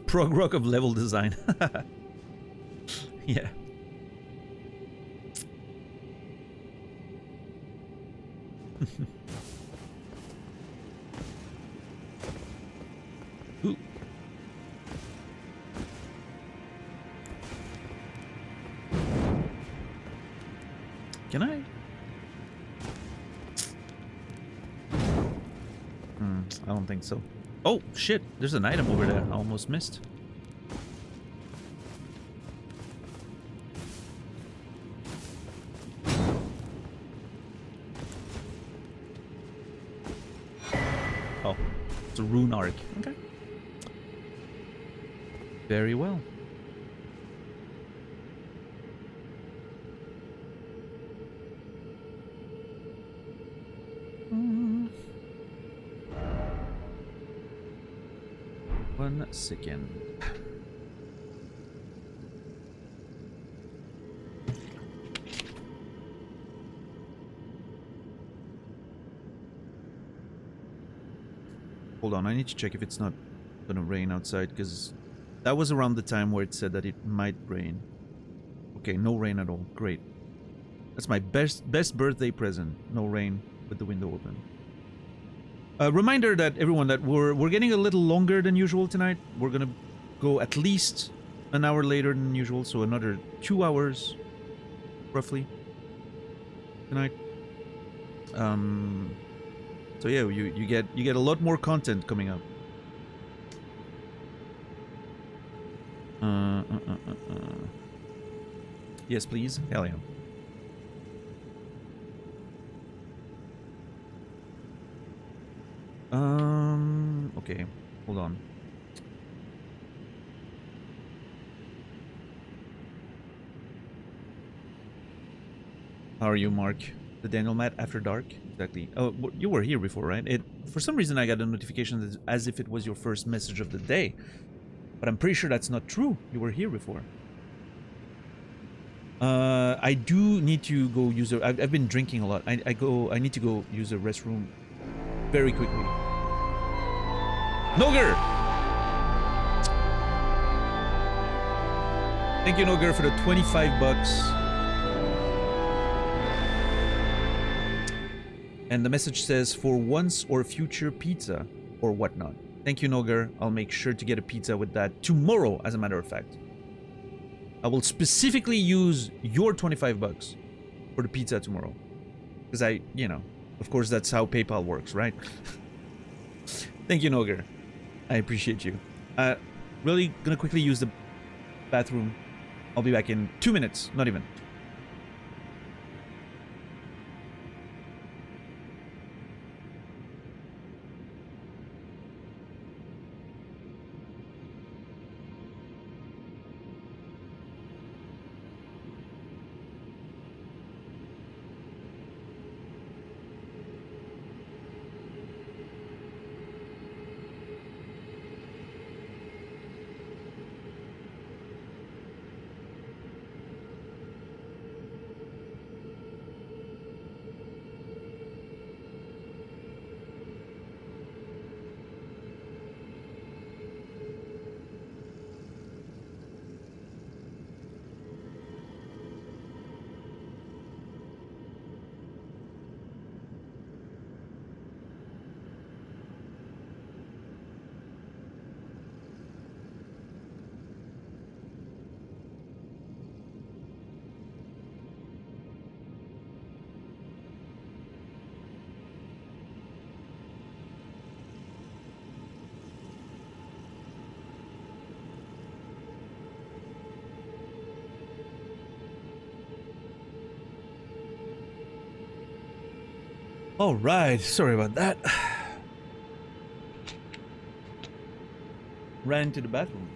prog rock of level design. Yeah. Ooh. Can I? I don't think so. Oh, shit. There's an item over there. I almost missed. Oh, it's a rune arc. Okay. Very well. One second. Hold on, I need to check if it's not gonna rain outside, because that was around the time where it said that it might rain. Okay, no rain at all. Great. That's my best birthday present. No rain with the window open. A reminder that everyone that we're getting a little longer than usual tonight. We're gonna go at least an hour later than usual, so another 2 hours, roughly, tonight. So yeah, you get a lot more content coming up. Yes, please. Hell yeah. Okay, hold on. How are you, Mark? The Daniel Mat After Dark? Exactly. Oh, you were here before, right? For some reason I got a notification as if it was your first message of the day. But I'm pretty sure that's not true. You were here before. I do need to go use a... I've been drinking a lot. I need to go use the restroom very quickly. Noger! Thank you, Noger, for the 25 bucks. And the message says, for once or future pizza or whatnot. Thank you, Noger. I'll make sure to get a pizza with that tomorrow, as a matter of fact. I will specifically use your 25 bucks for the pizza tomorrow. Because of course that's how PayPal works, right? Thank you, Noger. I appreciate you. Really gonna quickly use the bathroom. I'll be back in 2 minutes, not even. All right, sorry about that. Ran to the bathroom.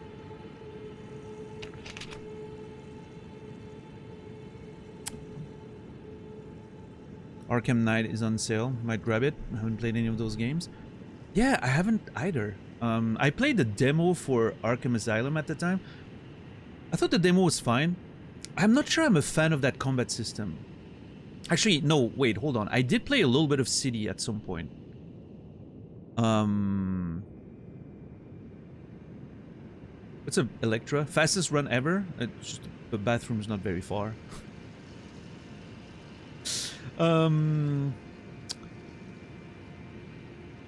Arkham Knight is on sale. Might grab it. I haven't played any of those games. Yeah, I haven't either. I played the demo for Arkham Asylum at the time. I thought the demo was fine. I'm not sure I'm a fan of that combat system. Actually, no, wait, hold on. I did play a little bit of City at some point. What's a Electra? Fastest run ever? It's just, the bathroom's not very far.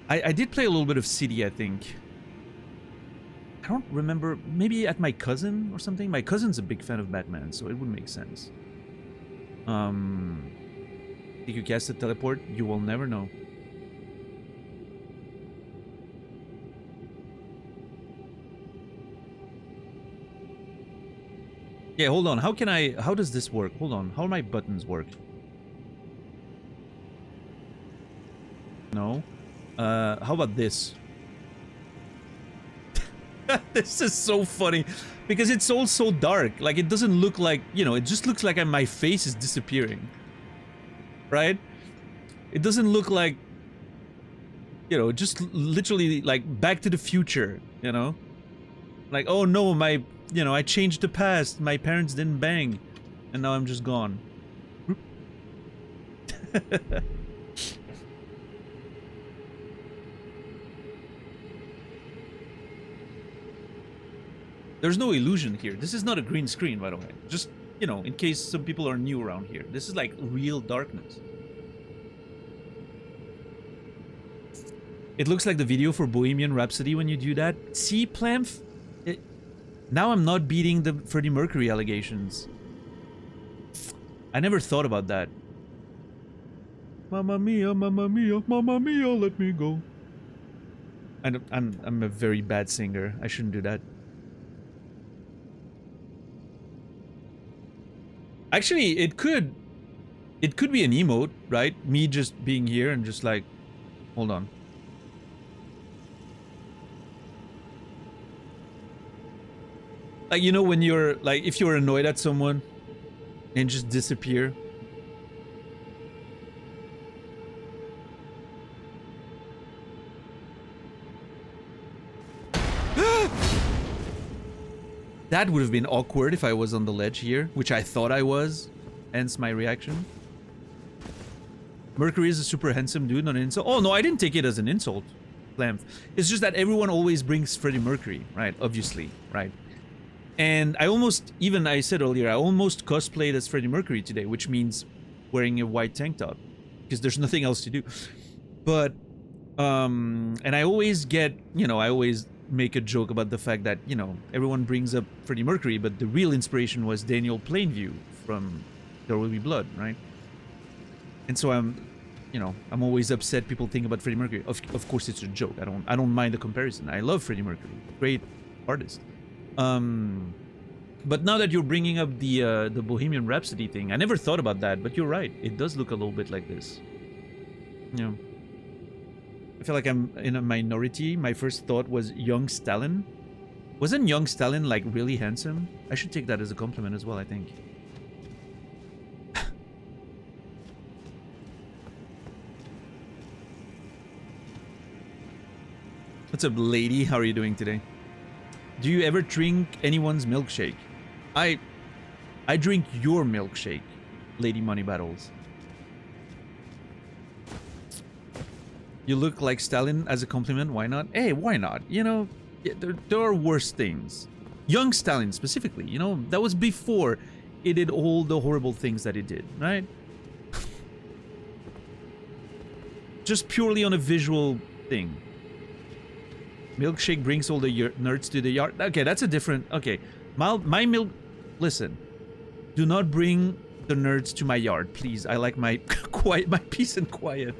I did play a little bit of City, I think. I don't remember. Maybe at my cousin or something. My cousin's a big fan of Batman, so it would make sense. Did you cast a teleport? You will never know. Yeah, hold on. How does this work? Hold on. How do my buttons work? No. How about this? This is so funny because it's all so dark. Like, it doesn't look like, you know, it just looks like my face is disappearing. Right? It doesn't look like, you know, just literally like Back to the Future, you know? Like, oh no, you know, I changed the past. My parents didn't bang. And now I'm just gone. There's no illusion here. This is not a green screen, by the way. Just, you know, in case some people are new around here. This is like real darkness. It looks like the video for Bohemian Rhapsody when you do that. See, Plamf? Now I'm not beating the Freddie Mercury allegations. I never thought about that. Mamma mia, mamma mia, mamma mia, let me go. I'm a very bad singer. I shouldn't do that. Actually, it could be an emote, right? Me just being here and just like, hold on. Like, you know, when you're like, if you're annoyed at someone and just disappear. That would have been awkward if I was on the ledge here, which I thought I was, hence my reaction. Mercury is a super handsome dude, not an insult. Oh no, I didn't take it as an insult, Lamp. It's just that everyone always brings Freddie Mercury, right? Obviously, right? And I said earlier, I almost cosplayed as Freddie Mercury today, which means wearing a white tank top, because there's nothing else to do. But, and I always get, you know, I always make a joke about the fact that, you know, everyone brings up Freddie Mercury, but the real inspiration was Daniel Plainview from There Will Be Blood, right? And so I'm always upset people think about Freddie Mercury. Of course it's a joke. I don't mind the comparison. I love Freddie Mercury. Great artist. But now that you're bringing up the Bohemian Rhapsody thing, I never thought about that, but you're right. It does look a little bit like this. You know, I feel like I'm in a minority. My first thought was young Stalin. Wasn't young Stalin like really handsome? I should take that as a compliment as well, I think. What's up, lady? How are you doing today? Do you ever drink anyone's milkshake? I drink your milkshake, Lady Money Battles. You look like Stalin as a compliment, why not? Hey, why not? You know, there are worse things. Young Stalin specifically, you know, that was before it did all the horrible things that it did, right? Just purely on a visual thing. Milkshake brings all the nerds to the yard. Okay, that's a different... Okay, my milk... Listen, do not bring the nerds to my yard, please. I like my quiet, my peace and quiet.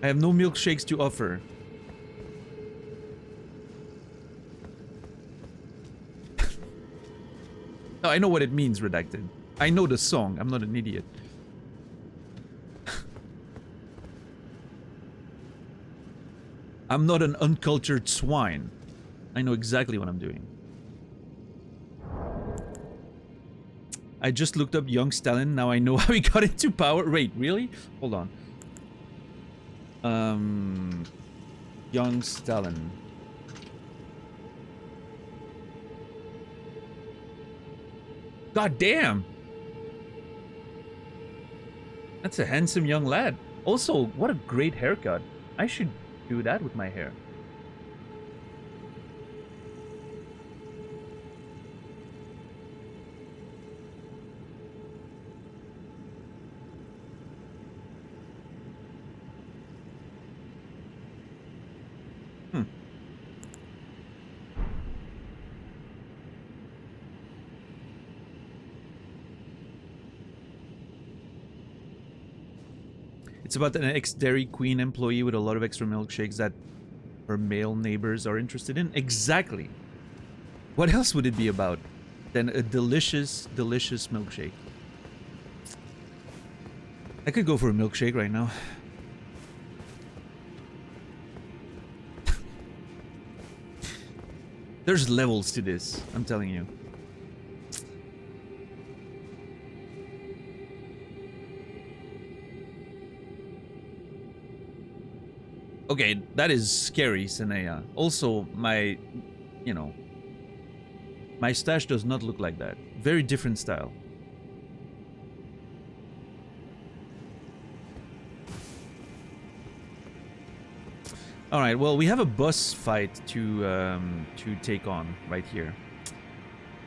I have no milkshakes to offer. No, I know what it means, Redacted. I know the song. I'm not an idiot. I'm not an uncultured swine. I know exactly what I'm doing. I just looked up young Stalin. Now I know how he got into power. Wait, really? Hold on. Young Stalin. God damn. That's a handsome young lad. Also, what a great haircut. I should do that with my hair. It's about an ex-Dairy Queen employee with a lot of extra milkshakes that her male neighbors are interested in. Exactly. What else would it be about than a delicious, delicious milkshake? I could go for a milkshake right now. There's levels to this, I'm telling you. Okay, that is scary, Senea. Also, my, you know, my stash does not look like that. Very different style. All right, well, we have a boss fight to take on right here.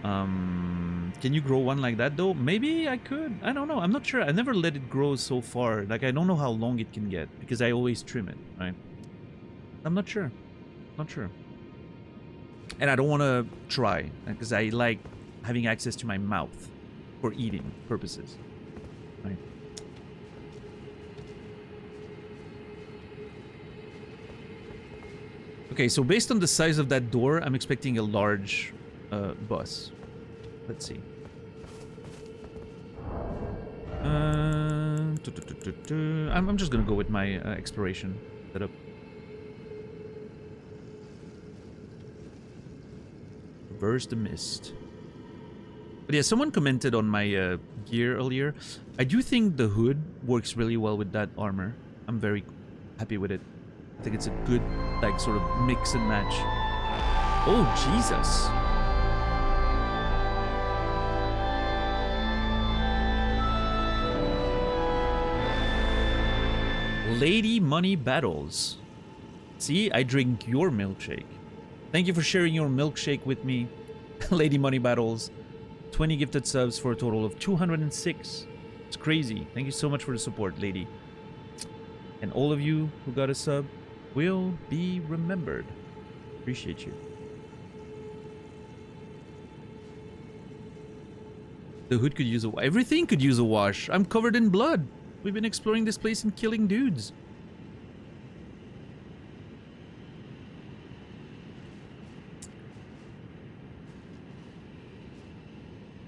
Can you grow one like that though? Maybe I could. I don't know. I'm not sure. I never let it grow so far. Like, I don't know how long it can get because I always trim it, right? I'm not sure. Not sure. And I don't want to try because I like having access to my mouth for eating purposes, right? Okay, so based on the size of that door, I'm expecting a large boss. Let's see. I'm just gonna go with my exploration setup. Reverse the mist. But yeah, someone commented on my gear earlier. I do think the hood works really well with that armor. I'm very happy with it. I think it's a good, like, sort of mix and match. Oh, Jesus. Lady Money Battles. See, I drink your milkshake. Thank you for sharing your milkshake with me, Lady Money Battles. 20 gifted subs for a total of 206. It's crazy. Thank you so much for the support, lady. And all of you who got a sub will be remembered. Appreciate you. The hood could use a wash. Everything could use a wash. I'm covered in blood. We've been exploring this place and killing dudes.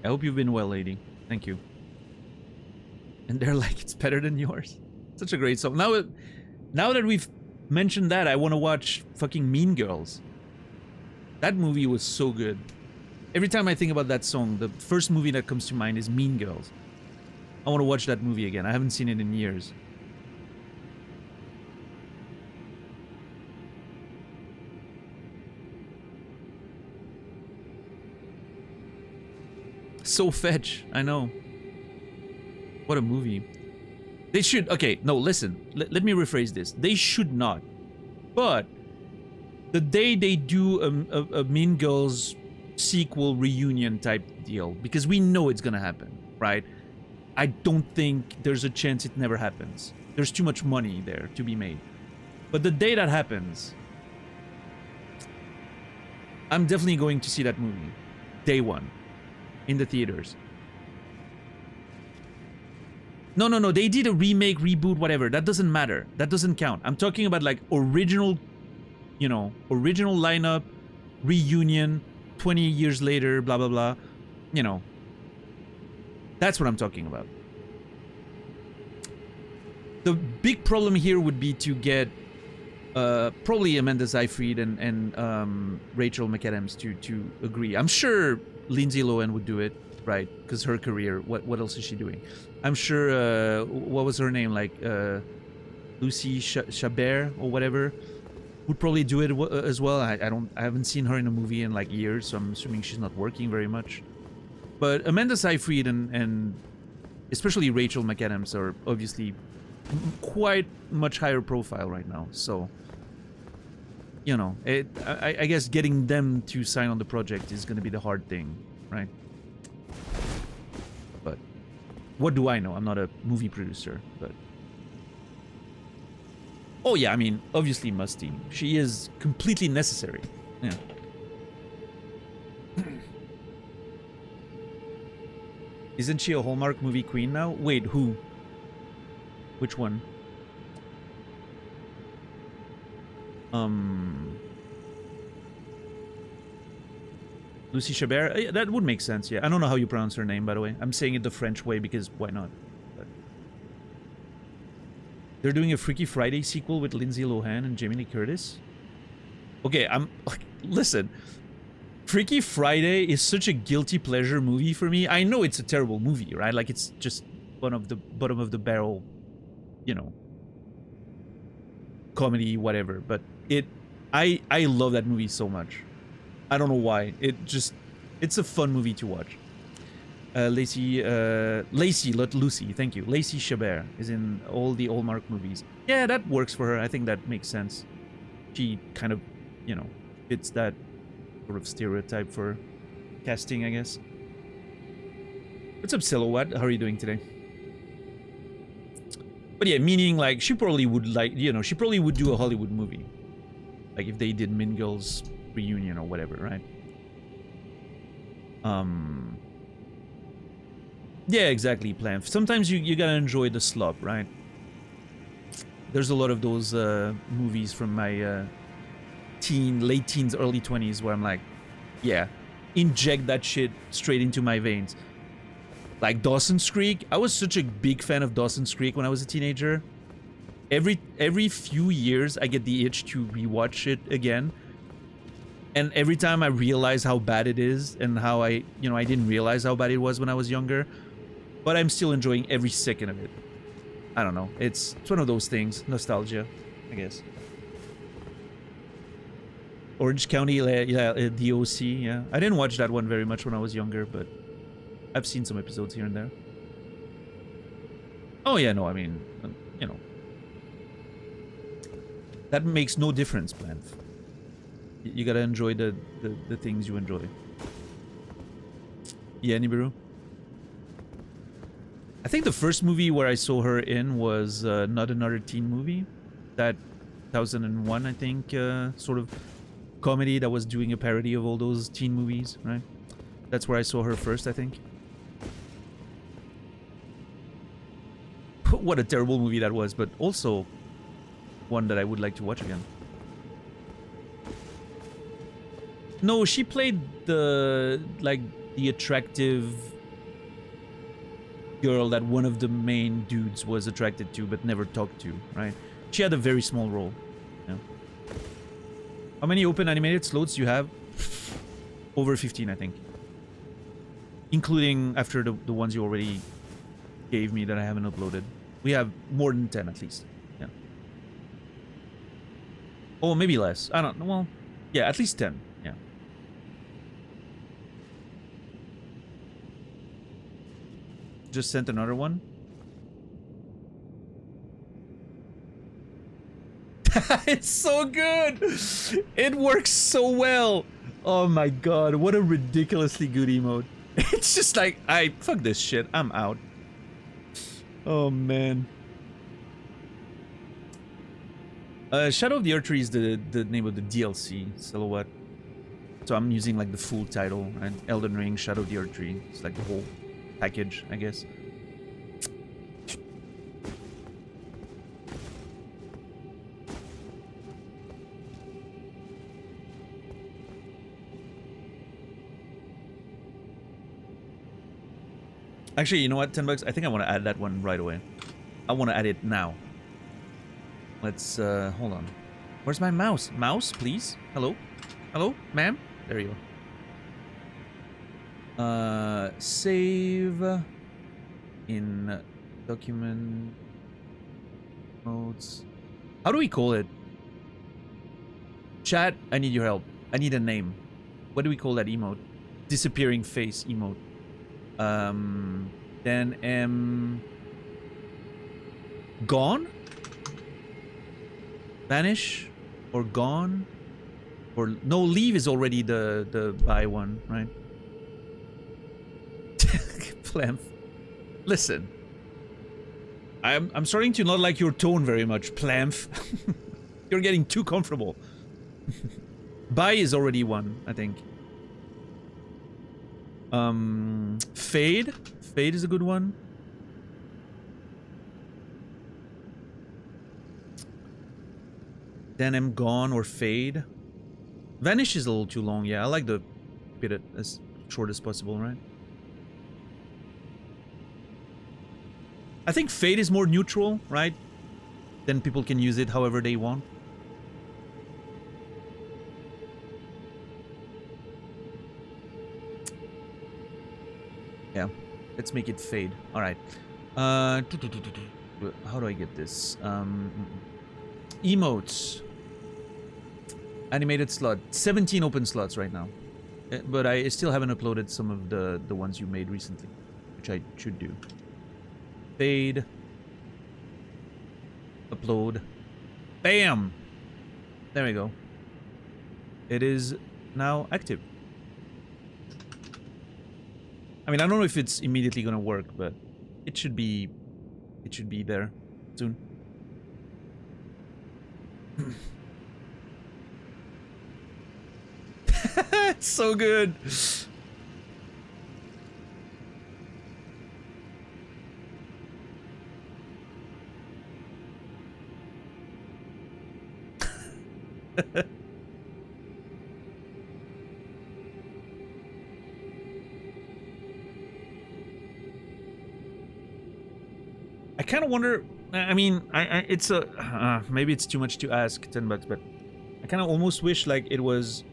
I hope you've been well, lady. Thank you. And they're like, it's better than yours. Such a great song. Now that we've mentioned that, I want to watch fucking Mean Girls. That movie was so good. Every time I think about that song, the first movie that comes to mind is Mean Girls. I want to watch that movie again. I haven't seen it in years. So fetch. I know. What a movie. They should... Okay, no, listen. Let me rephrase this. They should not. But the day they do a Mean Girls sequel reunion type deal, because we know it's gonna happen, right? I don't think there's a chance it never happens. There's too much money there to be made. But the day that happens, I'm definitely going to see that movie. Day one. In the theaters. No. They did a remake, reboot, whatever. That doesn't matter. That doesn't count. I'm talking about like original, you know, original lineup, reunion, 20 years later, blah, blah, blah. You know. That's what I'm talking about. The big problem here would be to get probably Amanda Seyfried and Rachel McAdams to agree. I'm sure Lindsay Lohan would do it, right? Because her career, what else is she doing? I'm sure, what was her name? Like, Lucy Chabert or whatever would probably do it as well. I haven't seen her in a movie in like years, so I'm assuming she's not working very much. But Amanda Seyfried and especially Rachel McAdams are obviously quite much higher profile right now. So, you know, I guess getting them to sign on the project is going to be the hard thing, right? But what do I know? I'm not a movie producer, but... Oh yeah, I mean, obviously Musty. She is completely necessary. Yeah. Isn't she a Hallmark movie queen now? Wait, who? Which one? Lucy Chabert, that would make sense, yeah. I don't know how you pronounce her name, by the way. I'm saying it the French way because why not? But they're doing a Freaky Friday sequel with Lindsay Lohan and Jamie Lee Curtis. Okay, listen. Freaky Friday is such a guilty pleasure movie for me. I know it's a terrible movie, right? Like, it's just one of the bottom of the barrel, you know, comedy, whatever. But I love that movie so much. I don't know why. It's a fun movie to watch. Lacey, not Lucy, thank you. Lacey Chabert is in all the Hallmark movies. Yeah, that works for her. I think that makes sense. She kind of, you know, fits that sort of stereotype for casting, I guess. What's up, Silhouette? How are you doing today? But yeah, meaning like she probably would like, you know, she probably would do a Hollywood movie. Like if they did Mean Girls reunion or whatever, right? Yeah, exactly, Plamp. Sometimes you gotta enjoy the slop, right? There's a lot of those movies from my late teens, early 20s where I'm like, yeah, inject that shit straight into my veins. Like Dawson's Creek. I was such a big fan of Dawson's Creek when I was a teenager. Every few years I get the itch to rewatch it again. And every time I realize how bad it is and how I didn't realize how bad it was when I was younger, but I'm still enjoying every second of it. I don't know. It's one of those things. Nostalgia, I guess. Orange County, yeah, DOC, yeah. I didn't watch that one very much when I was younger, but I've seen some episodes here and there. Oh yeah, no, I mean, you know. That makes no difference, Plant. You gotta enjoy the things you enjoy. Yeah, Nibiru? I think the first movie where I saw her in was Not Another Teen Movie. That 2001, I think, sort of comedy that was doing a parody of all those teen movies, right? That's where I saw her first, I think. What a terrible movie that was, but also one that I would like to watch again. No, she played the attractive girl that one of the main dudes was attracted to but never talked to, right? She had a very small role. Yeah. How many open animated slots do you have? Over 15, I think. Including after the ones you already gave me that I haven't uploaded. We have more than 10 at least. Yeah. Oh, maybe less. I don't know. Well, yeah, at least 10. Yeah. Just sent another one. It's so good. It works so well. Oh my god, what a ridiculously good emote. It's just like, fuck this shit. I'm out. Oh man. Shadow of the Erdtree is the name of the DLC, Silhouette. So I'm using like the full title, right? Elden Ring, Shadow of the Erdtree. It's like the whole package, I guess. Actually, you know what? $10. I think I want to add that one right away. I want to add it now. Let's hold on. Where's my mouse? Mouse, please. Hello, hello, ma'am. There you go. Save in document modes. How do we call it? Chat, I need your help. I need a name. What do we call that emote? Disappearing face emote. Then gone? Vanish? Or gone? Or no, leave is already the buy one, right? Plamp. Listen. I'm starting to not like your tone very much, Plamp. You're getting too comfortable. Buy is already one, I think. Fade. Fade is a good one. Then I'm gone or fade. Vanish is a little too long. Yeah, I like the bit it as short as possible, right? I think fade is more neutral, right? Then people can use it however they want. Yeah, let's make it fade. All right. How do I get this? Emotes. Animated slot. 17 open slots right now. But I still haven't uploaded some of the ones you made recently, which I should do. Fade. Upload. Bam! There we go. It is now active. I mean, I don't know if it's immediately gonna work, but it should be there soon. It's so good. I kind of wonder. I mean, it's a maybe it's too much to ask, $10, but I kind of almost wish like it was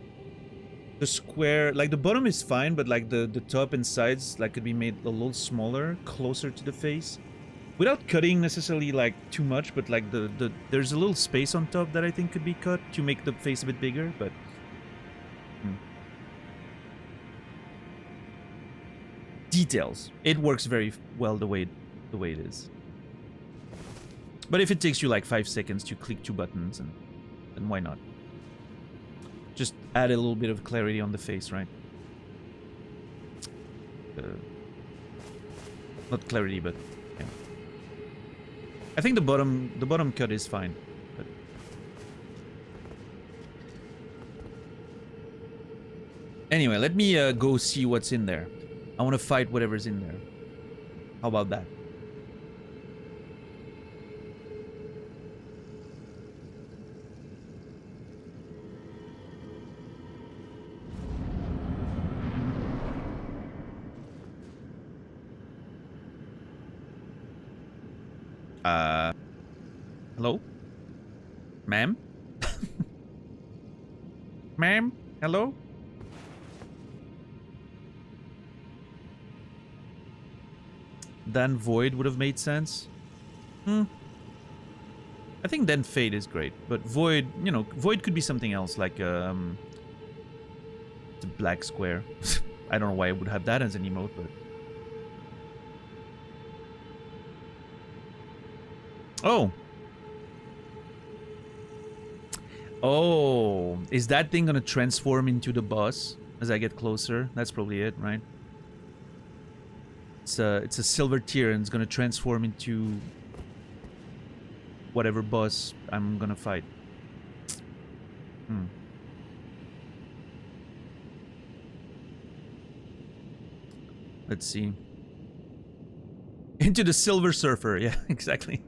the square. Like the bottom is fine, but like the top and sides like could be made a little smaller, closer to the face, without cutting necessarily like too much. But like there's a little space on top that I think could be cut to make the face a bit bigger. But details. It works very well the way it is. But if it takes you like 5 seconds to click 2 buttons, then why not? Just add a little bit of clarity on the face, right? Not clarity, but yeah. I think the bottom cut is fine. But anyway, let me go see what's in there. I want to fight whatever's in there. How about that? Hello? Ma'am? Ma'am? Hello? Then Void would have made sense. I think then Fade is great, but Void, you know, Void could be something else, like it's a black square. I don't know why I would have that as an emote, but Oh, is that thing gonna transform into the boss as I get closer? That's probably it, right? It's a silver tier and it's gonna transform into whatever boss I'm gonna fight. Let's see. Into the Silver Surfer, yeah, exactly.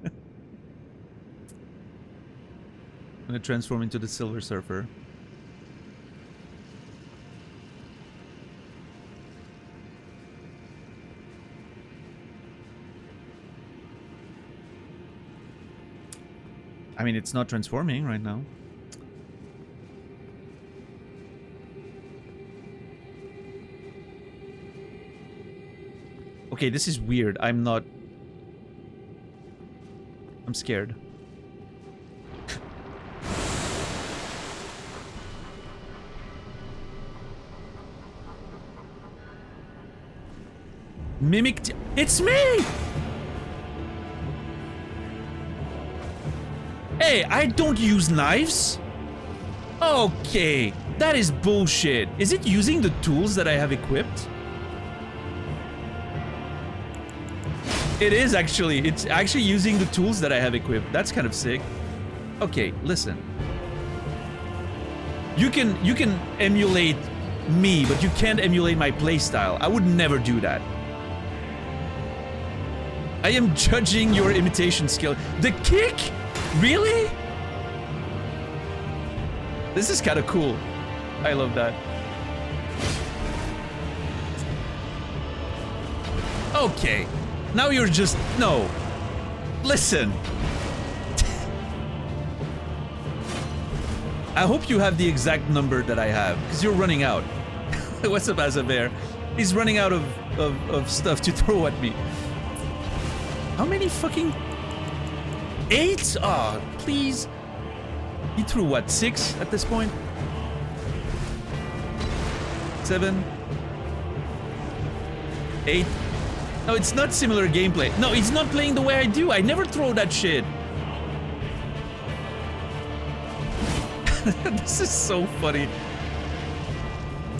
I'm gonna transform into the Silver Surfer. I mean, it's not transforming right now. Okay, this is weird. I'm scared. Mimicked. It's me! Hey, I don't use knives. Okay, that is bullshit. Is it using the tools that I have equipped? It is actually. It's actually using the tools that I have equipped. That's kind of sick. Okay, listen. You can emulate me, but you can't emulate my playstyle. I would never do that. I am judging your imitation skill. The kick? Really? This is kind of cool. I love that. Okay. Now you're just... No. Listen. I hope you have the exact number that I have, because you're running out. What's up, Azabear? He's running out of stuff to throw at me. How many fucking... 8? Oh, please. He threw what, 6 at this point? 7? 8? No, it's not similar gameplay. No, he's not playing the way I do. I never throw that shit. This is so funny.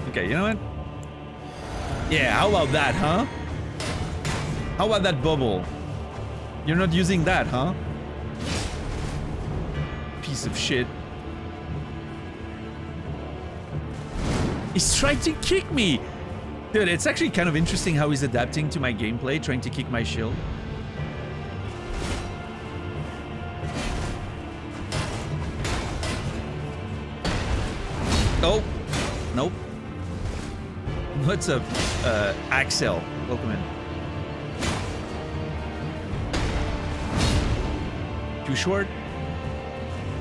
Okay, you know what? Yeah, how about that, huh? How about that bubble? You're not using that, huh? Piece of shit. He's trying to kick me! Dude, it's actually kind of interesting how he's adapting to my gameplay, trying to kick my shield. Oh! Nope. What's up, Axel? Welcome in. Too short?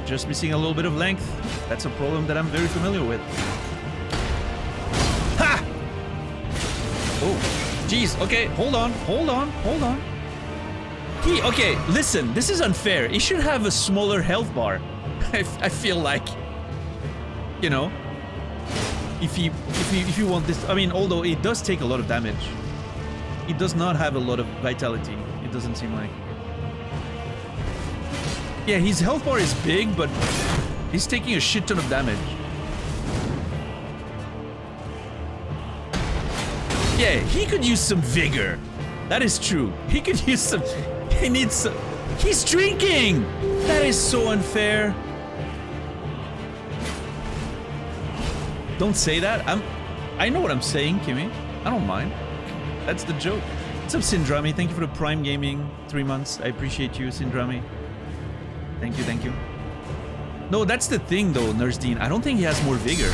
Just missing a little bit of length? That's a problem that I'm very familiar with. Ha! Oh, jeez. Okay, hold on. Okay, listen. This is unfair. He should have a smaller health bar. I feel like, you know, if you want this. I mean, although it does take a lot of damage, it does not have a lot of vitality. It doesn't seem like. Yeah, his health bar is big, but he's taking a shit ton of damage. Yeah, he could use some vigor. That is true. He could use some... He needs some... He's drinking! That is so unfair. Don't say that. I know what I'm saying, Kimmy. I don't mind. That's the joke. What's up, Syndrami? Thank you for the Prime Gaming 3 months. I appreciate you, Syndrami. Thank you. No, that's the thing though, Nurse Dean. I don't think he has more vigor.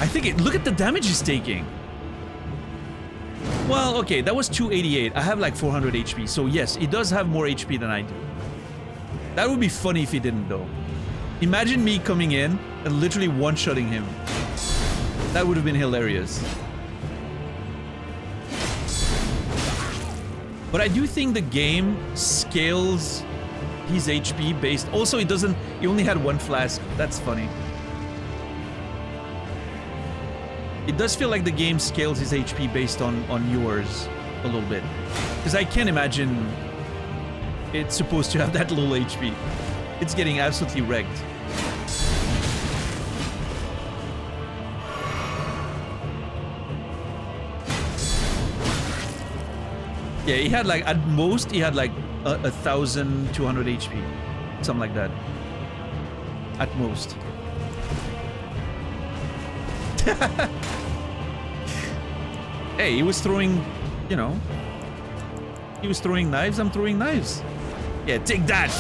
I think look at the damage he's taking. Well, okay, that was 288. I have like 400 HP, so yes, he does have more HP than I do. That would be funny if he didn't though. Imagine me coming in and literally one-shotting him. That would have been hilarious. But I do think the game scales his HP based. Also, he only had 1 flask. That's funny. It does feel like the game scales his HP based on yours a little bit. Because I can't imagine it's supposed to have that little HP. It's getting absolutely wrecked. Yeah, he had like, at most, he had like 1,200 HP. Something like that. At most. Hey, he was throwing, you know. He was throwing knives, I'm throwing knives. Yeah, take that!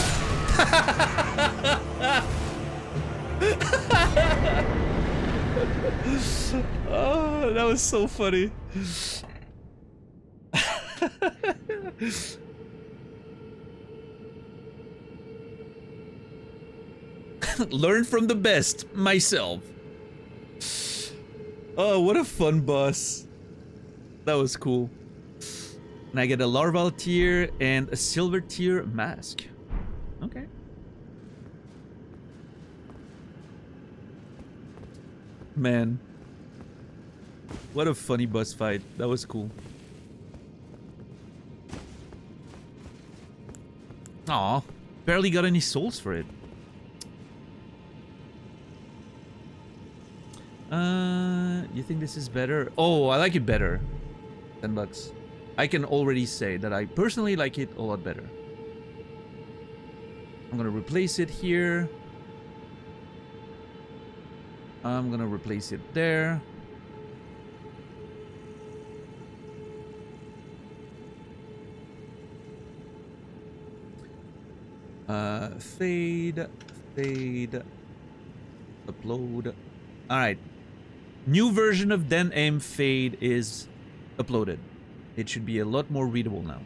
Oh, that was so funny. Learn from the best, myself. Oh, what a fun boss. That was cool. And I get a larval tier and a silver tier mask. Okay. Man. What a funny boss fight. That was cool. Aw, barely got any souls for it. You think this is better? Oh, I like it better. $10. I can already say that I personally like it a lot better. I'm gonna replace it here. I'm gonna replace it there. Fade. Upload. Alright. New version of Den Aim Fade is uploaded. It should be a lot more readable now.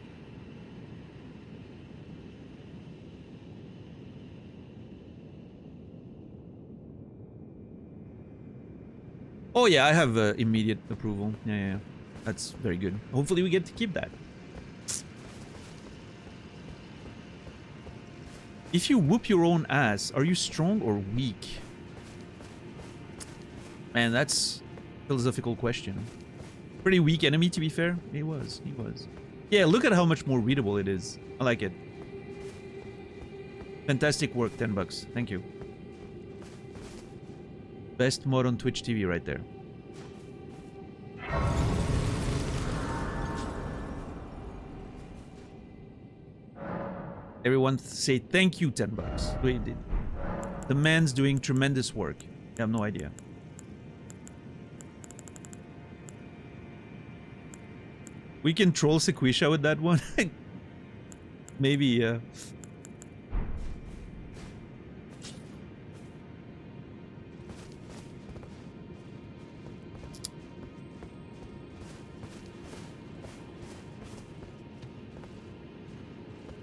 Oh yeah, I have immediate approval. Yeah. That's very good. Hopefully we get to keep that. If you whoop your own ass, are you strong or weak? Man, that's a philosophical question. Pretty weak enemy, to be fair. He was. Yeah, look at how much more readable it is. I like it. Fantastic work, $10. Thank you. Best mod on Twitch TV right there. Everyone say thank you, $10. Wait, the man's doing tremendous work. I have no idea. We can troll Sequisha with that one. Maybe,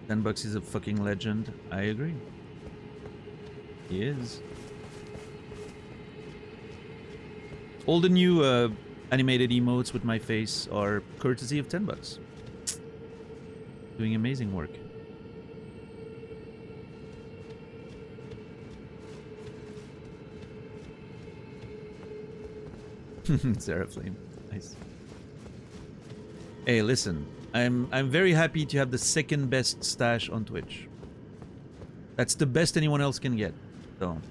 $10 is a fucking legend. I agree. He is. All the new animated emotes with my face are courtesy of $10. Doing amazing work. Seraphim. Nice. Hey, listen. I'm very happy to have the second best stash on Twitch. That's the best anyone else can get. So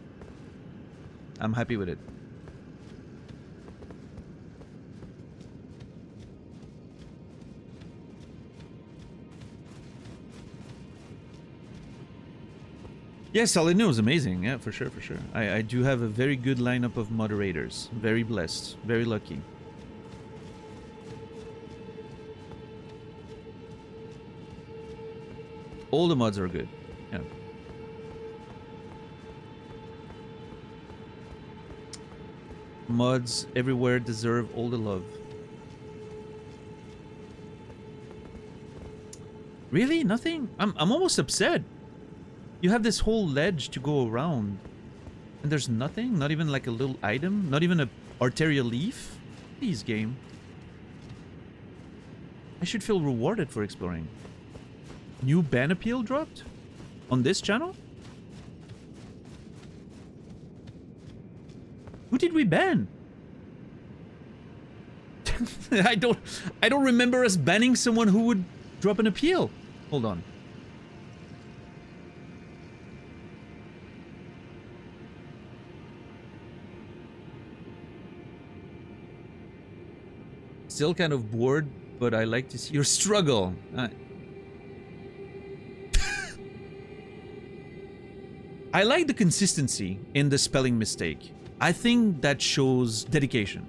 I'm happy with it. Yeah, Solid News, amazing. Yeah, for sure. I do have a very good lineup of moderators. Very blessed. Very lucky. All the mods are good. Yeah. Mods everywhere deserve all the love. Really? Nothing? I'm almost upset. You have this whole ledge to go around. And there's nothing? Not even like a little item? Not even a arterial leaf? Please, game. I should feel rewarded for exploring. New ban appeal dropped? On this channel? Who did we ban? I don't remember us banning someone who would drop an appeal. Hold on. Still kind of bored, but I like to see your struggle. I like the consistency in the spelling mistake. I think that shows dedication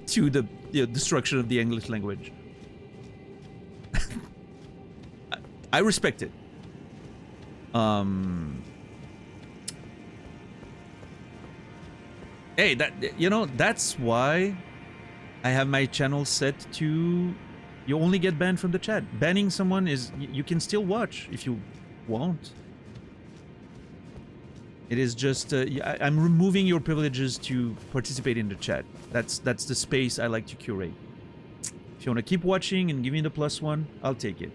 to the destruction of the English language. I respect it. Hey, that's why I have my channel set to you only get banned from the chat. Banning someone is you can still watch if you want. It is just I'm removing your privileges to participate in the chat. That's the space I like to curate. If you want to keep watching and give me the +1, I'll take it.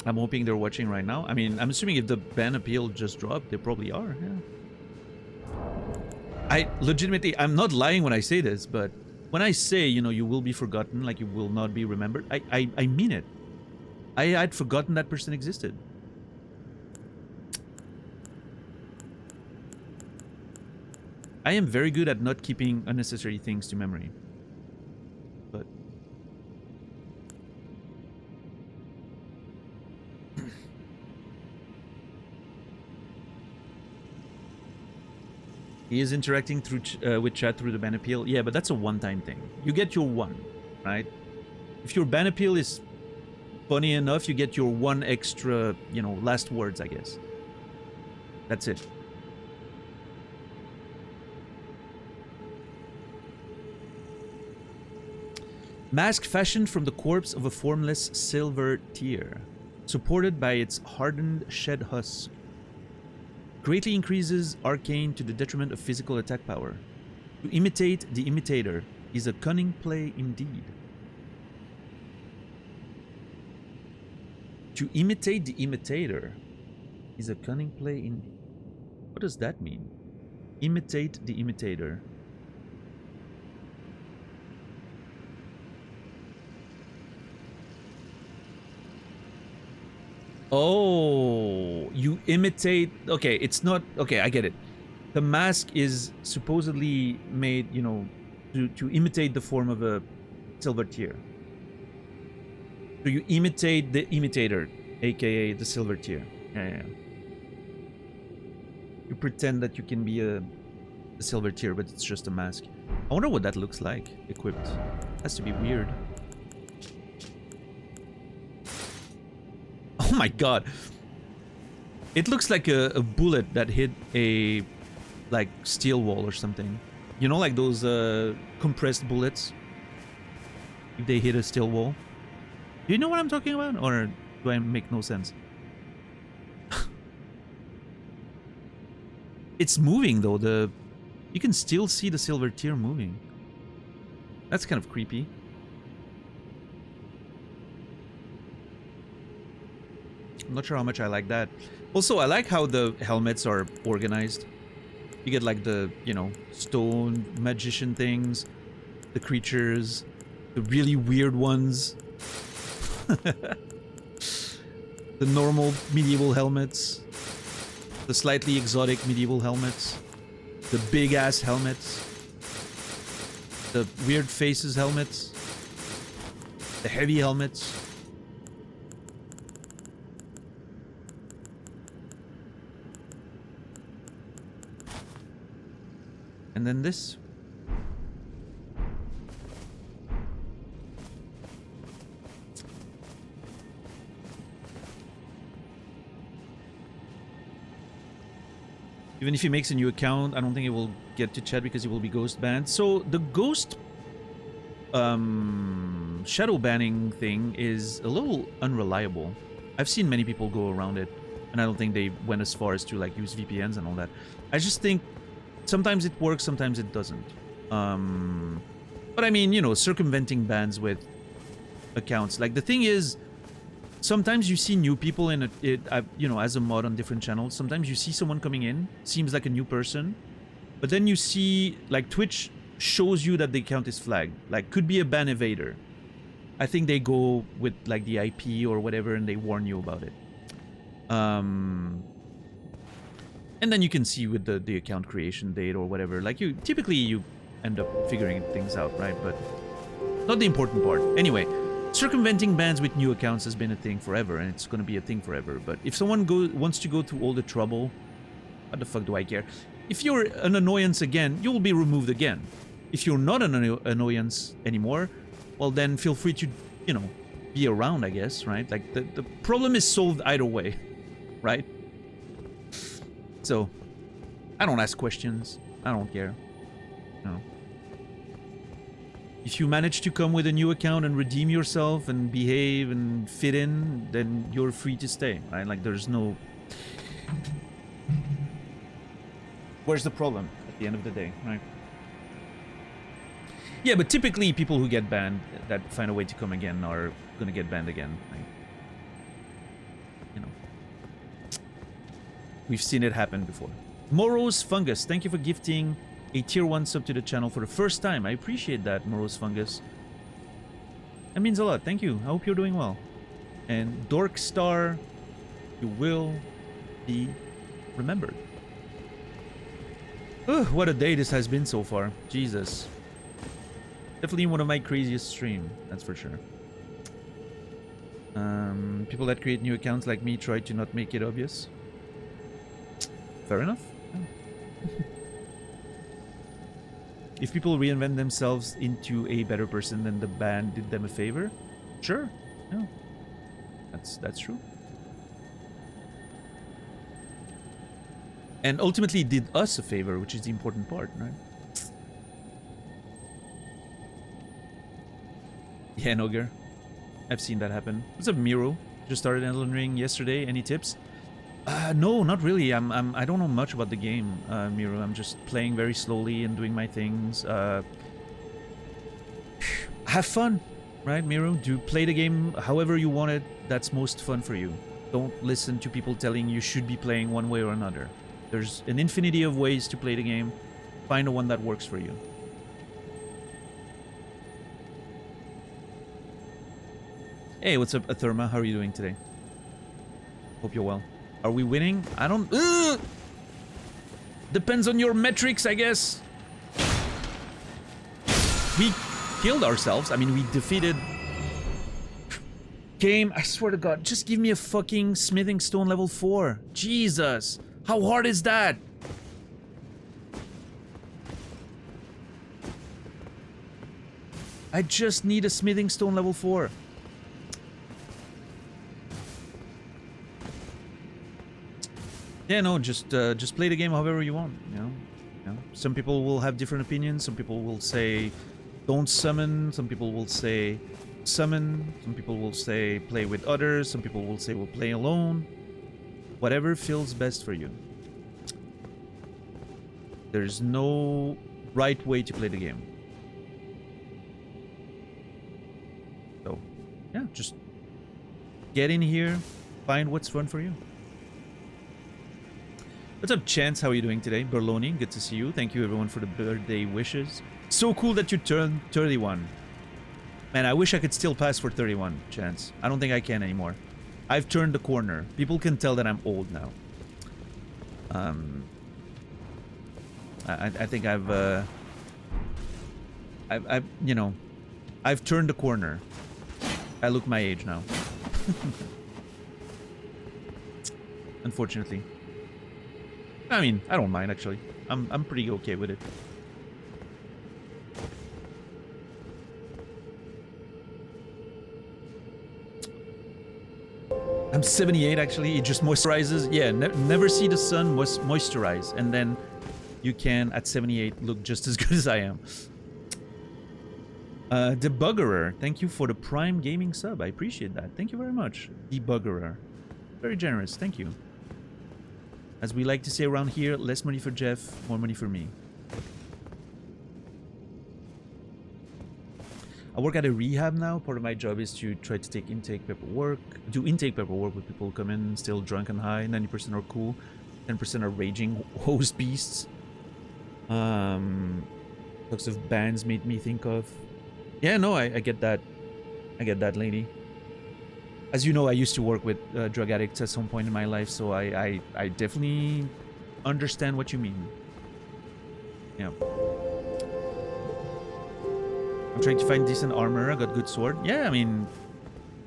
I'm hoping they're watching right now. I mean, I'm assuming if the ban appeal just dropped, they probably are, yeah. I legitimately, I'm not lying when I say this, but when I say, you will be forgotten, like you will not be remembered, I mean it. I'd forgotten that person existed. I am very good at not keeping unnecessary things to memory. But He is interacting through with chat through the ban appeal. Yeah, but that's a one-time thing. You get your one, right? If your ban appeal is funny enough, you get your one extra, you know, last words, I guess. That's it. Mask fashioned from the corpse of a formless silver tear, supported by its hardened shed husk. Greatly increases arcane to the detriment of physical attack power. To imitate the imitator is a cunning play indeed. To imitate the imitator is a cunning play indeed. What does that mean? Imitate the imitator. Oh, you imitate. Okay, it's not. Okay, I get it. The mask is supposedly made, you know, to imitate the form of a silver tear. So you imitate the imitator, aka the silver tear. Yeah. You pretend that you can be a silver tear, but it's just a mask. I wonder what that looks like equipped. Has to be weird. Oh my god. It looks like a bullet that hit a like steel wall or something. You know, like those compressed bullets if they hit a steel wall. Do you know what I'm talking about, or do I make no sense? It's moving though. You can still see the silver tear moving. That's kind of creepy. I'm not sure how much I like that. Also, I like how the helmets are organized. You get like the, you know, stone magician things, the creatures, the really weird ones, the normal medieval helmets, the slightly exotic medieval helmets, the big ass helmets, the weird faces helmets, the heavy helmets. And then this. Even if he makes a new account, I don't think he will get to chat because he will be ghost banned. So the ghost shadow banning thing is a little unreliable. I've seen many people go around it, and I don't think they went as far as to like use VPNs and all that. I just think sometimes it works, sometimes it doesn't. But I mean, you know, circumventing bans with accounts. Like the thing is, sometimes you see new people in it, you know, as a mod on different channels. Sometimes you see someone coming in, seems like a new person, but then you see like Twitch shows you that the account is flagged. Like could be a ban evader. I think they go with like the IP or whatever, and they warn you about it. And then you can see with the account creation date or whatever. Like you end up figuring things out, right? But not the important part. Anyway, circumventing bans with new accounts has been a thing forever, and it's going to be a thing forever. But if someone wants to go through all the trouble, what the fuck do I care? If you're an annoyance again, you will be removed again. If you're not an annoyance anymore, well then feel free to, you know, be around, I guess, right? Like the problem is solved either way, right? So, I don't ask questions. I don't care. No. If you manage to come with a new account and redeem yourself and behave and fit in, then you're free to stay, right? Like, there's no... Where's the problem at the end of the day, right? Yeah, but typically people who get banned that find a way to come again are gonna get banned again, right? You know. We've seen it happen before. Morose Fungus, thank you for gifting a tier 1 sub to the channel for the first time. I appreciate that, Morose Fungus. That means a lot. Thank you. I hope you're doing well. And Dork Star, you will be remembered. Ugh, what a day this has been so far. Jesus. Definitely one of my craziest streams, that's for sure. People that create new accounts like me try to not make it obvious. Fair enough. Yeah. If people reinvent themselves into a better person, then the band did them a favor. Sure. Yeah. That's true. And ultimately did us a favor, which is the important part, right? Yeah, Noger. I've seen that happen. What's up, Miro? Just started Elden Ring yesterday. Any tips? No, not really. I don't know much about the game, Miro. I'm just playing very slowly and doing my things. Have fun, right, Miro? Do play the game however you want it. That's most fun for you. Don't listen to people telling you should be playing one way or another. There's an infinity of ways to play the game. Find the one that works for you. Hey, what's up, Atherma? How are you doing today? Hope you're well. Are we winning? I don't... Depends on your metrics, I guess. We killed ourselves. I mean, we defeated... Game, I swear to God, just give me a fucking smithing stone level 4. Jesus. How hard is that? I just need a smithing stone level 4. Yeah, no, just play the game however you want, you know? Some people will have different opinions. Some people will say don't summon. Some people will say summon. Some people will say play with others. Some people will say we'll play alone. Whatever feels best for you. There's no right way to play the game. So, yeah, just get in here, find what's fun for you. What's up, Chance? How are you doing today? Berloni, good to see you. Thank you, everyone, for the birthday wishes. So cool that you turned 31. Man, I wish I could still pass for 31, Chance. I don't think I can anymore. I've turned the corner. People can tell that I'm old now. I think I've you know, I've turned the corner. I look my age now. Unfortunately. I mean, I don't mind actually. I'm pretty okay with it. I'm 78 actually. It just moisturizes. Yeah, never see the sun moisturize, and then you can at 78 look just as good as I am. Debuggerer, thank you for the Prime Gaming sub. I appreciate that. Thank you very much, Debuggerer. Very generous. Thank you. As we like to say around here, less money for Jeff, more money for me. I work at a rehab now. Part of my job is to try to take intake paperwork, do intake paperwork with people who come in still drunk and high. 90% are cool, 10% are raging host beasts. Talks of bands made me think of. Yeah, no, I get that. I get that, lady. As you know, I used to work with drug addicts at some point in my life, so I definitely understand what you mean. Yeah. I'm trying to find decent armor. I got good sword. Yeah, I mean,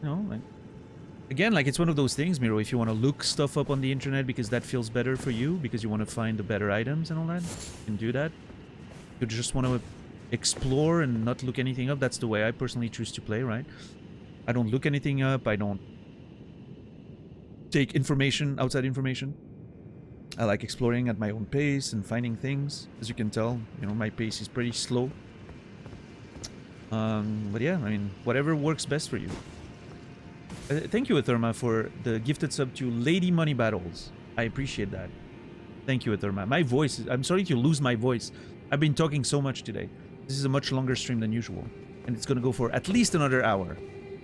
you know, like, again, like, it's one of those things, Miro. If you want to look stuff up on the internet because that feels better for you, because you want to find the better items and all that, you can do that. You just want to explore and not look anything up. That's the way I personally choose to play, right? I don't look anything up. I don't take information, outside information. I like exploring at my own pace and finding things. As you can tell, you know, my pace is pretty slow. But yeah, I mean, whatever works best for you. Thank you, Atherma, for the gifted sub to Lady Money Battles. I appreciate that. Thank you, Atherma. My voice, I'm sorry to lose my voice. I've been talking so much today. This is a much longer stream than usual. And it's gonna go for at least another hour.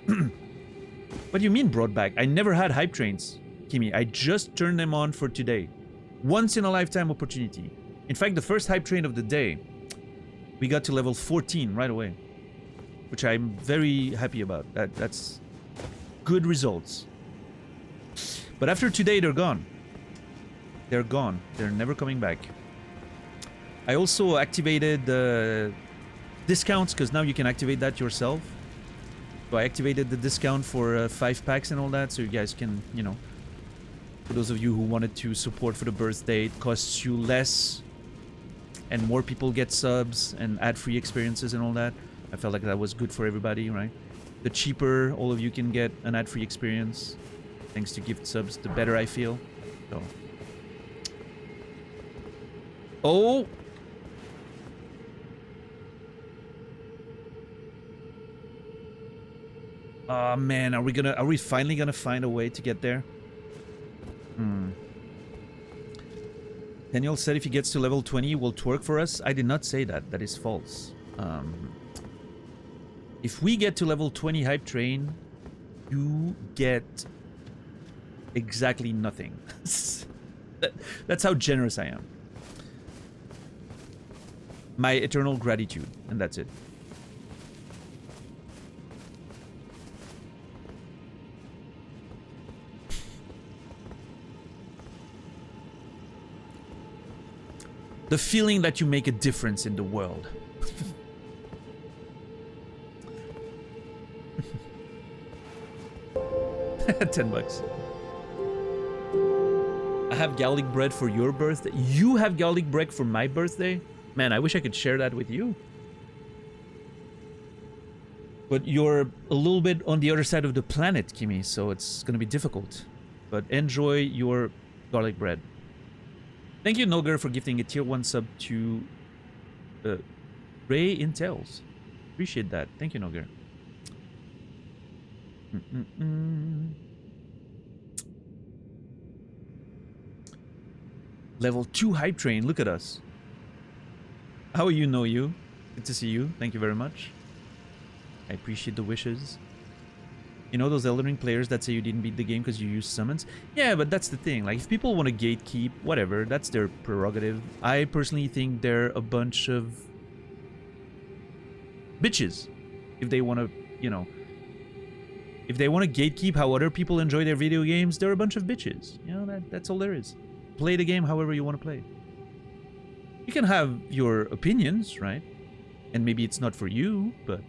What do you mean brought back? I never had hype trains, Kimi. I just turned them on for today. Once in a lifetime opportunity. In fact, the first hype train of the day, we got to level 14 right away. Which I'm very happy about. That's good results. But after today, they're gone. They're gone. They're never coming back. I also activated the discounts, because now you can activate that yourself. So I activated the discount for 5 packs and all that, so you guys can, you know, for those of you who wanted to support for the birthday, it costs you less and more people get subs and ad-free experiences and all that. I felt like that was good for everybody, right? The cheaper all of you can get an ad-free experience, thanks to gift subs, the better I feel. So. Oh! Oh man, are we finally gonna find a way to get there? Daniel said if he gets to level 20, he will twerk for us. I did not say that. That is false. If we get to level 20 hype train, you get exactly nothing. That's how generous I am. My eternal gratitude, and that's it. The feeling that you make a difference in the world. $10. I have garlic bread for your birthday. You have garlic bread for my birthday? Man, I wish I could share that with you. But you're a little bit on the other side of the planet, Kimmy, so it's gonna be difficult. But enjoy your garlic bread. Thank you, Noger, for gifting a tier 1 sub to Ray Intels. Appreciate that. Thank you, Noger. Level 2 hype train. Look at us. How are you, know you? Good to see you. Thank you very much. I appreciate the wishes. You know those Elden Ring players that say you didn't beat the game because you used summons? Yeah, but that's the thing. Like, if people want to gatekeep, whatever, that's their prerogative. I personally think they're a bunch of bitches. If they want to, you know, if they want to gatekeep how other people enjoy their video games, they're a bunch of bitches. You know, that's all there is. Play the game however you want to play. You can have your opinions, right? And maybe it's not for you, but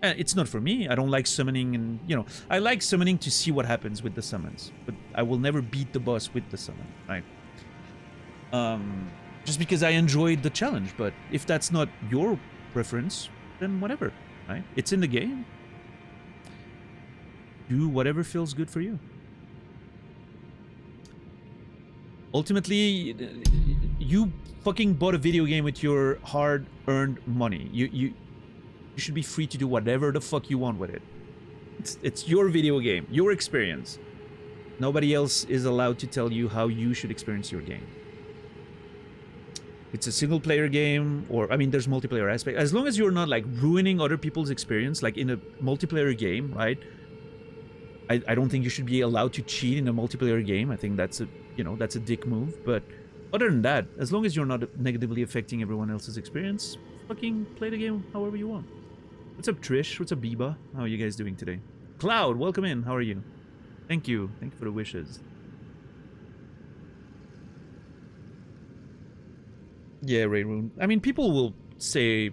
it's not for me. I don't like summoning, and you know, I like summoning to see what happens with the summons, but I will never beat the boss with the summon, right? Just because I enjoyed the challenge. But if that's not your preference, then whatever, right? It's in the game. Do whatever feels good for you. Ultimately, you fucking bought a video game with your hard-earned money. You should be free to do whatever the fuck you want with it. It's your video game, your experience. Nobody else is allowed to tell you how you should experience your game. It's a single-player game, or, I mean, there's multiplayer aspect. As long as you're not, like, ruining other people's experience, like in a multiplayer game, right? I don't think you should be allowed to cheat in a multiplayer game. I think that's a, you know, that's a dick move. But other than that, as long as you're not negatively affecting everyone else's experience, fucking play the game however you want. What's up, Trish? What's up, Biba? How are you guys doing today? Cloud, welcome in. How are you? Thank you. Thank you for the wishes. Yeah, Rayroon. I mean, people will say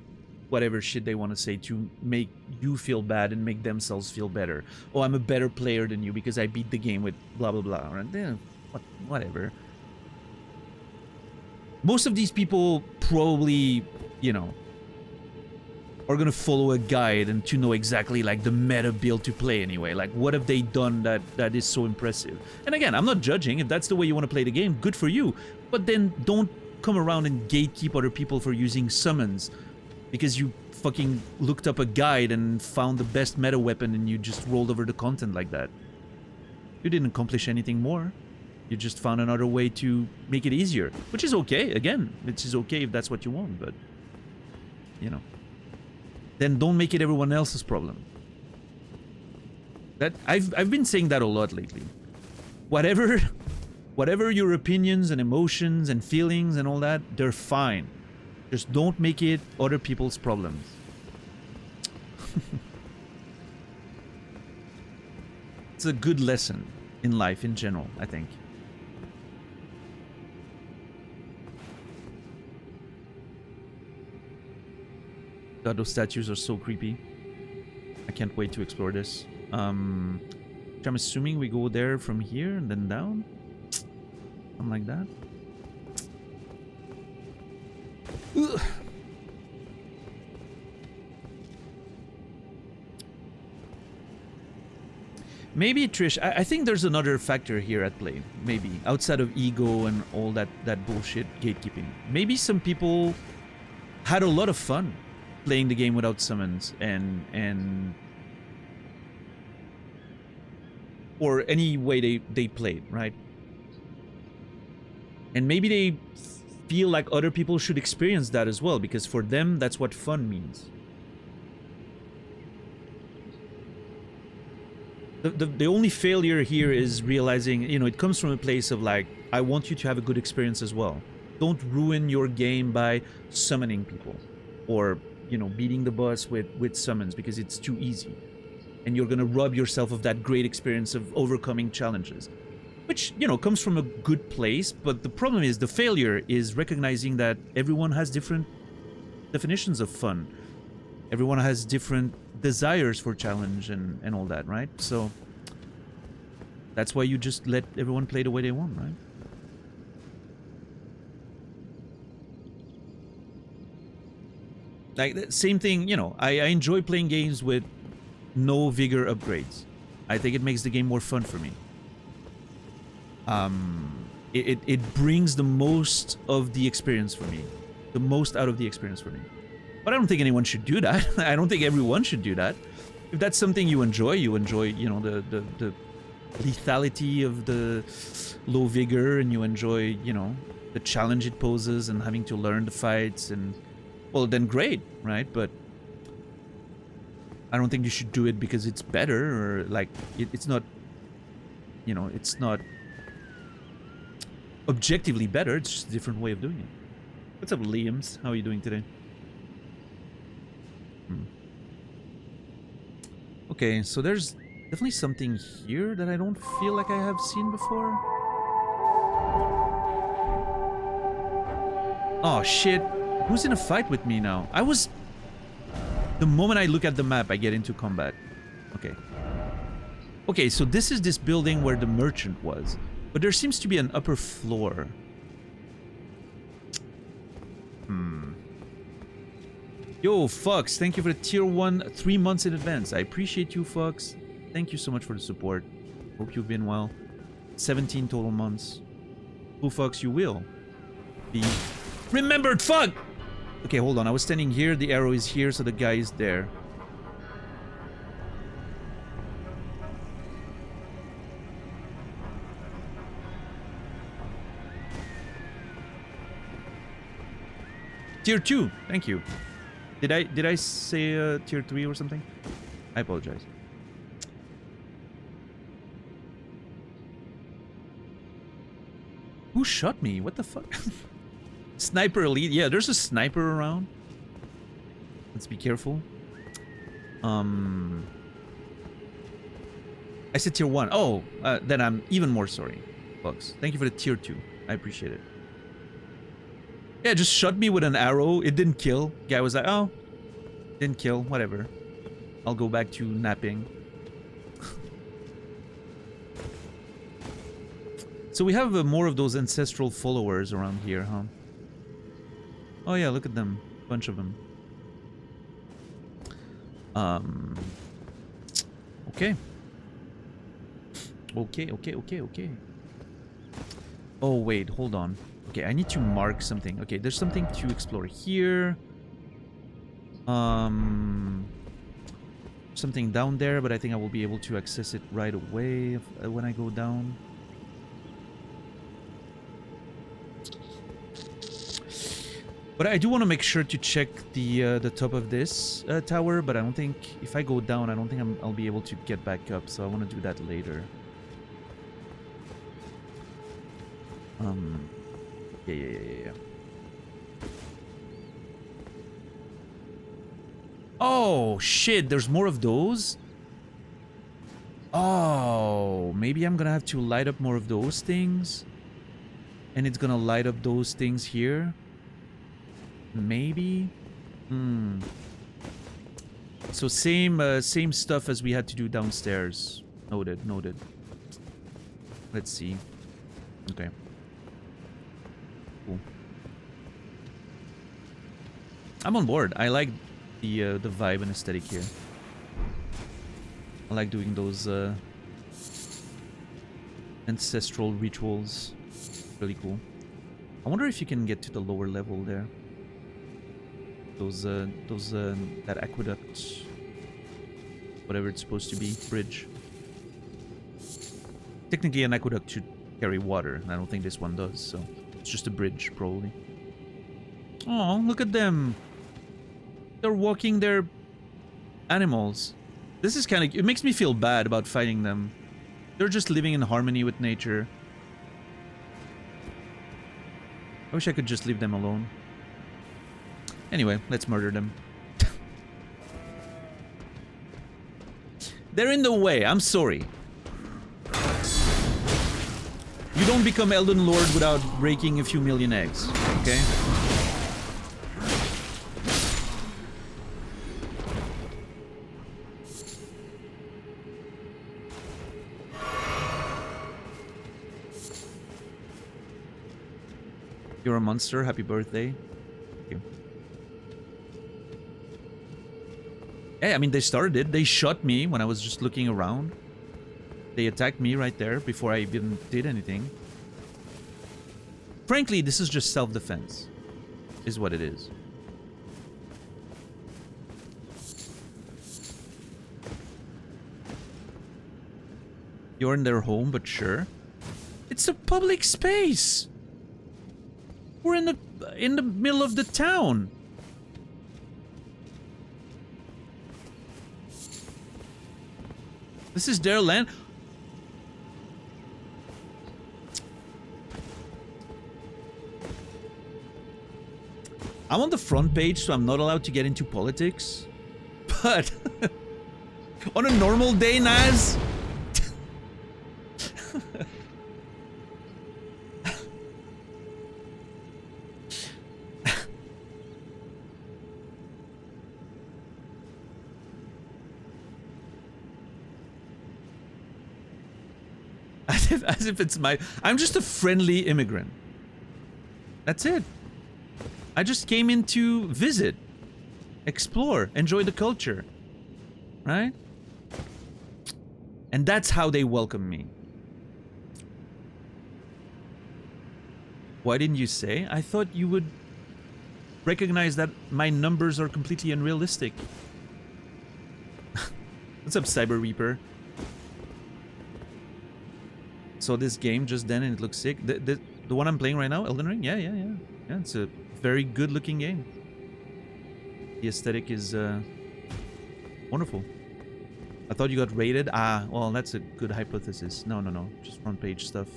whatever shit they want to say to make you feel bad and make themselves feel better. Oh, I'm a better player than you because I beat the game with blah, blah, blah. And then, whatever. Most of these people probably, you know, are gonna follow a guide and to know exactly, like, the meta build to play anyway. Like, what have they done that is so impressive? And again, I'm not judging. If that's the way you want to play the game, good for you. But then don't come around and gatekeep other people for using summons because you fucking looked up a guide and found the best meta weapon and you just rolled over the content like that. You didn't accomplish anything more. You just found another way to make it easier, which is okay. Again, it is okay if that's what you want, but, you know, then don't make it everyone else's problem. That I've been saying that a lot lately. Whatever your opinions and emotions and feelings and all that, they're fine. Just don't make it other people's problems. It's a good lesson in life in general, I think. God, those statues are so creepy. I can't wait to explore this. I'm assuming we go there from here and then down. Something like that. Ugh. Maybe, Trish, I think there's another factor here at play. Maybe, outside of ego and all that bullshit gatekeeping. Maybe some people had a lot of fun playing the game without summons and or any way they played, right? And maybe they feel like other people should experience that as well, because for them, that's what fun means. The only failure here is realizing, you know, it comes from a place of like, I want you to have a good experience as well. Don't ruin your game by summoning people or, you know, beating the boss with summons because it's too easy. And you're gonna rob yourself of that great experience of overcoming challenges. Which, you know, comes from a good place, but the problem is, the failure is recognizing that everyone has different definitions of fun. Everyone has different desires for challenge and all that, right? So that's why you just let everyone play the way they want, right? Like, same thing, you know, I enjoy playing games with no vigor upgrades. I think it makes the game more fun for me. It brings the most of the experience for me. The most out of the experience for me. But I don't think anyone should do that. I don't think everyone should do that. If that's something you enjoy, you know, the lethality of the low vigor, and you enjoy, you know, the challenge it poses and having to learn the fights, and, well, then great, right? But I don't think you should do it because it's better, or like, it's not, you know, it's not objectively better. It's just a different way of doing it. What's up, Liams? How are you doing today? Okay, so there's definitely something here that I don't feel like I have seen before. Oh shit, who's in a fight with me now? The moment I look at the map, I get into combat. Okay. Okay, so this is this building where the merchant was, but there seems to be an upper floor. Yo, Fox, thank you for the tier 1 3 months in advance. I appreciate you, Fox. Thank you so much for the support. Hope you've been well. 17 total months. Who, Fox, you will be remembered. Fuck! Okay, hold on. I was standing here. The arrow is here, so the guy is there. Tier 2. Thank you. Did I say tier 3 or something? I apologize. Who shot me? What the fuck? Sniper elite. Yeah, there's a sniper around. Let's be careful. I said tier 1. Oh, then I'm even more sorry, folks. Thank you for the tier 2. I appreciate it. Yeah, just shot me with an arrow. It didn't kill. Guy was like, oh, didn't kill. Whatever. I'll go back to napping. So we have more of those ancestral followers around here, huh? Oh yeah, look at them. Bunch of them. Okay. Okay. Oh, wait, hold on. Okay, I need to mark something. Okay, there's something to explore here. Something down there, but I think I will be able to access it right away when I go down. But I do want to make sure to check the top of this tower, but I don't think, if I go down, I don't think I'll be able to get back up, so I want to do that later. Yeah. Oh, shit, there's more of those? Oh, maybe I'm gonna have to light up more of those things. And it's gonna light up those things here. Maybe? So same stuff as we had to do downstairs. Noted. Let's see. Okay. Cool. I'm on board. I like the vibe and aesthetic here. I like doing those ancestral rituals. Really cool. I wonder if you can get to the lower level there. That aqueduct, whatever it's supposed to be, bridge. Technically, an aqueduct should carry water. I don't think this one does, so it's just a bridge, probably. Oh, look at them! They're walking their animals. This is kind of... It makes me feel bad about fighting them. They're just living in harmony with nature. I wish I could just leave them alone. Anyway, let's murder them. They're in the way, I'm sorry. You don't become Elden Lord without breaking a few million eggs, okay? You're a monster, happy birthday. Thank you. Hey, I mean, they started it. They shot me when I was just looking around. They attacked me right there before I even did anything. Frankly, this is just self-defense, is what it is. You're in their home, but sure. It's a public space! We're in the middle of the town. This is their land. I'm on the front page, so I'm not allowed to get into politics. But on a normal day, Naz. As if it's my... I'm just a friendly immigrant. That's it. I just came in to visit, explore, enjoy the culture. Right? And that's how they welcome me. Why didn't you say? I thought you would recognize that my numbers are completely unrealistic. What's up, Cyber Reaper? Saw this game just then and it looks sick. The one I'm playing right now, Elden Ring? Yeah, it's a very good looking game. The aesthetic is wonderful. I thought you got rated. Ah, well, that's a good hypothesis. No. Just front page stuff.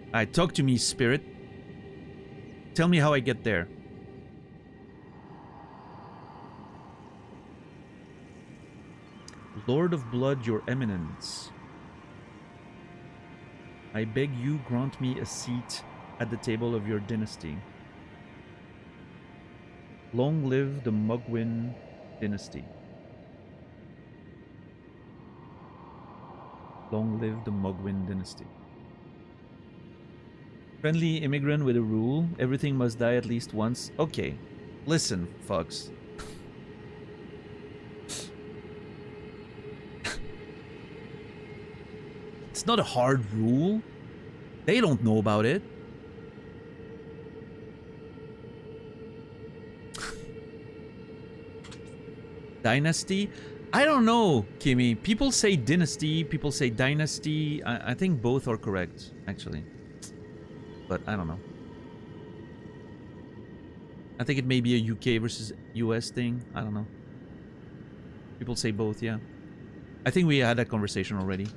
Alright, talk to me, spirit. Tell me how I get there. Lord of Blood, your eminence. I beg you, grant me a seat at the table of your dynasty. Long live the Mugwin dynasty. Long live the Mugwin dynasty. Friendly immigrant with a rule. Everything must die at least once. Okay. Listen, fucks. It's not a hard rule. They don't know about it. Dynasty? I don't know, Kimmy. People say dynasty, people say dynasty. I think both are correct, actually. But I don't know. I think it may be a UK versus US thing. I don't know. People say both, yeah. I think we had that conversation already.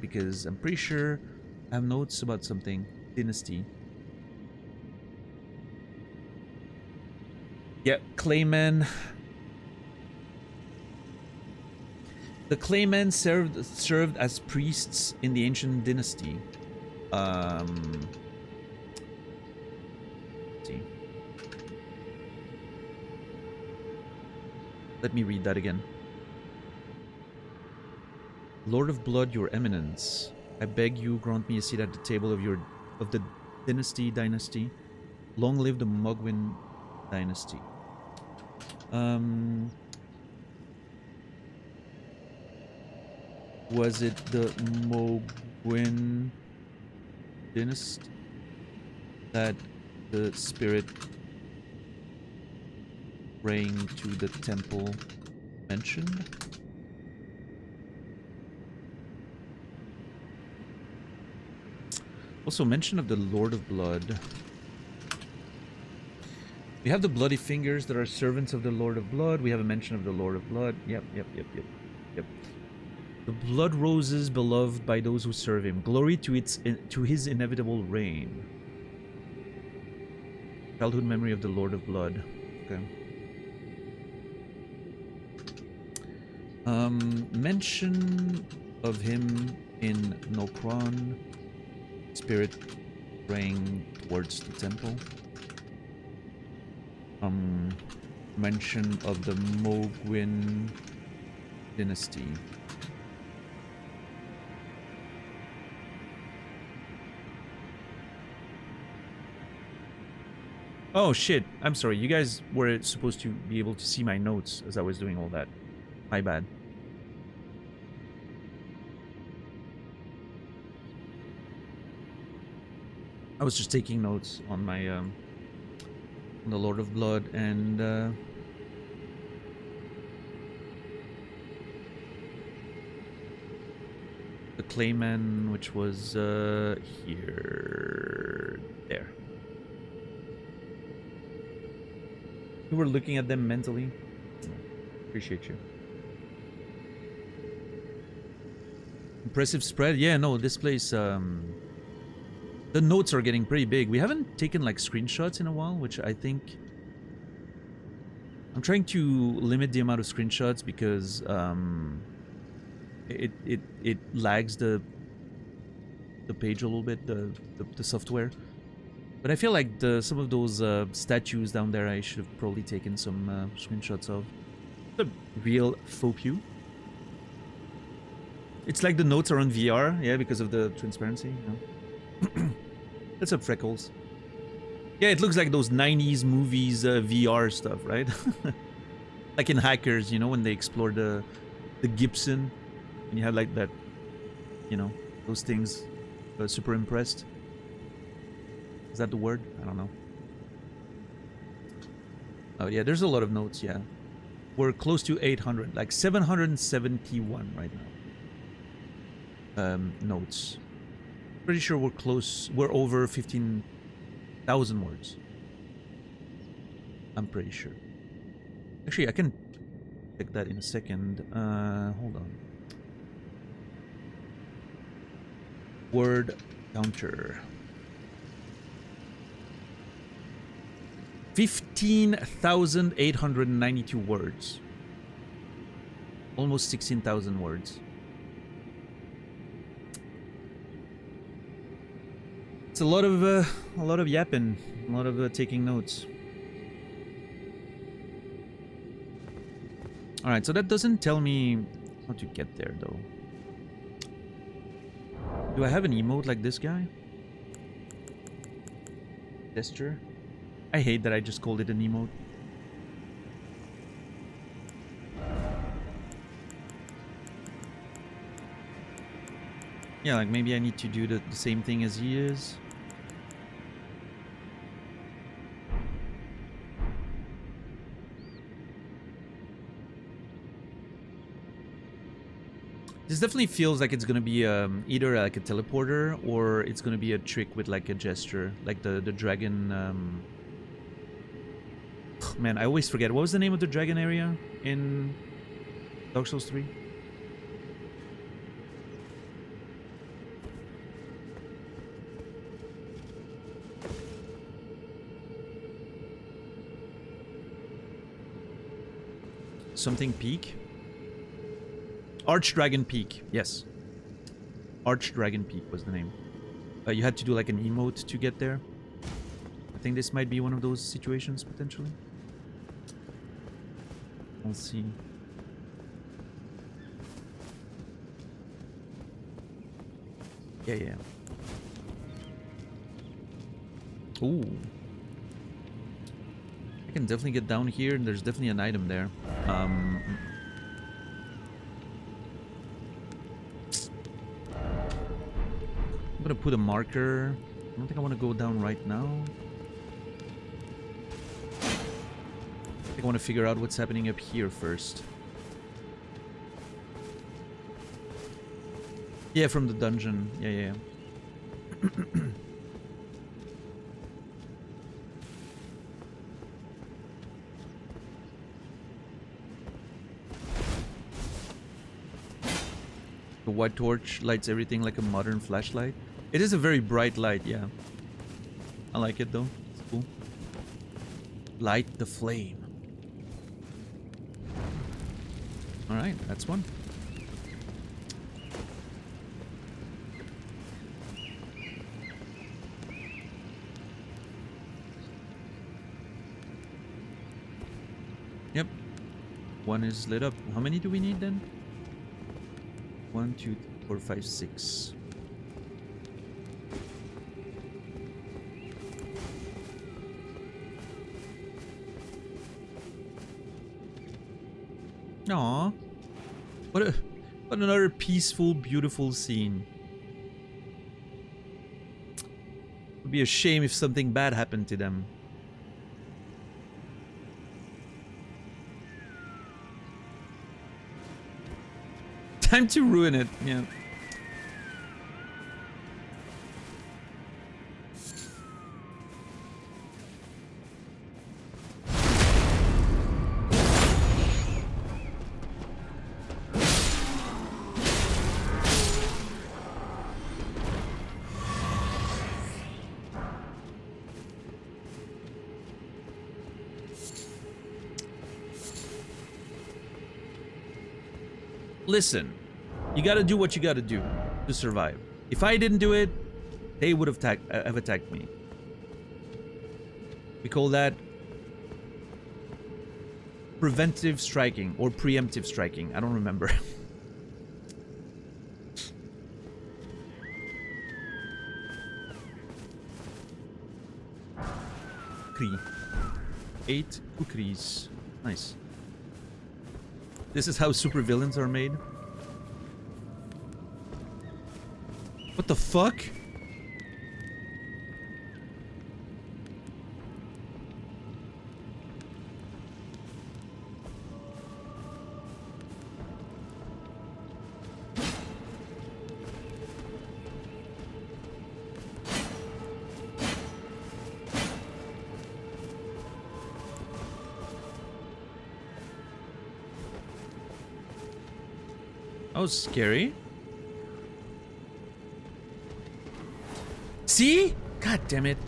Because I'm pretty sure I have notes about something. Dynasty. Yeah, Claymen. The Claymen served as priests in the ancient dynasty. Let's see. Let me read that again. Lord of Blood, your eminence. I beg you, grant me a seat at the table of the dynasty. Long live the Mogwin dynasty. Was it the Mogwin dynasty that the spirit praying to the temple mentioned? Also mention of the Lord of Blood. We have the bloody fingers that are servants of the Lord of Blood. We have a mention of the Lord of Blood. Yep. The blood roses beloved by those who serve him. Glory to his inevitable reign. Childhood memory of the Lord of Blood. Okay. Mention of him in Nokron. Spirit praying towards the temple. Mention of the Mogwin dynasty. Oh shit, I'm sorry. You guys were supposed to be able to see my notes as I was doing all that. My bad. I was just taking notes on my on the Lord of Blood and the Clayman, which was here, there. You were looking at them mentally. Appreciate you. Impressive spread. Yeah, no, this place. The notes are getting pretty big. We haven't taken like screenshots in a while, which I think. I'm trying to limit the amount of screenshots because it lags the page a little bit, the software. But I feel like some of those statues down there I should have probably taken some screenshots of. The real faux pew. It's like the notes are on VR, yeah, because of the transparency. Yeah. What's up, Freckles? Yeah, it looks like those 90s movies VR stuff, right? Like in Hackers, you know, when they explore the Gibson, and you have like that, you know, those things super impressed. Is that the word? I don't know. Oh yeah, there's a lot of notes, yeah. We're close to 800, like 771 right now. Notes. Pretty sure we're close, we're over 15,000 words. I'm pretty sure. Actually, I can check that in a second. Hold on. Word counter. 15,892 words. Almost 16,000 words. It's a lot of yapping, a lot of taking notes. All right, so that doesn't tell me how to get there, though. Do I have an emote like this guy? Gesture? I hate that I just called it an emote. Yeah, like maybe I need to do the same thing as he is. This definitely feels like it's gonna be either like a teleporter or it's gonna be a trick with like a gesture, like the dragon. Man, I always forget. What was the name of the dragon area in Dark Souls 3? Something Peak? Archdragon Peak, yes. Archdragon Peak was the name. You had to do like an emote to get there. I think this might be one of those situations, potentially. We'll see. Yeah. Ooh. I can definitely get down here, and there's definitely an item there. I'm gonna put a marker. I don't think I want to go down right now. I think I want to figure out what's happening up here first. Yeah, from the dungeon. Yeah. The white torch lights everything like a modern flashlight. It is a very bright light, yeah. I like it though. It's cool. Light the flame. Alright, that's one. Yep. One is lit up. How many do we need then? 1, 2, 3, 4, 5, 6. Aww. What another peaceful, beautiful scene. It would be a shame if something bad happened to them. Time to ruin it, yeah. Listen, you gotta do what you gotta do to survive. If I didn't do it, they would have attacked me. We call that preventive striking or preemptive striking. I don't remember. Kukri. 8 kukris. Nice. This is how supervillains are made. What the fuck? That was scary. See? God damn it.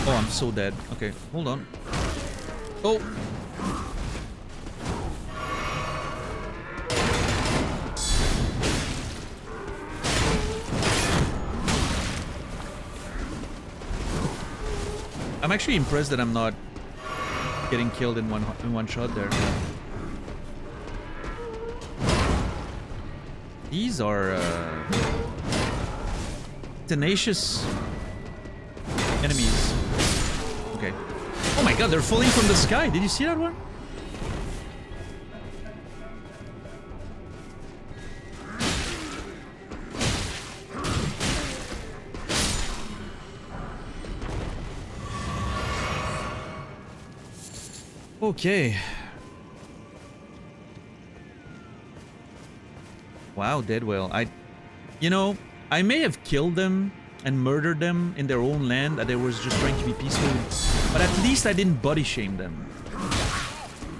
Oh, I'm so dead. Okay, hold on. Oh. I'm actually impressed that I'm not getting killed in one shot there. These are tenacious enemies. Okay. Oh my god, they're falling from the sky. Did you see that one? Okay. Wow, dead whale. You know, I may have killed them and murdered them in their own land that they was just trying to be peaceful, but at least I didn't body shame them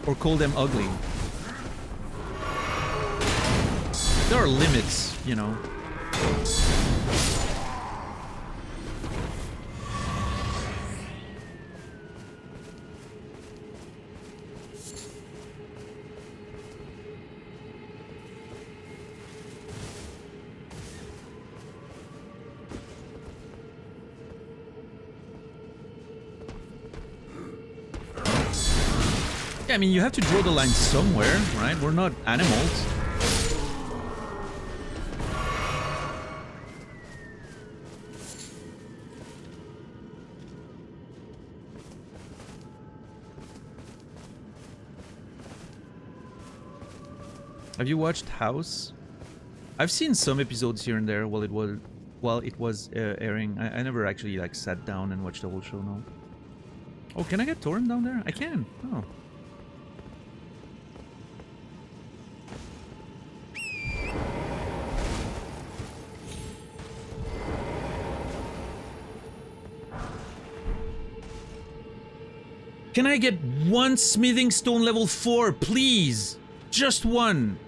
or call them ugly. There are limits, you know. Yeah, I mean, you have to draw the line somewhere, right? We're not animals. Have you watched House? I've seen some episodes here and there while it was airing. I never actually like sat down and watched the whole show. No. Oh, can I get torrent down there? I can. Oh. Can I get one smithing stone level 4, please? Just one.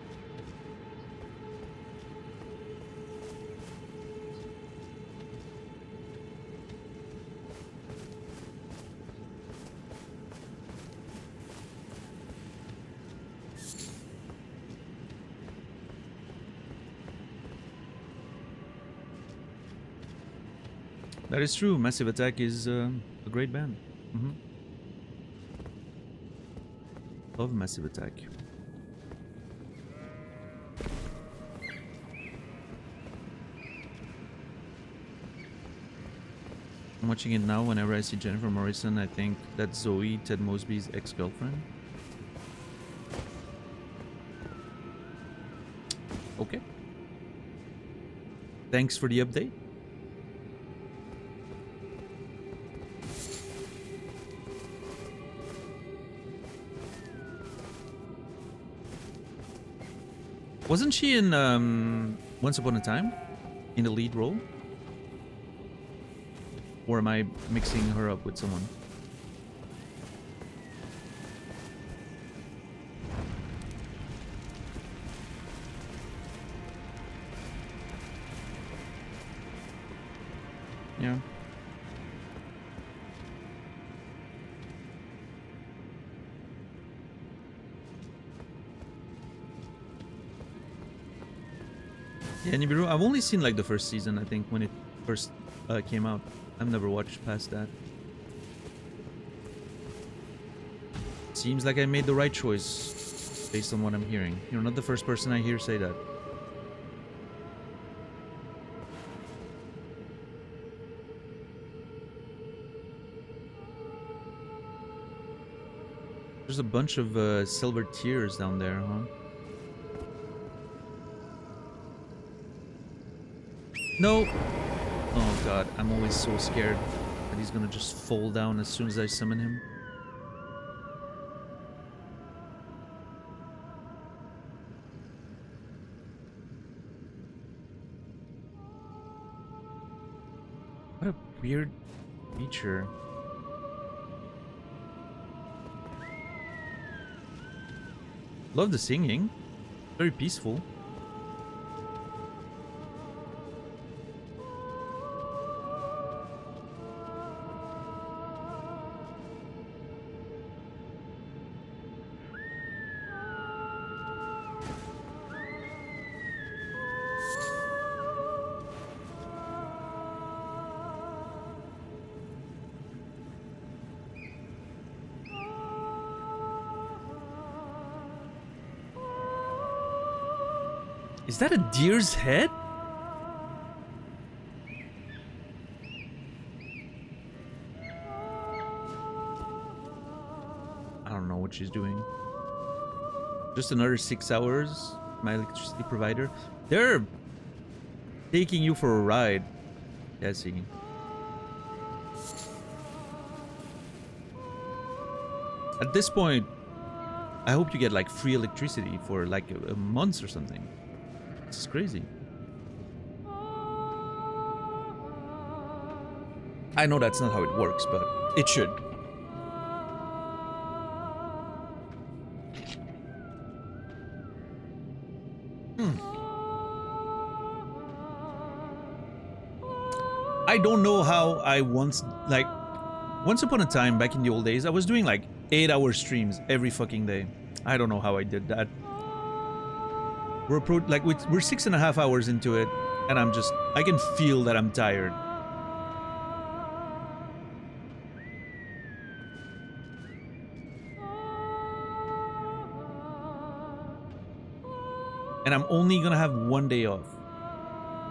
That is true. Massive Attack is a great band. Love Massive Attack. I'm watching it now. Whenever I see Jennifer Morrison, I think that's Zoe, Ted Mosby's ex-girlfriend. Okay. Thanks for the update. Wasn't she in Once Upon a Time in the lead role? Or am I mixing her up with someone? Yeah. Yeah, Nibiru, I've only seen like the first season, I think, when it first came out. I've never watched past that. Seems like I made the right choice, based on what I'm hearing. You're not the first person I hear say that. There's a bunch of silver tears down there, huh? No! Oh god, I'm always so scared that he's gonna just fall down as soon as I summon him. What a weird feature. Love the singing. Very peaceful. Is that a deer's head? I don't know what she's doing. Just another 6 hours, my electricity provider. They're taking you for a ride, Cassie. At this point, I hope you get like free electricity for like a month or something. This is crazy. I know that's not how it works, but it should. I don't know how I once upon a time back in the old days, I was doing like 8-hour streams every fucking day. I don't know how I did that. We're 6.5 hours into it, and I can feel that I'm tired. And I'm only gonna have one day off.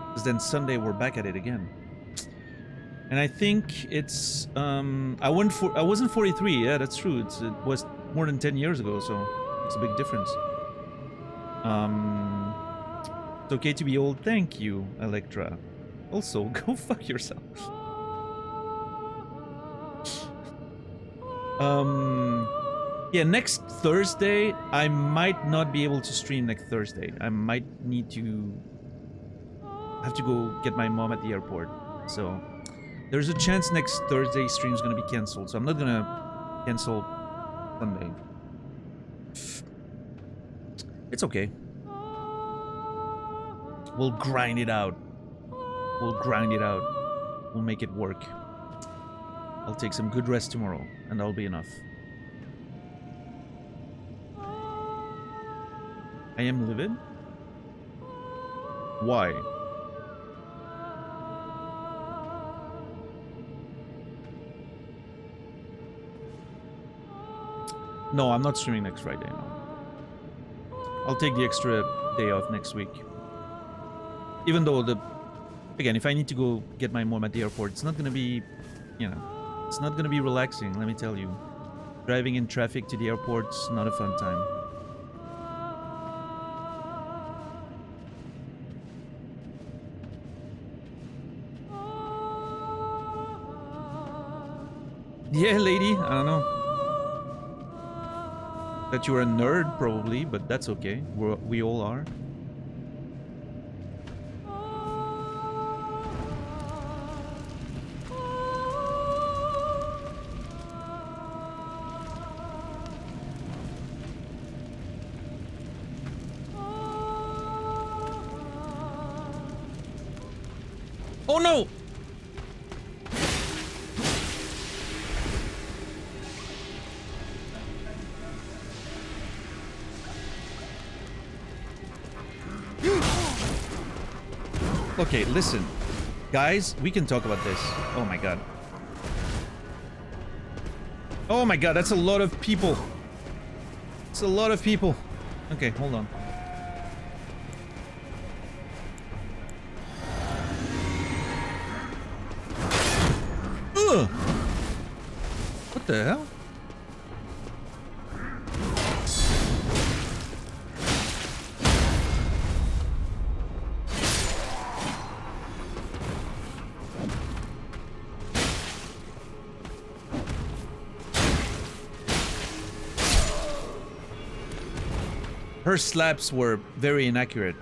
Because then Sunday we're back at it again. And I think it's I wasn't 43, yeah, that's true. It was more than 10 years ago, so it's a big difference. It's okay to be old, thank you, Electra. Also, go fuck yourself. Yeah, next Thursday, I might not be able to stream next Thursday. I might need to have to go get my mom at the airport. So, there's a chance next Thursday stream is going to be cancelled. So, I'm not going to cancel Sunday. It's okay. We'll grind it out. We'll grind it out. We'll make it work. I'll take some good rest tomorrow, and that'll be enough. I am livid? Why? No, I'm not streaming next Friday, no. I'll take the extra day off next week. Even though again, if I need to go get my mom at the airport, it's not gonna be, you know, it's not gonna be relaxing, let me tell you. Driving in traffic to the airport's not a fun time. Yeah, lady, I don't know. That you're a nerd, probably, but that's okay. We all are. Oh no! Okay, listen. Guys, we can talk about this. Oh my god. Oh my god, that's a lot of people. It's a lot of people. Okay, hold on. Ugh! What the hell? Her slaps were very inaccurate.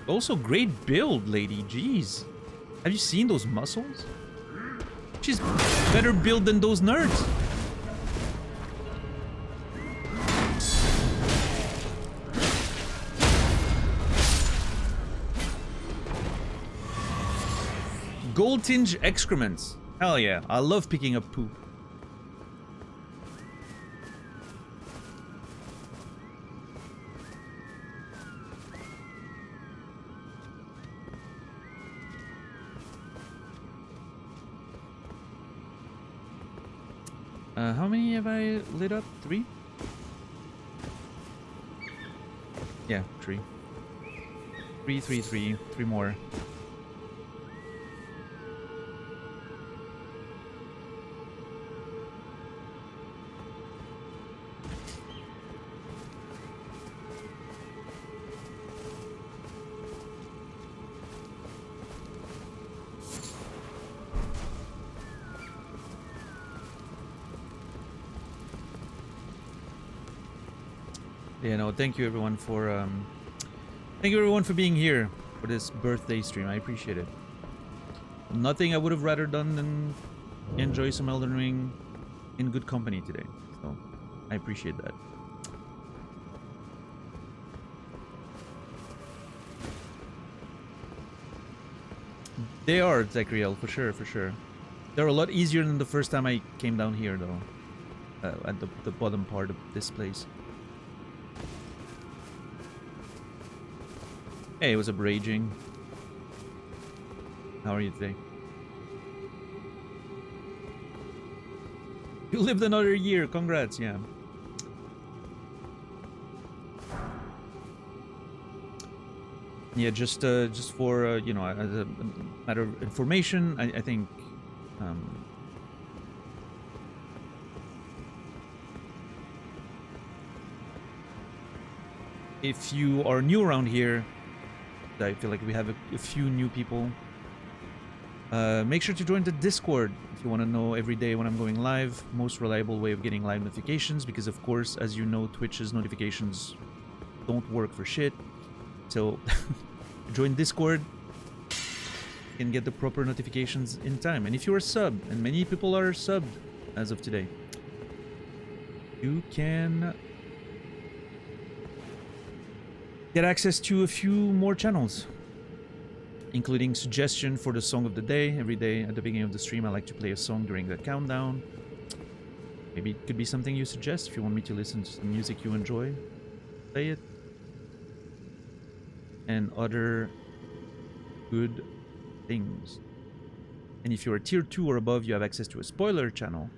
Also, great build, lady. Jeez. Have you seen those muscles? She's better built than those nerds. Gold tinge excrements. Hell yeah. I love picking up poop. How many have I lit up? 3? Yeah, 3. 3, 3, 3. 3 more. Yeah, no, thank you everyone for being here for this birthday stream. I appreciate it. Nothing I would have rather done than enjoy some Elden Ring in good company today. So I appreciate that. They are, Zachriel, for sure, for sure. They're a lot easier than the first time I came down here, though. At the bottom part of this place. Hey, what's up, Raging? How are you today? You lived another year, congrats, yeah. Yeah, just for you know, as a matter of information, I think if you are new around here, I feel like we have a few new people. Make sure to join the Discord if you want to know every day when I'm going live. Most reliable way of getting live notifications, because of course, as you know, Twitch's notifications don't work for shit. So join Discord, you can get the proper notifications in time. And if you're a sub, and many people are subbed as of today, you can get access to a few more channels, including suggestion for the song of the day. Every day at the beginning of the stream, I like to play a song during the countdown. Maybe it could be something you suggest. If you want me to listen to some music you enjoy, play it. And other good things. And if you're a tier 2 or above, you have access to a spoiler channel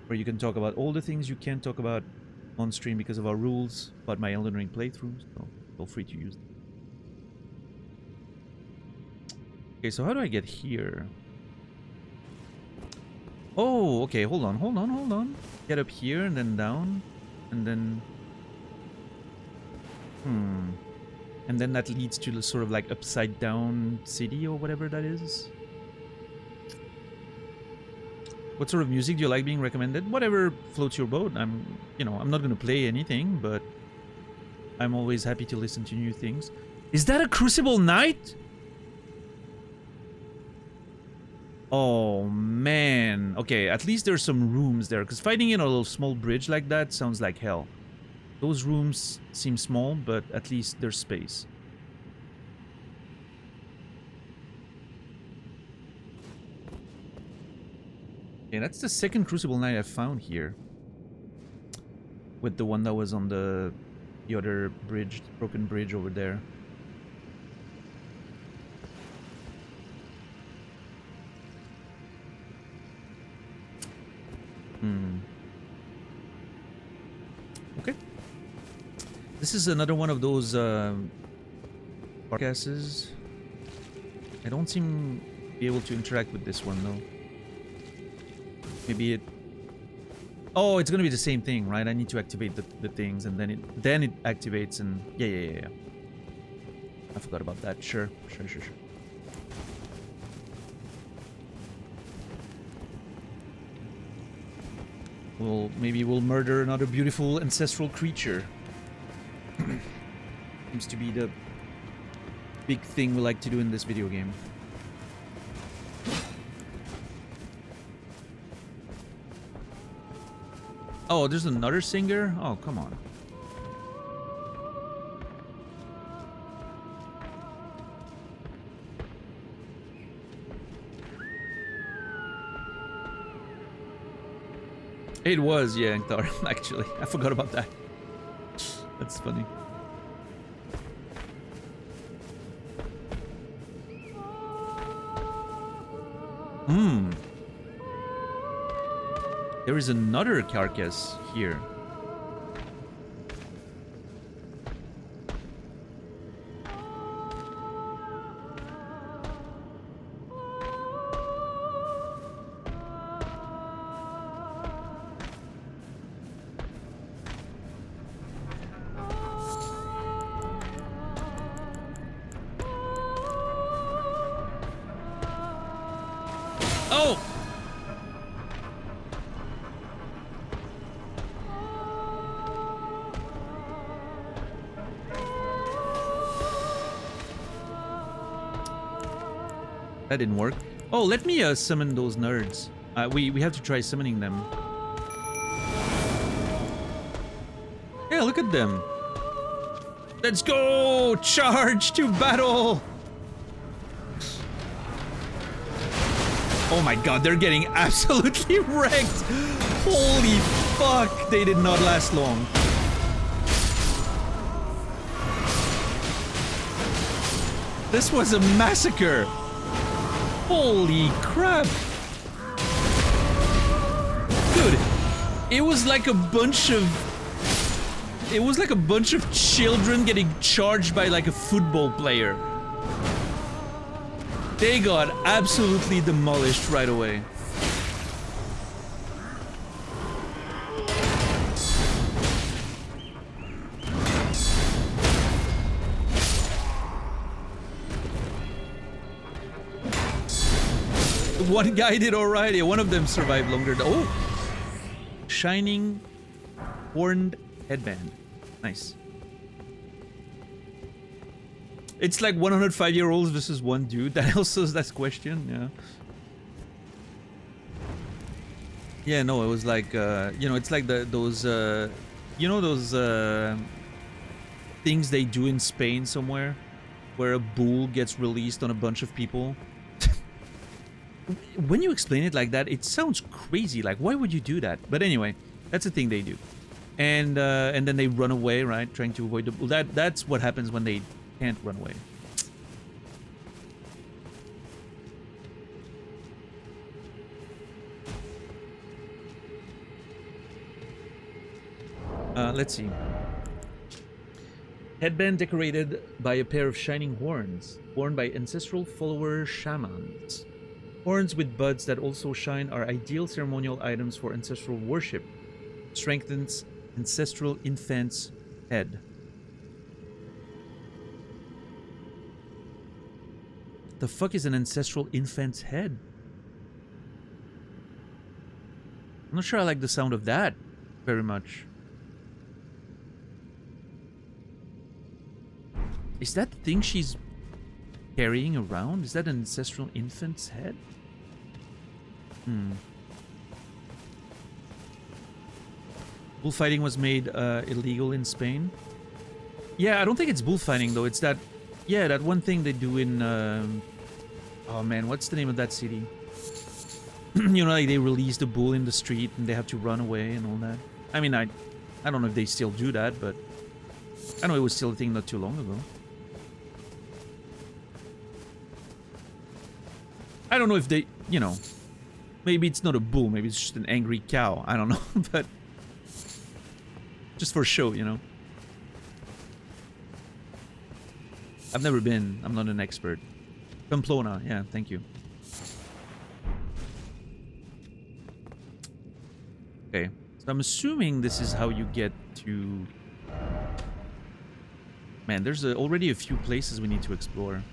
where you can talk about all the things you can't talk about on stream because of our rules about my Elden Ring playthroughs. So feel free to use them. Okay, so how do I get here? Oh, okay, hold on. Get up here and then down. And then... And then that leads to the sort of like upside down city or whatever that is. What sort of music do you like being recommended? Whatever floats your boat. I'm not going to play anything, but I'm always happy to listen to new things. Is that a Crucible Knight? Oh, man. Okay, at least there's some rooms there, because fighting in a little small bridge like that sounds like hell. Those rooms seem small, but at least there's space. Okay, that's the second Crucible Knight I've found here. With the one that was on the other bridge, broken bridge over there. Okay. This is another one of those carcasses. I don't seem to be able to interact with this one though. Maybe it... Oh, it's gonna be the same thing, right? I need to activate the things and then it activates and... Yeah. I forgot about that. Sure. Maybe we'll murder another beautiful ancestral creature. Seems to be the big thing we like to do in this video game. Oh, there's another singer? Oh, come on. It was, yeah, Thor, actually. I forgot about that. That's funny. There is another carcass here. That didn't work. Oh, let me summon those nerds. We have to try summoning them. Yeah, look at them. Let's go! Charge to battle! Oh my god, they're getting absolutely wrecked! Holy fuck! They did not last long. This was a massacre! Holy crap! Dude, it was like a bunch of It was like a bunch of children getting charged by like a football player. They got absolutely demolished right away. One guy did alright. Yeah, one of them survived longer. Oh! Shining horned headband. Nice. It's like 105-year-olds versus one dude. That also is that question, yeah. Yeah, no, it was like, you know, it's like those, you know those things they do in Spain somewhere? Where a bull gets released on a bunch of people? When you explain it like that, it sounds crazy. Like, why would you do that? But anyway, that's the thing they do. And then they run away, right? Trying to avoid the bull. That's what happens when they can't run away. Let's see. Headband decorated by a pair of shining horns, worn by ancestral follower shamans. Horns with buds that also shine are ideal ceremonial items for ancestral worship. Strengthens ancestral infant's head. The fuck is an ancestral infant's head? I'm not sure I like the sound of that very much. Is that the thing she's carrying around? Is that an ancestral infant's head? Bullfighting was made illegal in Spain. Yeah, I don't think it's bullfighting though. It's that, yeah, that one thing they do in, oh man, what's the name of that city? You know, like they release the bull in the street and they have to run away and all that. I mean, I don't know if they still do that, but I know it was still a thing not too long ago. I don't know if they, you know, maybe it's not a bull, maybe it's just an angry cow. I don't know, but just for show, you know. I've never been. I'm not an expert. Pamplona, yeah, thank you. Okay, so I'm assuming this is how you get to... Man, there's already a few places we need to explore.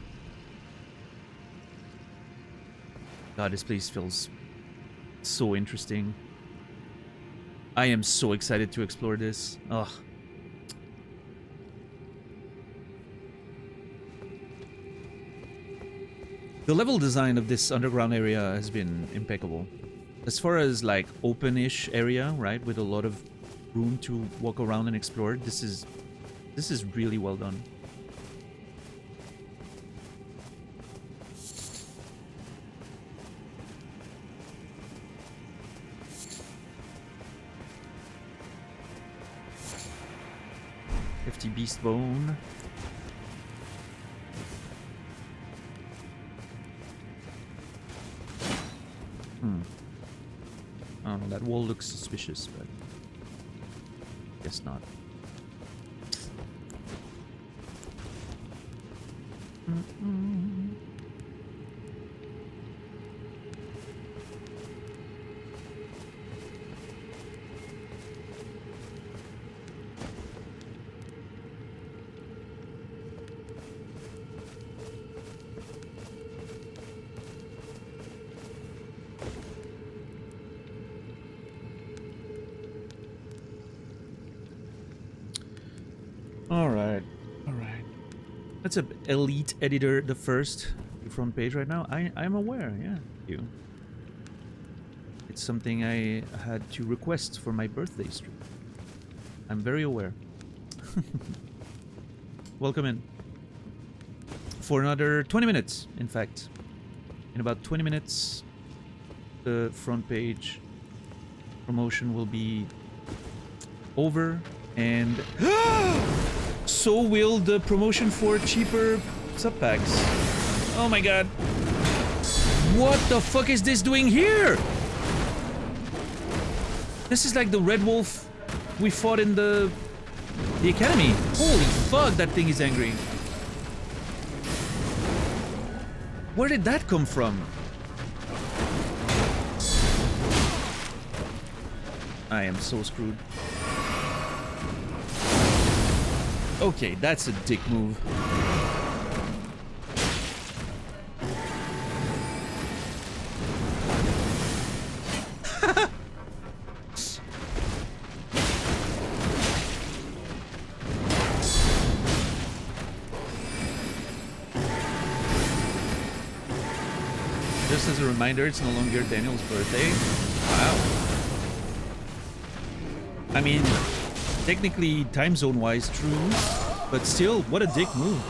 God, this place feels so interesting. I am so excited to explore this. Ugh. The level design of this underground area has been impeccable. As far as like open-ish area, right, with a lot of room to walk around and explore, this is really well done. Hefty beast bone. I don't know, that wall looks suspicious, but guess not. That's a elite editor, the first front page right now. I'm aware, yeah. You. It's something I had to request for my birthday stream. I'm very aware. Welcome in. For another 20 minutes, in fact. In about 20 minutes, the front page promotion will be over, and so will the promotion for cheaper sub-packs. Oh my god. What the fuck is this doing here? This is like the Red Wolf we fought in the The Academy. Holy fuck, that thing is angry. Where did that come from? I am so screwed. Okay, that's a dick move. Just as a reminder, it's no longer Daniel's birthday. Wow. I mean, technically, time zone wise, true, but still, what a dick move.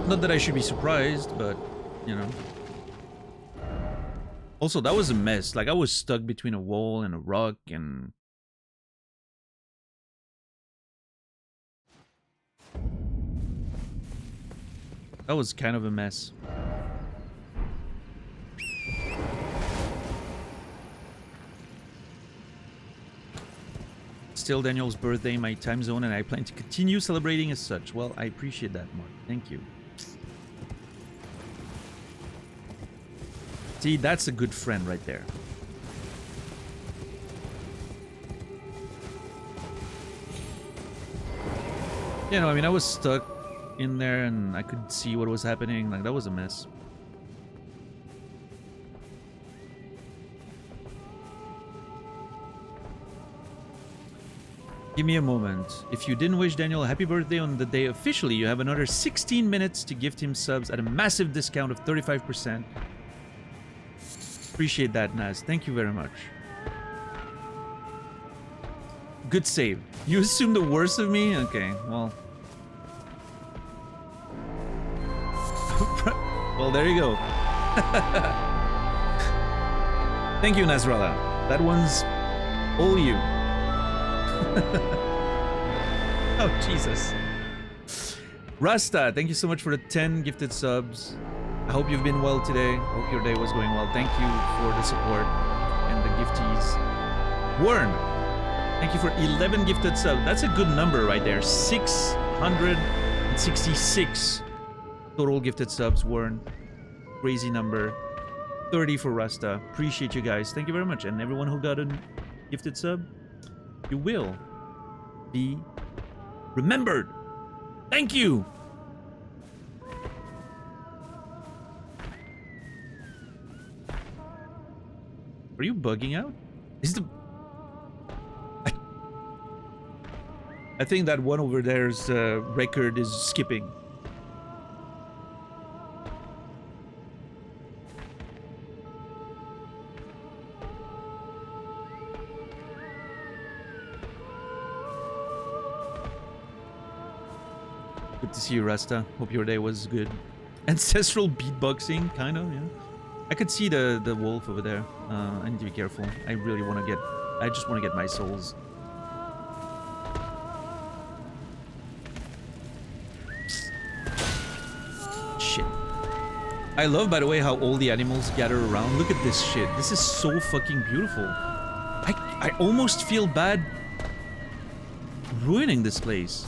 Not that I should be surprised, but you know. Also, that was a mess. Like, I was stuck between a wall and a rock, and that was kind of a mess. Still Daniel's birthday, my time zone, and I plan to continue celebrating as such. Well, I appreciate that, Mark. Thank you. See, that's a good friend right there. Yeah, no, I mean, I was stuck in there and I could see what was happening. Like, that was a mess. Give me a moment. If you didn't wish Daniel a happy birthday on the day officially, you have another 16 minutes to gift him subs at a massive discount of 35%. Appreciate that, Naz. Thank you very much. Good save. You assume the worst of me? Okay, well. Well, there you go. Thank you, Nasrallah. That one's all you. Oh, Jesus. Rasta, thank you so much for the 10 gifted subs. I hope you've been well today. Hope your day was going well. Thank you for the support and the gifties. Warren, thank you for 11 gifted subs. That's a good number right there. 666 total gifted subs, Warren. Crazy number. 30 for Rasta. Appreciate you guys. Thank you very much. And everyone who got a gifted sub, you will be remembered. Thank you. Are you bugging out? Is the I think that one over there's record is skipping. Good to see you, Rasta. Hope your day was good. Ancestral beatboxing, kind of, yeah. I could see the wolf over there. I need to be careful. I really want to get... I just want to get my souls. Shit. I love, by the way, how all the animals gather around. Look at this shit. This is so fucking beautiful. I almost feel bad ruining this place.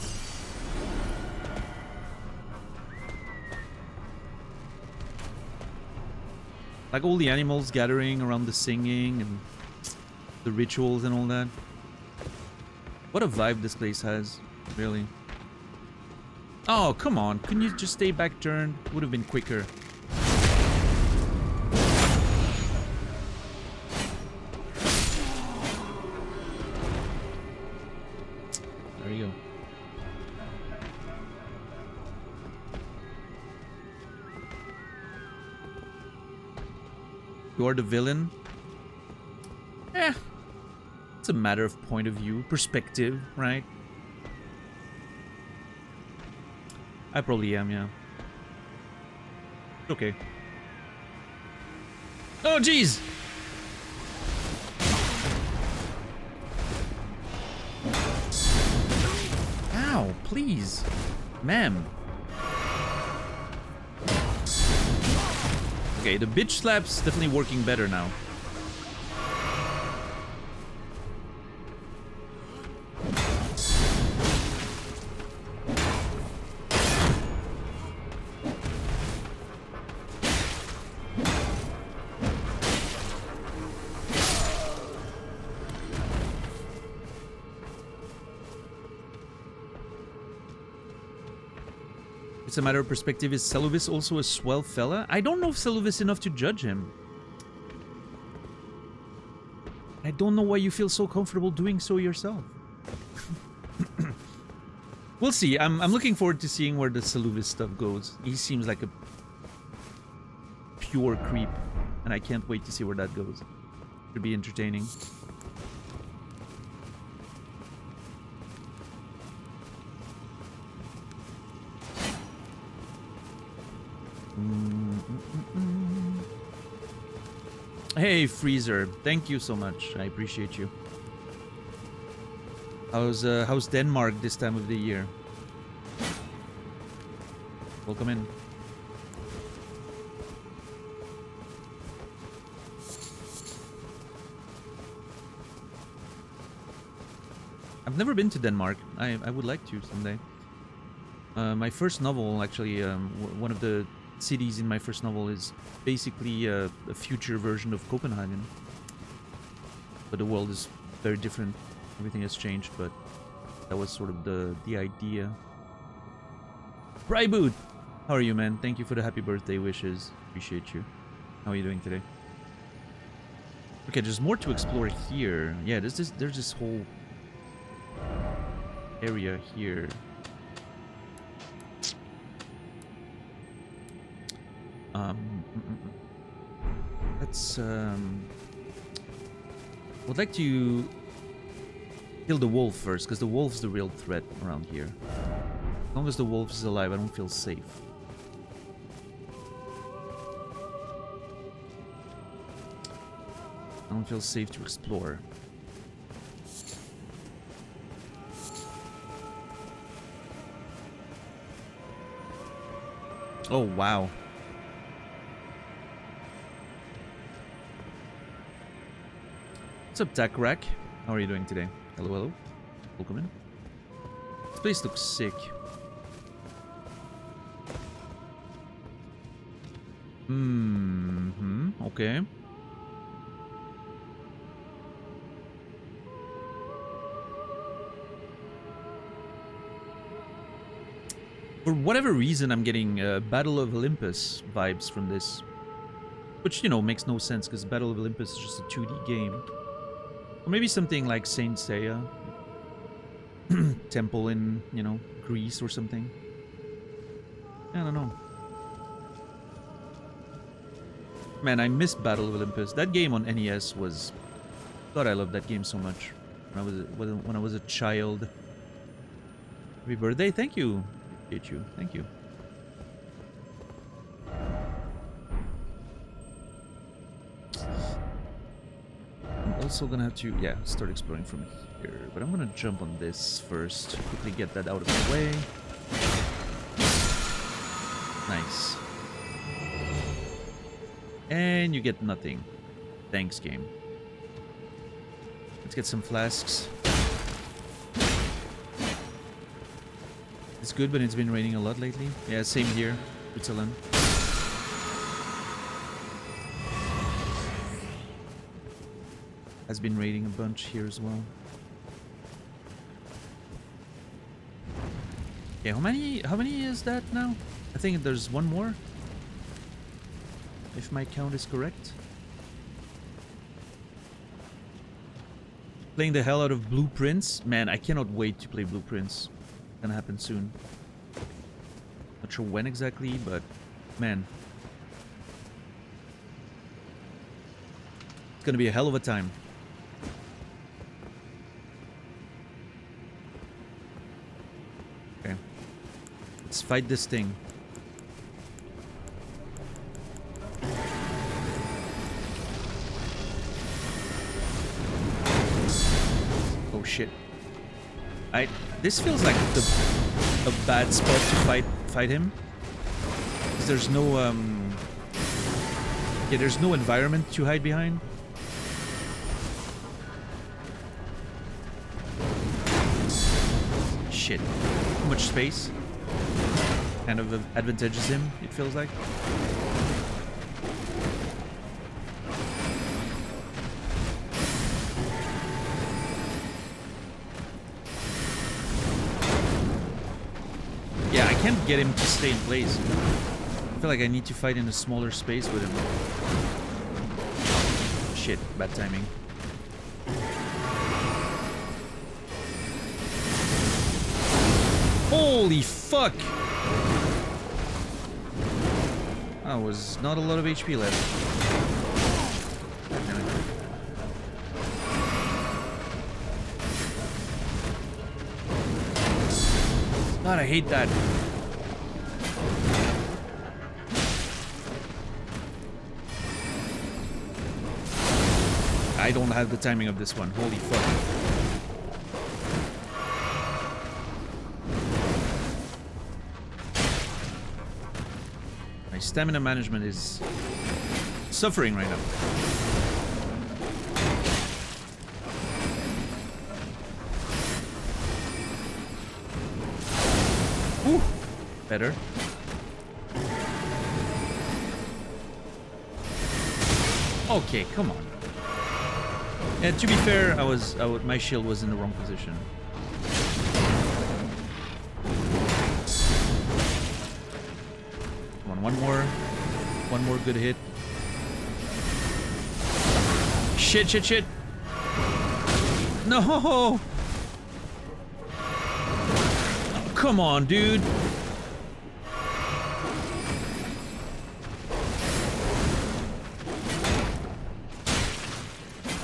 Like all the animals gathering around the singing and the rituals and all that. What a vibe this place has, really. Oh, come on. Couldn't you just stay back turned? Would have been quicker. There you go. You are the villain? Eh. It's a matter of point of view, perspective, right? I probably am, yeah. Okay. Oh, jeez! Ow, please. Ma'am. Okay, the bitch slap's definitely working better now. It's a matter of perspective. Is Seluvis also a swell fella? I don't know if Seluvis enough to judge him. I don't know why you feel so comfortable doing so yourself. We'll see. I'm looking forward to seeing where the Seluvis stuff goes. He seems like a pure creep, and I can't wait to see where that goes. Should be entertaining. Hey, Freezer. Thank you so much. I appreciate you. How's Denmark this time of the year? Welcome in. I've never been to Denmark. I would like to someday. My first novel, actually, one of the cities in my first novel is basically a future version of Copenhagen. But the world is very different. Everything has changed, but that was sort of the idea. Bryboot! How are you, man? Thank you for the happy birthday wishes. Appreciate you. How are you doing today? Okay, there's more to explore here. Yeah, there's this whole area here. Let's would like to kill the wolf first, because the wolf's the real threat around here. As long as the wolf is alive, I don't feel safe. I don't feel safe to explore. Oh, wow. What's up, Takrak? How are you doing today? Hello, hello. Welcome in. This place looks sick. Okay. For whatever reason, I'm getting Battle of Olympus vibes from this. Which, you know, makes no sense, because Battle of Olympus is just a 2D game. Or maybe something like Saint Seiya. Temple in, you know, Greece or something. I don't know. Man, I miss Battle of Olympus. That game on NES was... God, I loved that game so much. When I was a child. Happy birthday. Thank you. Appreciate you. Thank you. I'm also gonna have to, yeah, start exploring from here. But I'm gonna jump on this first. Quickly get that out of the way. Nice. And you get nothing. Thanks, game. Let's get some flasks. It's good, but it's been raining a lot lately. Yeah, same here. Switzerland. Has been raining a bunch here as well. Okay, how many is that now? I think there's one more. If my count is correct. Playing the hell out of Blueprints. Man, I cannot wait to play Blueprints. Gonna happen soon. Not sure when exactly, but man. It's gonna be a hell of a time. Okay. Let's fight this thing. Oh shit. This feels like a bad spot to fight him. Because there's no yeah, there's no environment to hide behind. Shit. Too much space. Kind of advantages him, it feels like. can't get him to stay in place. I feel like I need to fight in a smaller space with him. Shit, bad timing. Holy fuck! That was not a lot of HP left. God, I hate that. I don't have the timing of this one. Holy fuck. My stamina management is suffering right now. Ooh, better. Okay, come on. And to be fair, my shield was in the wrong position. Come on, one more good hit. Shit, shit, shit. No. Oh, come on, dude.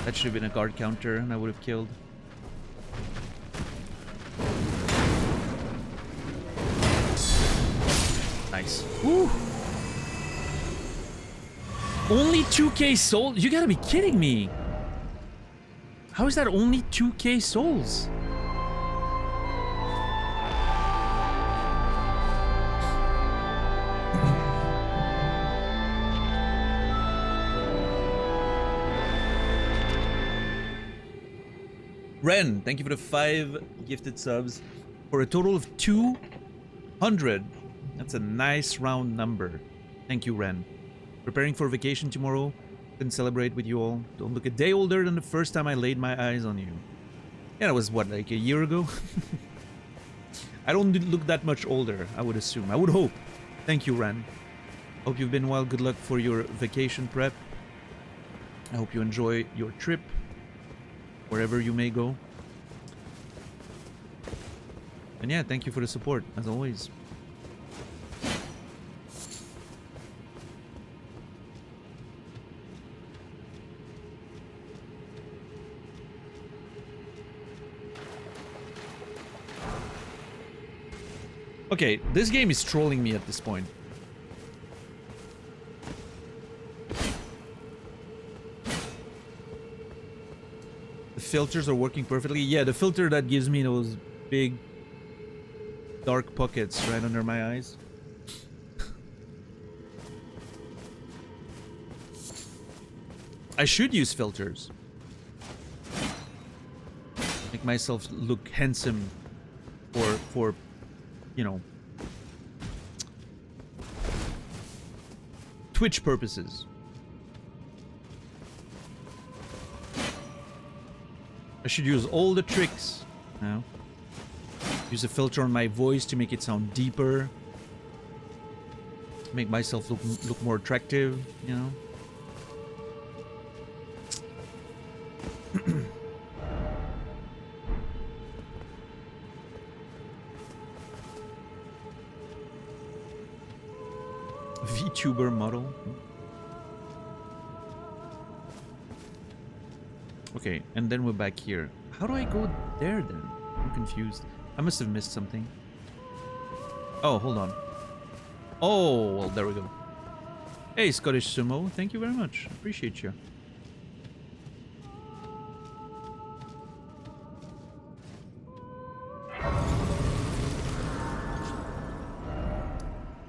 That should have been a guard counter and I would have killed. Nice. Woo! Only 2k souls? You gotta be kidding me! How is that only 2k souls? Ren, thank you for the 5 gifted subs for a total of 200. That's a nice round number. Thank you, Ren. Preparing for vacation tomorrow. Can celebrate with you all. Don't look a day older than the first time I laid my eyes on you. Yeah, that was what, like a year ago? I don't look that much older, I would assume. I would hope. Thank you, Ren. Hope you've been well. Good luck for your vacation prep. I hope you enjoy your trip, wherever you may go. And yeah, thank you for the support, as always. Okay, this game is trolling me at this point. The filters are working perfectly. Yeah, the filter that gives me those big dark pockets right under my eyes. I should use filters. Make myself look handsome for you know, Twitch purposes. I should use all the tricks now. Use a filter on my voice to make it sound deeper. Make myself look more attractive, you know. VTuber model. Okay, and then we're back here. How do I go there then? I'm confused. I must have missed something. Oh, hold on. Oh, well, there we go. Hey, Scottish Sumo. Thank you very much. Appreciate you.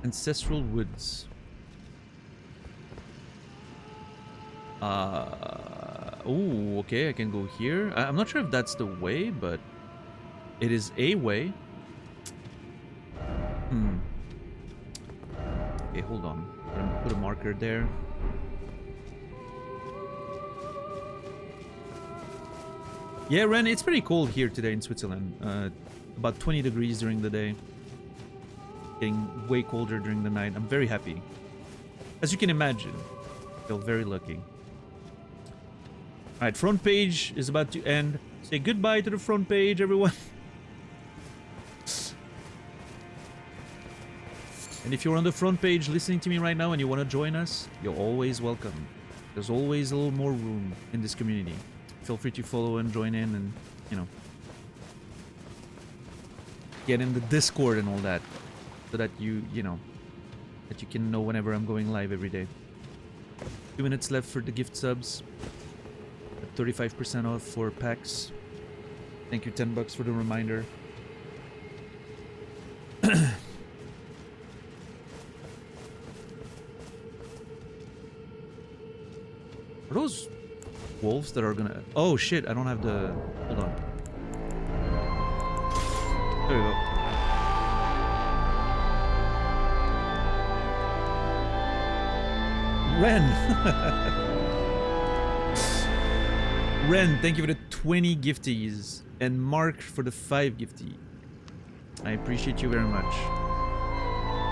Ancestral Woods. Oh, okay, I can go here. I'm not sure if that's the way, but it is a way. Okay, hold on. I'm gonna put a marker there. Yeah, Ren, it's pretty cold here today in Switzerland. About 20 degrees during the day. getting way colder during the night. I'm very happy. As you can imagine, I feel very lucky. Alright, front page is about to end. Say goodbye to the front page, everyone. And if you're on the front page listening to me right now and you want to join us, you're always welcome. There's always a little more room in this community. Feel free to follow and join in and, you know, get in the Discord and all that, so that you know, that you can know whenever I'm going live every day. 2 minutes left for the gift subs. 35% off for packs. Thank you, $10 for the reminder. Are those wolves that are gonna... Oh shit, I don't have the... Hold on. There we go. Ren! Ren, thank you for the 20 gifties. And Mark for the 5 gifty. I appreciate you very much.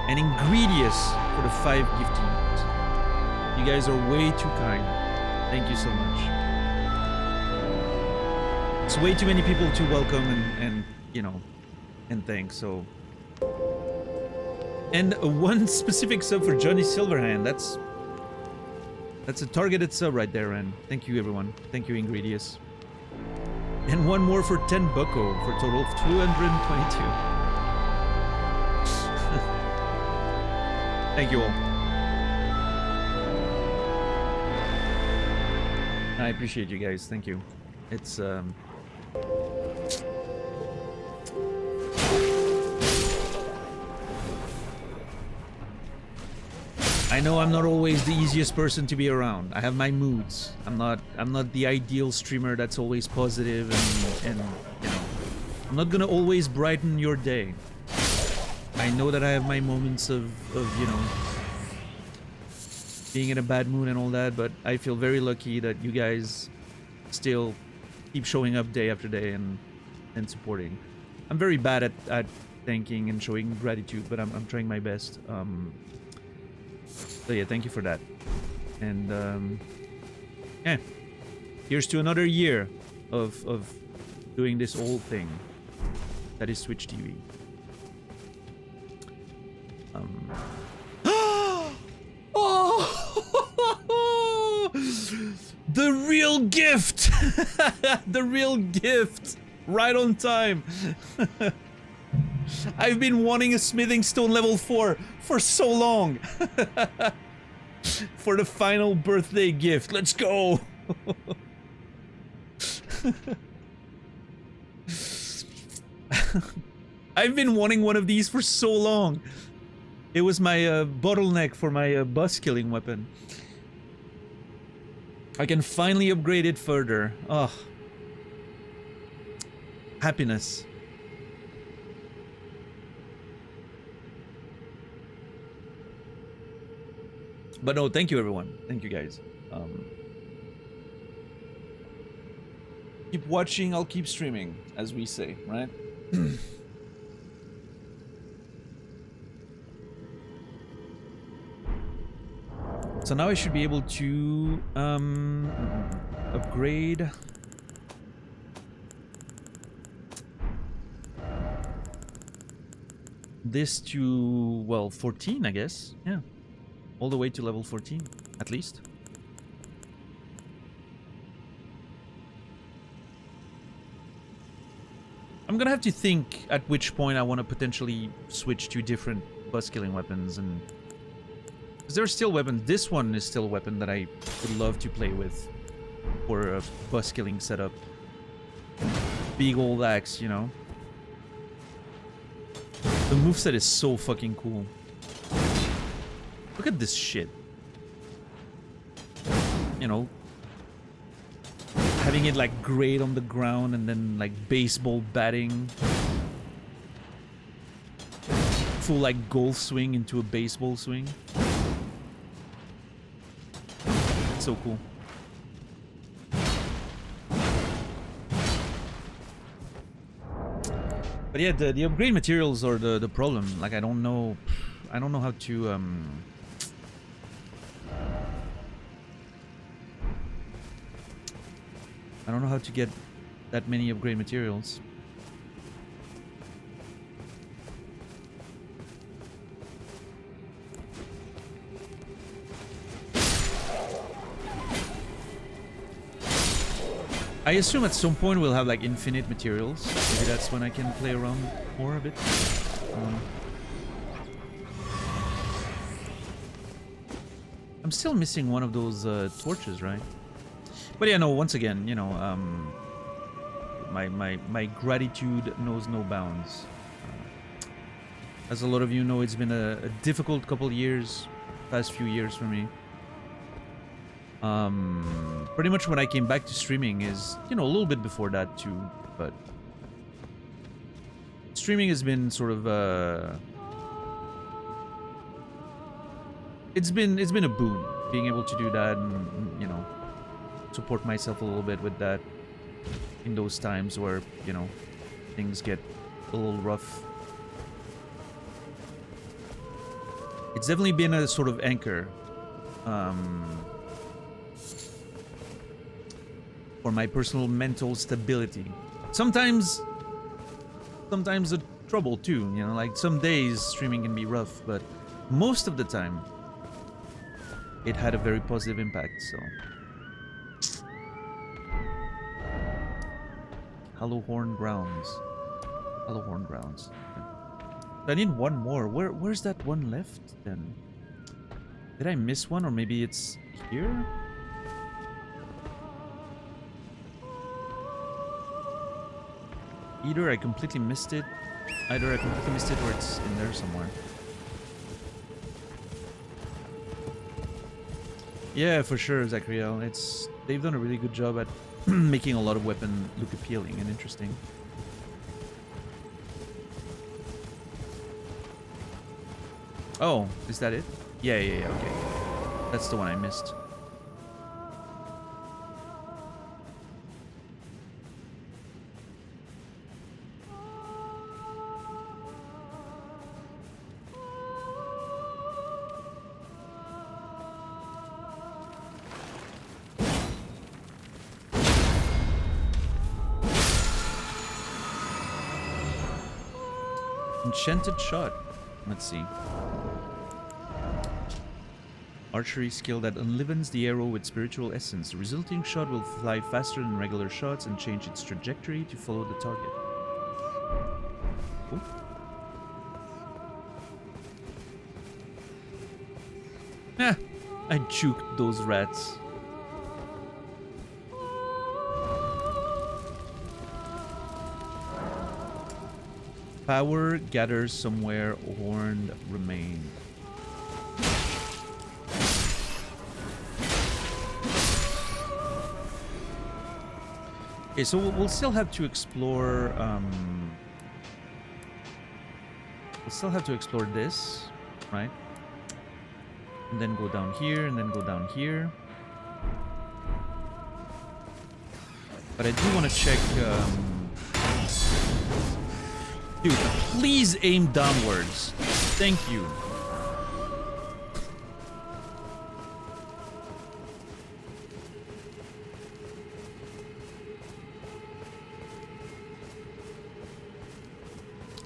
And Ingredius for the 5 gifties. You guys are way too kind. Thank you so much. It's way too many people to welcome and you know, and thank, so. And one specific sub for Johnny Silverhand. That's a targeted sub right there, and thank you everyone. Thank you, Ingredius. And one more for 10 bucko for a total of 222. Thank you all. I appreciate you guys. Thank you. It's I know I'm not always the easiest person to be around. I have my moods. I'm not the ideal streamer that's always positive and you know, I'm not gonna always brighten your day. I know that I have my moments of you know, being in a bad mood and all that, but I feel very lucky that you guys still keep showing up day after day and supporting. I'm very bad at thanking and showing gratitude, but I'm trying my best. So yeah, thank you for that. And yeah, here's to another year of doing this old thing that is Twitch TV. Oh, the real gift. The real gift, right on time. I've been wanting a smithing stone level 4 for so long. For the final birthday gift. Let's go. I've been wanting one of these for so long. It was my bottleneck for my bus killing weapon. I can finally upgrade it further. Oh. Happiness. But no, thank you everyone. Thank you guys. Keep watching, I'll keep streaming, as we say, right? So now I should be able to upgrade this to, well, 14, I guess. Yeah. All the way to level 14, at least. I'm gonna have to think at which point I want to potentially switch to different bus killing weapons, and because there are still weapons. This one is still a weapon that I would love to play with for a bus killing setup. Big old axe, you know. The moveset is so fucking cool. Look at this shit. You know, having it like grade on the ground and then like baseball batting. Full like golf swing into a baseball swing. It's so cool. But yeah, the upgrade materials are the problem. Like I don't know how to I don't know how to get that many upgrade materials. I assume at some point we'll have like infinite materials. Maybe that's when I can play around more a bit. I'm still missing one of those torches, right? But yeah, no, once again, you know, my gratitude knows no bounds. As a lot of you know, it's been a difficult couple years, past few years for me. Pretty much when I came back to streaming is, you know, a little bit before that too, but streaming has been sort of it's been a boon being able to do that and, you know, support myself a little bit with that in those times where, you know, things get a little rough. It's definitely been a sort of anchor for my personal mental stability. Sometimes the trouble too, you know, like some days streaming can be rough, but most of the time it had a very positive impact, so. Hollowhorn Grounds. Hollowhorn Grounds. I need one more. Where's that one left then? Did I miss one, or maybe it's here? Either I completely missed it, or it's in there somewhere. Yeah, for sure, Zachariel. They've done a really good job at making a lot of weapon look appealing and interesting. Oh, is that it? Yeah, okay. That's the one I missed. Enchanted shot. Let's see. Archery skill that enlivens the arrow with spiritual essence. The resulting shot will fly faster than regular shots and change its trajectory to follow the target. Ooh. Ah, I juked those rats. Power gathers somewhere horned remain. Okay, so we'll still have to explore. We'll still have to explore this, right? And then go down here, and then go down here. But I do want to check. Dude, please aim downwards. Thank you.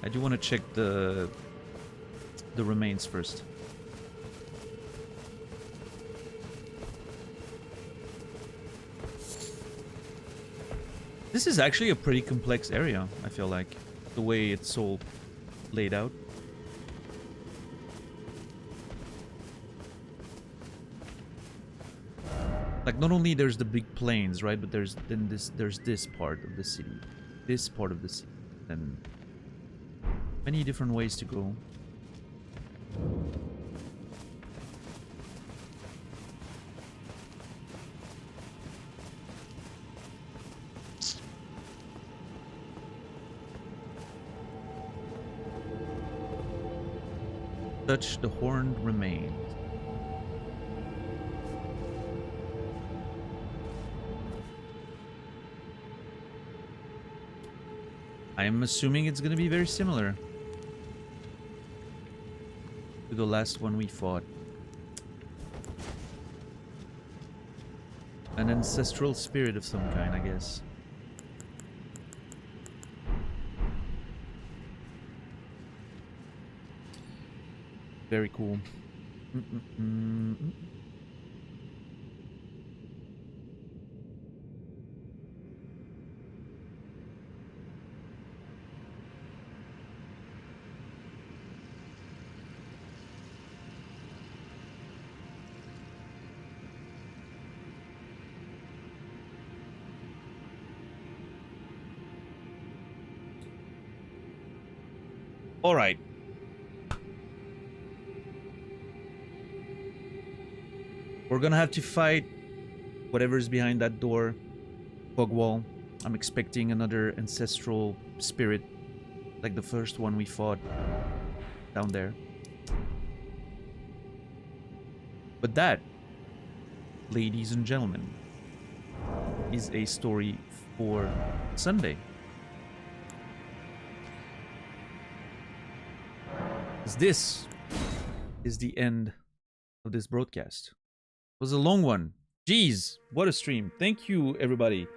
I do want to check the remains first. This is actually a pretty complex area, I feel like. The way it's all laid out. Like, not only there's the big plains, right, but there's this part of the city, and many different ways to go. Touch the horned remains. I'm assuming it's gonna be very similar to the last one we fought. An ancestral spirit of some kind, I guess. Very cool. All right. We're gonna have to fight whatever's behind that door. Fog wall. I'm expecting another ancestral spirit like the first one we fought down there. But that, ladies and gentlemen, is a story for Sunday. This is the end of this broadcast. It was a long one. Jeez, what a stream. Thank you, everybody,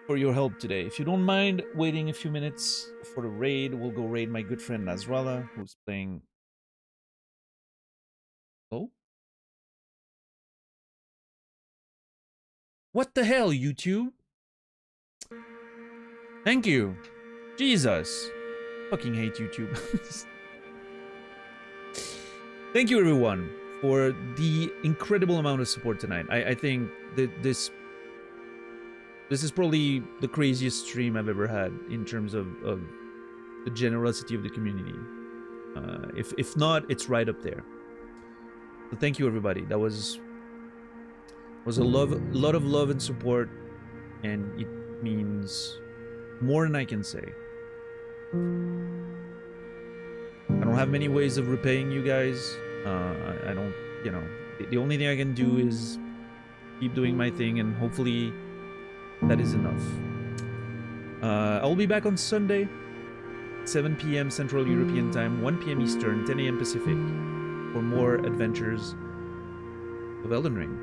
for your help today. If you don't mind waiting a few minutes for the raid, we'll go raid my good friend Nasrallah, who's playing... Oh? What the hell, YouTube? Thank you. Jesus. Fucking hate YouTube. Thank you, everyone, for the incredible amount of support tonight. I think that this is probably the craziest stream I've ever had in terms of the generosity of the community. If not, it's right up there. So thank you, everybody. That was a lot of love and support, and it means more than I can say. I don't have many ways of repaying you guys. I don't, you know, the only thing I can do is keep doing my thing, and hopefully that is enough. I'll be back on Sunday, 7 p.m. Central European Time, 1 p.m. Eastern, 10 a.m. Pacific, for more adventures of Elden Ring.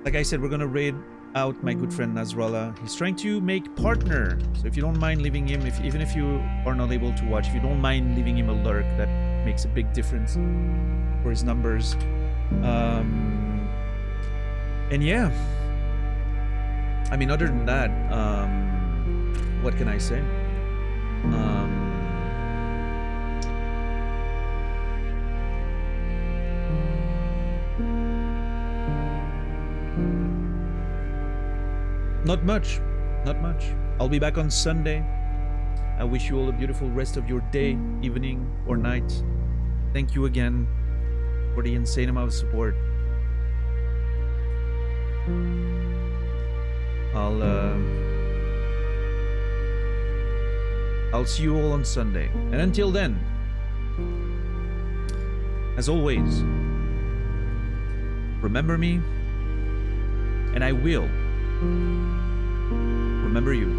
Like I said, we're gonna raid out my good friend Nasrallah. He's trying to make partner, so if you don't mind leaving him, even if you are not able to watch, if you don't mind leaving him a lurk, that makes a big difference for his numbers. And yeah, I mean, other than that, what can I say? Not much. I'll be back on Sunday. I wish you all a beautiful rest of your day, evening, or night. Thank you again for the insane amount of support. I'll see you all on Sunday. And until then, as always, remember me, and I will remember you.